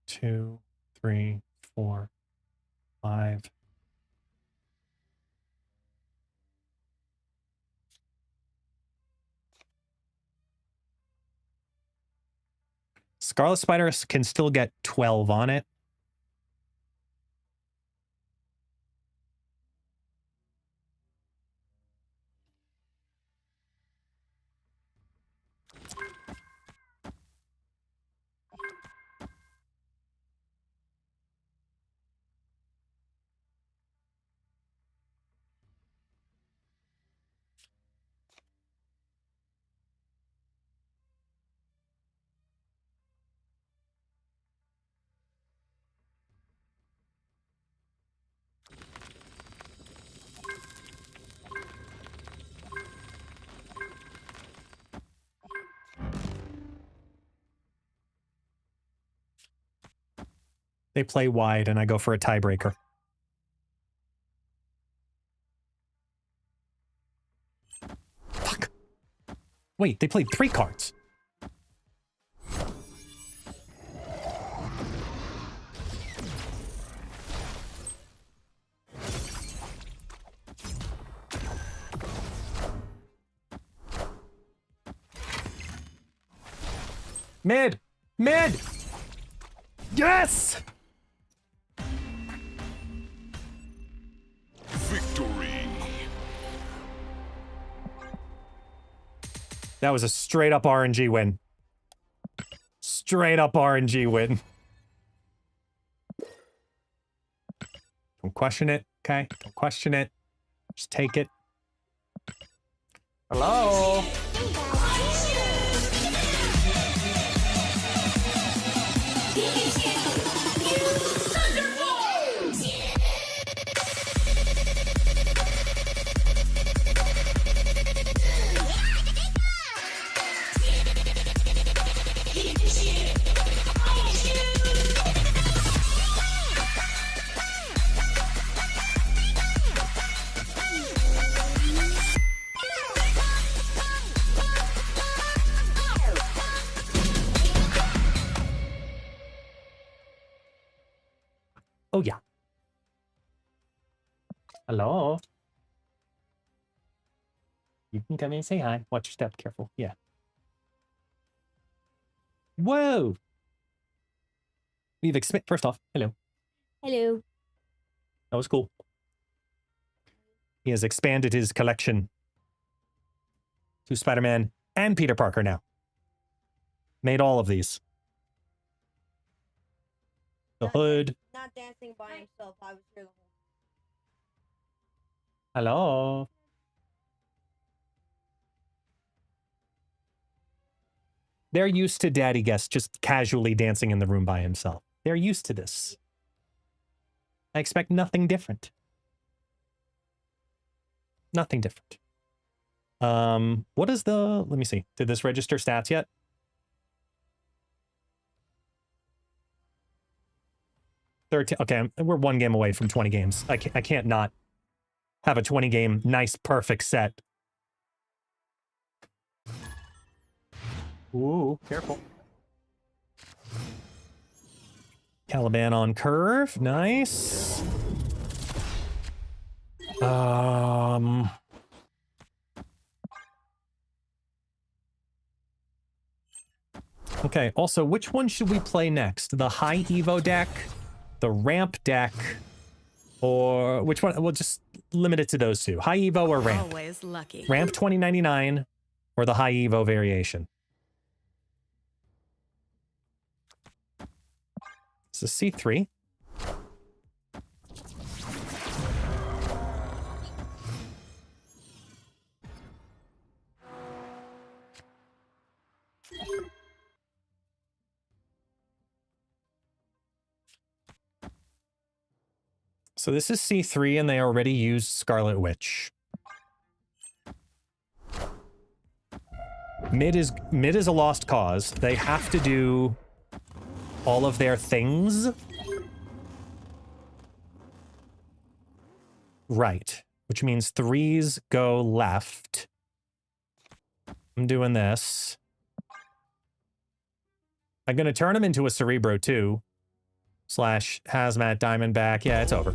Two, 3, 4, 5. Scarlet Spider can still get 12 on it. They play wide, and I go for a tiebreaker. Fuck. Wait, they played 3 cards. Mid! Mid! Yes! Victory. That was a straight up RNG win. Straight up RNG win. Don't question it, okay? Don't question it. Just take it. Hello? Oh, yeah. Hello? You can come in and say hi. Watch your step. Careful. Yeah. Whoa! We've first off, hello. Hello. That was cool. He has expanded his collection to Spider-Man and Peter Parker now. Made all of these. The hood. Not dancing by himself. I was here the whole Hello. They're used to Daddy Guest just casually dancing in the room by himself. They're used to this. I expect nothing different. Nothing different. What is the... Let me see. Did this register stats yet? Okay, we're one game away from 20 games. I can't not have a 20 game nice perfect set. Ooh, careful. Caliban on curve, nice. Okay, also, which one should we play next? The high Evo deck, the ramp deck, or which one? We'll just limit it to those two. High Evo or ramp? Always lucky. Ramp 2099 or the high Evo variation? It's a C3. So this is C3, and they already used Scarlet Witch. Mid is a lost cause. They have to do all of their things. Right. Which means threes go left. I'm doing this. I'm going to turn him into a Cerebro too. / Hazmat Diamondback. Yeah, it's over.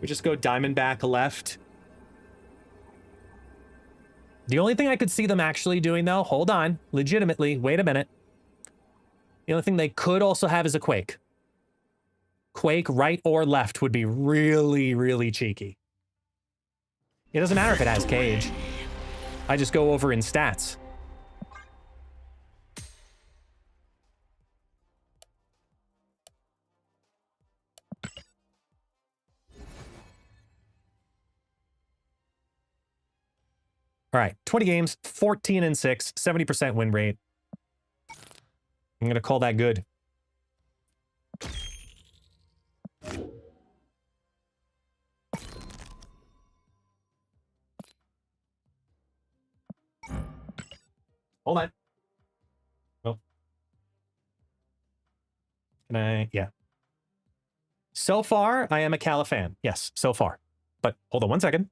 We just go Diamondback left. The only thing I could see them actually doing, though, hold on, legitimately, wait a minute. The only thing they could also have is a Quake. Quake right or left would be really, really cheeky. It doesn't matter if it has Cage. I just go over in stats. All right, 20 games, 14-6, 70% win rate. I'm going to call that good. Hold on. Oh. Can I? Yeah. So far, I am a Cala fan. Yes, so far. But hold on one second.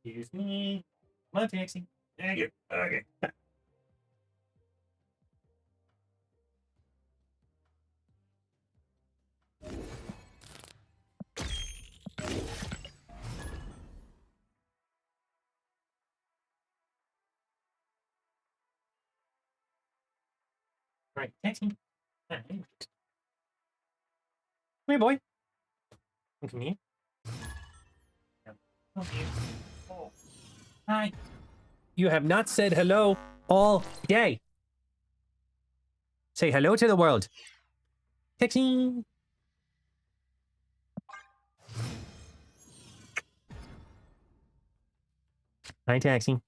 Excuse me. Come on, taxi. Thank you. Okay. Right, taxi. Come here, boy. Come here. Come here. Oh. Hi. You have not said hello all day. Say hello to the world. Taxi. Hi, taxi.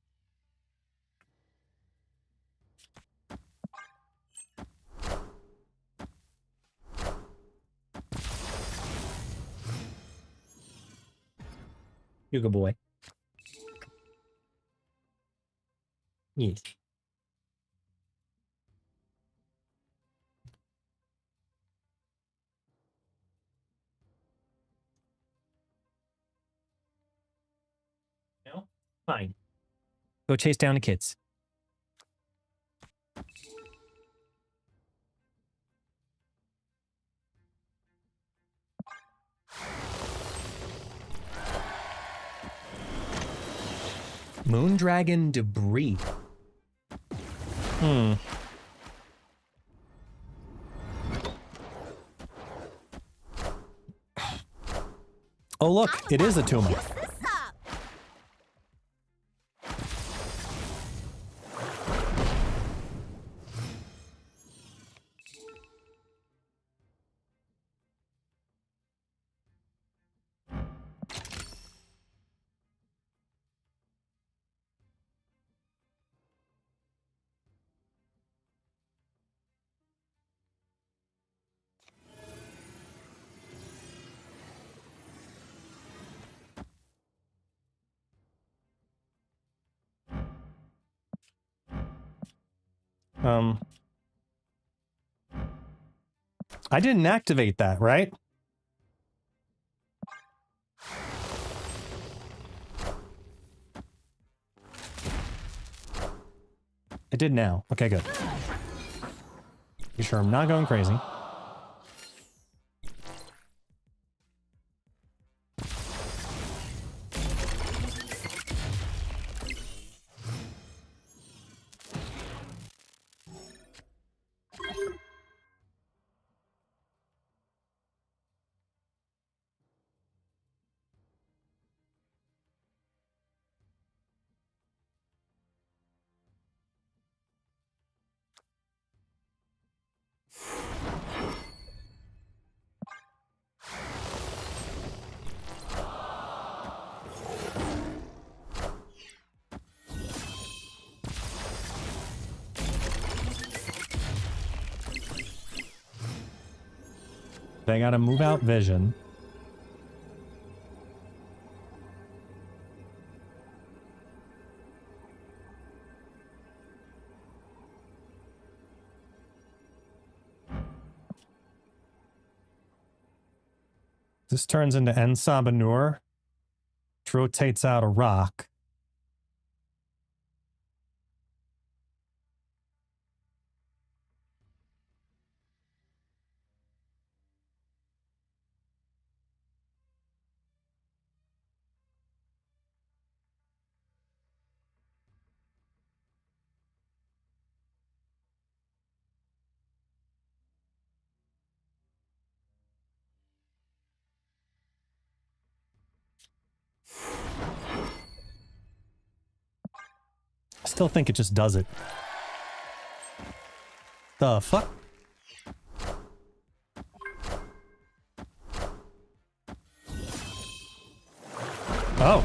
You good boy. Yes. No? Fine. Go chase down the kids. Moondragon debris. Hmm. Oh, look, it is a tumor. I didn't activate that, right? I did now. Okay, good. You sure I'm not going crazy? They gotta move out vision. This turns into Ensabanur, which rotates out a rock. I still think it just does it. The fuck? Oh.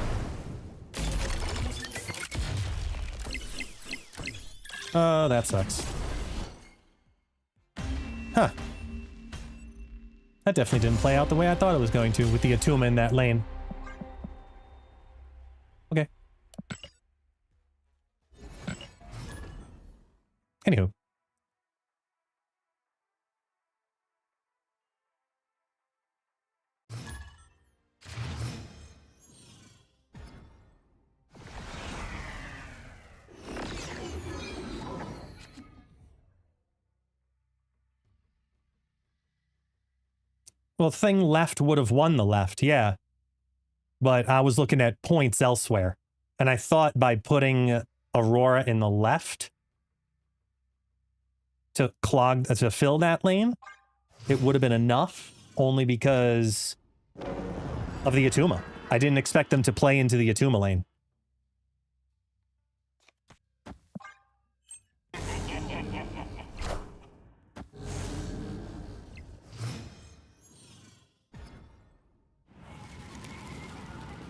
Oh, that sucks. Huh. That definitely didn't play out the way I thought it was going to with the Atuma in that lane. Okay. Anywho. Well, thing left would have won the left, yeah. But I was looking at points elsewhere. And I thought by putting Aurora in the left to fill that lane, it would have been enough, only because of the Atuma. I didn't expect them to play into the Atuma lane.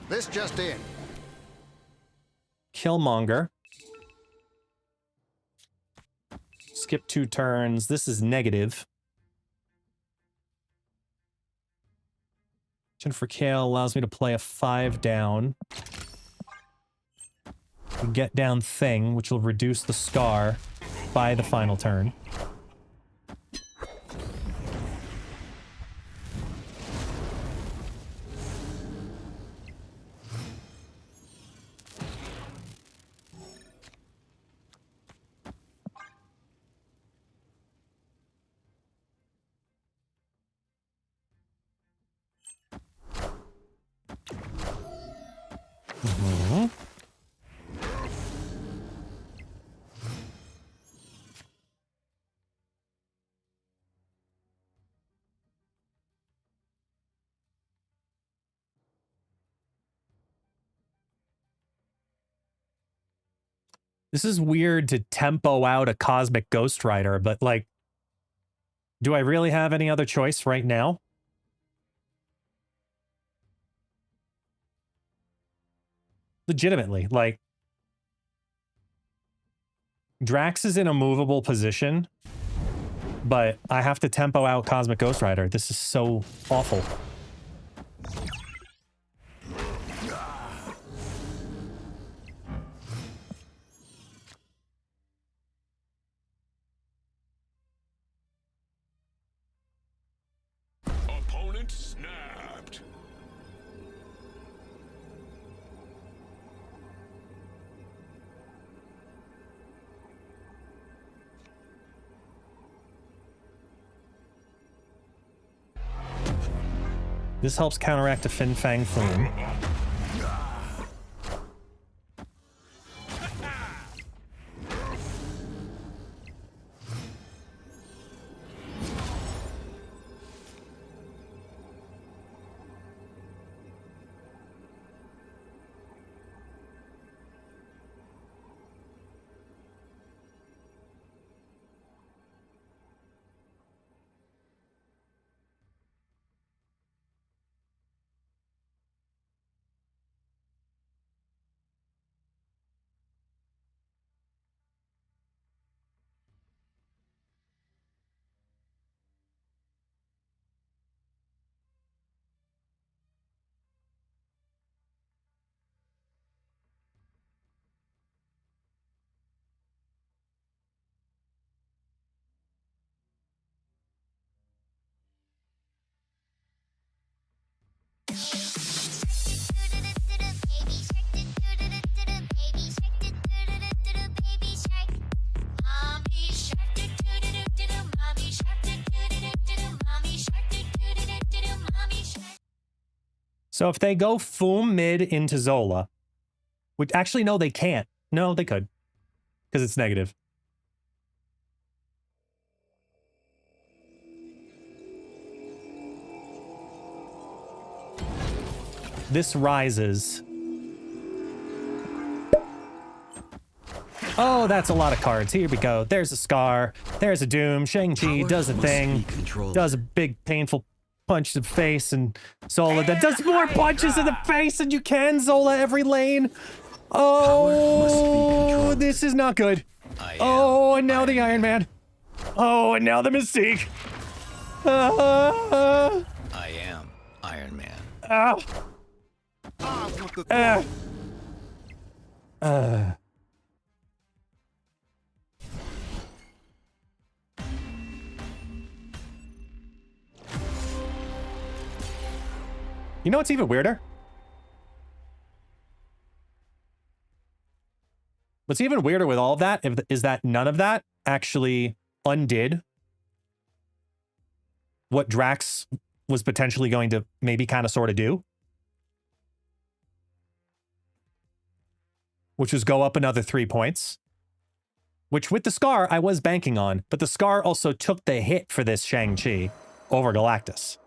This just in. Killmonger. Skip 2 turns. This is negative. Jennifer Kale allows me to play a 5 down. Get down Thing, which will reduce the scar by the final turn. This is weird to tempo out a Cosmic Ghost Rider, but like, do I really have any other choice right now? Legitimately, like, Drax is in a movable position, but I have to tempo out Cosmic Ghost Rider. This is so awful. Opponent snapped. This helps counteract a Fin Fang Flume. So if they go Foom mid into Zola, which actually, no, they can't. No, they could, because it's negative. This rises. Oh, that's a lot of cards. Here we go. There's a Scar. There's a Doom. Shang-Chi does a thing. Does a big, painful punch to the face, and Zola that does more punches in the face than you can, Zola, every lane. Oh, this is not good. Oh, and now the Iron Man. Oh, and now the Mystique. I am Iron Man. You know what's even weirder? What's even weirder with all of that is that none of that actually undid what Drax was potentially going to maybe kind of sort of do. Which was go up another 3 points. Which with the Scar, I was banking on. But the Scar also took the hit for this Shang-Chi over Galactus.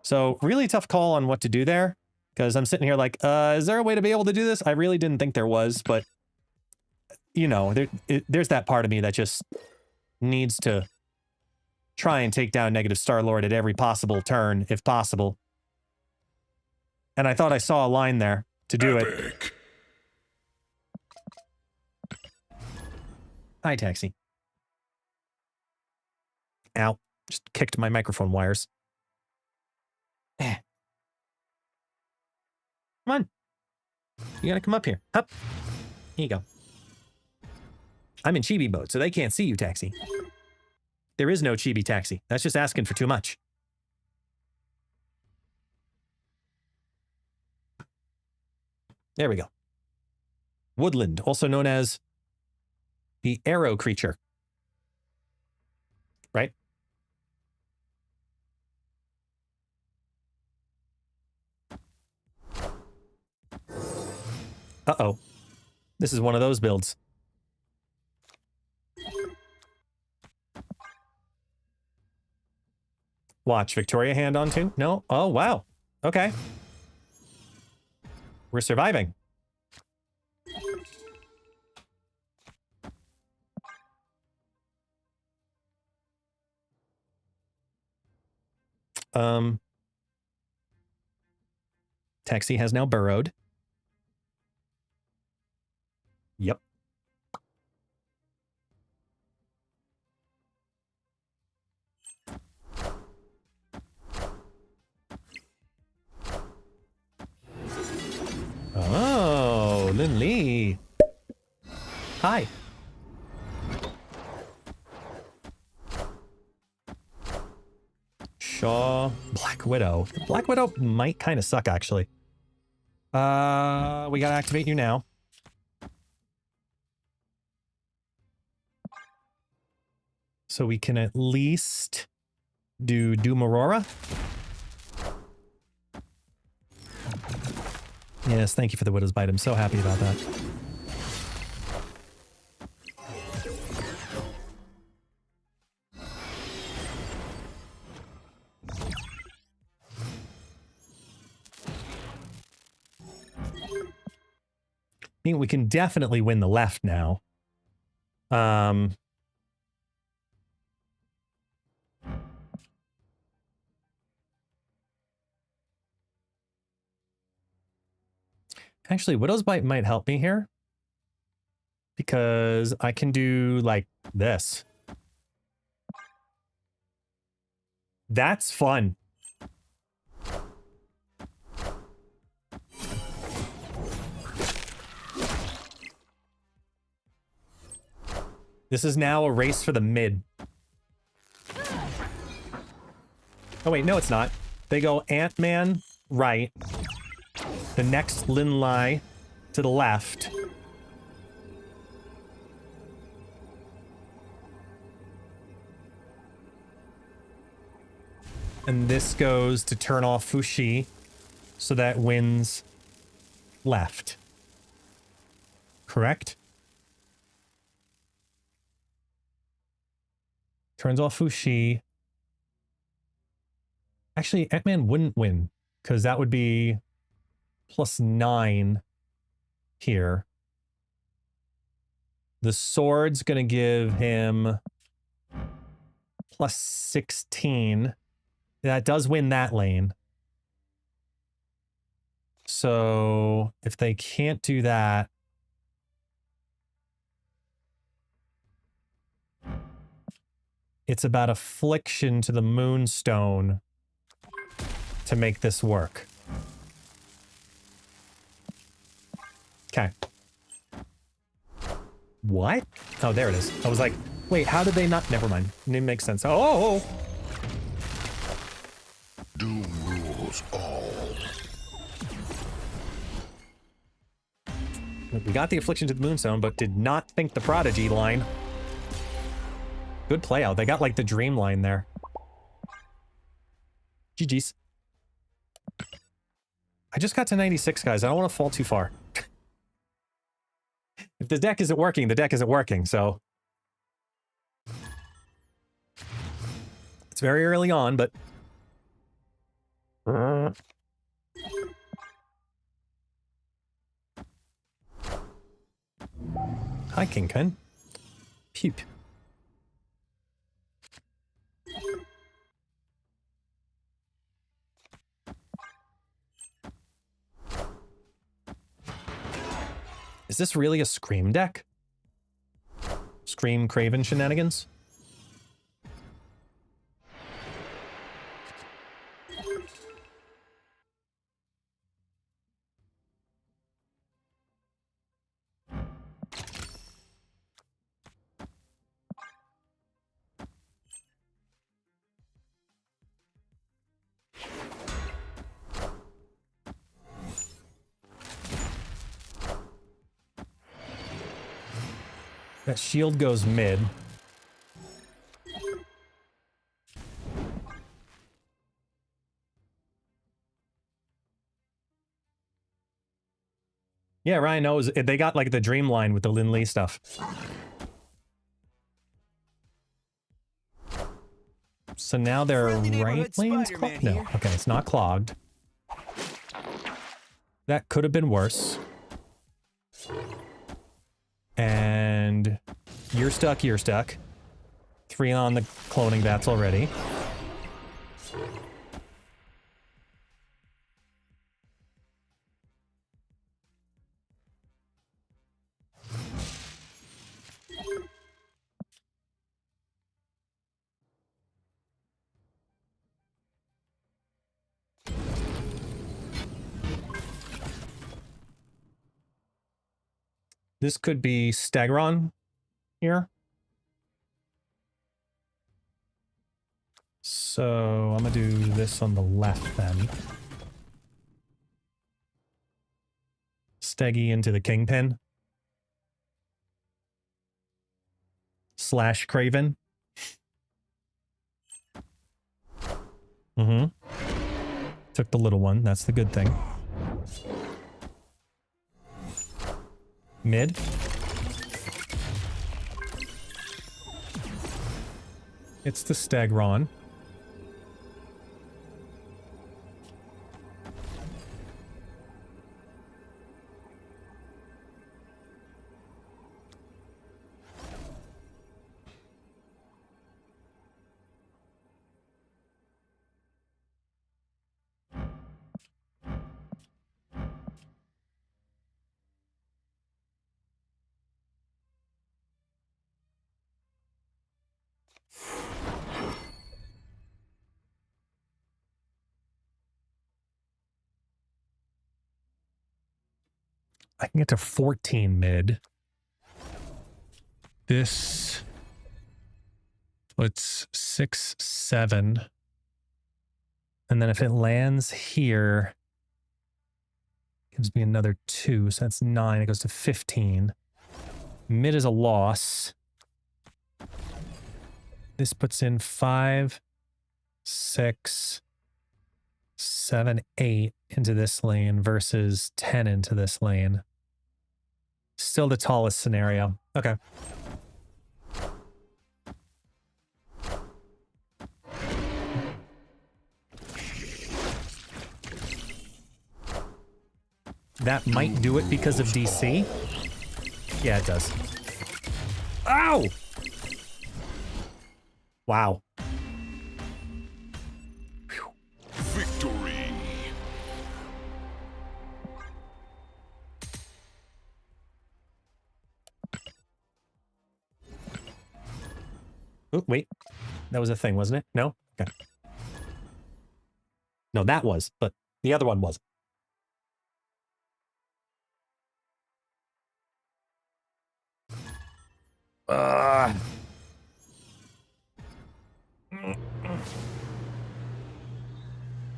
So really tough call on what to do there. Because I'm sitting here like, is there a way to be able to do this? I really didn't think there was, but... You know, there's that part of me that just needs to try and take down negative Star-Lord at every possible turn, if possible. And I thought I saw a line there to do it. Hi, Taxi. Ow. Just kicked my microphone wires. Come on. You gotta come up here. Up. Here you go. I'm in chibi mode, so they can't see you, Taxi. There is no chibi Taxi. That's just asking for too much. There we go. Woodland, also known as the arrow creature. Right? Uh-oh. This is one of those builds. Watch, Victoria hand on too? No? Oh, wow. Okay. We're surviving. Taxi has now burrowed. Yep. Oh, Lin Lee. Hi. Shaw, Black Widow. Black Widow might kind of suck, actually. We gotta activate you now. So we can at least do Doom Aurora. Yes, thank you for the Widow's Bite. I'm so happy about that. I mean, we can definitely win the left now. Actually, Widow's Bite might help me here. Because I can do, like, this. That's fun. This is now a race for the mid. Oh, wait, no, it's not. They go Ant-Man right. The next Lin Lai to the left. And this goes to turn off Fushi, so that wins left. Correct? Turns off Fushi. Actually, Ant-Man wouldn't win, because that would be +9 here. The sword's gonna give him +16. That does win that lane. So if they can't do that, it's about affliction to the Moonstone to make this work. Okay. What? Oh, there it is. I was like, wait, how did they not? Never mind. It makes sense. Oh! Doom rules all. We got the affliction to the Moonstone, but did not think the Prodigy line. Good play out. They got like the dream line there. GG's. I just got to 96, guys. I don't want to fall too far. If the deck isn't working, the deck isn't working, so... It's very early on, but... Hi, Kingpin. Peep. Is this really a Scream deck? Scream Craven shenanigans? That shield goes mid. Yeah, Ryan knows. They got like the dream line with the Lin Lee stuff. So now their right lane's clogged? No. Okay, it's not clogged. That could have been worse. And you're stuck, you're stuck. 3 on the cloning bats already. This could be Stegron here. So I'm gonna do this on the left then. Steggy into the Kingpin. / Craven. Mm-hmm. Took the little one, that's the good thing. Mid. It's the Stegron. I can get to 14 mid. This puts 6, 7. And then if it lands here, gives me another 2. So that's 9. It goes to 15. Mid is a loss. This puts in 5, 6, 7, 8 into this lane versus 10 into this lane. Still the tallest scenario. Okay. That might do it because of DC. Yeah, it does. Ow! Wow. Victory. Oh, wait. That was a thing, wasn't it? No? Okay. No, that was, but the other one wasn't.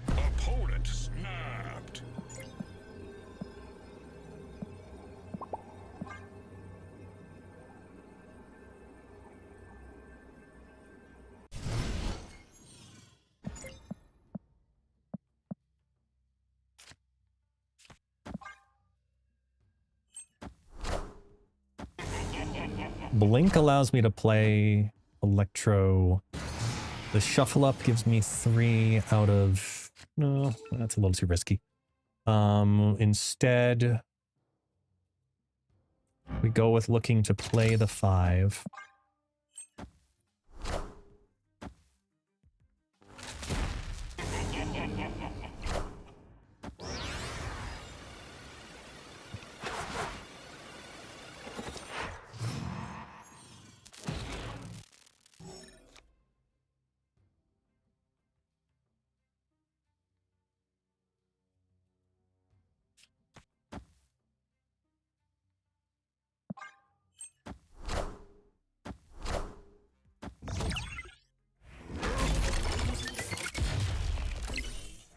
Opponent snapped. Blink allows me to play Electro. The Shuffle Up gives me 3 out of... No, that's a little too risky. Instead, we go with looking to play the 5.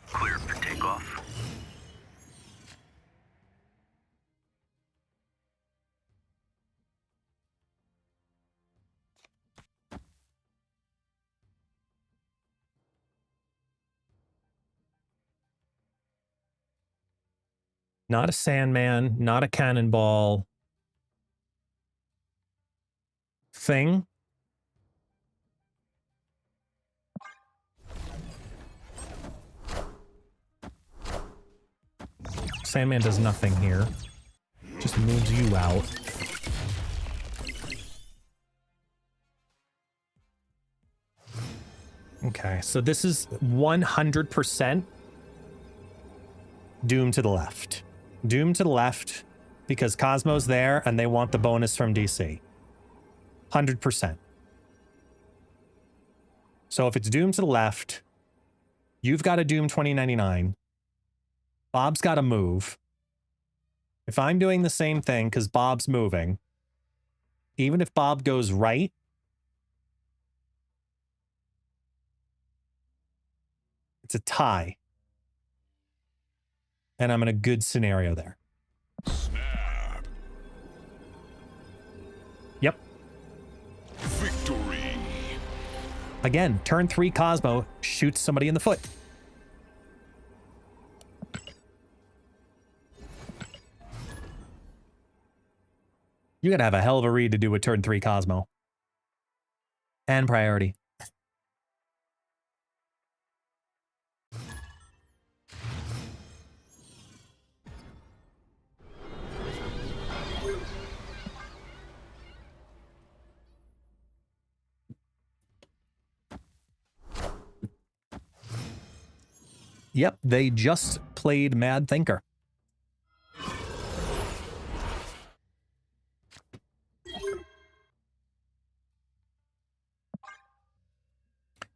Clear for takeoff. Not a Sandman, not a Cannonball. Thing. Sandman does nothing here. Just moves you out. Okay, so this is 100% Doom to the left. Doom to the left because Cosmo's there and they want the bonus from DC. 100%. So if it's Doom to the left, you've got a Doom 2099. Bob's got to move. If I'm doing the same thing because Bob's moving, even if Bob goes right, it's a tie. And I'm in a good scenario there. Snap. Yep. Victory. Again, turn 3 Cosmo shoots somebody in the foot. You gotta have a hell of a read to do a turn 3 Cosmo. And priority. Yep, they just played Mad Thinker.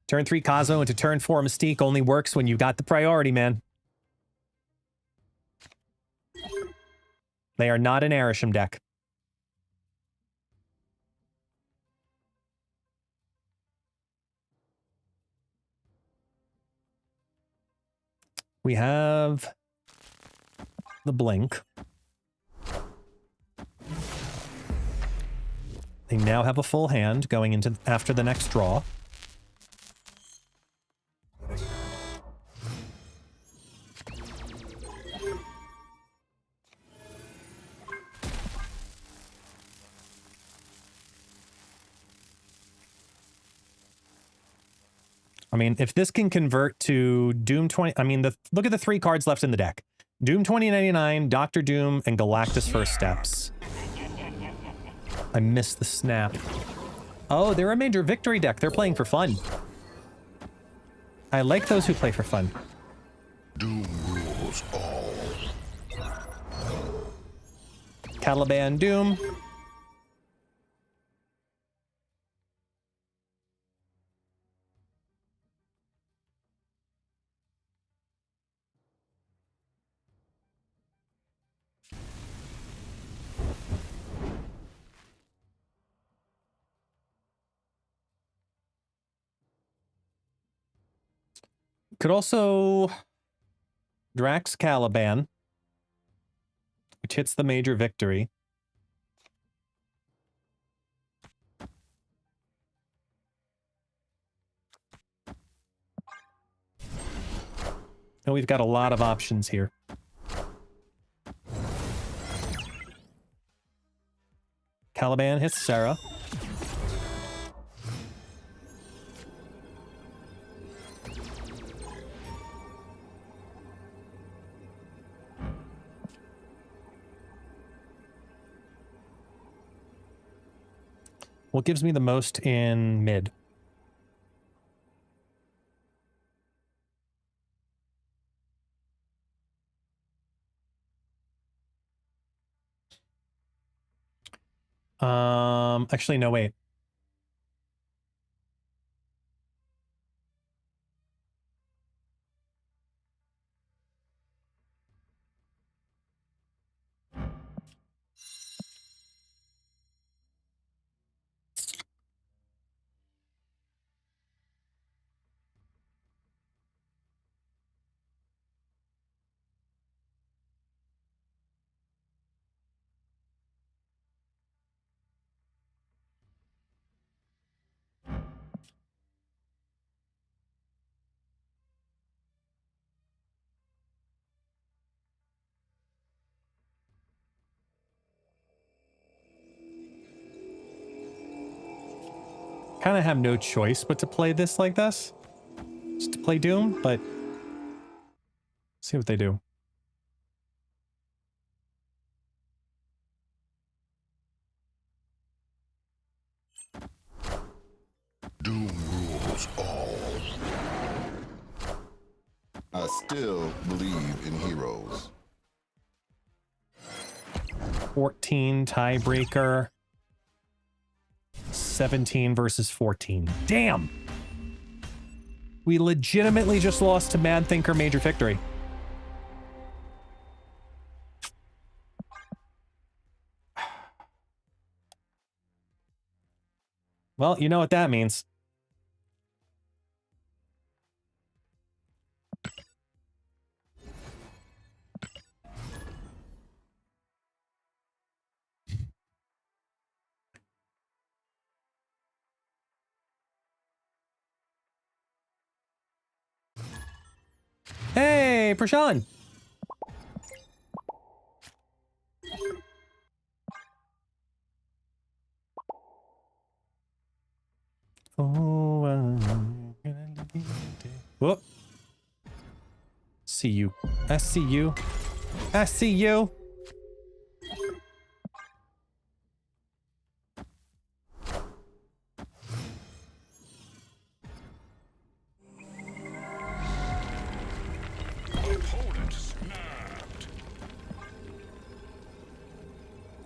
Turn 3 Cosmo into turn 4 Mystique only works when you got the priority, man. They are not an Arishem deck. We have the Blink. They now have a full hand going into after the next draw. I mean, if this can convert to Doom 20... I mean, look at the 3 cards left in the deck. Doom 2099, Dr. Doom, and Galactus First Steps. I missed the snap. Oh, they're a major victory deck. They're playing for fun. I like those who play for fun. Doom rules all. Caliban Doom. Could also Drax Caliban, which hits the major victory. And we've got a lot of options here. Caliban hits Sarah. What gives me the most in mid? Actually, no, wait. Kind of have no choice but to play this like this. Just to play Doom, but see what they do. Doom rules all. I still believe in heroes. 14 tiebreaker. 17 versus 14. Damn! We legitimately just lost to Mad Thinker Major Victory. Well, you know what that means. Hey, Prashan! Oh, whoop. See you. I see you. I see you.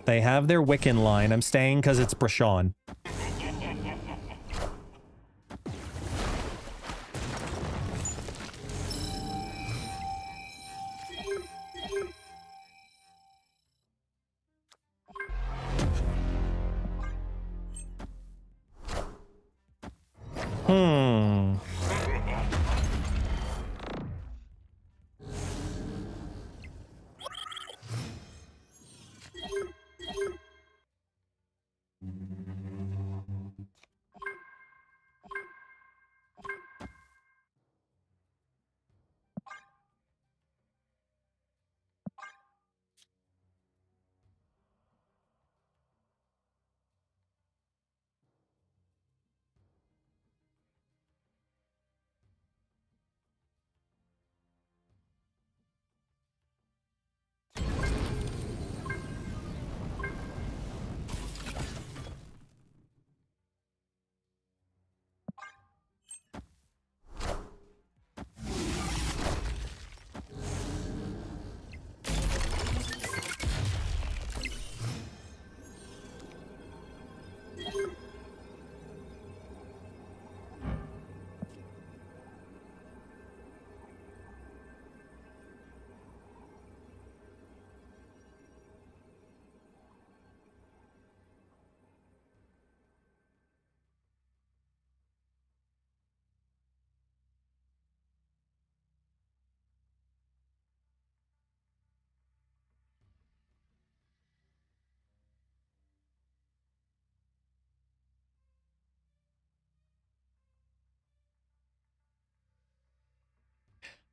They have their Wiccan line. I'm staying because it's Brashawn.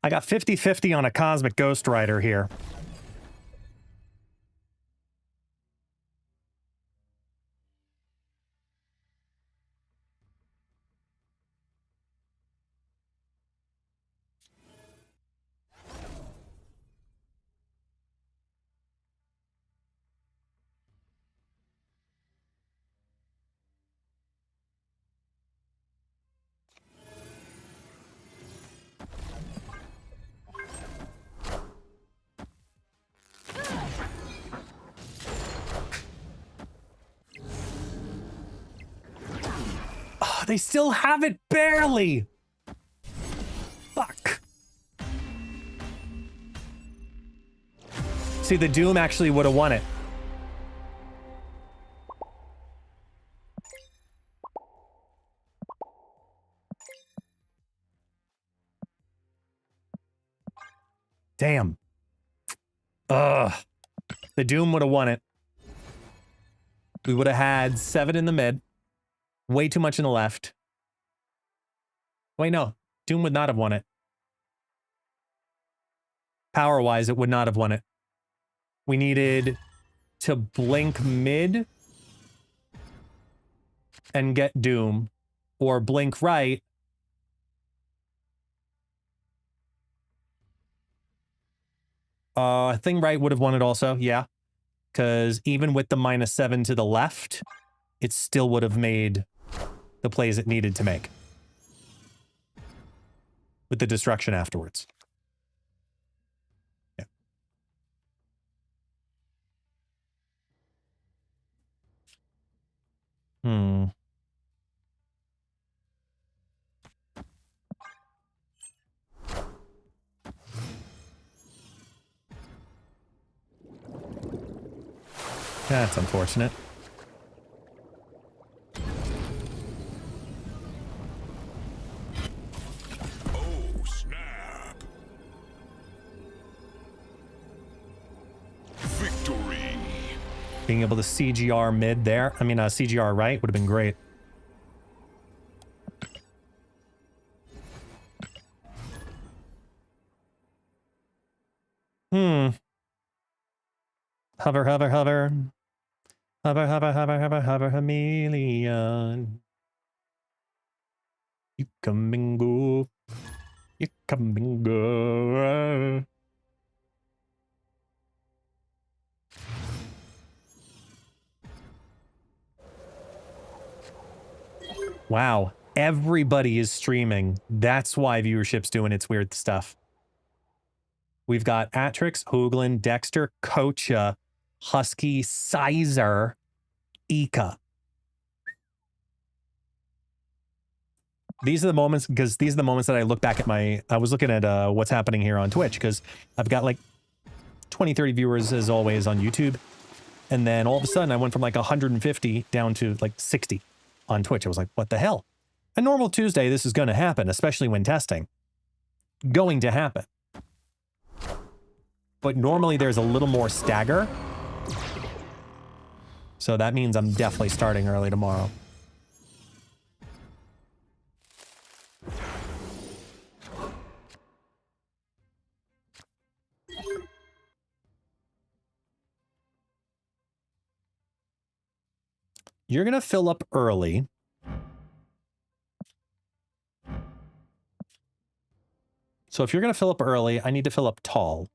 I got 50-50 on a Cosmic Ghost Rider here. Oh, they still have it barely. Fuck. See, the Doom actually would have won it. Damn. Ugh. The Doom would have won it. We would have had 7 in the mid. Way too much in the left. Wait, no. Doom would not have won it. Power-wise, it would not have won it. We needed to blink mid and get Doom, or blink right I think right would have won it also, yeah. Because even with the -7 to the left, it still would have made the plays it needed to make. With the destruction afterwards. Yeah. Hmm. That's unfortunate. Oh, snap. Victory. Being able to CGR mid there, I mean, CGR right would have been great. Hover, hover, hover. Hover, hover, hover, hover, hover, chameleon. You come and go. You come and go. Wow. Everybody is streaming. That's why viewership's doing its weird stuff. We've got Atrix, Hoagland, Dexter, Kocha, Husky, Sizer, Ika. These are the moments, because these are the moments that I look back at my, I was looking at what's happening here on Twitch, because I've got like 20, 30 viewers as always on YouTube. And then all of a sudden I went from like 150 down to like 60 on Twitch. I was like, what the hell? A normal Tuesday, this is going to happen, especially when testing. Going to happen. But normally there's a little more stagger. So that means I'm definitely starting early tomorrow. You're going to fill up early. So if you're going to fill up early, I need to fill up tall.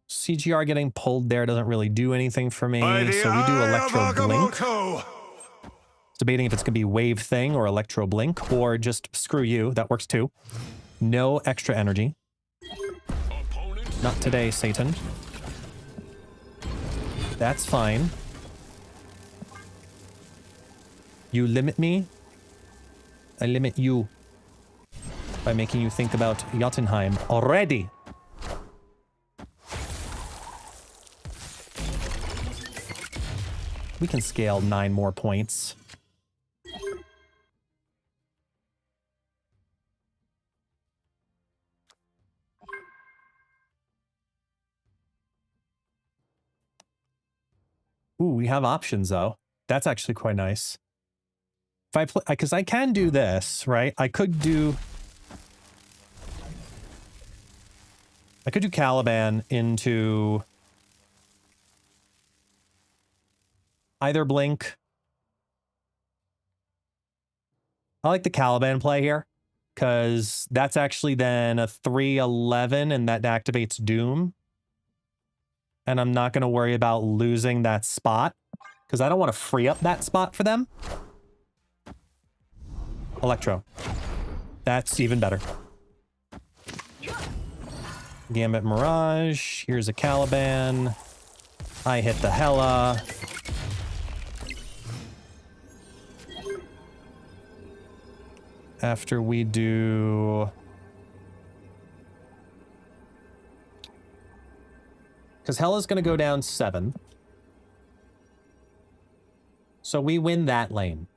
CGR getting pulled there doesn't really do anything for me, so we do Electro Blink. Debating if it's going to be Wave Thing or Electro Blink, or just screw you, that works too. No extra energy. Not today, Satan. That's fine. You limit me, I limit you. By making you think about Jotunheim already. We can scale 9 more points. Ooh, we have options though. That's actually quite nice. If I play, because I can do this, right? I could do Caliban into either Blink. I like the Caliban play here, because that's actually then a 3/11 and that activates Doom. And I'm not going to worry about losing that spot, because I don't want to free up that spot for them. Electro. That's even better. Gambit Mirage. Here's a Caliban. I hit the Hella. after we do... Because Hella's going to go down 7. So we win that lane.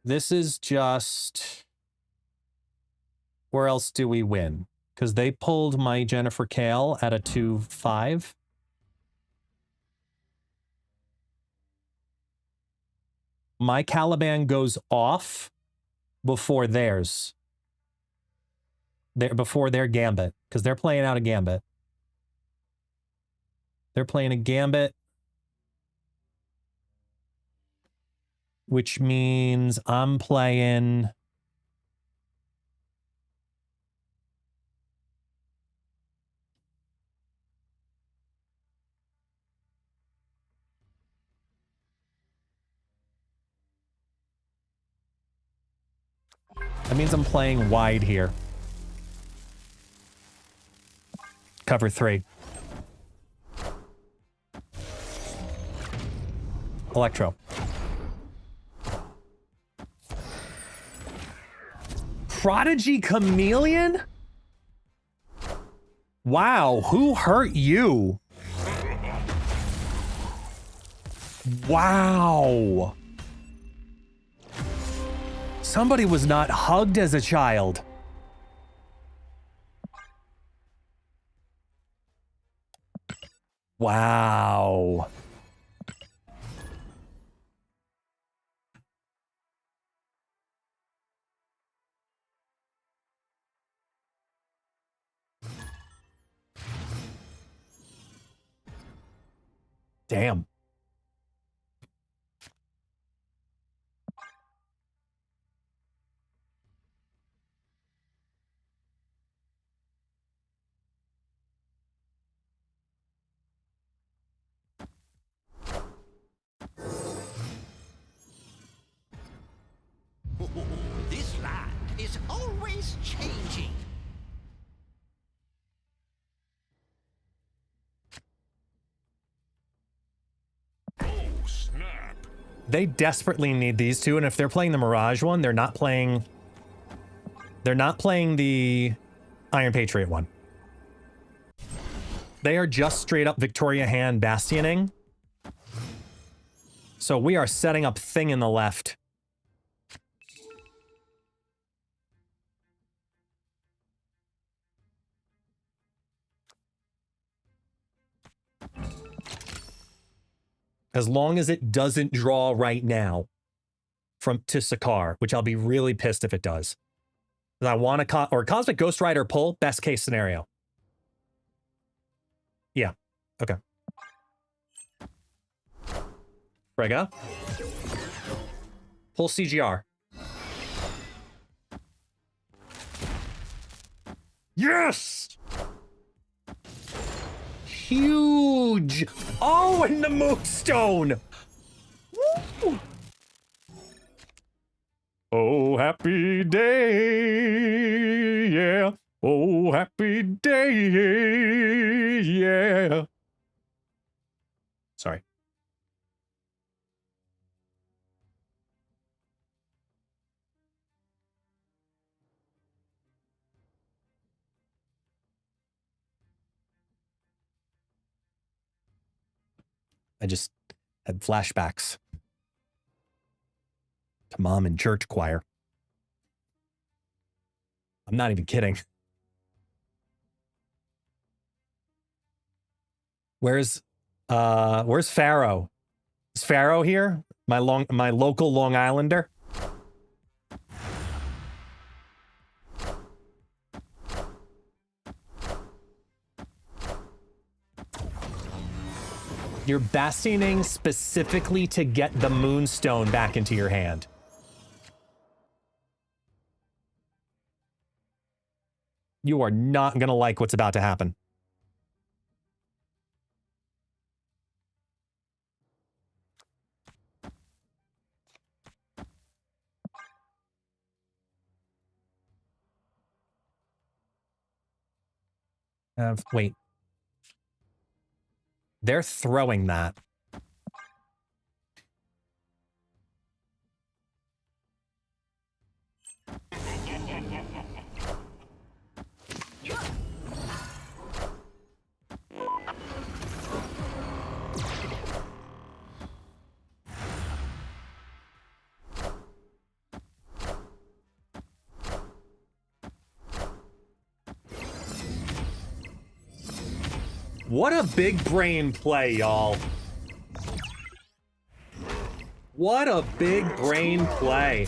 This is just... Where else do we win? Because they pulled my Jennifer Kale at a 2-5. My Caliban goes off before theirs. Before their Gambit. Because they're playing out a Gambit. They're playing a Gambit. Which means I'm playing... That means I'm playing wide here. Cover 3. Electro. Prodigy Chameleon? Wow, who hurt you? Wow. Somebody was not hugged as a child. Wow. Damn. This land is always changing. Oh, snap. They desperately need these two, and if they're playing the Mirage one, they're not playing the Iron Patriot one. They are just straight up Victoria Hand bastioning. So we are setting up Thing in the left. As long as it doesn't draw right now to Sakaar, which I'll be really pissed if it does. I want a or Cosmic Ghost Rider pull, best case scenario. Yeah. Okay. Frega. Pull CGR. Yes! Huge! Oh, and the Moonstone! Woo! Oh, happy day, yeah. Oh, happy day, yeah. Sorry. I just had flashbacks to mom in church choir. I'm not even kidding. Where's Pharaoh? Is Pharaoh here? My local Long Islander? You're bastioning specifically to get the Moonstone back into your hand. You are not going to like what's about to happen. Wait. They're throwing that. What a big brain play, y'all. What a big brain play.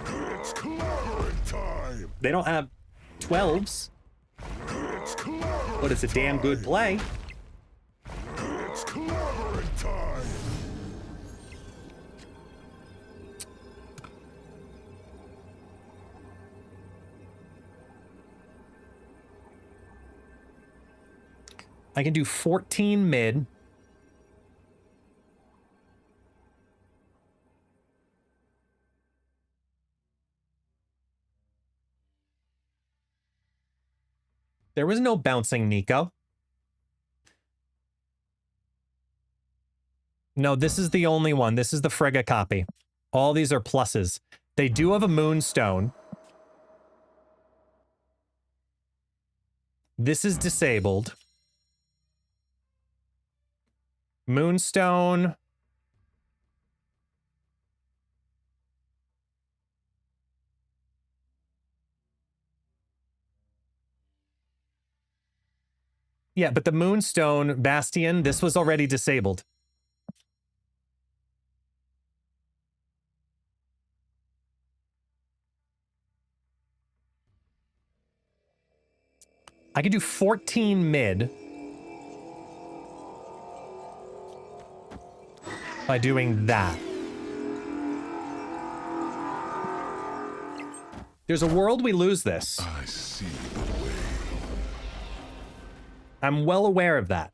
It's clobbering time. They don't have 12s, but it's a damn good play. It's clobbering time. I can do 14 mid. There was no bouncing Nico. No, this is the only one. This is the Frigga copy. All these are pluses. They do have a moonstone. This is disabled. Moonstone. Yeah, but the Moonstone Bastion, this was already disabled. I could do 14 mid by doing that. There's a world we lose this. I see the way. I'm well aware of that.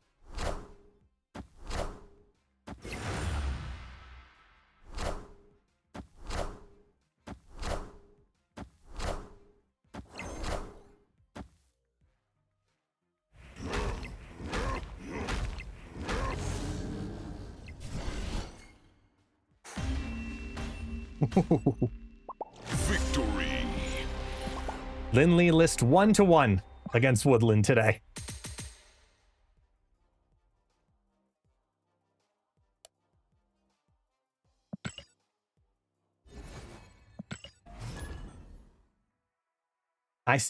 Victory. Lindley list 1-1 against Woodland today.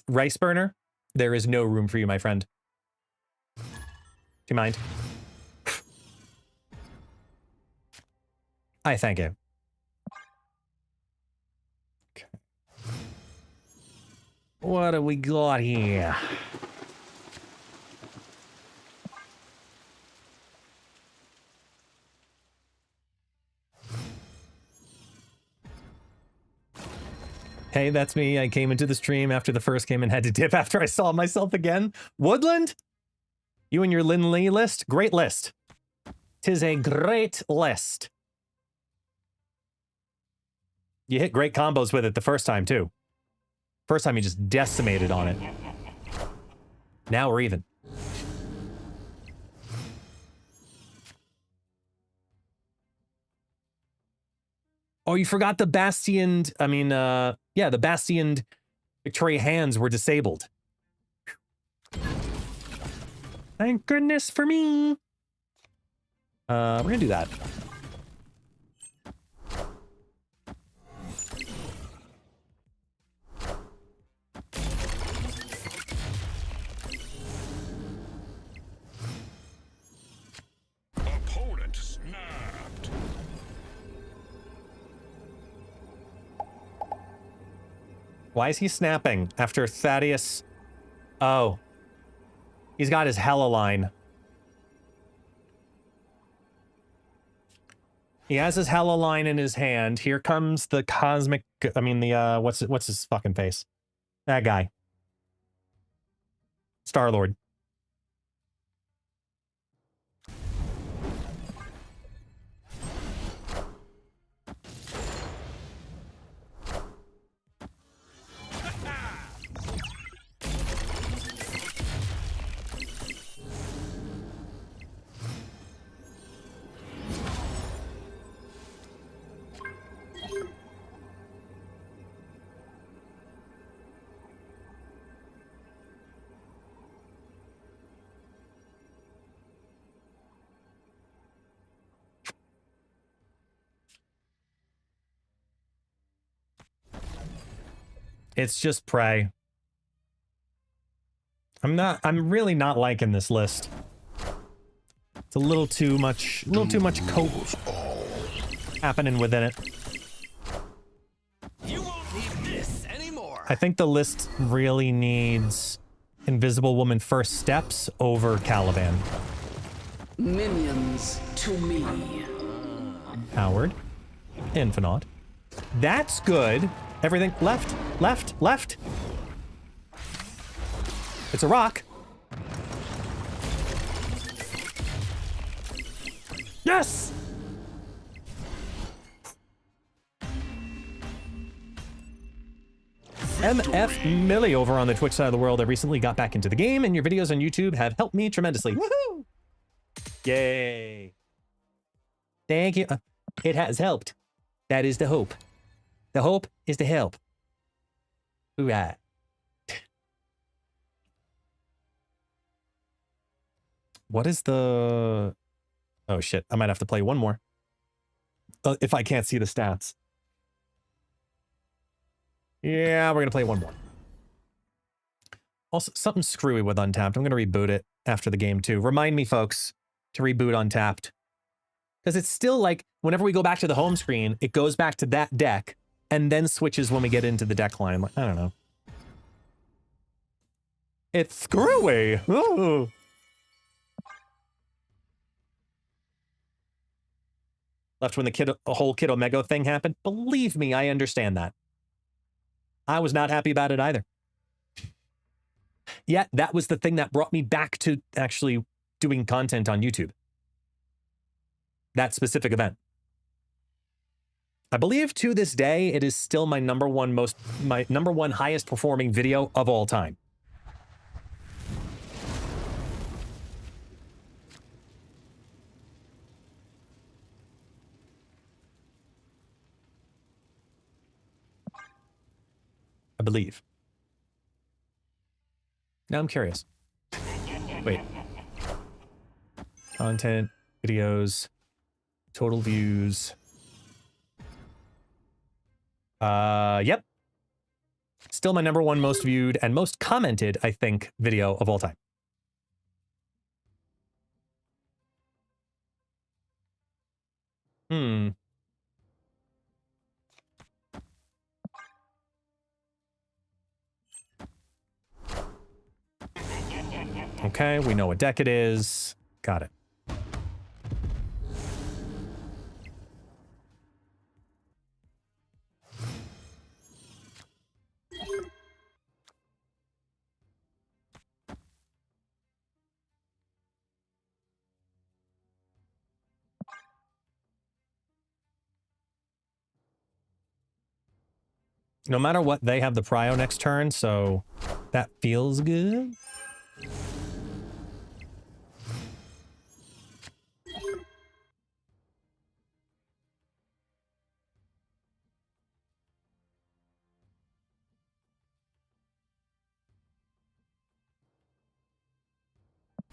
Rice burner, there is no room for you, my friend. Do you mind? I thank you. Okay. What do we got here? Hey, that's me. I came into the stream after the first game and had to dip after I saw myself again. Woodland? You and your Lindley list? Great list. 'Tis a great list. You hit great combos with it the first time, too. First time you just decimated on it. Now we're even. Oh, you forgot the Bastion. I mean, yeah, the Bastion Victoria hands were disabled. Thank goodness for me. We're gonna do that. Opponent snapped. Why is he snapping after Thaddeus? Oh. He's got his Hella line. He has his Hella line in his hand. Here comes the cosmic, I mean the what's his fucking face? That guy. Star-Lord. It's just prey. I'm really not liking this list. It's a little too much cope happening within it. You won't need this anymore. I think the list really needs Invisible Woman First Steps over Caliban. Minions to me. Howard. Infinite. That's good. Everything left, left, left. It's a rock. Yes! MF Millie over on the Twitch side of the world. I recently got back into the game, and your videos on YouTube have helped me tremendously. Woohoo! Yay. Thank you. It has helped. That is the hope. The hope is to help. Hoorah. What is the... Oh shit, I might have to play one more. If I can't see the stats. Yeah, we're gonna play one more. Also, something screwy with Untapped. I'm gonna reboot it after the game too. Remind me, folks, to reboot Untapped. Because it's still like, whenever we go back to the home screen, it goes back to that deck, and then switches when we get into the deck line. Like, I don't know. It's screwy! Ooh. Left when the whole Kid Omega thing happened. Believe me, I understand that. I was not happy about it either. Yet, that was the thing that brought me back to actually doing content on YouTube. That specific event. I believe to this day, it is still my number one highest performing video of all time. I believe. Now I'm curious. Wait. Content, videos, total views. Yep. Still my number one most viewed and most commented, I think, video of all time. Okay, we know what deck it is. Got it. No matter what, they have the prio next turn, so that feels good.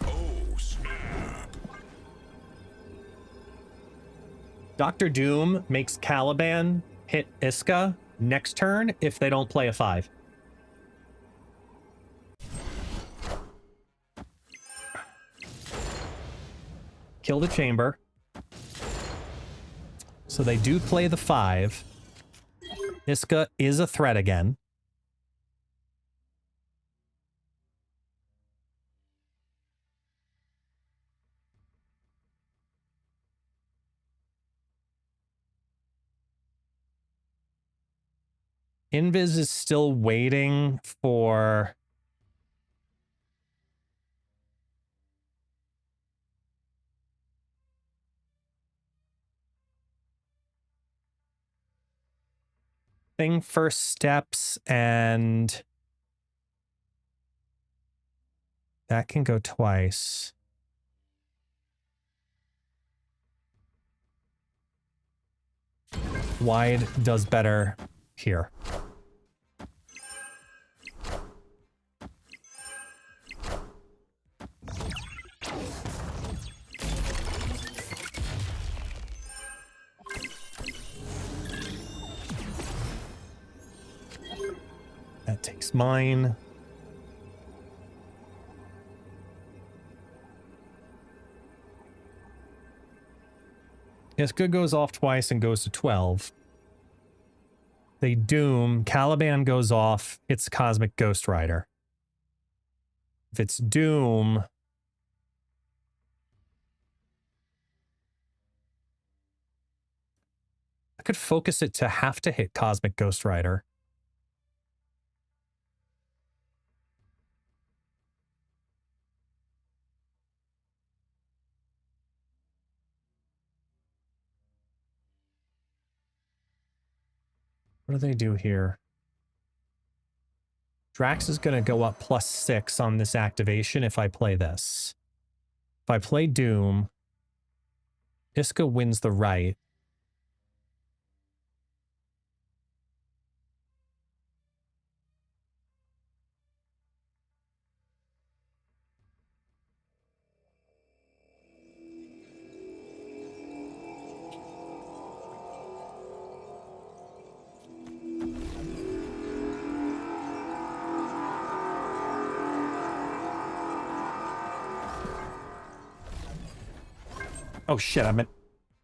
Oh, snap. Dr. Doom makes Caliban hit Iska next turn if they don't play a 5. Kill the chamber. So they do play the 5. Iska is a threat again. Invis is still waiting for... Thing first steps, and that can go twice. Wide does better here. That takes mine. Iska goes off twice and goes to 12. They doom. Caliban goes off. It's Cosmic Ghost Rider. If it's doom... I could focus it to have to hit Cosmic Ghost Rider. What do they do here? Drax is going to go up +6 on this activation if I play this. If I play Doom, Iska wins the right. Oh shit, I meant...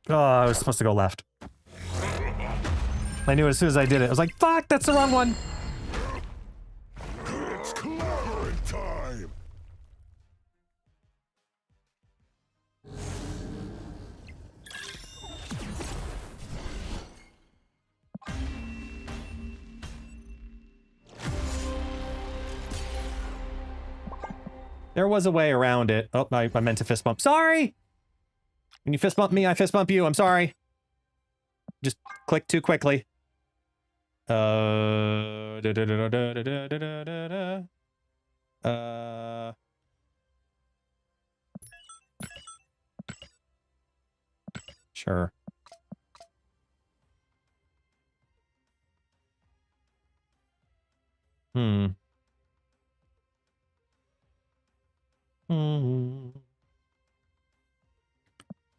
Oh, I was supposed to go left. I knew as soon as I did it. I was like, fuck, that's the wrong one! It's clobbering time. There was a way around it. Oh, I meant to fist bump. Sorry! When you fist bump me, I fist bump you. I'm sorry. Just click too quickly. Sure.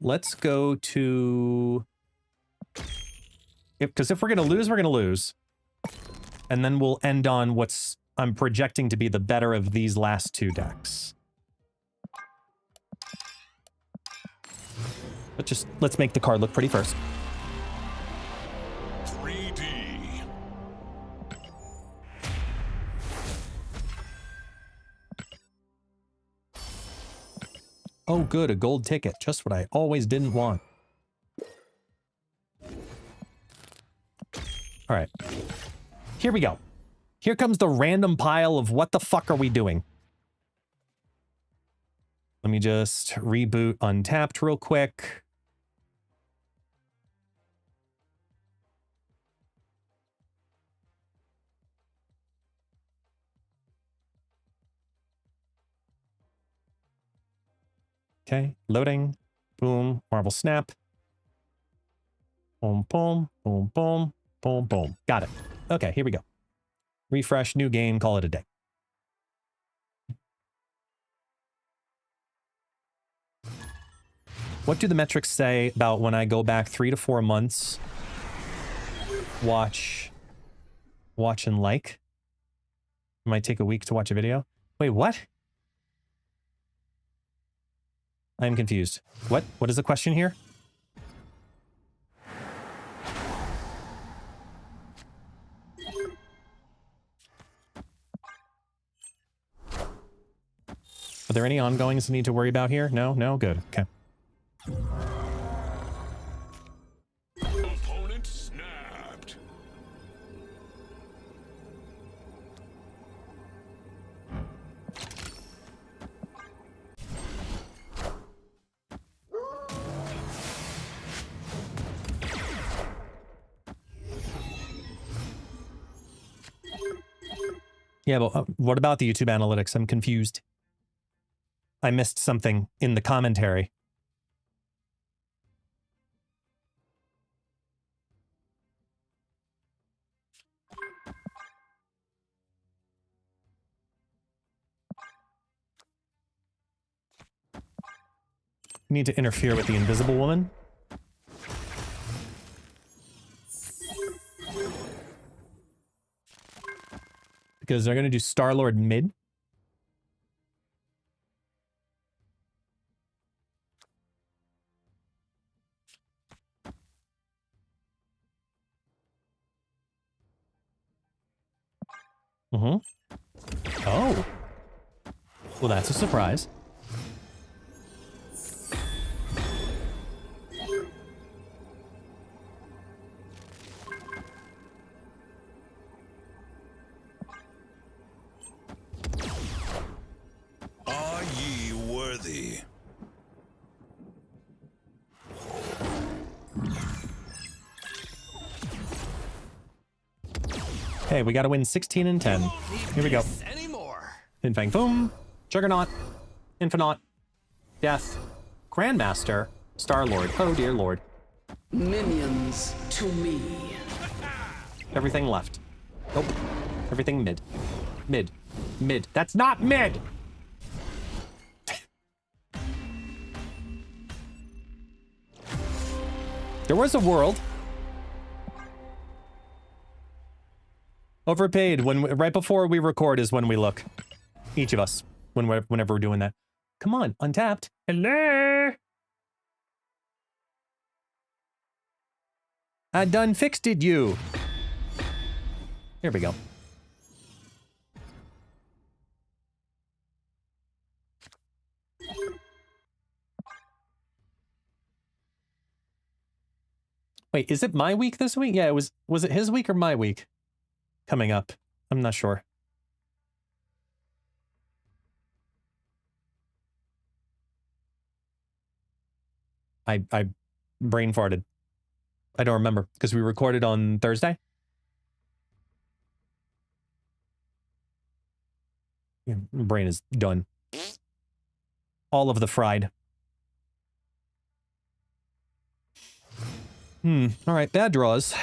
Let's go to... Because if we're going to lose, we're going to lose. And then we'll end on what's I'm projecting to be the better of these last two decks. But just, let's make the card look pretty first. 3D. Oh, good, a gold ticket. Just what I always didn't want. All right. Here we go. Here comes the random pile of what the fuck are we doing? Let me just reboot Untapped real quick. Okay, loading. Boom, Marvel Snap. Boom, boom, boom, boom, boom, boom. Got it. Okay, here we go. Refresh, new game, call it a day. What do the metrics say about when I go back 3 to 4 months? Watch and like? It might take a week to watch a video. Wait, what? I'm confused. What? What is the question here? Are there any ongoings I need to worry about here? No? No? Good. Okay. Opponent snapped. Yeah, but what about the YouTube analytics? I'm confused. I missed something in the commentary. You need to interfere with the Invisible Woman. Because they're going to do Star-Lord mid. Mm-hmm. Oh. Well, that's a surprise. Are ye worthy? Okay, we gotta win 16 and 10. Here we go. Fin Fang Boom, Juggernaut, Infinite, Death, Grandmaster, Star-Lord. Oh dear lord. Minions to me. Everything left. Nope. Everything mid. Mid. Mid. That's not mid! There was a world. Overpaid when right before we record is when we look. Each of us. Whenever we're doing that. Come on, Untapped. Hello. I done fixed it, you. Here we go. Wait, is it my week this week? Yeah, was it his week or my week coming up? I'm not sure. I brain farted. I don't remember because we recorded on Thursday. Yeah, brain is done. All of the fried. All right, bad draws.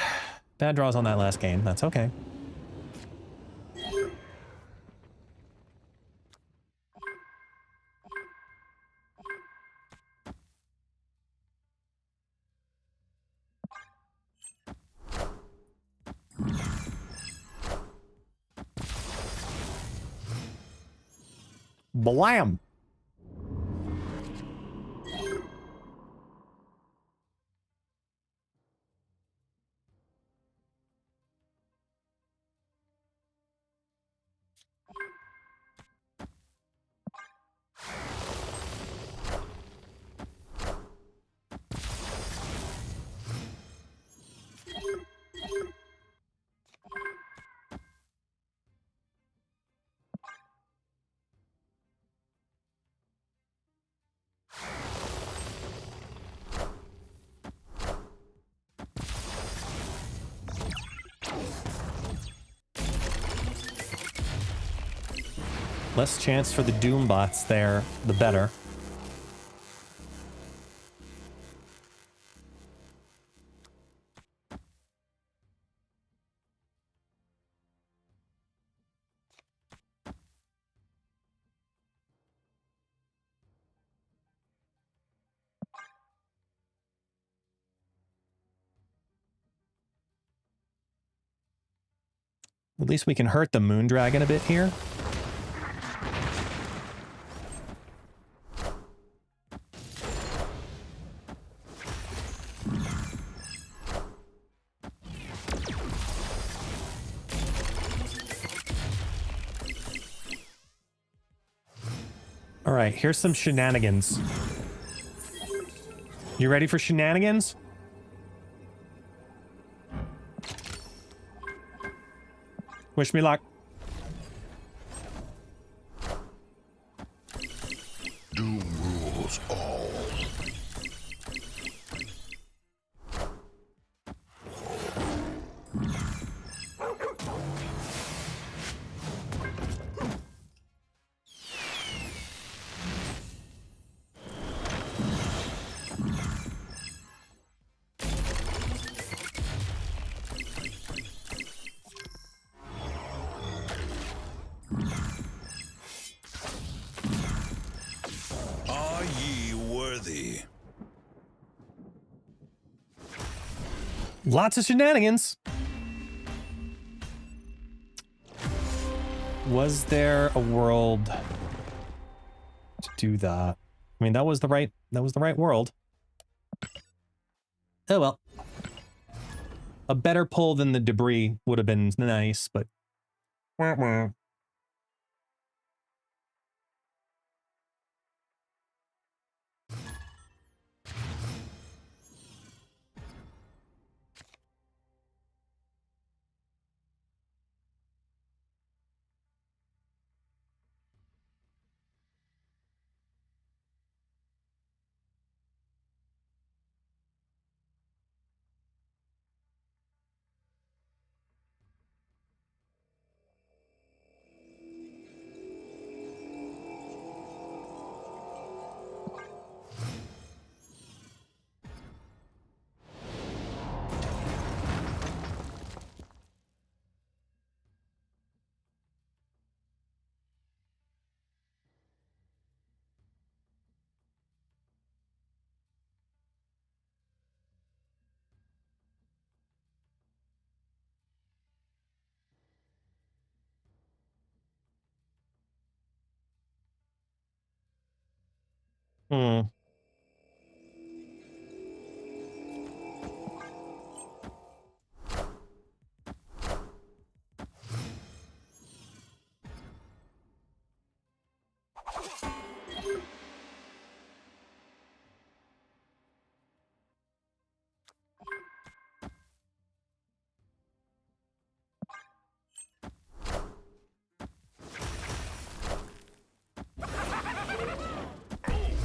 Bad draws on that last game. That's okay. Blam! Less chance for the Doom bots there, the better. At least we can hurt the Moon Dragon a bit here. All right, here's some shenanigans. You ready for shenanigans? Wish me luck. Doom rules all. Are ye worthy? Lots of shenanigans. Was there a world to do that? I mean, that was the right world. Oh well. A better pull than the debris would have been nice, but Wah, wah. Hmm.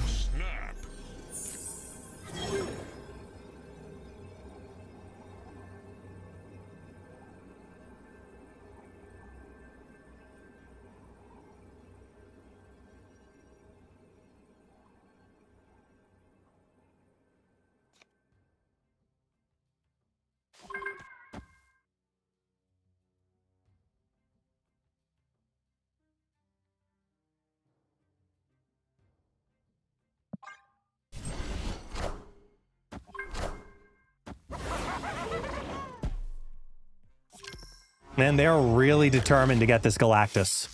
Snap. Man, they're really determined to get this Galactus.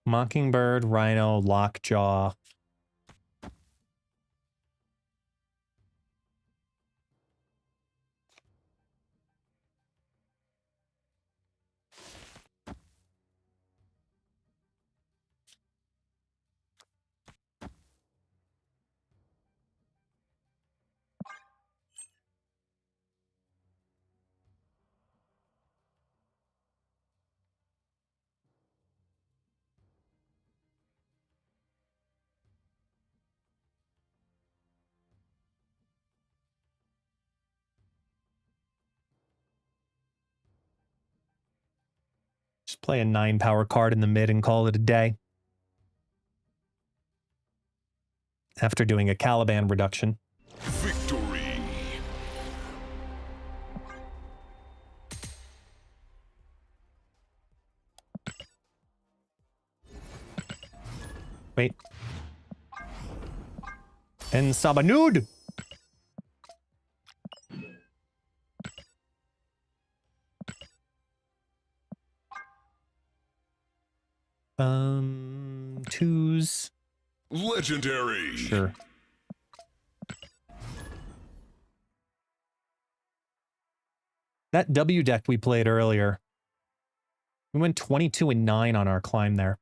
Mockingbird, Rhino, Lockjaw. Just play a 9-power card in the mid and call it a day. After doing a Caliban reduction. Victory. Wait. And Sabanud! Twos. Legendary. Sure. That W deck we played earlier. We went 22 and 9 on our climb there.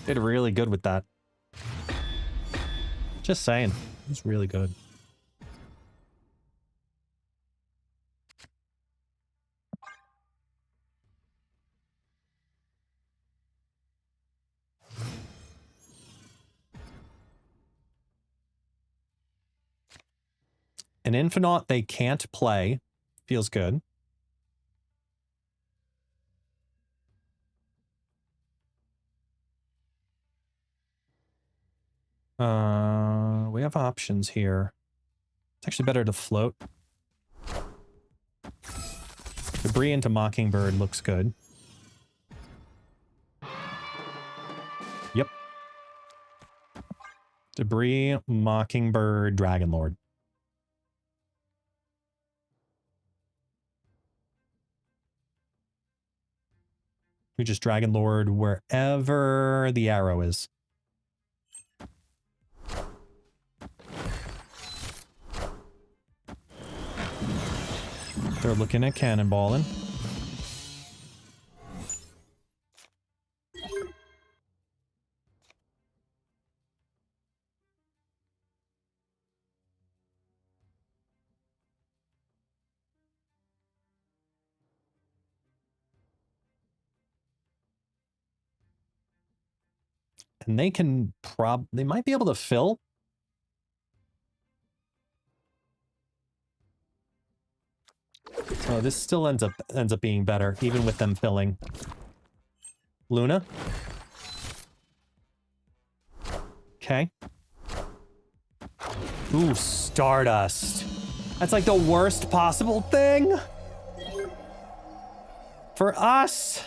Did really good with that. Just saying. It was really good. An Infinite they can't play. Feels good. We have options here. It's actually better to float. Debris into Mockingbird looks good. Yep. Debris, Mockingbird, Dragonlord. We just Dragon Lord wherever the arrow is. They're looking at cannonballing. And they can they might be able to fill. So this still ends up being better, even with them filling. Luna. Okay. Ooh, Stardust. That's like the worst possible thing for us.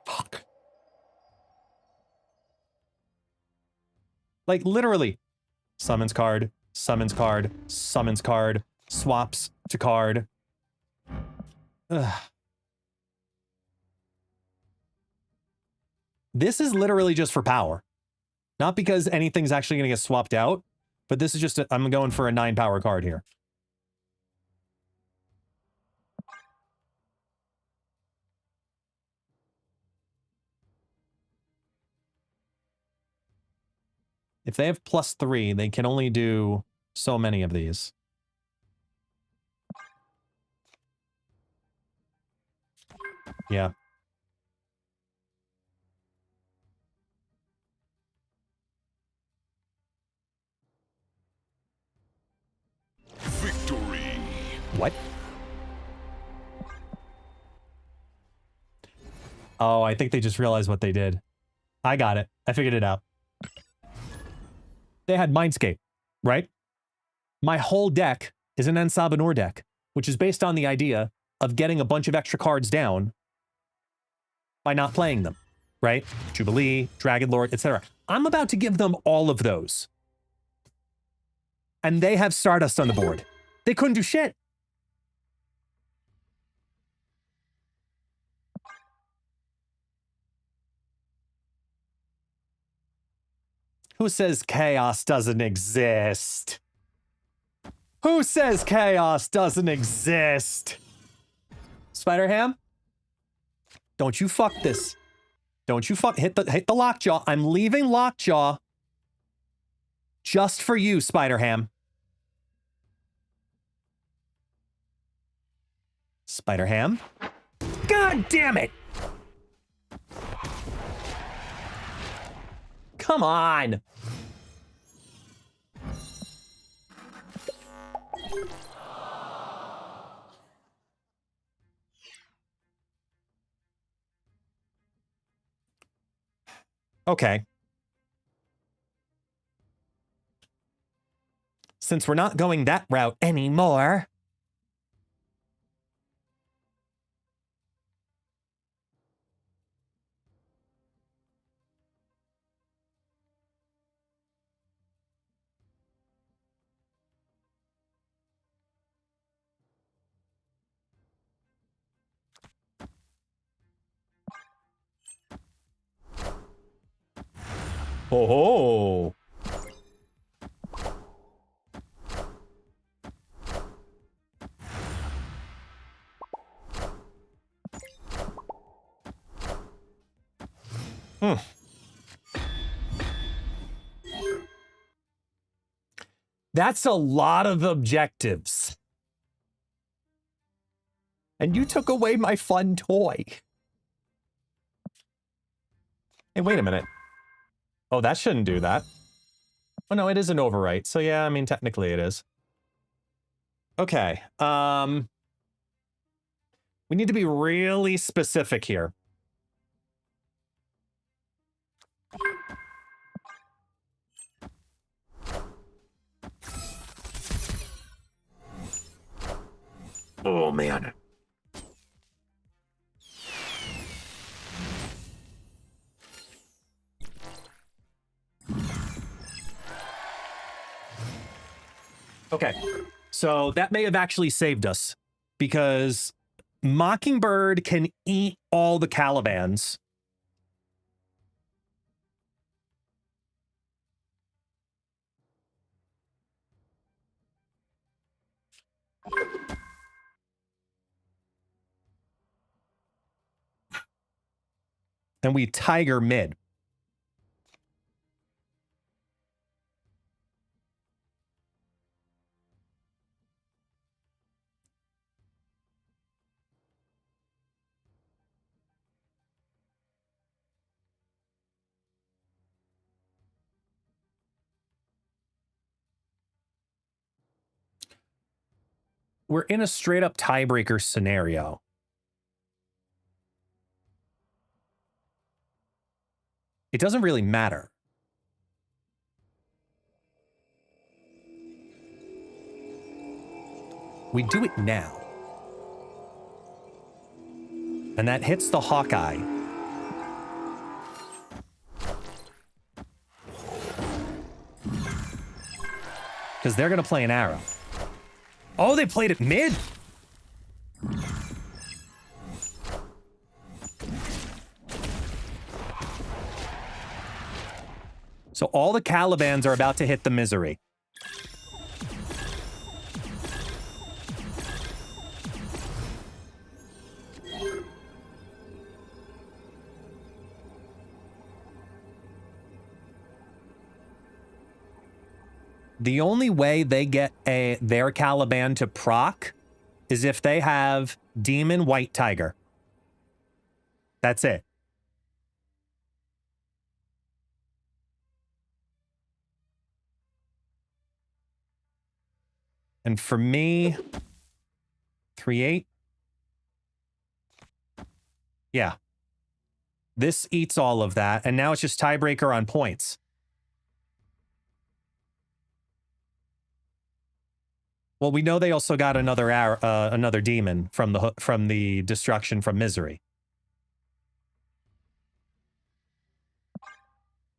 Fuck. Like literally, summons card, summons card, summons card, swaps to card. Ugh. This is literally just for power. Not because anything's actually going to get swapped out, but this is just, I'm going for a 9 power card here. If they have +3, they can only do so many of these. Yeah. Victory. What? Oh, I think they just realized what they did. I got it. I figured it out. They had Mindscape, right? My whole deck is an Ensabanor deck, which is based on the idea of getting a bunch of extra cards down by not playing them, right? Jubilee, Dragon Lord, etc. I'm about to give them all of those. And they have Stardust on the board. They couldn't do shit. Who says chaos doesn't exist? Who says chaos doesn't exist? Spider-Ham? Don't you fuck this. Don't you fuck, hit the lockjaw. I'm leaving lockjaw just for you, Spider-Ham. Spider-Ham? God damn it! Come on! Okay. Since we're not going that route anymore. Oh. Hmm. That's a lot of objectives. And you took away my fun toy. Hey, wait a minute. Oh, that shouldn't do that. Oh, no, it is an overwrite. So, yeah, I mean, technically it is. Okay. We need to be really specific here. Oh, man. Okay, so that may have actually saved us because Mockingbird can eat all the Calibans. And we tiger mid. We're in a straight up tiebreaker scenario. It doesn't really matter. We do it now. And that hits the Hawkeye. Because they're going to play an arrow. Oh, they played it mid? So all the Calibans are about to hit the misery. The only way they get their Caliban to proc is if they have Demon White Tiger. That's it. And for me, 3-8. Yeah. This eats all of that, and now it's just tiebreaker on points. Well, we know they also got another demon from the destruction from Misery.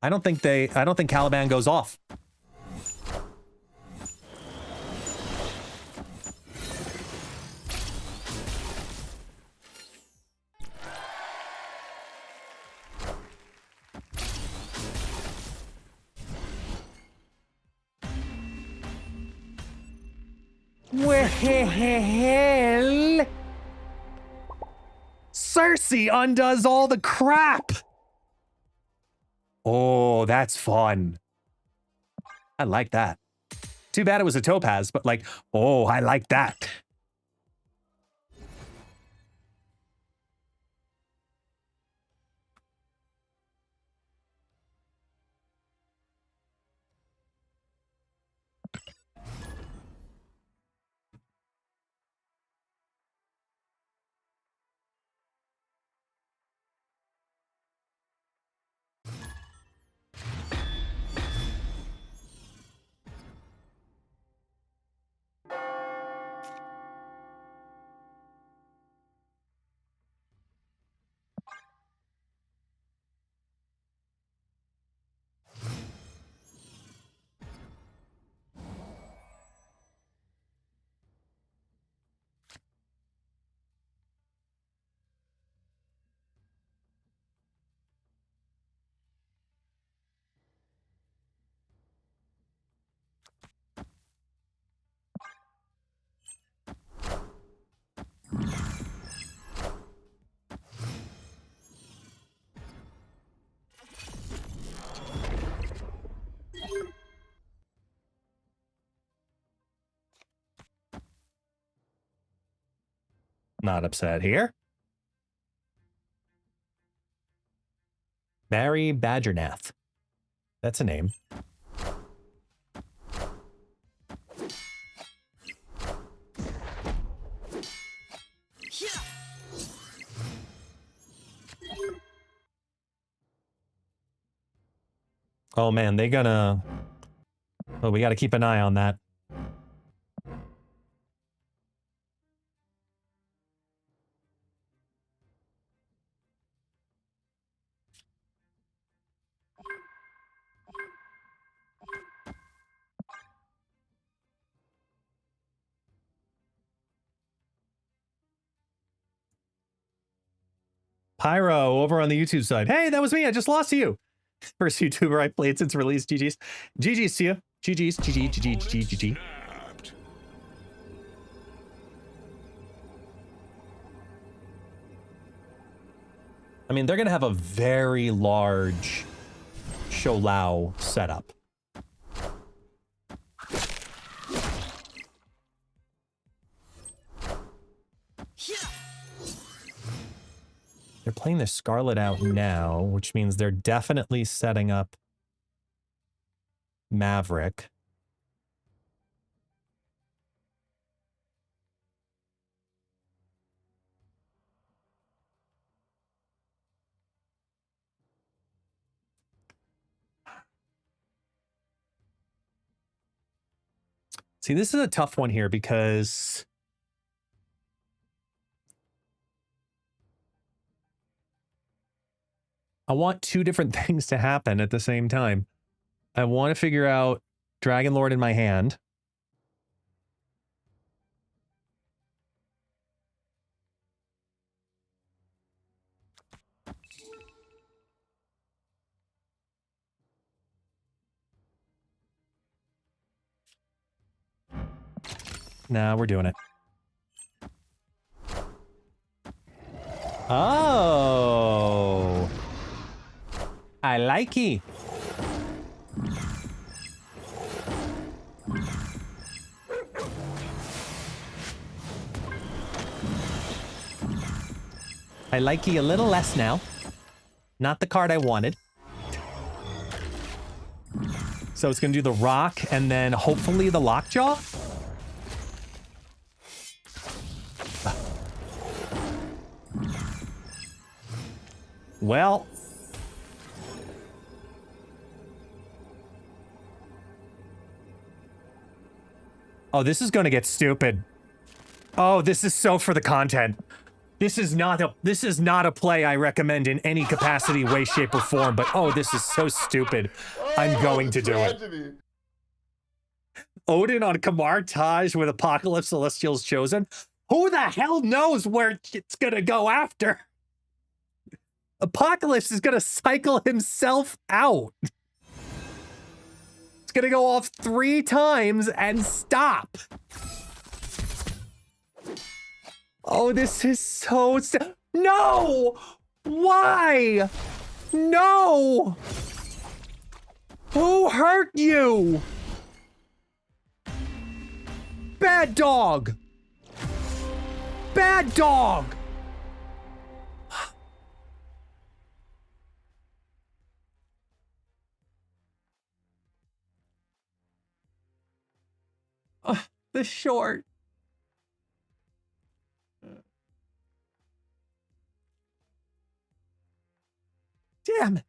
I don't think Caliban goes off. Well, Cersei undoes all the crap. Oh, that's fun. I like that. Too bad it was a topaz, but like, oh, I like that. Not upset here. Barry Badgernath. That's a name. Oh man, they gonna... Oh, we gotta keep an eye on that. Pyro over on the YouTube side. Hey, that was me. I just lost to you. First YouTuber I played since release. GG's. GG's to you. GG's. GG. I mean, they're going to have a very large Sholau setup. They're playing their Scarlet out now, which means they're definitely setting up Maverick. See, this is a tough one here because I want two different things to happen at the same time. I want to figure out Dragon Lord in my hand. Nah, we're doing it. Oh. I like it. I like you a little less now. Not the card I wanted. So it's going to do the rock and then hopefully the lockjaw. Well. Oh, this is going to get stupid. Oh, this is so for the content. This is not a play I recommend in any capacity, way, shape, or form, but oh, this is so stupid. I'm going to do it. Odin on Kamar Taj with Apocalypse Celestials Chosen. Who the hell knows where it's gonna go after? Apocalypse is gonna cycle himself out. It's gonna go off 3 times and stop. Oh, this is so... No! Why? No! Who hurt you? Bad dog! Bad dog! The short. Damn it.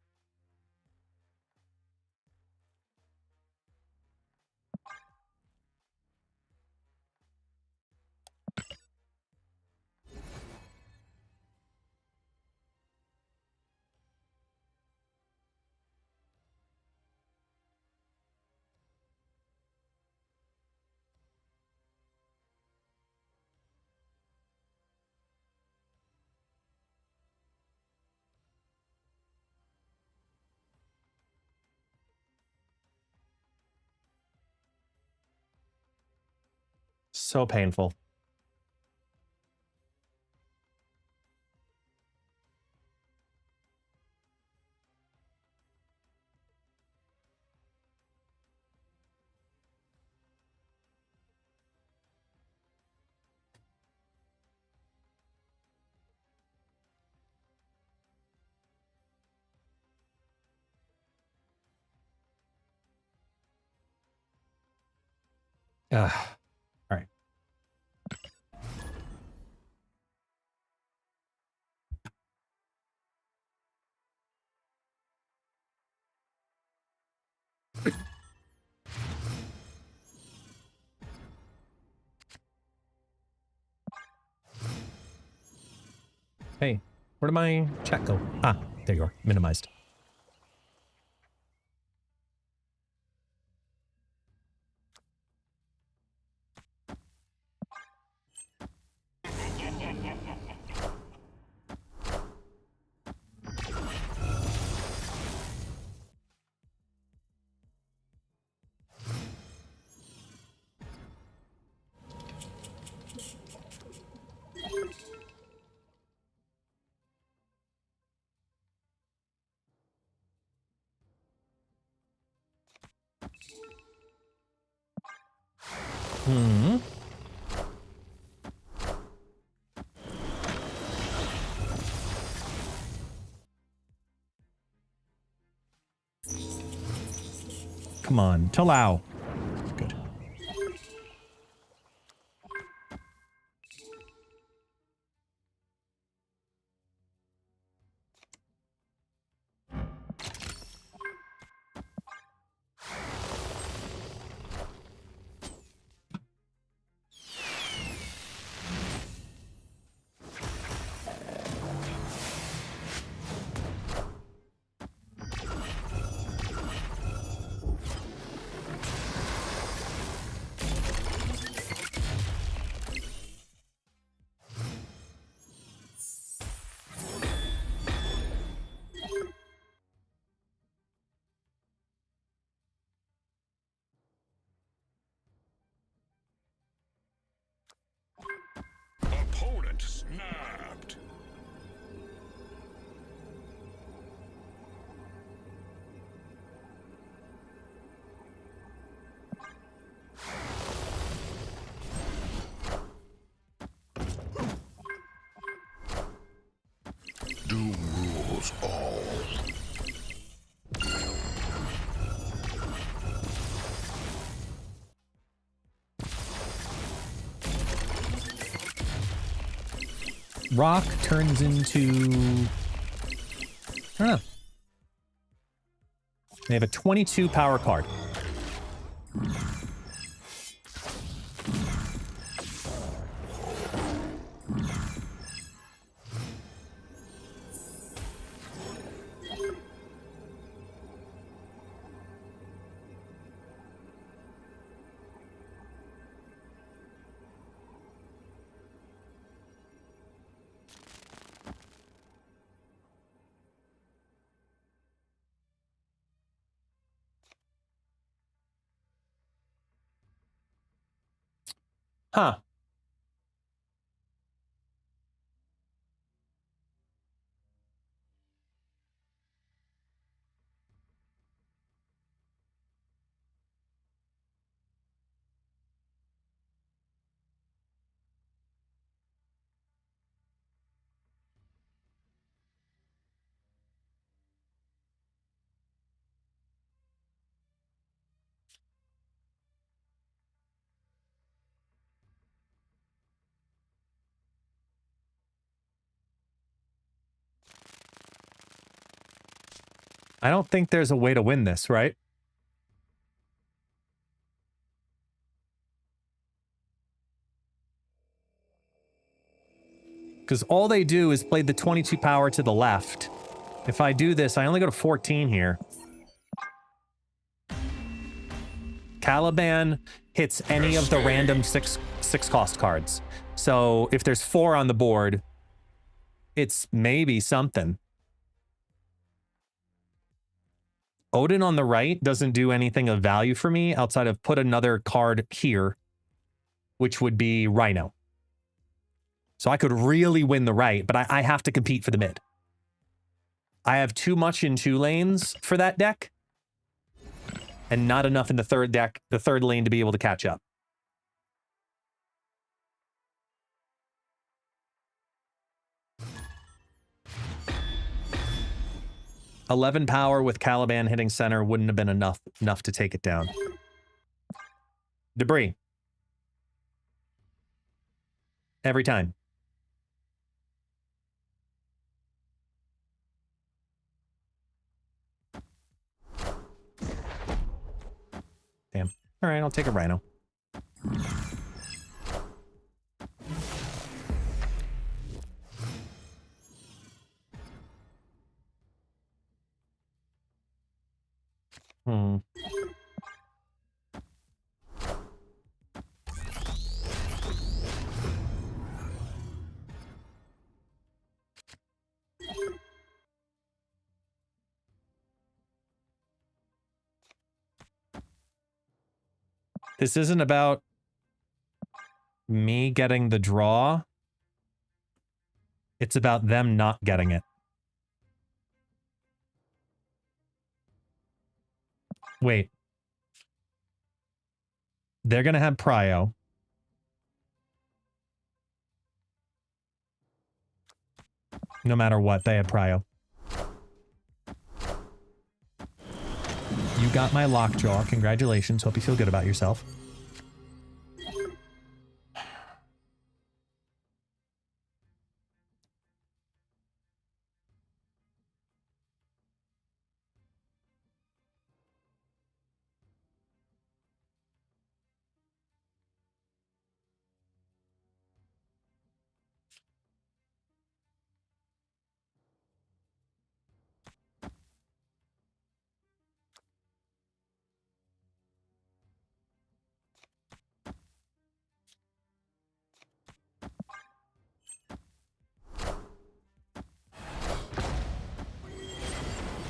So painful. All right. Hey, where did my chat go? Ah, there you are. Minimized. Hmm. Come on, Talau. Good. Opponent snapped. Doom rules all. Rock turns into... I don't know. They have a 22 power card. Huh. I don't think there's a way to win this, right? Because all they do is play the 22 power to the left. If I do this, I only go to 14 here. Caliban hits any of the random six cost cards. So if there's 4 on the board, it's maybe something. Odin on the right doesn't do anything of value for me outside of put another card here, which would be Rhino. So I could really win the right, but I have to compete for the mid. I have too much in 2 lanes for that deck, and not enough in the third lane to be able to catch up. $11 power with Caliban hitting center wouldn't have been enough to take it down. Debris. Every time. Damn. All right, I'll take a Rhino. Hmm. This isn't about me getting the draw. It's about them not getting it. Wait. They're going to have prio. No matter what, they have prio. You got my lockjaw. Congratulations. Hope you feel good about yourself.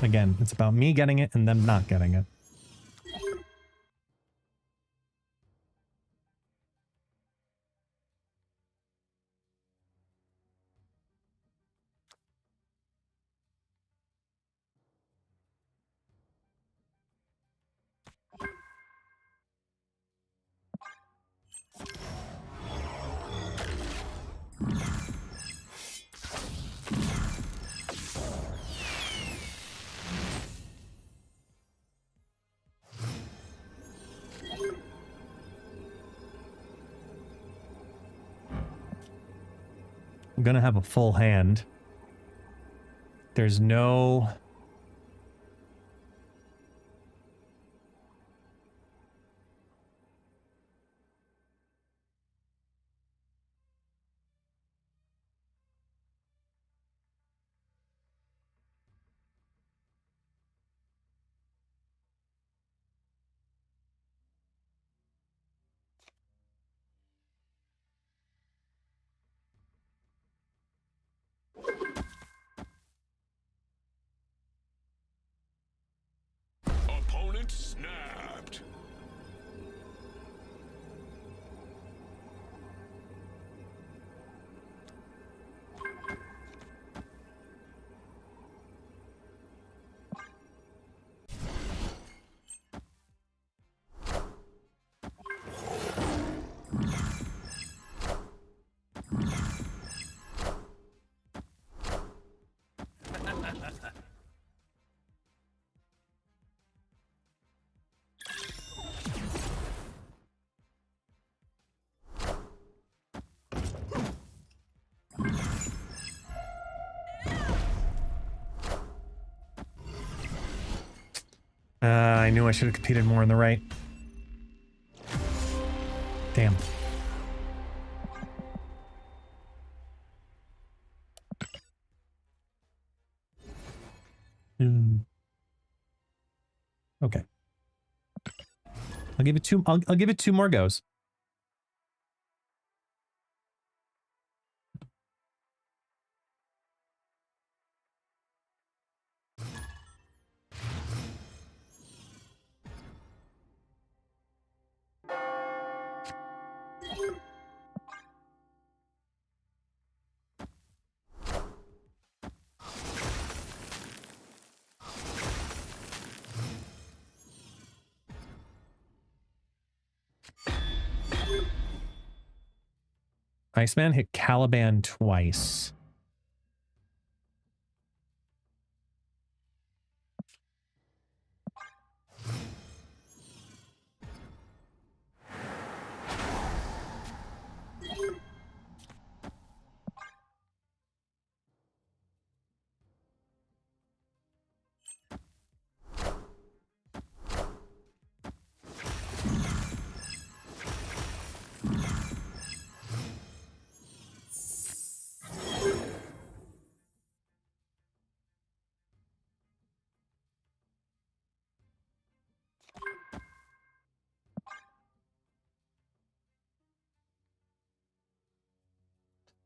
Again, it's about me getting it and them not getting it. I'm gonna have a full hand. There's no... Opponent snapped. I knew I should have competed more on the right. Damn. Okay. I'll give it two. I'll give it two more goes. Iceman hit Caliban twice.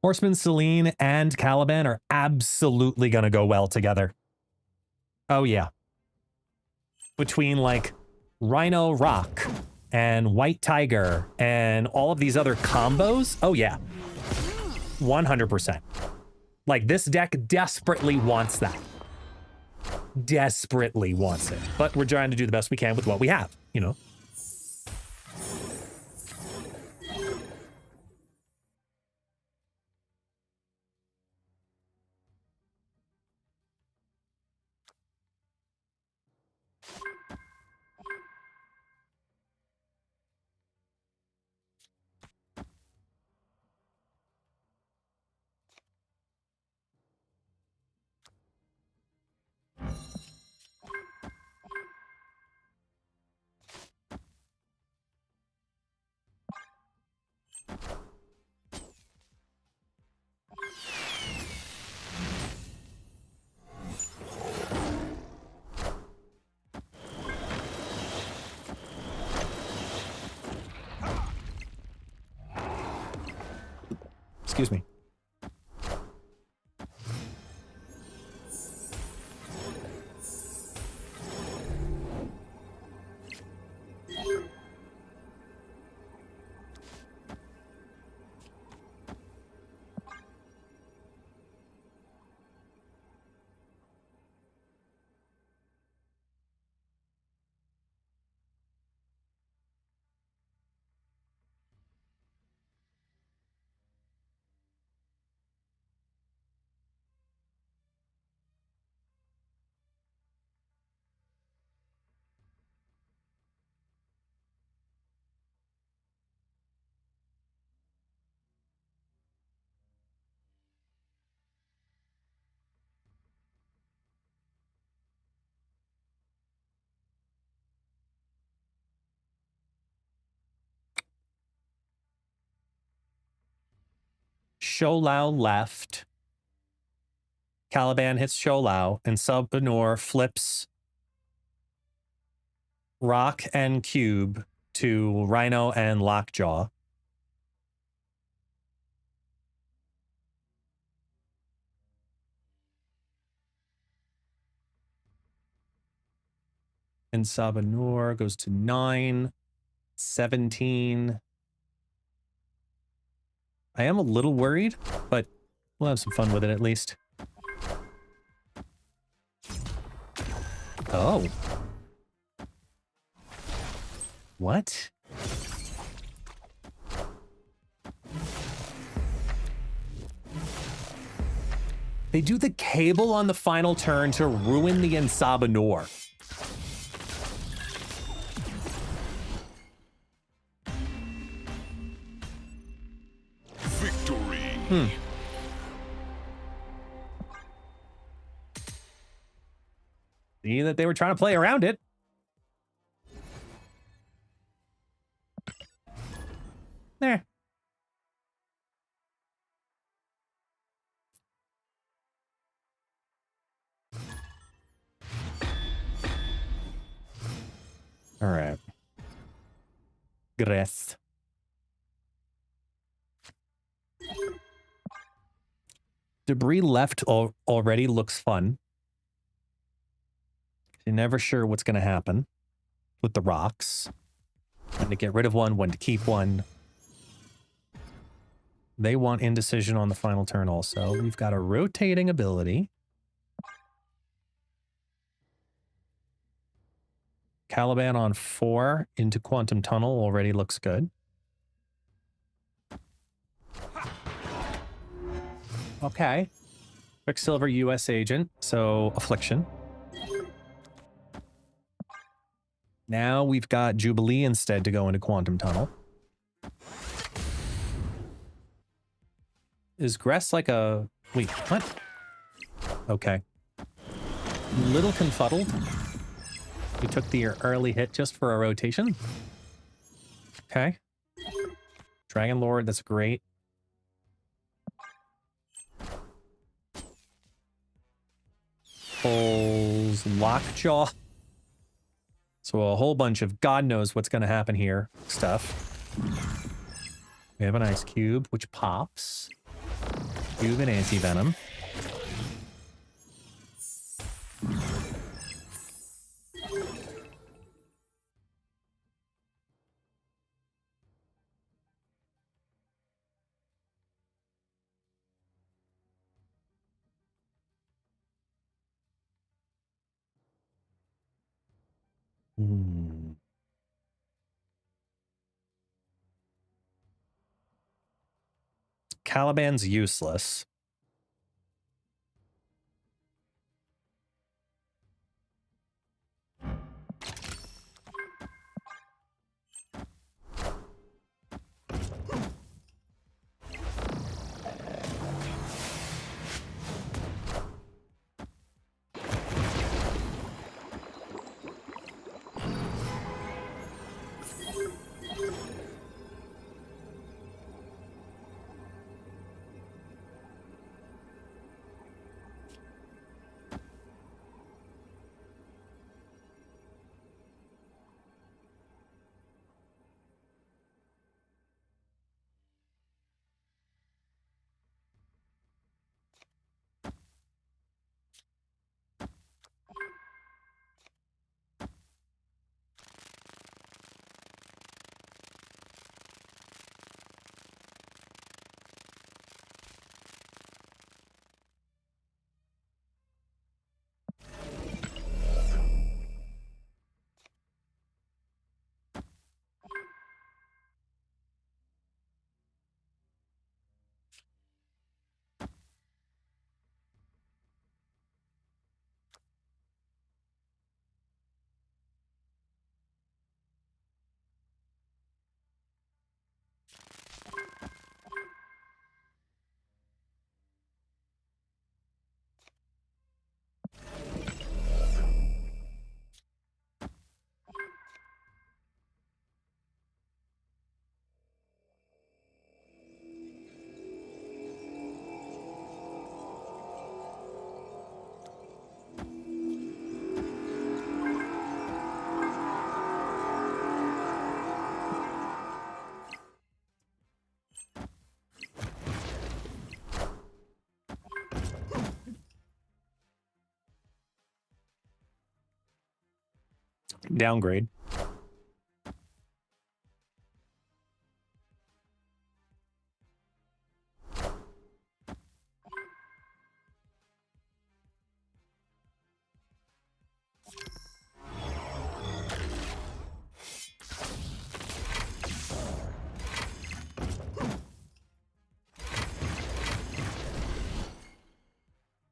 Horseman, Celine, and Caliban are absolutely going to go well together. Oh, yeah. Between, like, Rhino Rock and White Tiger and all of these other combos, oh, yeah. 100%. Like, this deck desperately wants that. Desperately wants it. But we're trying to do the best we can with what we have, you know? excuse me. Sholau left. Caliban hits Sholau, and Subbanor flips Rock and Cube to Rhino and Lockjaw. And Sabanur goes to 9, 17. I am a little worried, but we'll have some fun with it at least. Oh. What? They do the cable on the final turn to ruin the Ensabanor. Victory. See that they were trying to play around it. There. All right. Grass. Debris left already looks fun. You're never sure what's going to happen with the rocks. When to get rid of one, when to keep one. They want indecision on the final turn also. We've got a rotating ability. Caliban on 4 into Quantum Tunnel already looks good. Okay. Quicksilver US agent, so Affliction. Now we've got Jubilee instead to go into Quantum Tunnel. Is Gress like a... Wait, what? Okay. Little confuddled. We took the early hit just for a rotation. Okay. Dragon Lord, that's great. Pulls Lockjaw. So a whole bunch of God knows what's going to happen here stuff. We have an Ice Cube, which pops. Cube and Anti-Venom. Caliban's useless. Downgrade.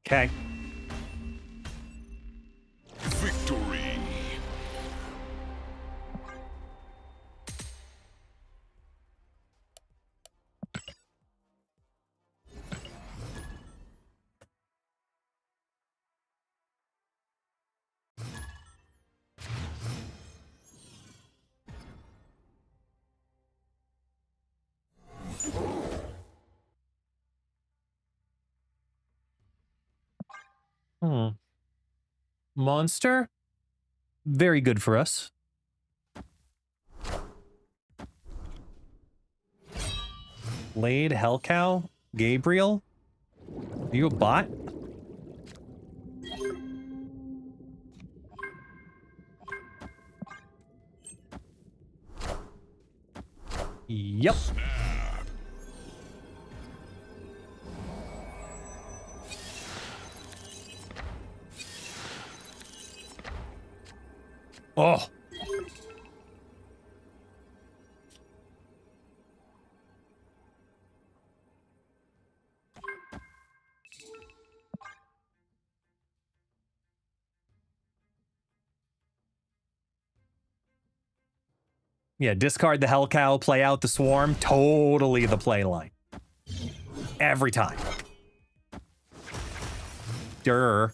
Okay. Victory. Monster? Very good for us. Blade, Hellcow, Gabriel? Are you a bot? Yep. Oh. Yeah, discard the Hellcow, play out the Swarm. Totally the play line. Every time. Durr.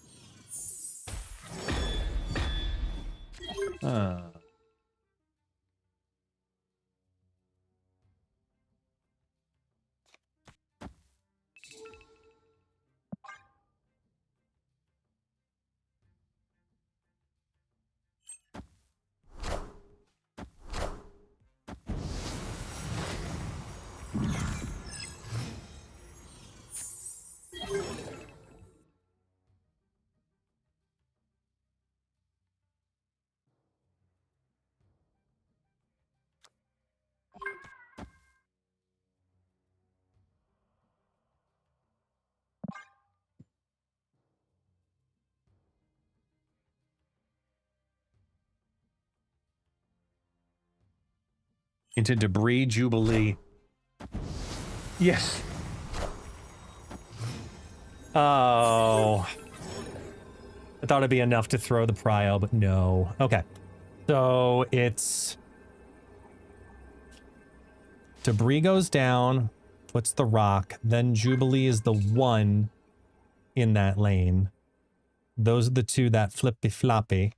Into Debris Jubilee. Yes. Oh. I thought it'd be enough to throw the prio, but no. Okay. So it's... Debris goes down, puts the rock, then Jubilee is the one in that lane. Those are the two that flippy-floppy.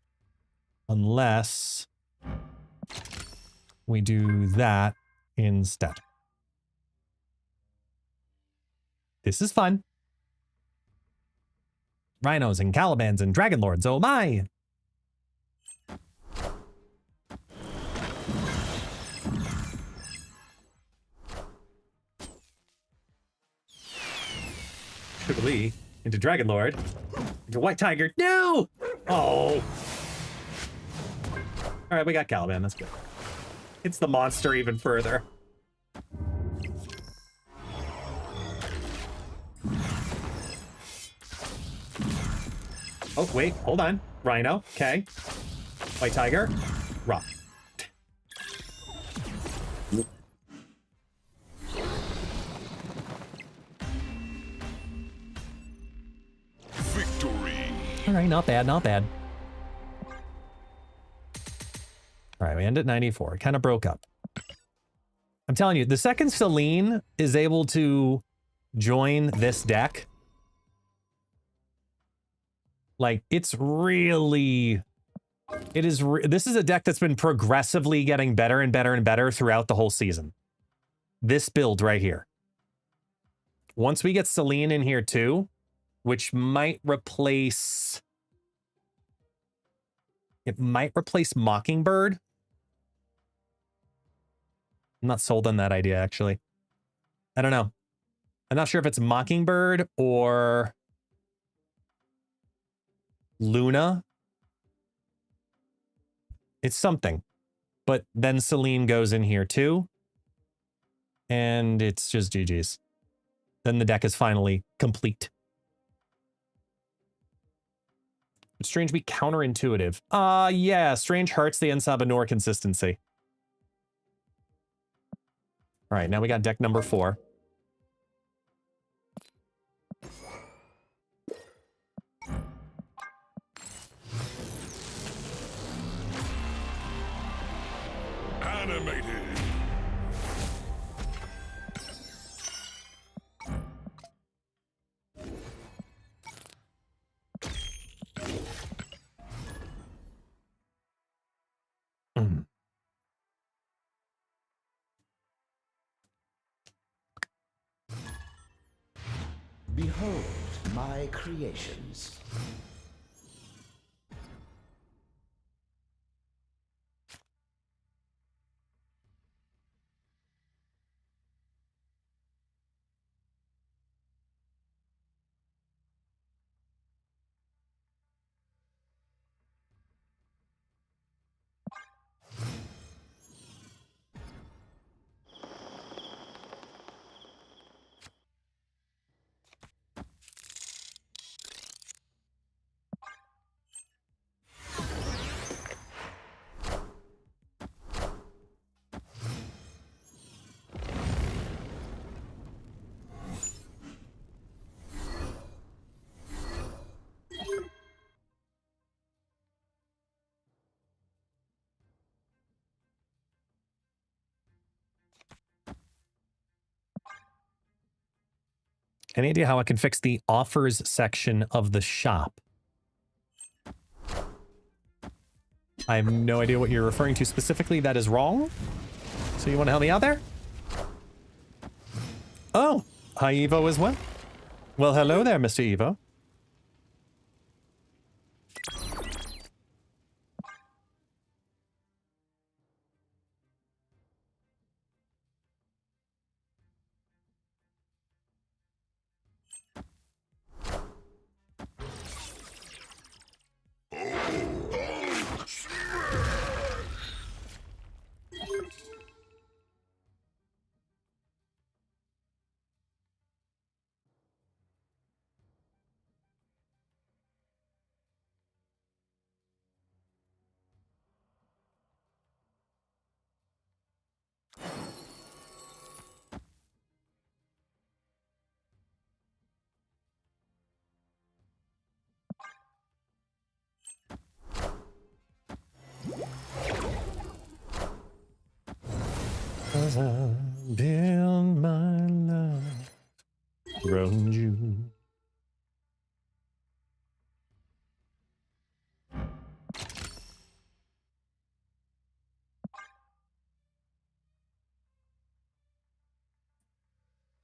Unless we do that instead. This is fun. Rhinos and Calibans and Dragon Lords, oh my! Jubilee into Dragon Lord into White Tiger. No! Oh. All right, we got Caliban. That's good. It's the monster even further. Oh, wait. Hold on. Rhino. Okay. White Tiger. Rock. Victory. All right, not bad, not bad. All right, we end at 94. It kind of broke up. I'm telling you, the second Celine is able to join this deck, like, it's really... This is a deck that's been progressively getting better and better and better throughout the whole season. This build right here. Once we get Celine in here too, which might replace... It might replace Mockingbird. I'm not sold on that idea, actually. I don't know. I'm not sure if it's Mockingbird or Luna. It's something. But then Celine goes in here too. And it's just GG's. Then the deck is finally complete. Would Strange be counterintuitive? Yeah, Strange hurts the Ensabinor consistency. All right, now we got deck number 4. Animated. Behold my creations. Any idea how I can fix the offers section of the shop? I have no idea what you're referring to specifically. That is wrong. So you want to help me out there? Oh, hi Evo as well. Well, hello there, Mr. Evo. As I build my love around you.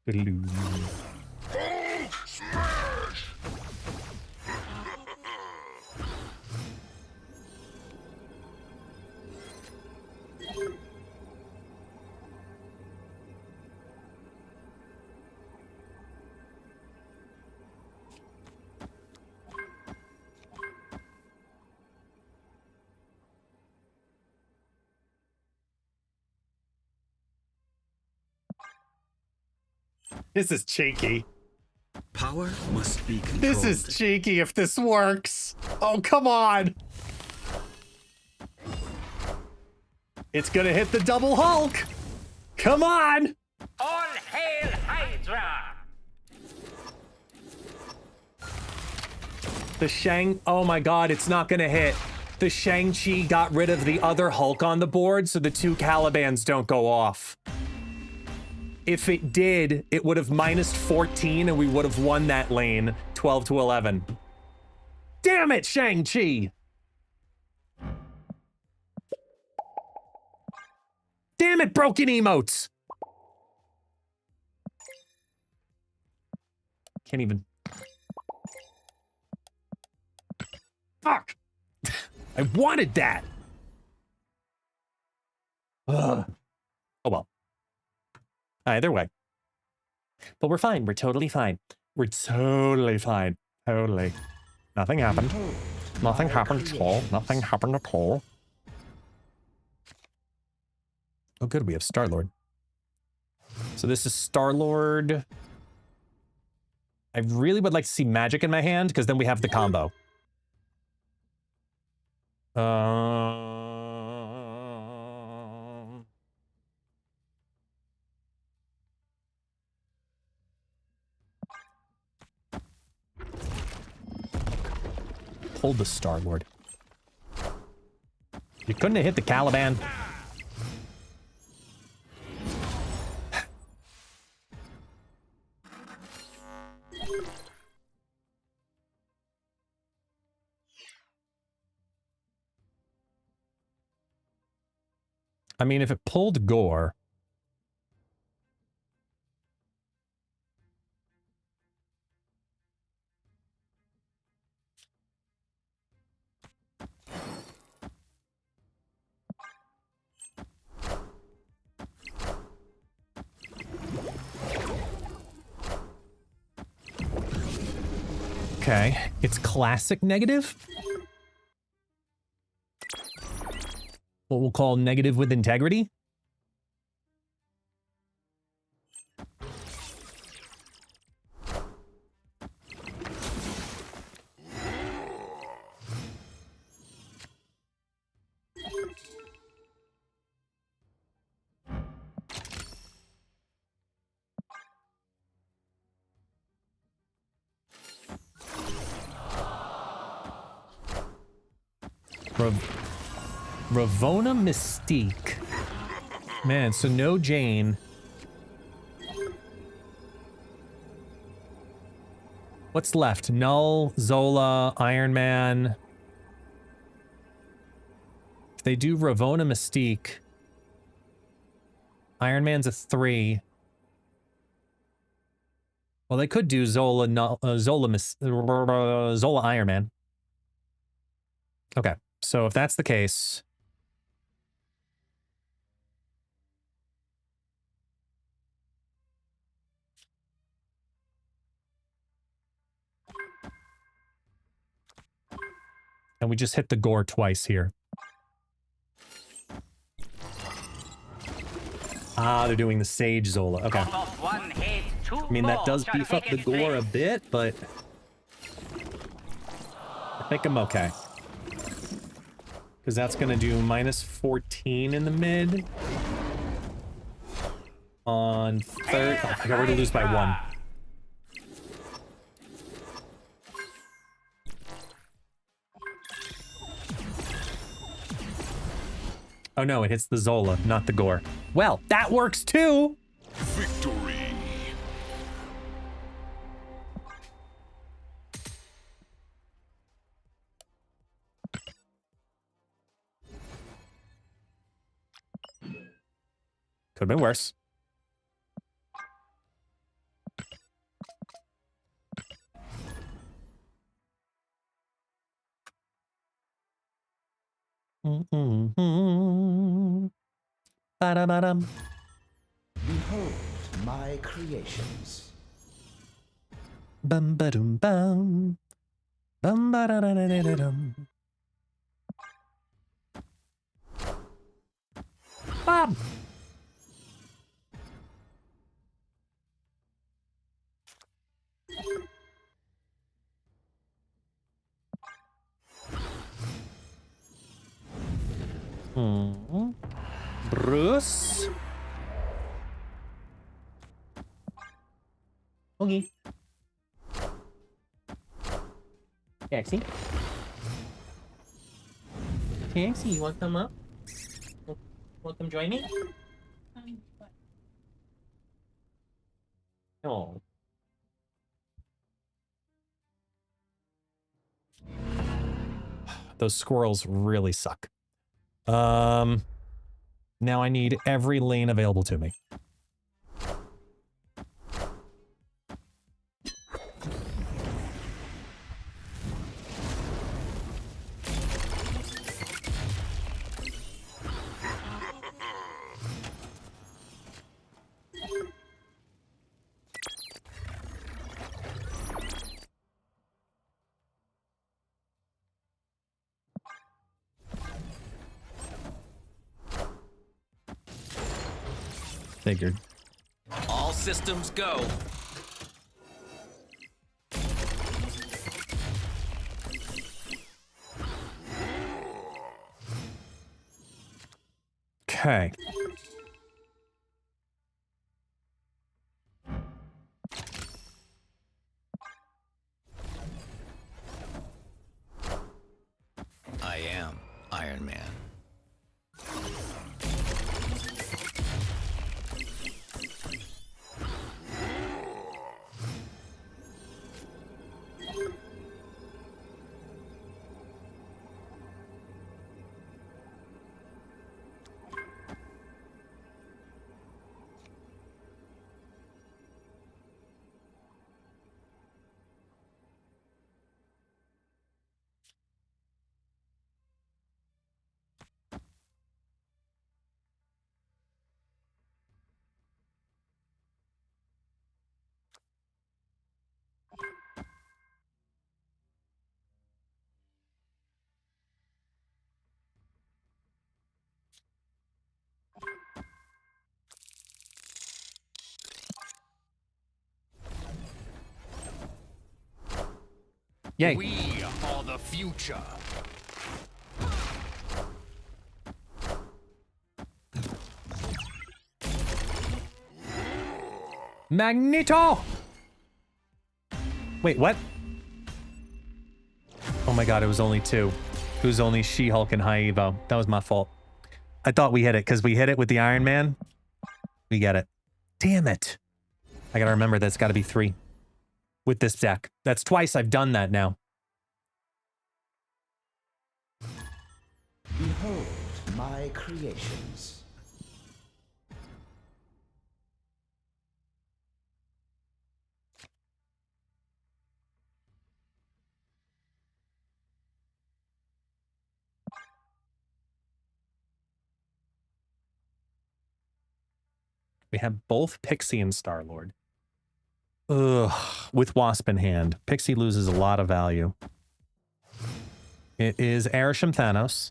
Hello. This is cheeky. Power must be controlled. This is cheeky if this works. Oh, come on. It's gonna hit the double Hulk. Come on. All hail Hydra! The oh my god, it's not gonna hit. The Shang-Chi got rid of the other Hulk on the board, so the 2 Calibans don't go off. If it did, it would have minus 14 and we would have won that lane 12 to 11. Damn it, Shang-Chi! Damn it, broken emotes! Can't even... Fuck! I wanted that! Ugh. Oh well. Either way. But we're fine. We're totally fine. We're totally fine. Totally. Nothing happened. Nothing happened at all. Nothing happened at all. Oh, good. We have Star-Lord. So this is Star-Lord. I really would like to see magic in my hand, because then we have the combo. Hold the Star-Lord. You couldn't have hit the Caliban. I mean, if it pulled Gore... Okay, it's classic negative. What we'll call negative with integrity. Ravona Mystique. Man, so no Jane. What's left? Null, Zola, Iron Man. If they do Ravona Mystique, Iron Man's a 3. Well, they could do Zola Iron Man. Okay, so if that's the case... And we just hit the Gore twice here. Ah, they're doing the Sage Zola. Okay. I mean, that does beef up the Gore a bit, but... I think I'm okay. Because that's going to do minus 14 in the mid. On third... Oh, I got ready to lose by 1. Oh no, it hits the Zola, not the Gore. Well, that works too! Victory! Could've been worse. Ba-da-ba-dum. Behold my creations. Bum ba dum bum. Bum ba da da da da da dum. Bob. Bruce. Okay. Taxi. Taxi, you want to come up? Want to come join me? Oh. Those squirrels really suck. Now I need every lane available to me. Figured. All systems go. Okay. I am Iron Man. Yay. We are the future. Magneto! Wait, what? Oh my god, it was only two. It was only She-Hulk and High-Evo. That was my fault. I thought we hit it, because we hit it with the Iron Man. We get it. Damn it. I gotta remember that's gotta be 3. With this deck. That's twice I've done that now. Behold my creations. We have both Pixie and Star-Lord. Ugh, with Wasp in hand. Pixie loses a lot of value. It is Arishem Thanos.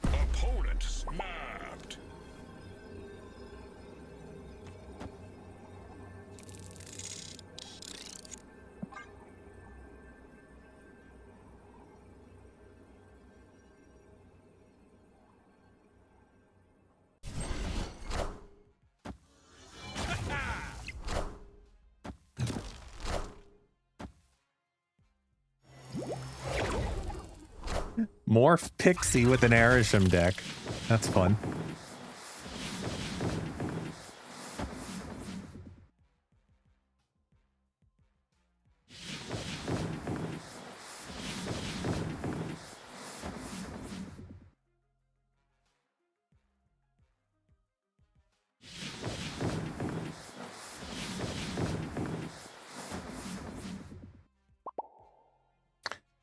Opponent snapped. Morph Pixie with an Arishem deck. That's fun.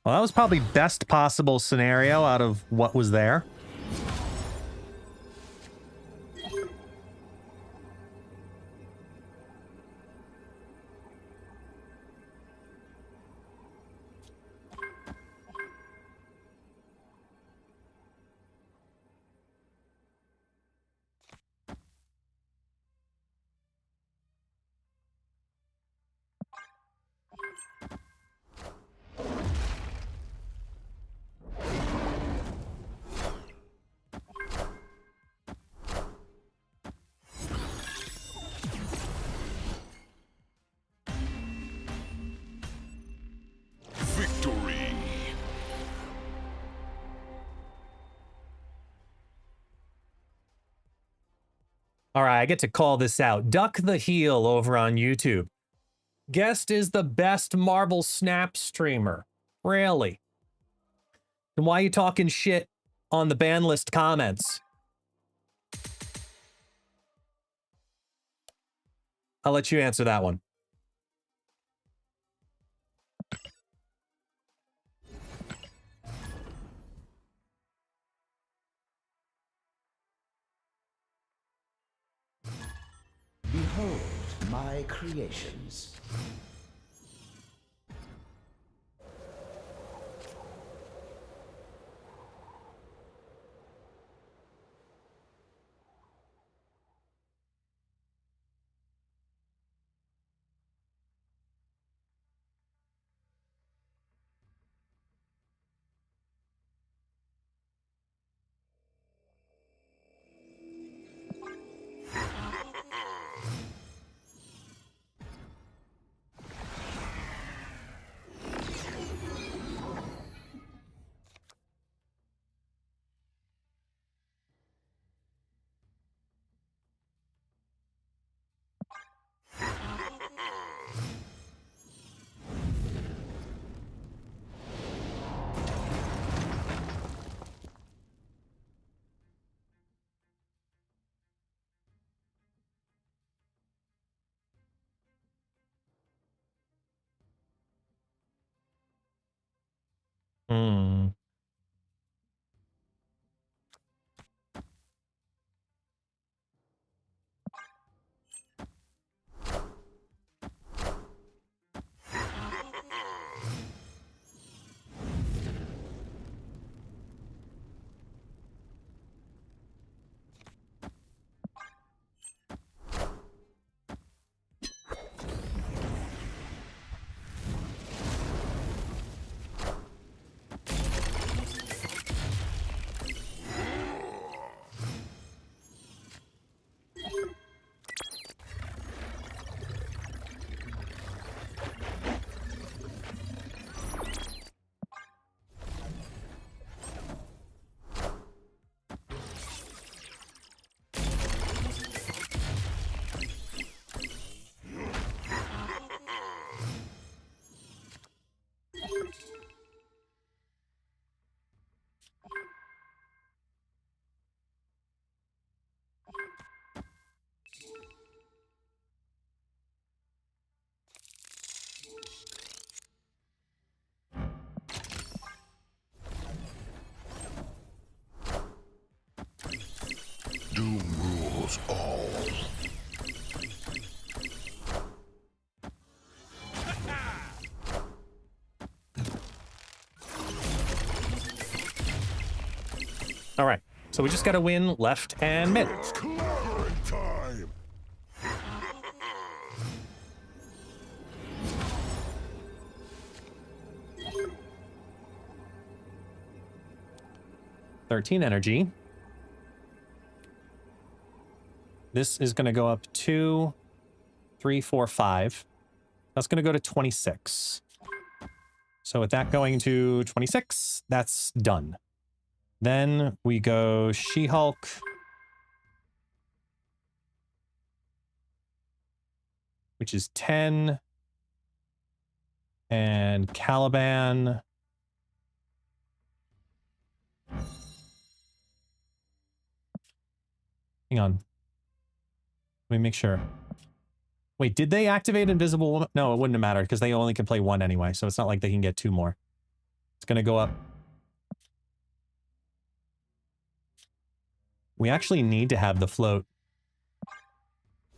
Well, that was probably best possible scenario out of what was there. All right, I get to call this out. Duck the Heel over on YouTube. Guest is the best Marvel Snap streamer. Really? Then why are you talking shit on the ban list comments? I'll let you answer that one. Behold my creations. Hmm. Doom rules all. All right, so we just got to win left and mid. It's clobbering time. $13 energy. This is going to go up 2, 3, 4, 5. That's going to go to 26. So with that going to 26, that's done. Then we go She-Hulk. Which is 10. And Caliban. Hang on. Let me make sure. Wait, did they activate Invisible Woman? No, it wouldn't have mattered because they only can play one anyway, so it's not like they can get 2 more. It's going to go up. We actually need to have the float.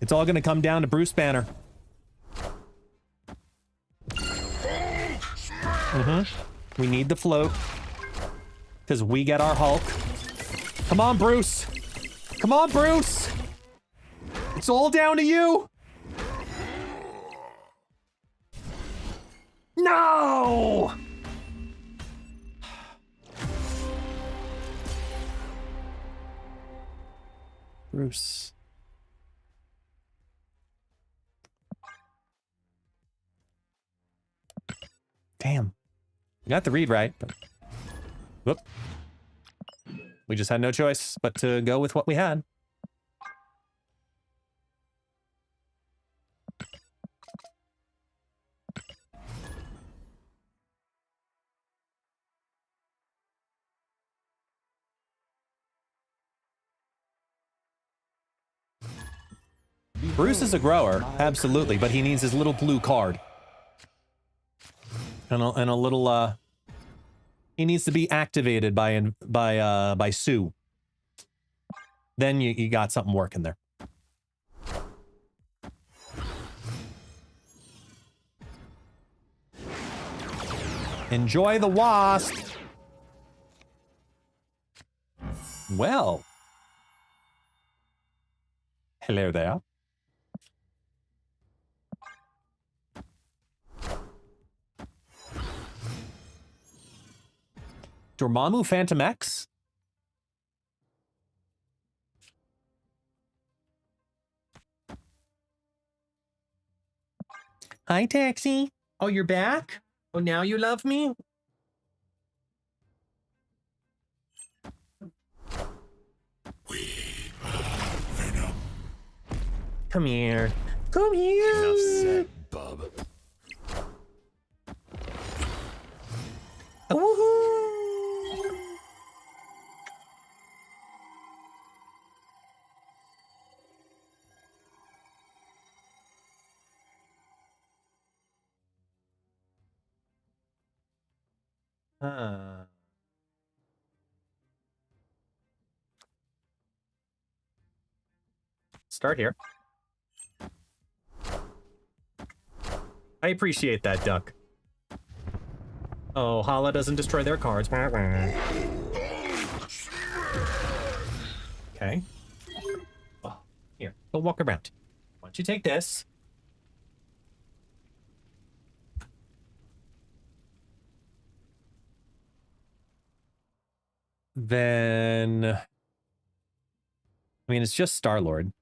It's all going to come down to Bruce Banner. We need the float. Because we get our Hulk. Come on, Bruce. Come on, Bruce. It's all down to you. No! Bruce. Damn. We got the read right, but... Whoop. We just had no choice but to go with what we had. Bruce is a grower, absolutely, but he needs his little blue card. And a little, he needs to be activated by Sue. Then you got something working there. Enjoy the wasp. Well. Hello there. Dormammu Phantom X? Hi, Taxi. Oh, you're back? Oh, now you love me? Come here. Come here. Enough said, bub. Woohoo! Start here. I appreciate that, Duck. Oh, Hala doesn't destroy their cards. Okay. Oh, here, go walk around. Why don't you take this? Then... I mean, it's just Star-Lord.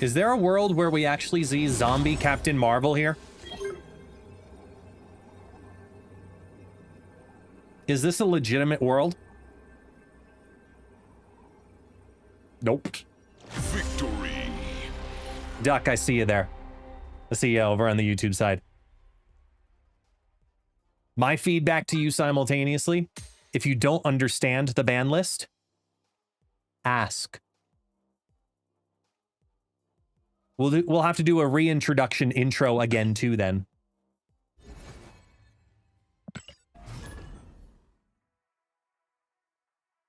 Is there a world where we actually see zombie Captain Marvel here? Is this a legitimate world? Nope. Victory. Duck, I see you there. I see you over on the YouTube side. My feedback to you simultaneously, if you don't understand the ban list, ask. We'll have to do a reintroduction intro again too then.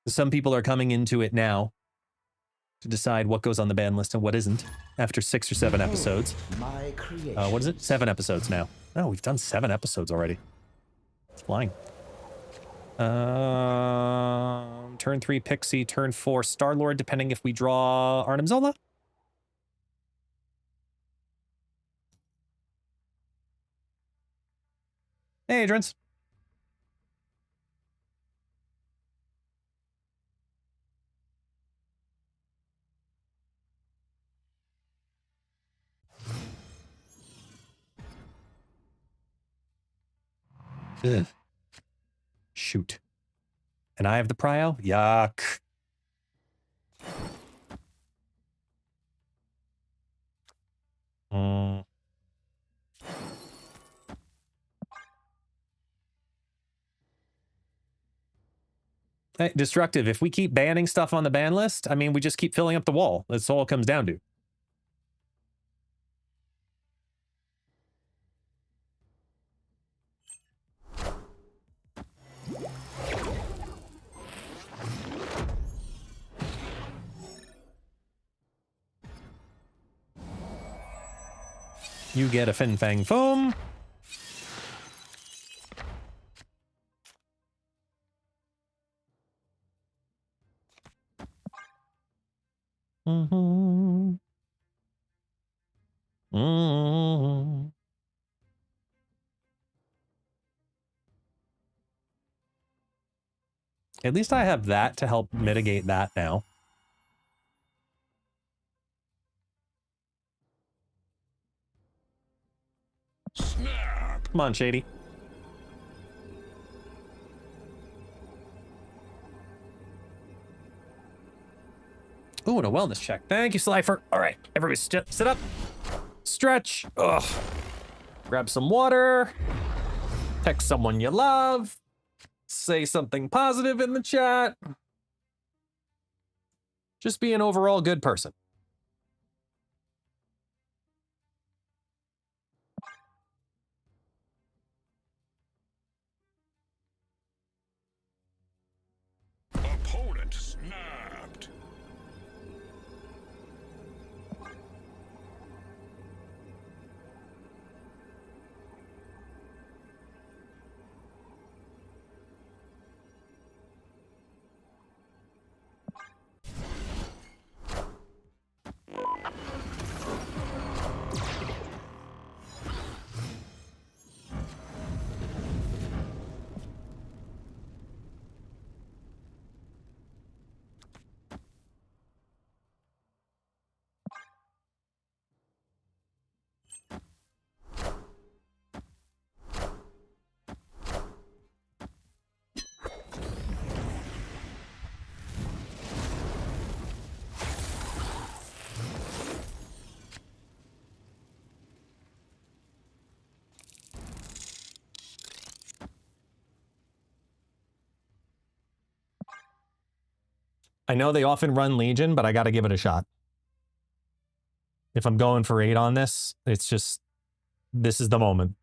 Some people are coming into it now to decide what goes on the ban list and what isn't after 6 or 7 episodes. What is it? 7 episodes now. Oh, we've done 7 episodes already. It's flying. Turn 3 Pixie, turn 4 Star-Lord, depending if we draw Arnim Zola. Hey, Adrians. Ugh. Shoot. And I have the prio? Yuck. Hey, Destructive, if we keep banning stuff on the ban list, I mean, we just keep filling up the wall. That's all it comes down to. You get a Fin Fang Foam. At least I have that to help mitigate that now. Snap. Come on, Shady. Ooh, and a wellness check. Thank you, Slifer. All right, everybody sit up. Stretch. Ugh. Grab some water. Text someone you love. Say something positive in the chat. Just be an overall good person. Opponent snapped. I know they often run Legion, but I got to give it a shot. If I'm going for 8 on this, it's just, this is the moment.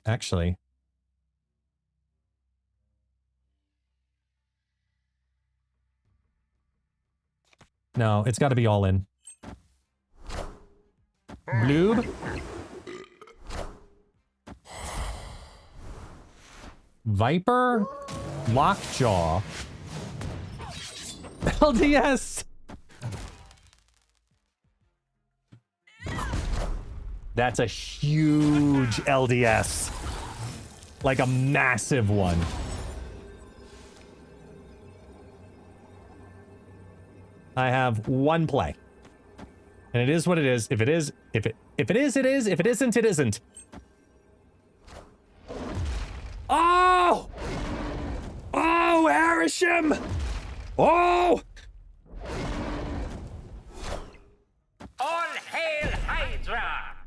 Actually. No, it's got to be all in. Bloob. Viper. Lockjaw. LDS. That's a huge LDS. Like a massive one. I have one play. And it is what it is. If it is, if it is, it is. If it isn't, it isn't. Oh! Oh, Harisham! Oh! All hail Hydra!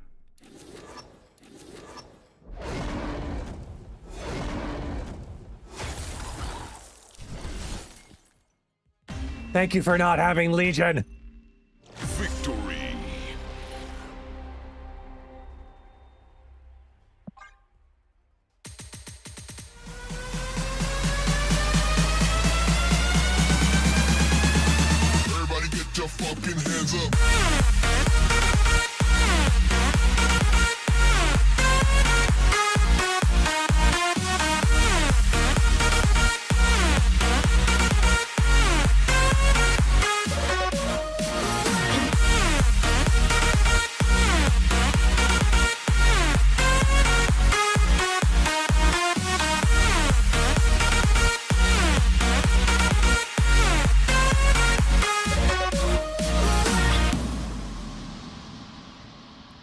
Thank you for not having Legion. Victory. Everybody get your fucking hands up.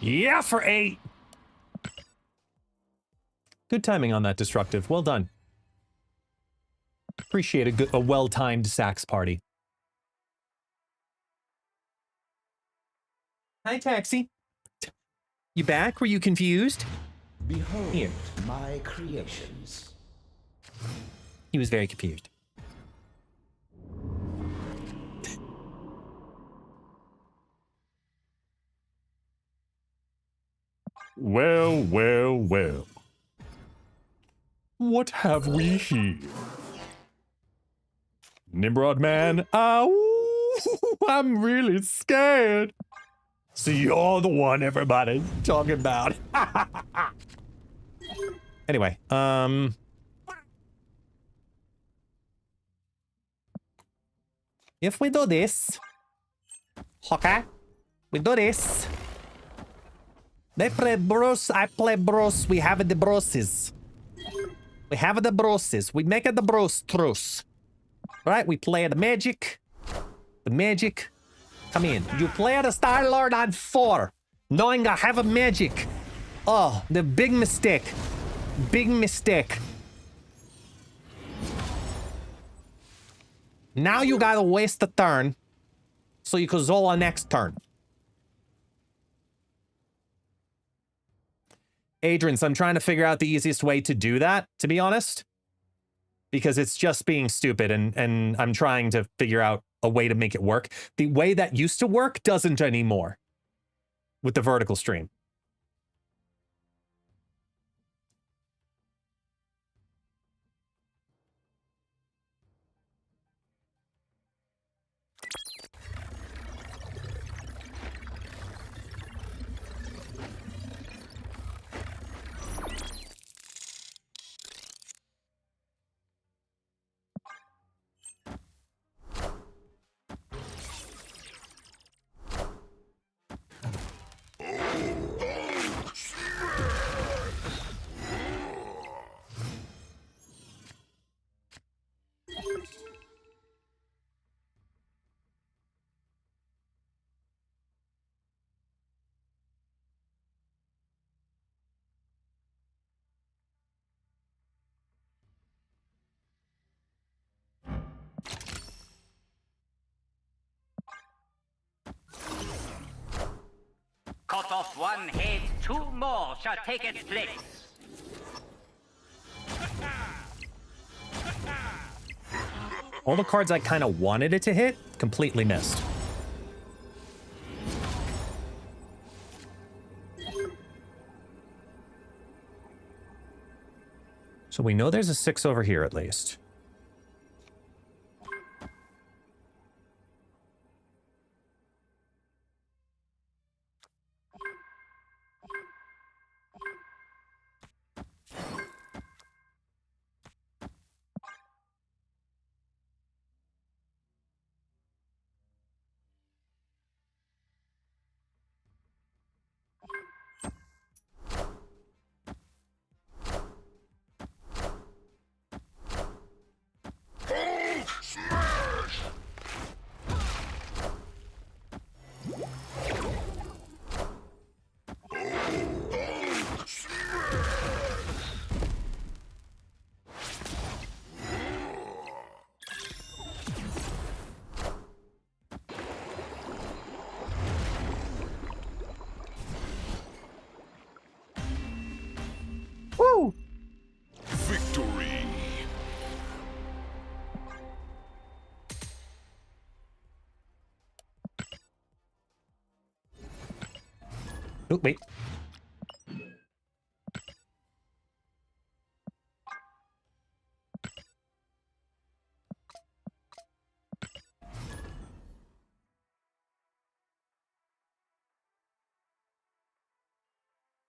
Yeah, for 8. Good timing on that destructive. Well done. Appreciate a well-timed sax party. Hi, Taxi. You back? Were you confused? Behold Here. my creations. He was very confused. Well, well, well. What have we here? Nimrod man, ow! I'm really scared. So you're the one everybody's talking about. Anyway, if we do this, okay, we do this. They play bros, I play bros, we have the broses. We have the broses, we make the bros truce. Right, we play the magic. The magic. Come in. You play the Star-Lord on 4, knowing I have a magic. Oh, the big mistake. Big mistake. Now you gotta waste a turn so you can Zola next turn. Adrian, so I'm trying to figure out the easiest way to do that, to be honest. Because it's just being stupid, and I'm trying to figure out a way to make it work. The way that used to work doesn't anymore with the vertical stream. Cut off one head, two more shall take its place. All the cards I kind of wanted it to hit, completely missed. So we know there's a 6 over here at least. Woo! Victory. Oh, wait.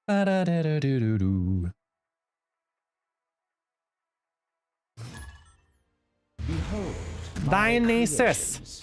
Ba-da-da-da-do-do-do. Behold, Dionysus.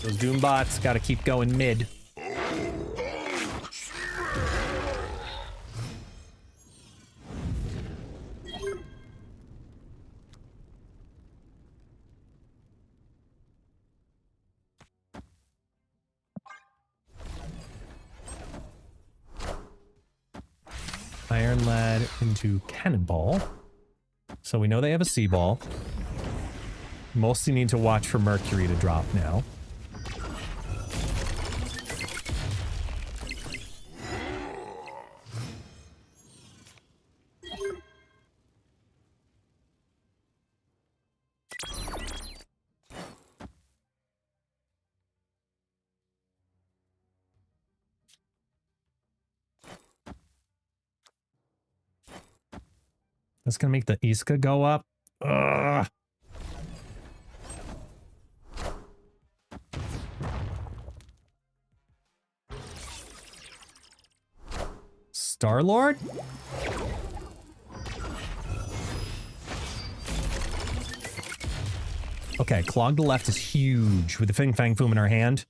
Those Doombots got to keep going mid. Iron Lad into Cannonball. So we know they have a Sea Ball. Mostly need to watch for Mercury to drop now. That's gonna make the Iska go up. Ugh. Star-Lord? Okay, Clog to left is huge with the Fing Fang Foom in her hand.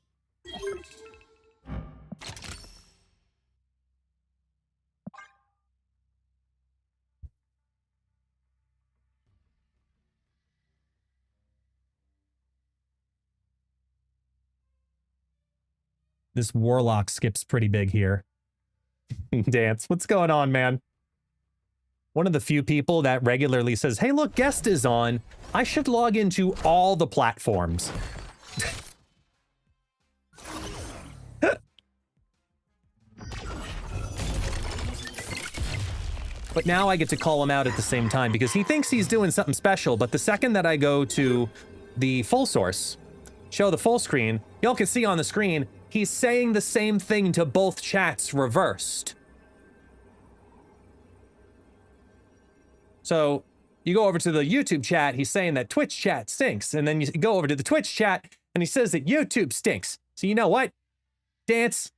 This Warlock skips pretty big here. Dance, what's going on, man? One of the few people that regularly says, hey, look, guest is on. I should log into all the platforms. But now I get to call him out at the same time because he thinks he's doing something special. But the second that I go to the full source, show the full screen, y'all can see on the screen, he's saying the same thing to both chats reversed. So you go over to the YouTube chat, he's saying that Twitch chat stinks. And then you go over to the Twitch chat and he says that YouTube stinks. So you know what? Dance.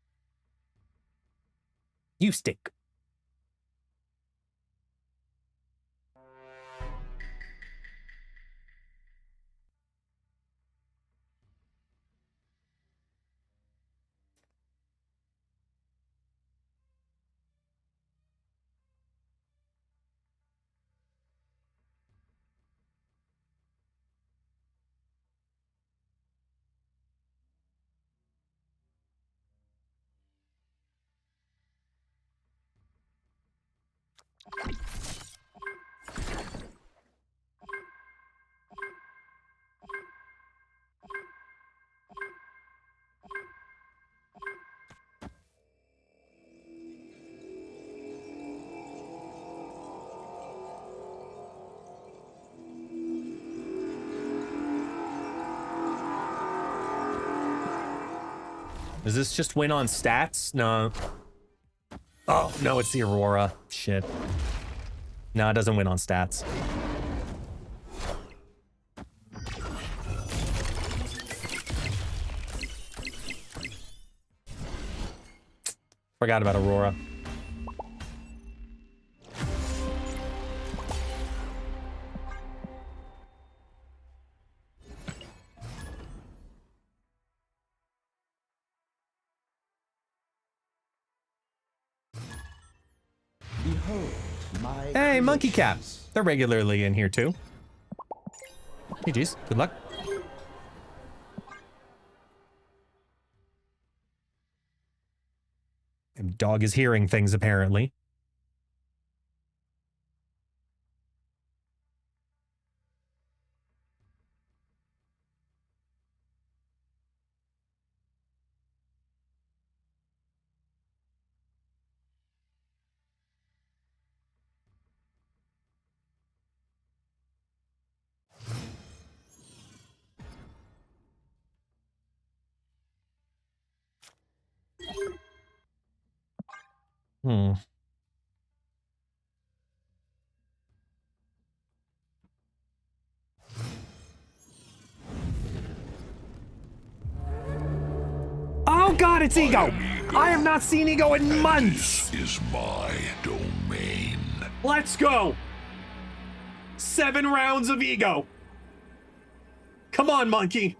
You stink. Does this just win on stats? No. Oh, no, it's the Aurora. Shit. No, it doesn't win on stats. Forgot about Aurora. Hey, Monkey Cap. They're regularly in here too. GG's. Good luck. And dog is hearing things apparently. Hmm. Oh God, it's Ego! I have not seen Ego in months! This is my domain. Let's go! 7 rounds of Ego. Come on, monkey.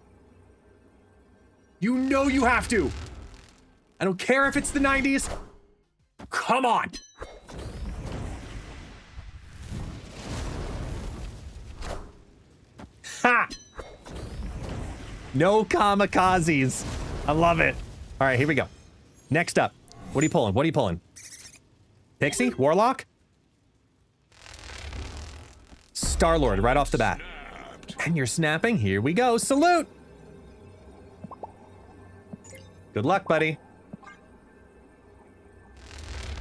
You know you have to. I don't care if it's the 90s. Come on. Ha! No kamikazes. I love it. All right, here we go. Next up. What are you pulling? What are you pulling? Pixie? Warlock? Star-Lord right off the bat. And you're snapping. Here we go. Salute. Good luck, buddy.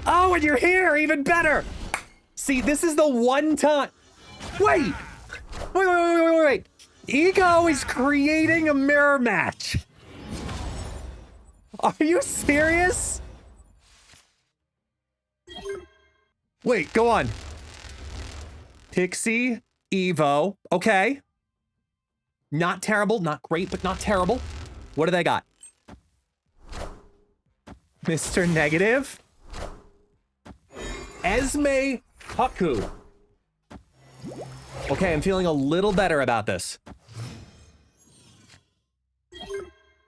Oh, and you're here. Even better. See, this is the one time. Wait. Wait. Ego is creating a mirror match. Are you serious? Wait, go on. Pixie, Evo. Okay. Not terrible, not great, but not terrible. What do they got? Mr. Negative? Esme Haku. Okay, I'm feeling a little better about this.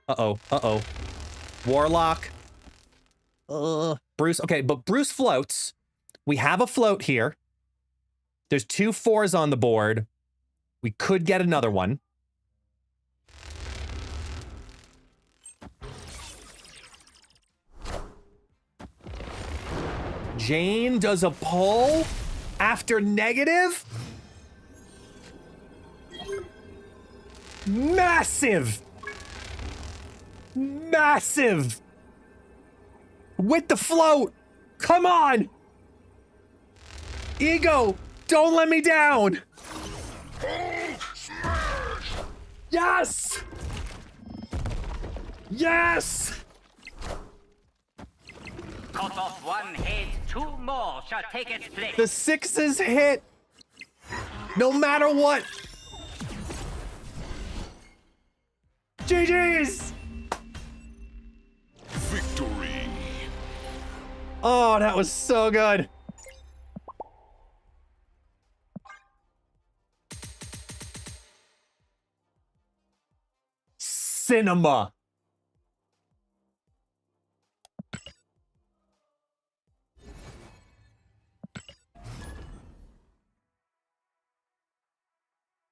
Uh-oh, uh-oh. Warlock. Bruce. Okay, but Bruce floats. We have a float here. There's 2 4s on the board. We could get another one. Jane does a pull after negative. Massive. Massive. With the float. Come on. Ego, don't let me down. Yes. Yes. Cut off one head, 2 more shall take its place. The 6s hit. No matter what. GG's. Victory. Oh, that was so good. Cinema.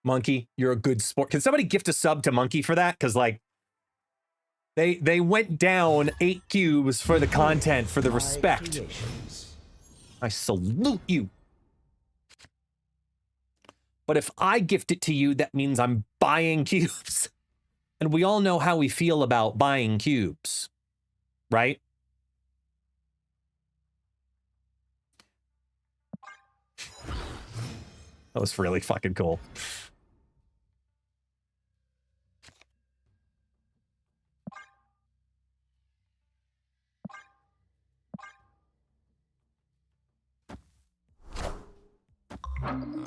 Monkey, you're a good sport. Can somebody gift a sub to Monkey for that? Because, like, they went down 8 cubes for the content, for the respect. I salute you. But if I gift it to you, that means I'm buying cubes. And we all know how we feel about buying cubes, right? That was really fucking cool.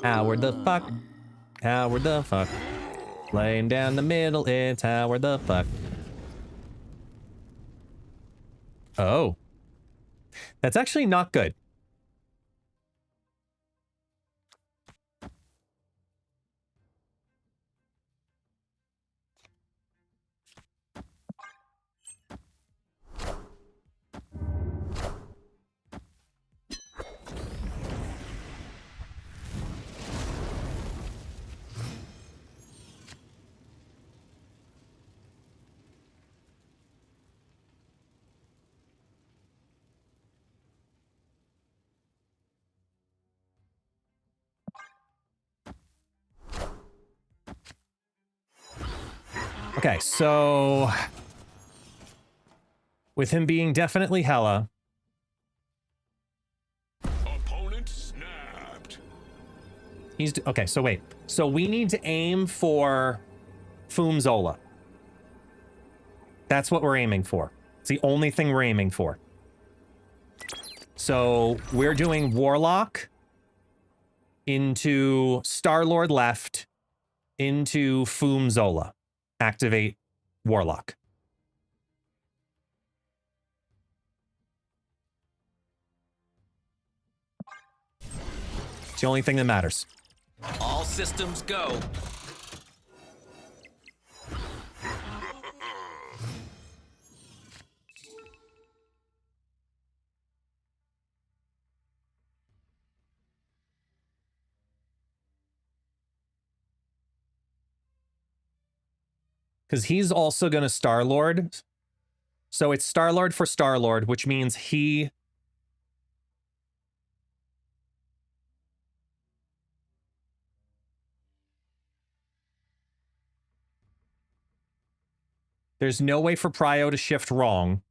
Howard the fuck? Howard the fuck? Laying down the middle, it's Howard the fuck. Oh. That's actually not good. Okay, so with him being definitely Hella. Opponent snapped. Okay, so wait. So we need to aim for Fumzola. That's what we're aiming for. It's the only thing we're aiming for. So we're doing Warlock into Star-Lord left into Fumzola. Activate Warlock. It's the only thing that matters. All systems go. Because he's also going to Star-Lord. So it's Star-Lord for Star-Lord, which means he... There's no way for Prio to shift wrong.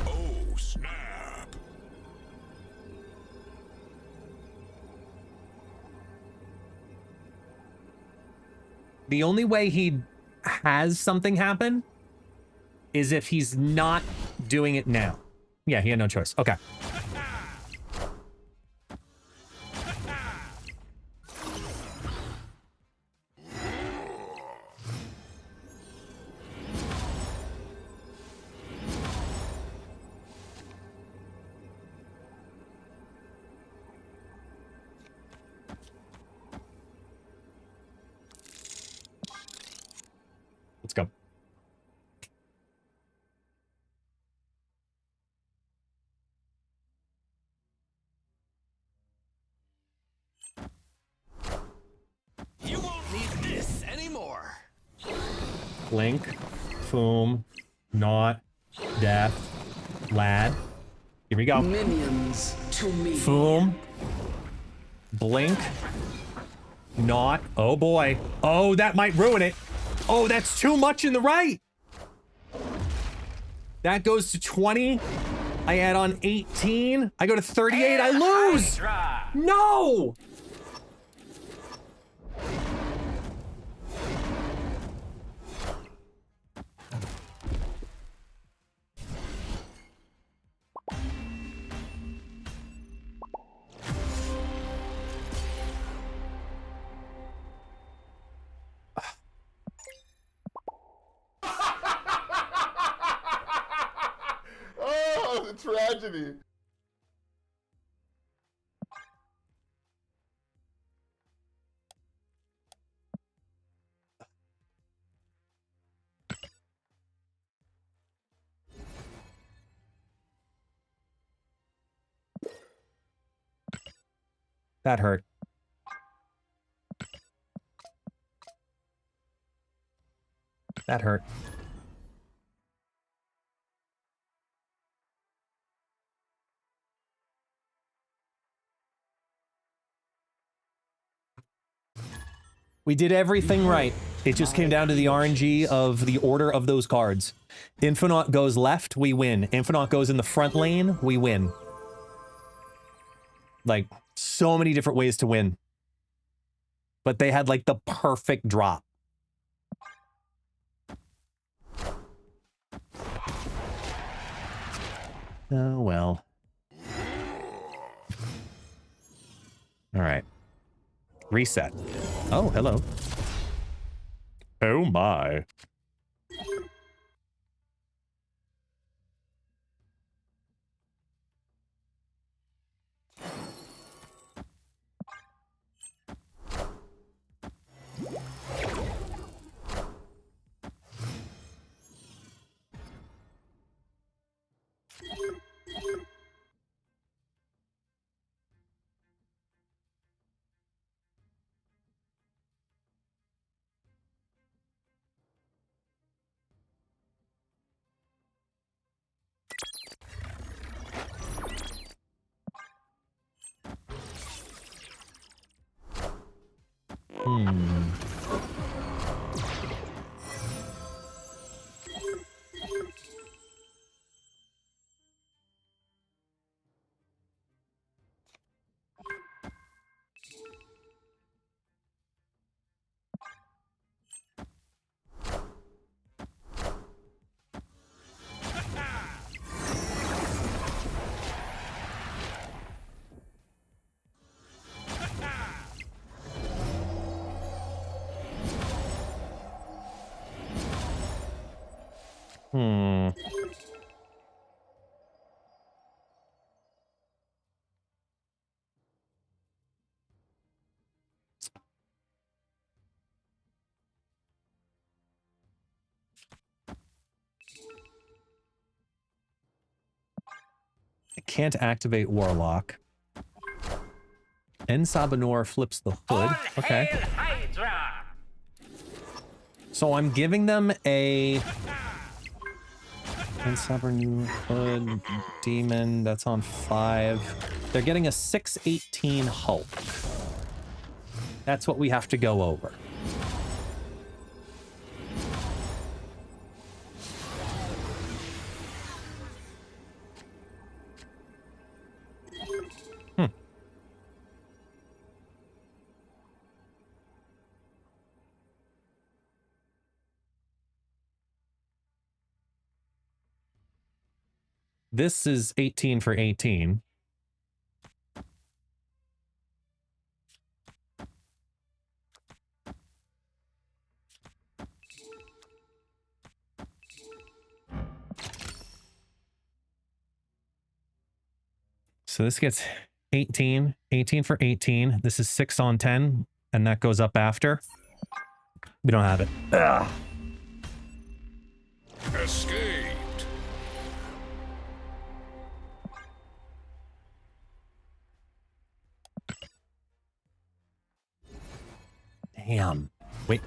Oh, snap. The only way he has something happen is if he's not doing it now. Yeah, he had no choice. Okay. Let's go. You won't need this anymore. Blink, Foom, Not, Death, Lad. Here we go. Minions to me. Foom, Blink, Not. Oh boy. Oh, that might ruin it. Oh, that's too much in the right. That goes to 20. I add on 18. I go to 38. I lose. No. Oh, the tragedy. That hurt. That hurt. We did everything right. It just came down to the RNG of the order of those cards. Infinite goes left, we win. Infinite goes in the front lane, we win. Like, so many different ways to win. But they had, like, the perfect drop. Oh, well. All right. Reset. Oh, hello. Oh, my. I can't activate Warlock. Ensabanor flips the hood. Okay. So I'm giving them a Ensabanor hood demon. That's on 5. They're getting a 618 Hulk. That's what we have to go over. This is 18 for 18. So this gets 18, 18 for 18. This is 6 on 10, and that goes up after. We don't have it. Ugh. Escaped. Damn. Wait.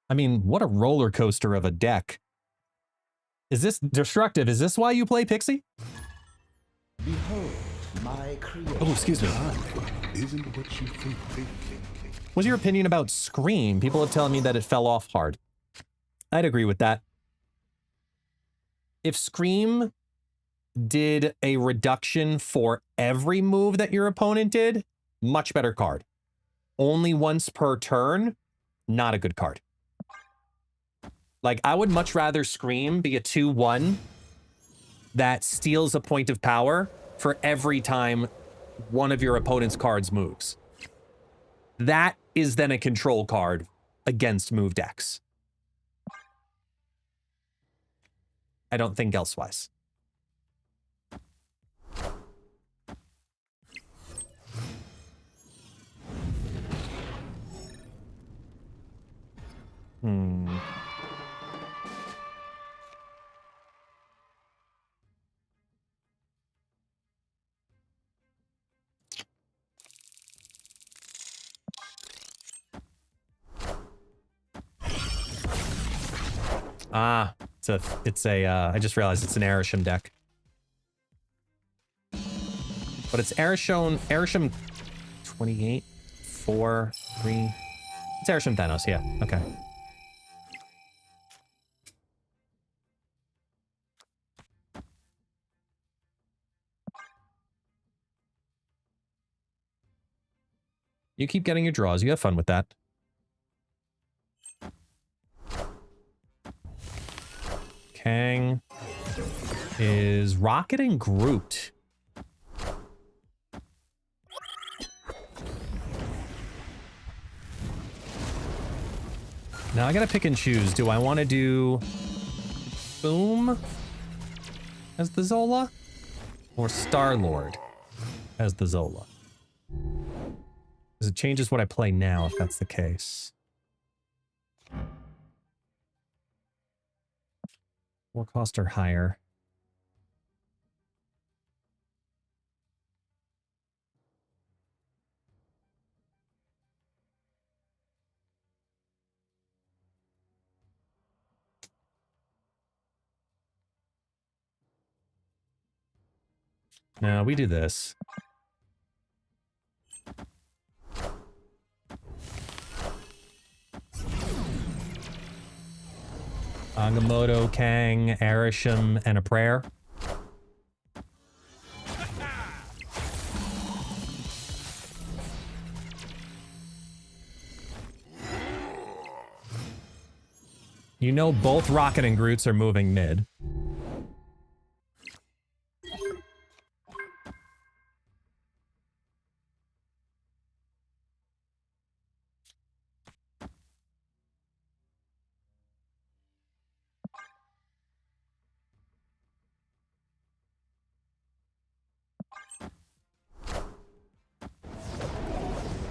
I mean, what a roller coaster of a deck. Is this destructive? Is this why you play Pixie? Behold my creation. Oh, excuse me. Isn't what you think. What's your opinion about Scream? People have telling me that it fell off hard. I'd agree with that. If Scream did a reduction for every move that your opponent did, much better card. Only once per turn, not a good card. Like, I would much rather Scream be a 2/1 that steals a point of power for every time one of your opponent's cards moves. That is then a control card against move decks. I don't think elsewise. Ah, I just realized it's an Arishem deck. But it's Arishem 28, 4, 3. It's Arishem Thanos, yeah. Okay. You keep getting your draws. You have fun with that. Kang is rocketing Groot. Now I gotta pick and choose. Do I want to do Boom as the Zola or Star-Lord as the Zola? Because it changes what I play now if that's the case. War cost or higher. No, we do this. Agamotto, Kang, Arishem, and a prayer. You know both Rocket and Groots are moving mid.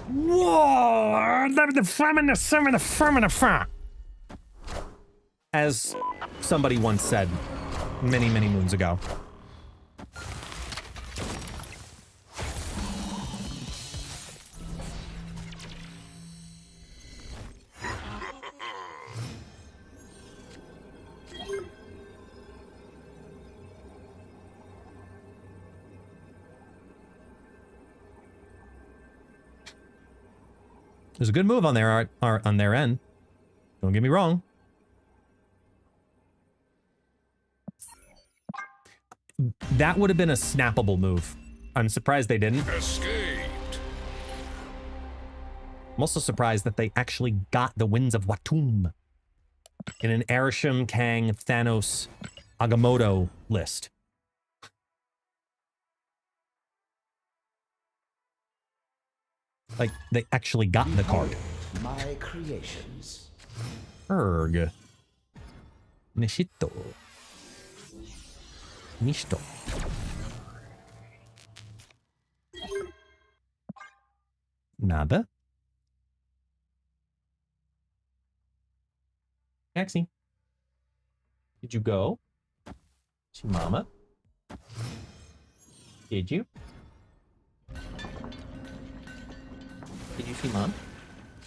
Whoa! As somebody once said many, many moons ago. There's a good move on their on their end. Don't get me wrong. That would have been a snappable move. I'm surprised they didn't. Escaped. I'm also surprised that they actually got the Winds of Watum in an Arishem, Kang, Thanos, Agamotto list. Like, they actually got the card. My creations. Erg. Nishito. Nisto. Nada. Taxi. Did you go? See Mama? Did you? Did you see Mom?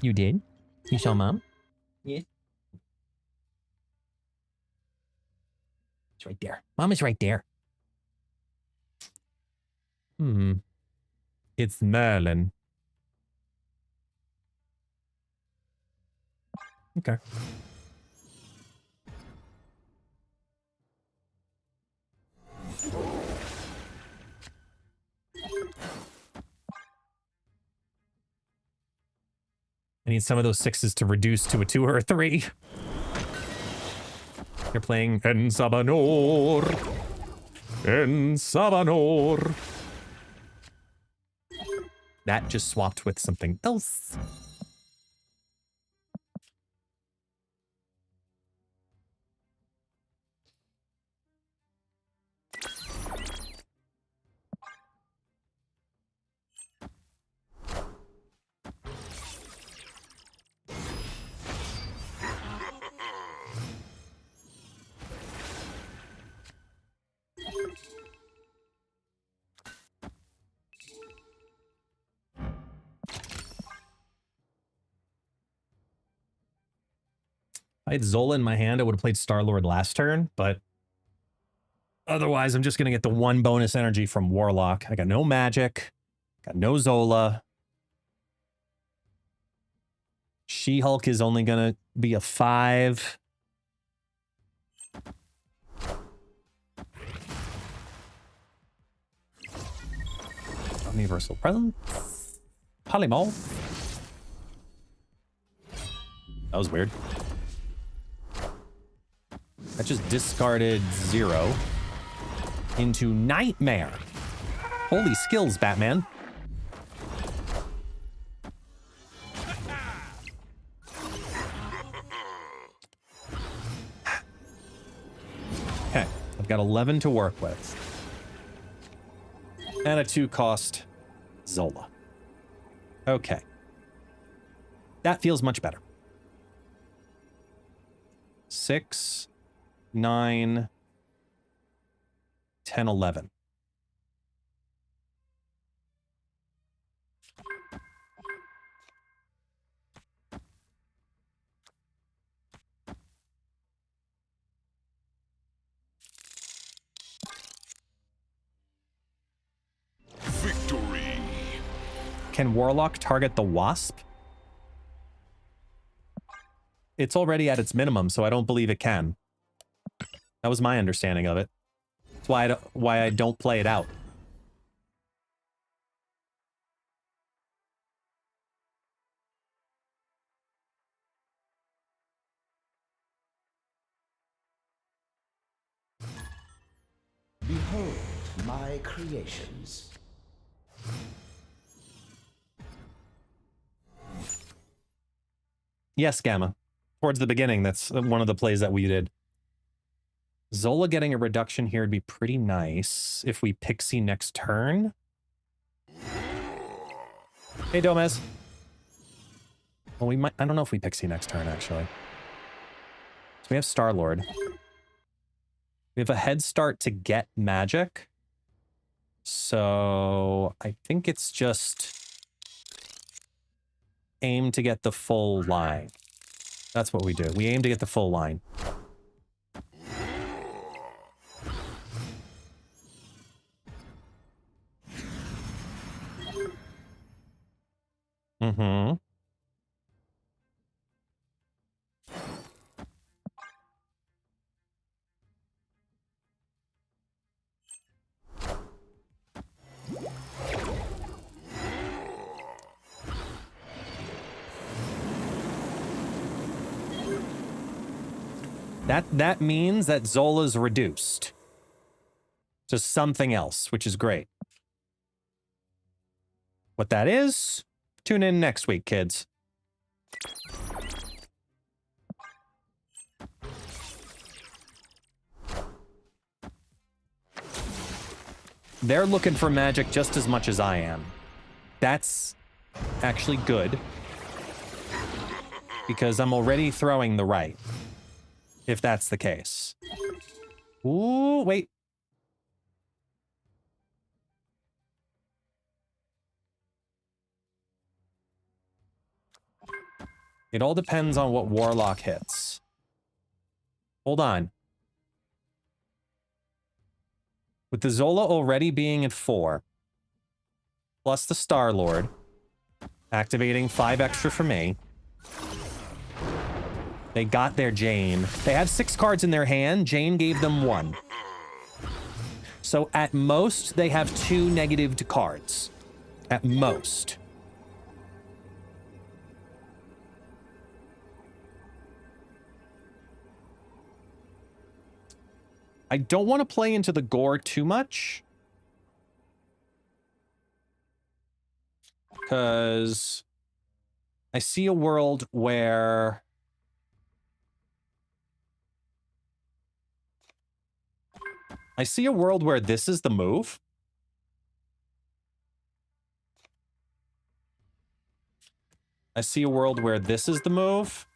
You did? You saw Mom? Yes. It's right there. Mom is right there. It's Merlin. Okay. I need some of those 6s to reduce to a 2 or a 3. You're playing En Sabanor. En Sabanor. That just swapped with something else. I had Zola in my hand, I would have played Star-Lord last turn, but otherwise I'm just going to get the 1 bonus energy from Warlock. I got no magic, got no Zola. She-Hulk is only going to be a 5. Universal Presence. Polymorph. That was weird. That just discarded 0 into Nightmare. Holy skills, Batman. Okay, I've got 11 to work with. And a 2-cost Zola. Okay. That feels much better. 6, 9, 10, 11. Victory. Can Warlock target the Wasp? It's already at its minimum, so I don't believe it can. That was my understanding of it. That's why I don't play it out. Behold my creations. Yes, Gamma. Towards the beginning, that's one of the plays that we did. Zola getting a reduction here would be pretty nice if we pixie next turn. Hey, Domez. Well, we might... I don't know if we pixie next turn, actually. So we have Star-Lord. We have a head start to get magic. So I think it's just aim to get the full line. That's what we do. We aim to get the full line. Mm-hmm. That means that Zola's reduced to something else, which is great. What that is, tune in next week, kids. they're looking for magic just as much as I am. That's actually good. Because I'm already throwing the right. If that's the case. Ooh, wait. It all depends on what Warlock hits. Hold on. With the Zola already being at 4, plus the Star-Lord, activating 5 extra for me. They got their Jane. They had 6 cards in their hand. Jane gave them 1. So at most, they have 2 negative cards. At most. I don't want to play into the gore too much. Because I see a world where this is the move. I see a world where this is the move.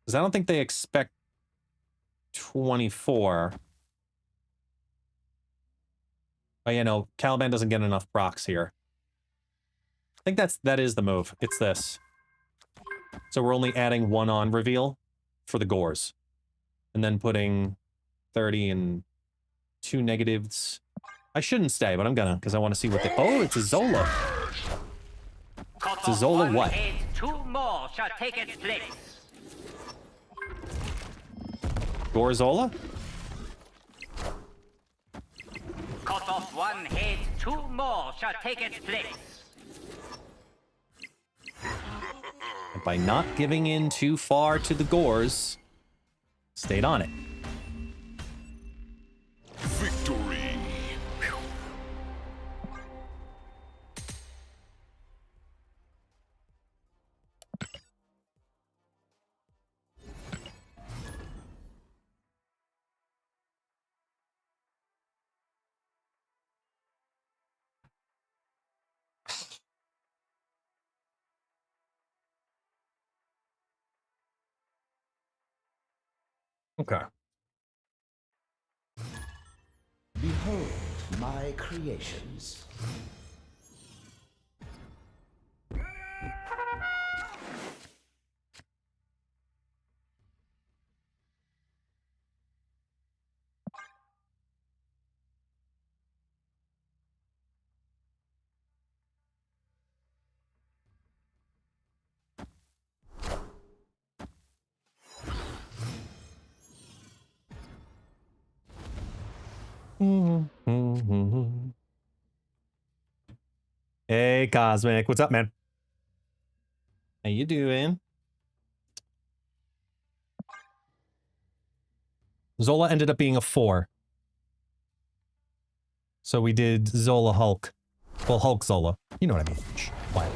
Because I don't think they expect 24. But you know, Caliban doesn't get enough procs here. I think that is the move. It's this. So we're only adding 1 on reveal for the gores. And then putting 30 and 2 negatives. I shouldn't stay, but I'm gonna, because I want to see what they... Oh, it's a Zola. It's a Zola what? 2 more shall take its place. Gorzola? Cut off 1 head, 2 more shall take its place. And by not giving in too far to the gores, stayed on it. Victory. Okay. Behold my creations. Hey, Cosmic. What's up, man? How you doing? Zola ended up being a 4. So we did Zola Hulk. Well, Hulk Zola. You know what I mean. Shh, quiet.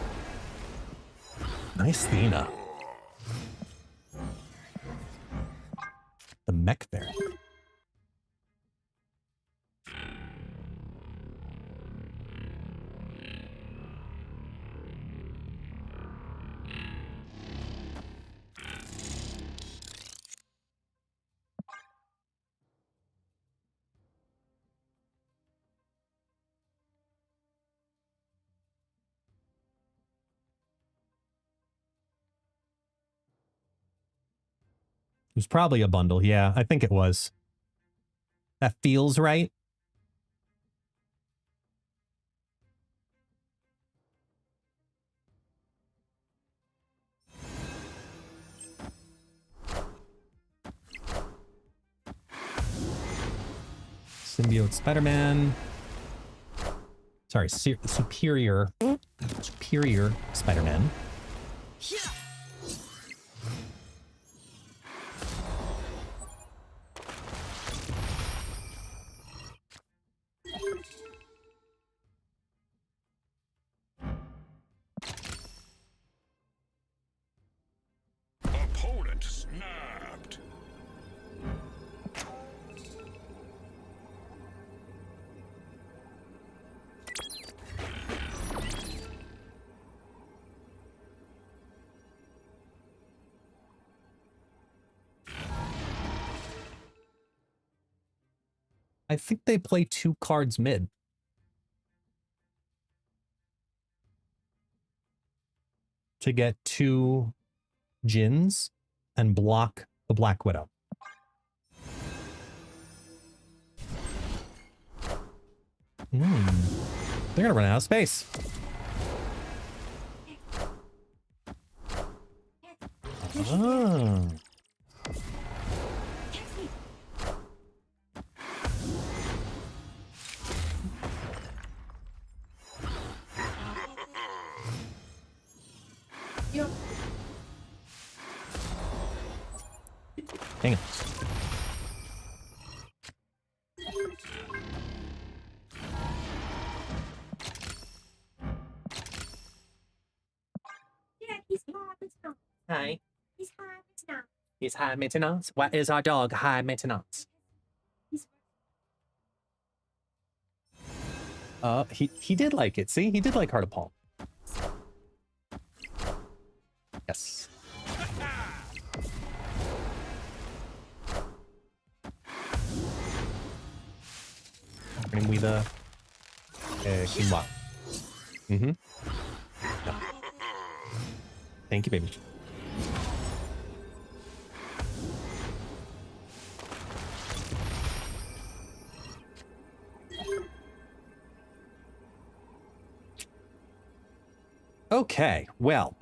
Nice Thena. The mech there. It was probably a bundle. Yeah, I think it was. That feels right. Symbiote Spider-Man. Sorry, Superior Spider-Man. Opponent snapped. I think they play 2 cards mid. To get 2 Jins and block the Black Widow. They're gonna run out of space. Oh. Hang on. Hi. He's high maintenance. What is our dog? High maintenance. He did like it. See, he did like Heart of Palm. Yes. Bring me the quinoa. Mm-hmm. Yeah. Thank you, baby. Okay, well.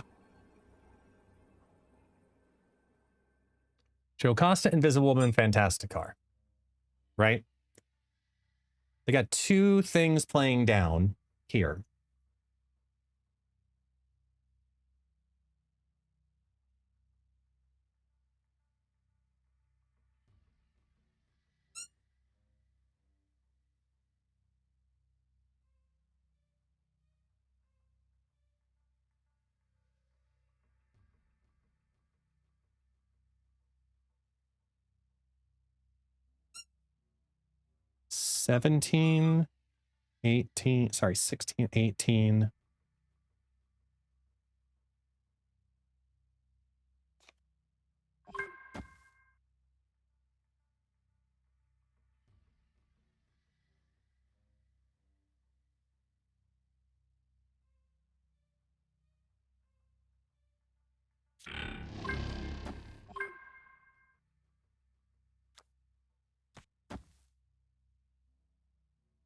Jocasta, Invisible Woman, Fantastic Car. Right? They got 2 things playing down here. $17, $18, sorry, $16, $18.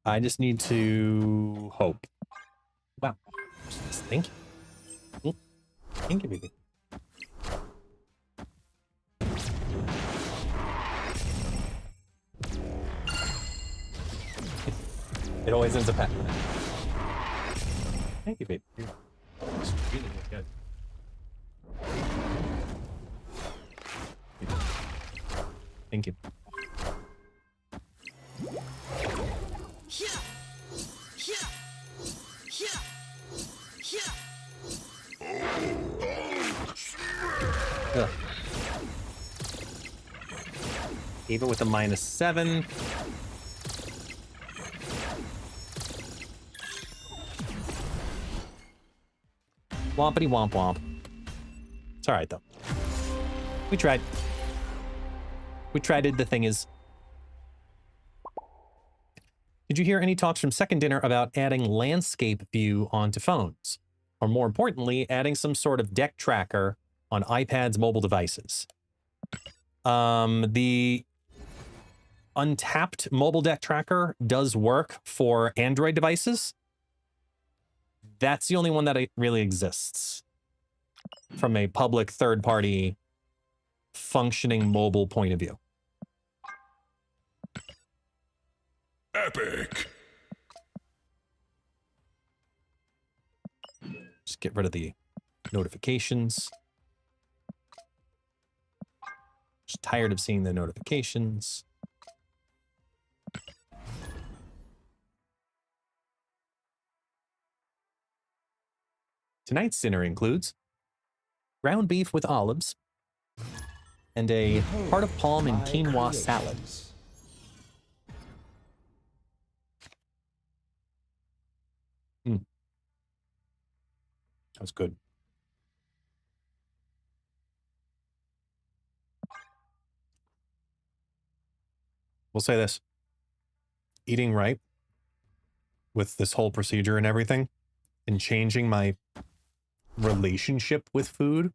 I just need to hope. Wow. Thank you. Thank you, baby. It always ends up happening. Thank you, baby. You're really good. Thank you. Ugh. Gave it with a -7. Wompity womp womp. It's all right, though. We tried. We tried it. The thing is... Did you hear any talks from Second Dinner about adding landscape view onto phones? Or more importantly, adding some sort of deck tracker on iPads, mobile devices? The untapped mobile deck tracker does work for Android devices. That's the only one that really exists from a public third-party functioning mobile point of view. Epic. Just get rid of the notifications. Just tired of seeing the notifications. Tonight's dinner includes ground beef with olives and a heart of palm and quinoa salad. That was good. We'll say this. eating right with this whole procedure and everything, and changing my relationship with food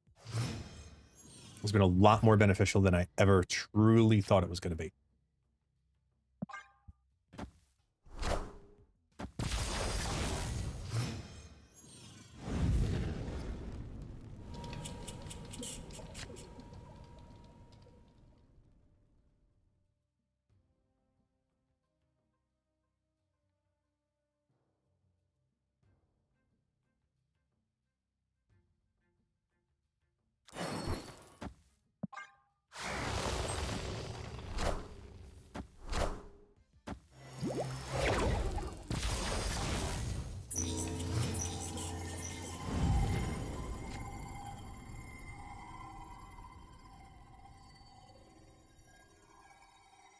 has been a lot more beneficial than I ever truly thought it was going to be.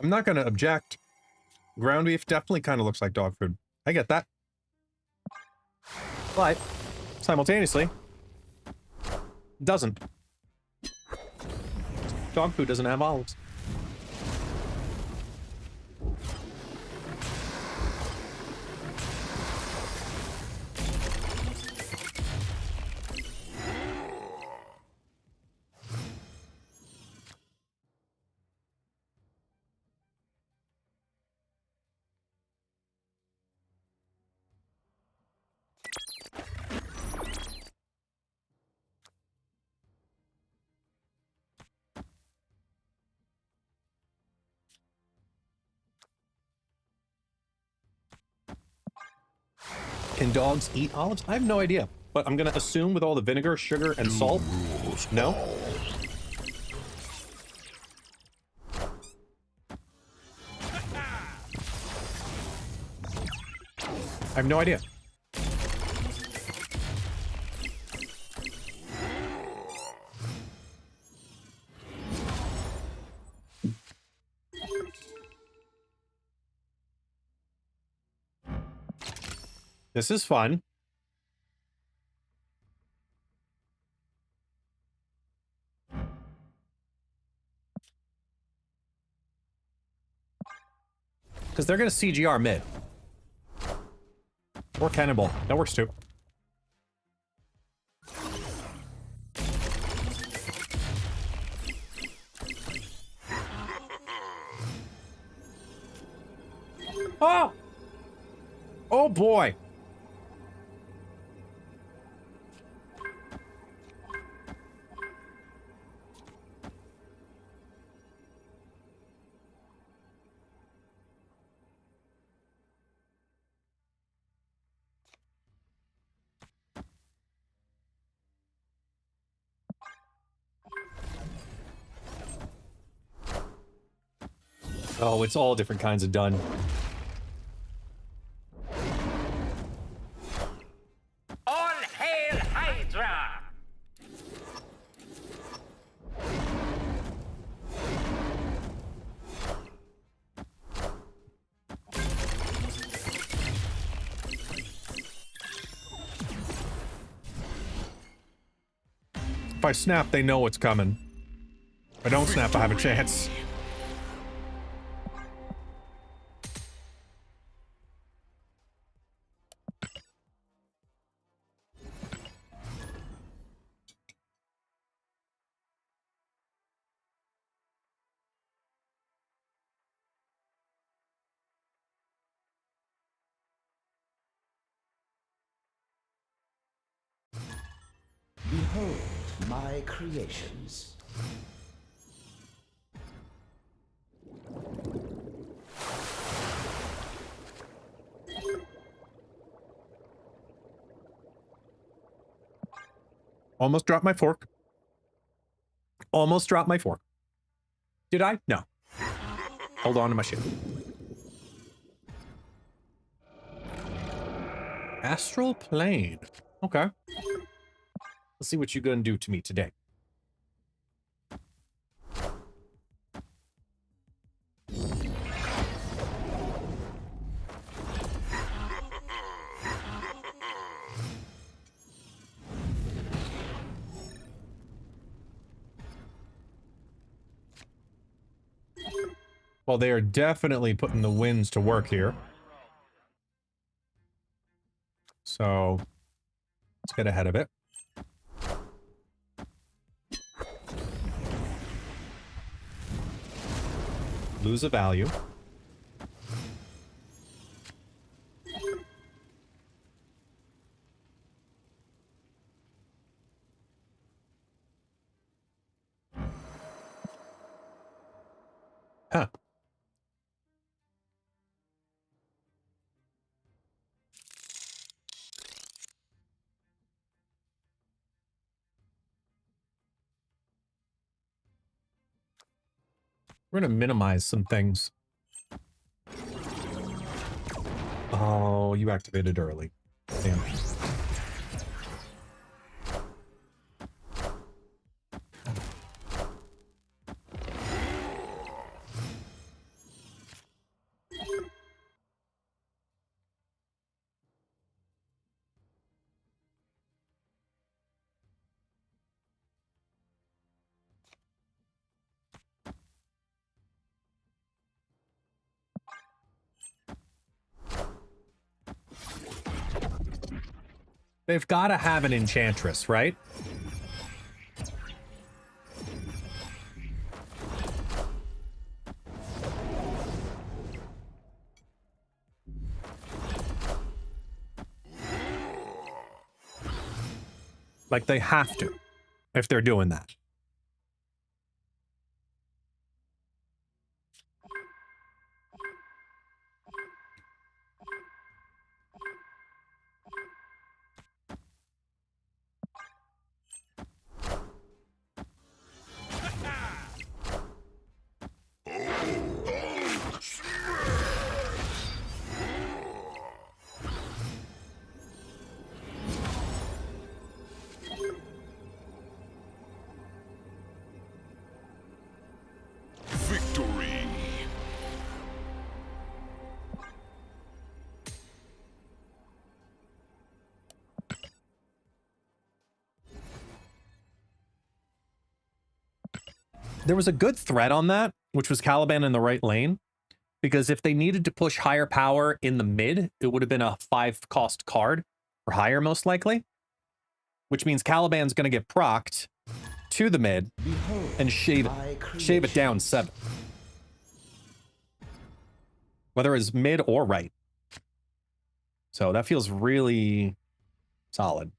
I'm not going to object. Ground beef definitely kind of looks like dog food. I get that. But simultaneously, doesn't. Dog food doesn't have olives. Can dogs eat olives? I have no idea, but I'm going to assume with all the vinegar, sugar, and salt, no. I have no idea. This is fun. Because they're going to CGR mid. Or cannonball. That works too. Oh! Oh boy! Oh, it's all different kinds of done. All hail Hydra! If I snap, they know what's coming. If I don't snap, I have a chance. Behold my creations. Almost dropped my fork. Almost dropped my fork. Did I? No. Hold on to my shit. Astral plane. Okay. Let's see what you're gonna do to me today. Well, they are definitely putting the winds to work here. So, let's get ahead of it. Lose a value. Huh. We're going to minimize some things. Oh, you activated early. Damn. They've got to have an enchantress, right? Like, they have to, if they're doing that. Victory. There was a good threat on that, which was Caliban in the right lane. Because if they needed to push higher power in the mid, it would have been a 5-cost card, or higher most likely. Which means Caliban's going to get procced to the mid and shave it down 7. Whether it's mid or right. So that feels really solid.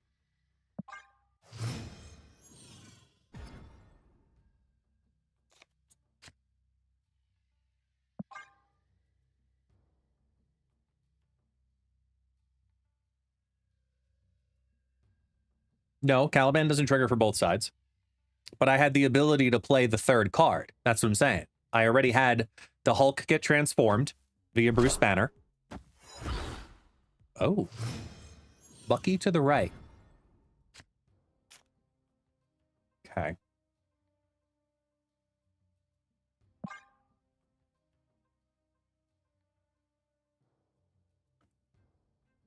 No, Caliban doesn't trigger for both sides. But I had the ability to play the 3rd card. That's what I'm saying. I already had the Hulk get transformed via Bruce Banner. Oh. Bucky to the right. Okay.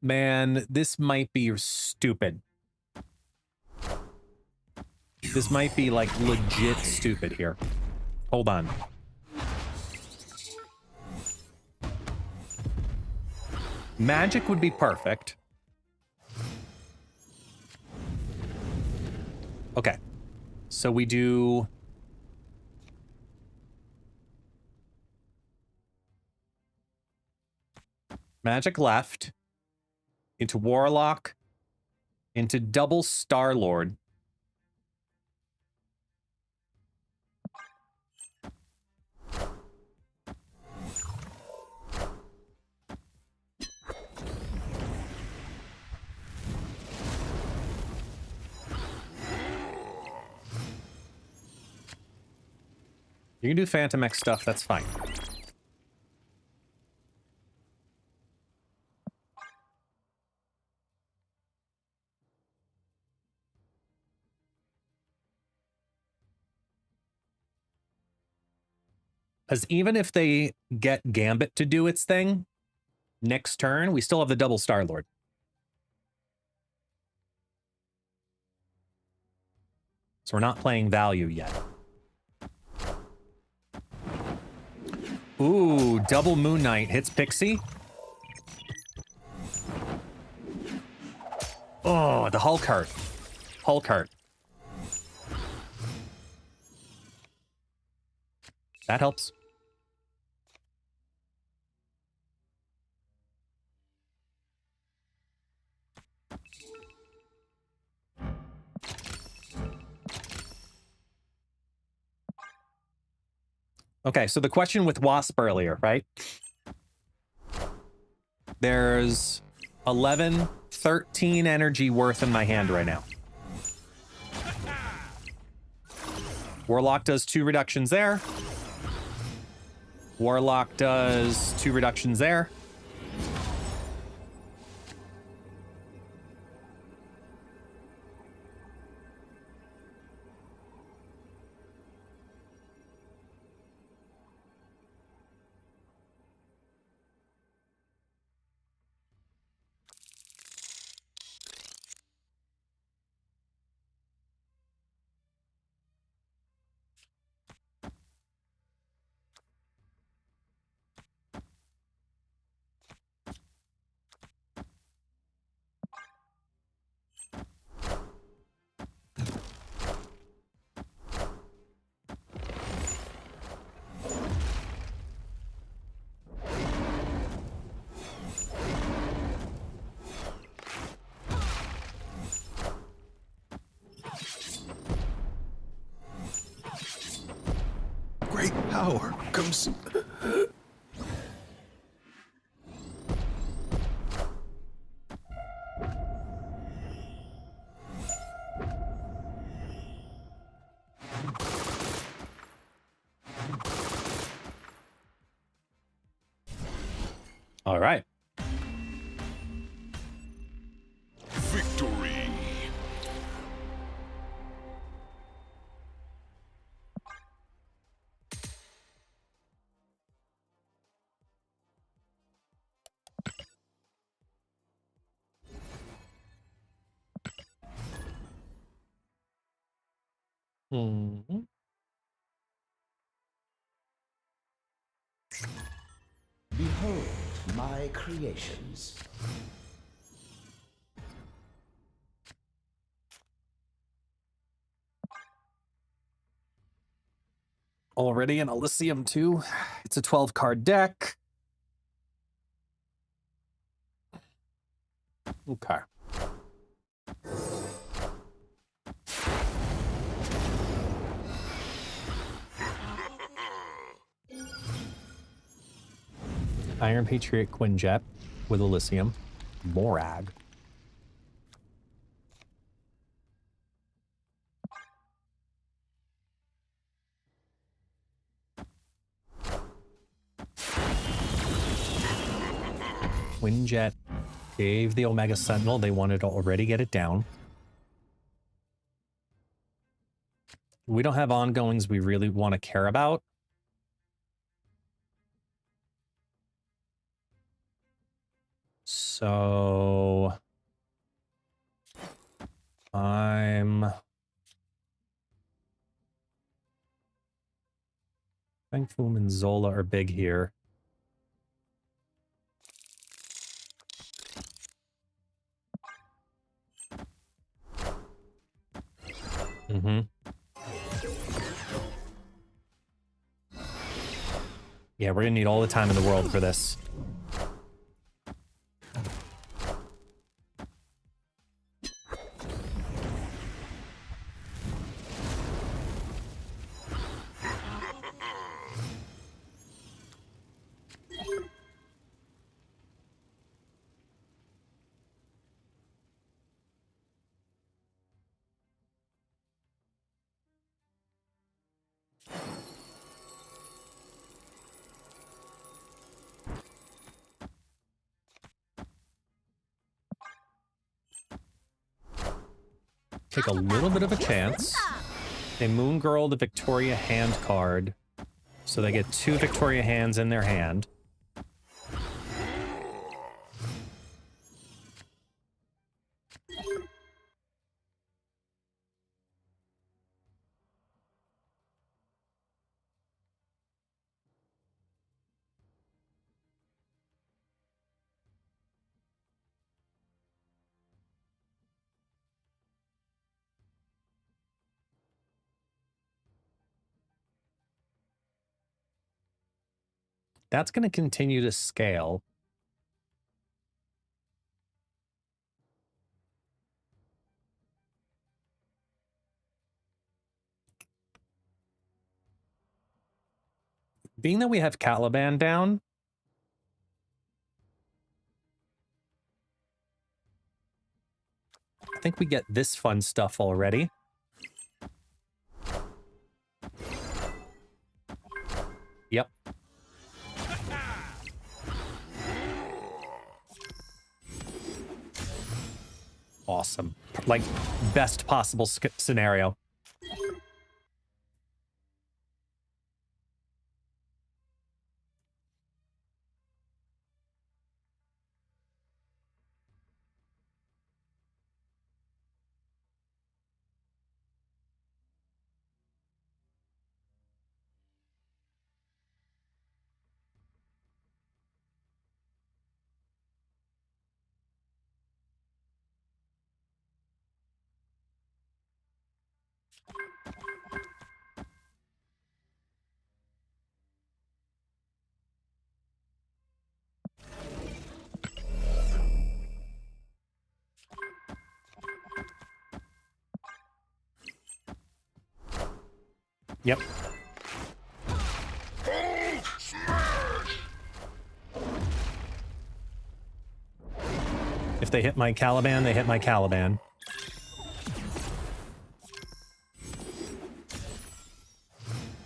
Man, this might be stupid. This might be, like, legit stupid here. Hold on. Magic would be perfect. Okay. So we do... Magic left. Into Warlock. Into double Star-Lord. You can do Phantom X stuff, that's fine. Because even if they get Gambit to do its thing, next turn, we still have the double Star-Lord. So we're not playing value yet. Ooh, double Moon Knight hits Pixie. Oh, the Hulk heart. Hulk heart. That helps. Okay, so the question with Wasp earlier, right? There's 11, 13 energy worth in my hand right now. Warlock does 2 reductions there. Warlock does 2 reductions there. Great power comes. All right. Victory. Mm-hmm. Behold my creations. Already an Elysium too. It's a 12-card deck. Okay. Iron Patriot Quinjet with Elysium. Morag. Quinjet gave the Omega Sentinel. They wanted to already get it down. We don't have ongoings we really want to care about. So I think Foom and Zola are big here. Mm-hmm. Yeah, we're gonna need all the time in the world for this. Take a little bit of a chance. They Moon Girl the Victoria hand card. So they get 2 Victoria hands in their hand. That's going to continue to scale. Being that we have Caliban down, I think we get this fun stuff already. Yep. Awesome. Like, best possible scenario. Yep. If they hit my Caliban, they hit my Caliban.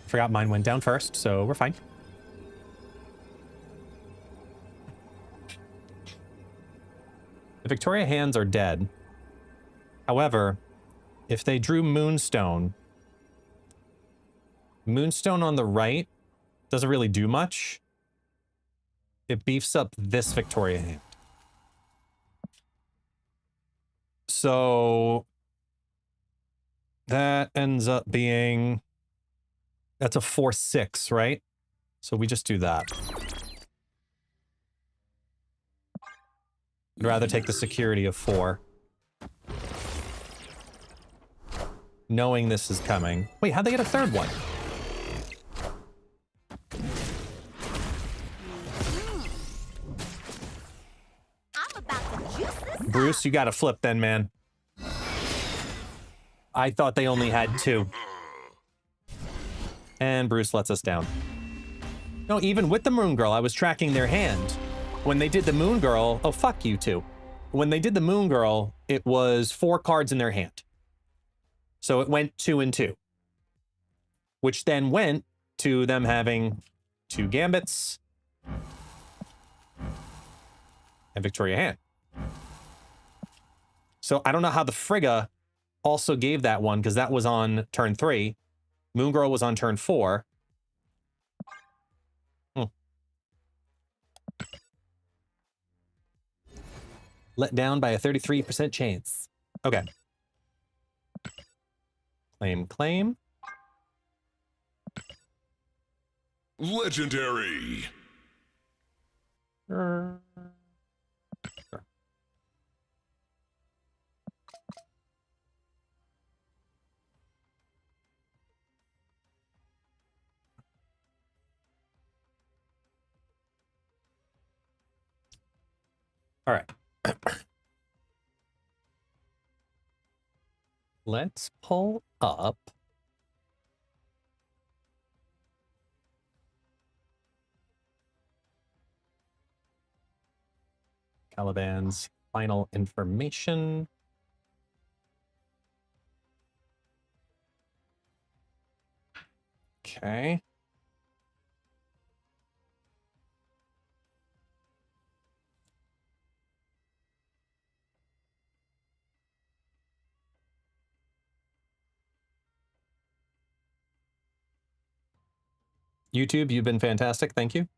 Forgot mine went down first, so we're fine. The Victoria hands are dead. However, if they drew Moonstone, Moonstone on the right doesn't really do much. It beefs up this Victoria hand. So that ends up being, that's a 4/6, right? So we just do that. I'd rather take the security of 4. Knowing this is coming. Wait, how'd they get a third one? Bruce, you gotta flip then, man. I thought they only had 2. And Bruce lets us down. No, even with the Moon Girl, I was tracking their hand. When they did the Moon Girl, oh, fuck you too. When they did the Moon Girl, it was 4 cards in their hand. So it went 2 and 2. Which then went to them having 2 Gambits and Victoria hand. So I don't know how the Frigga also gave that one, because that was on turn 3. Moon Girl was on turn 4. Let down by a 33% chance. Okay. Claim, claim. Legendary. Sure. All right. Let's pull up Caliban's final information. Okay. YouTube, you've been fantastic. Thank you.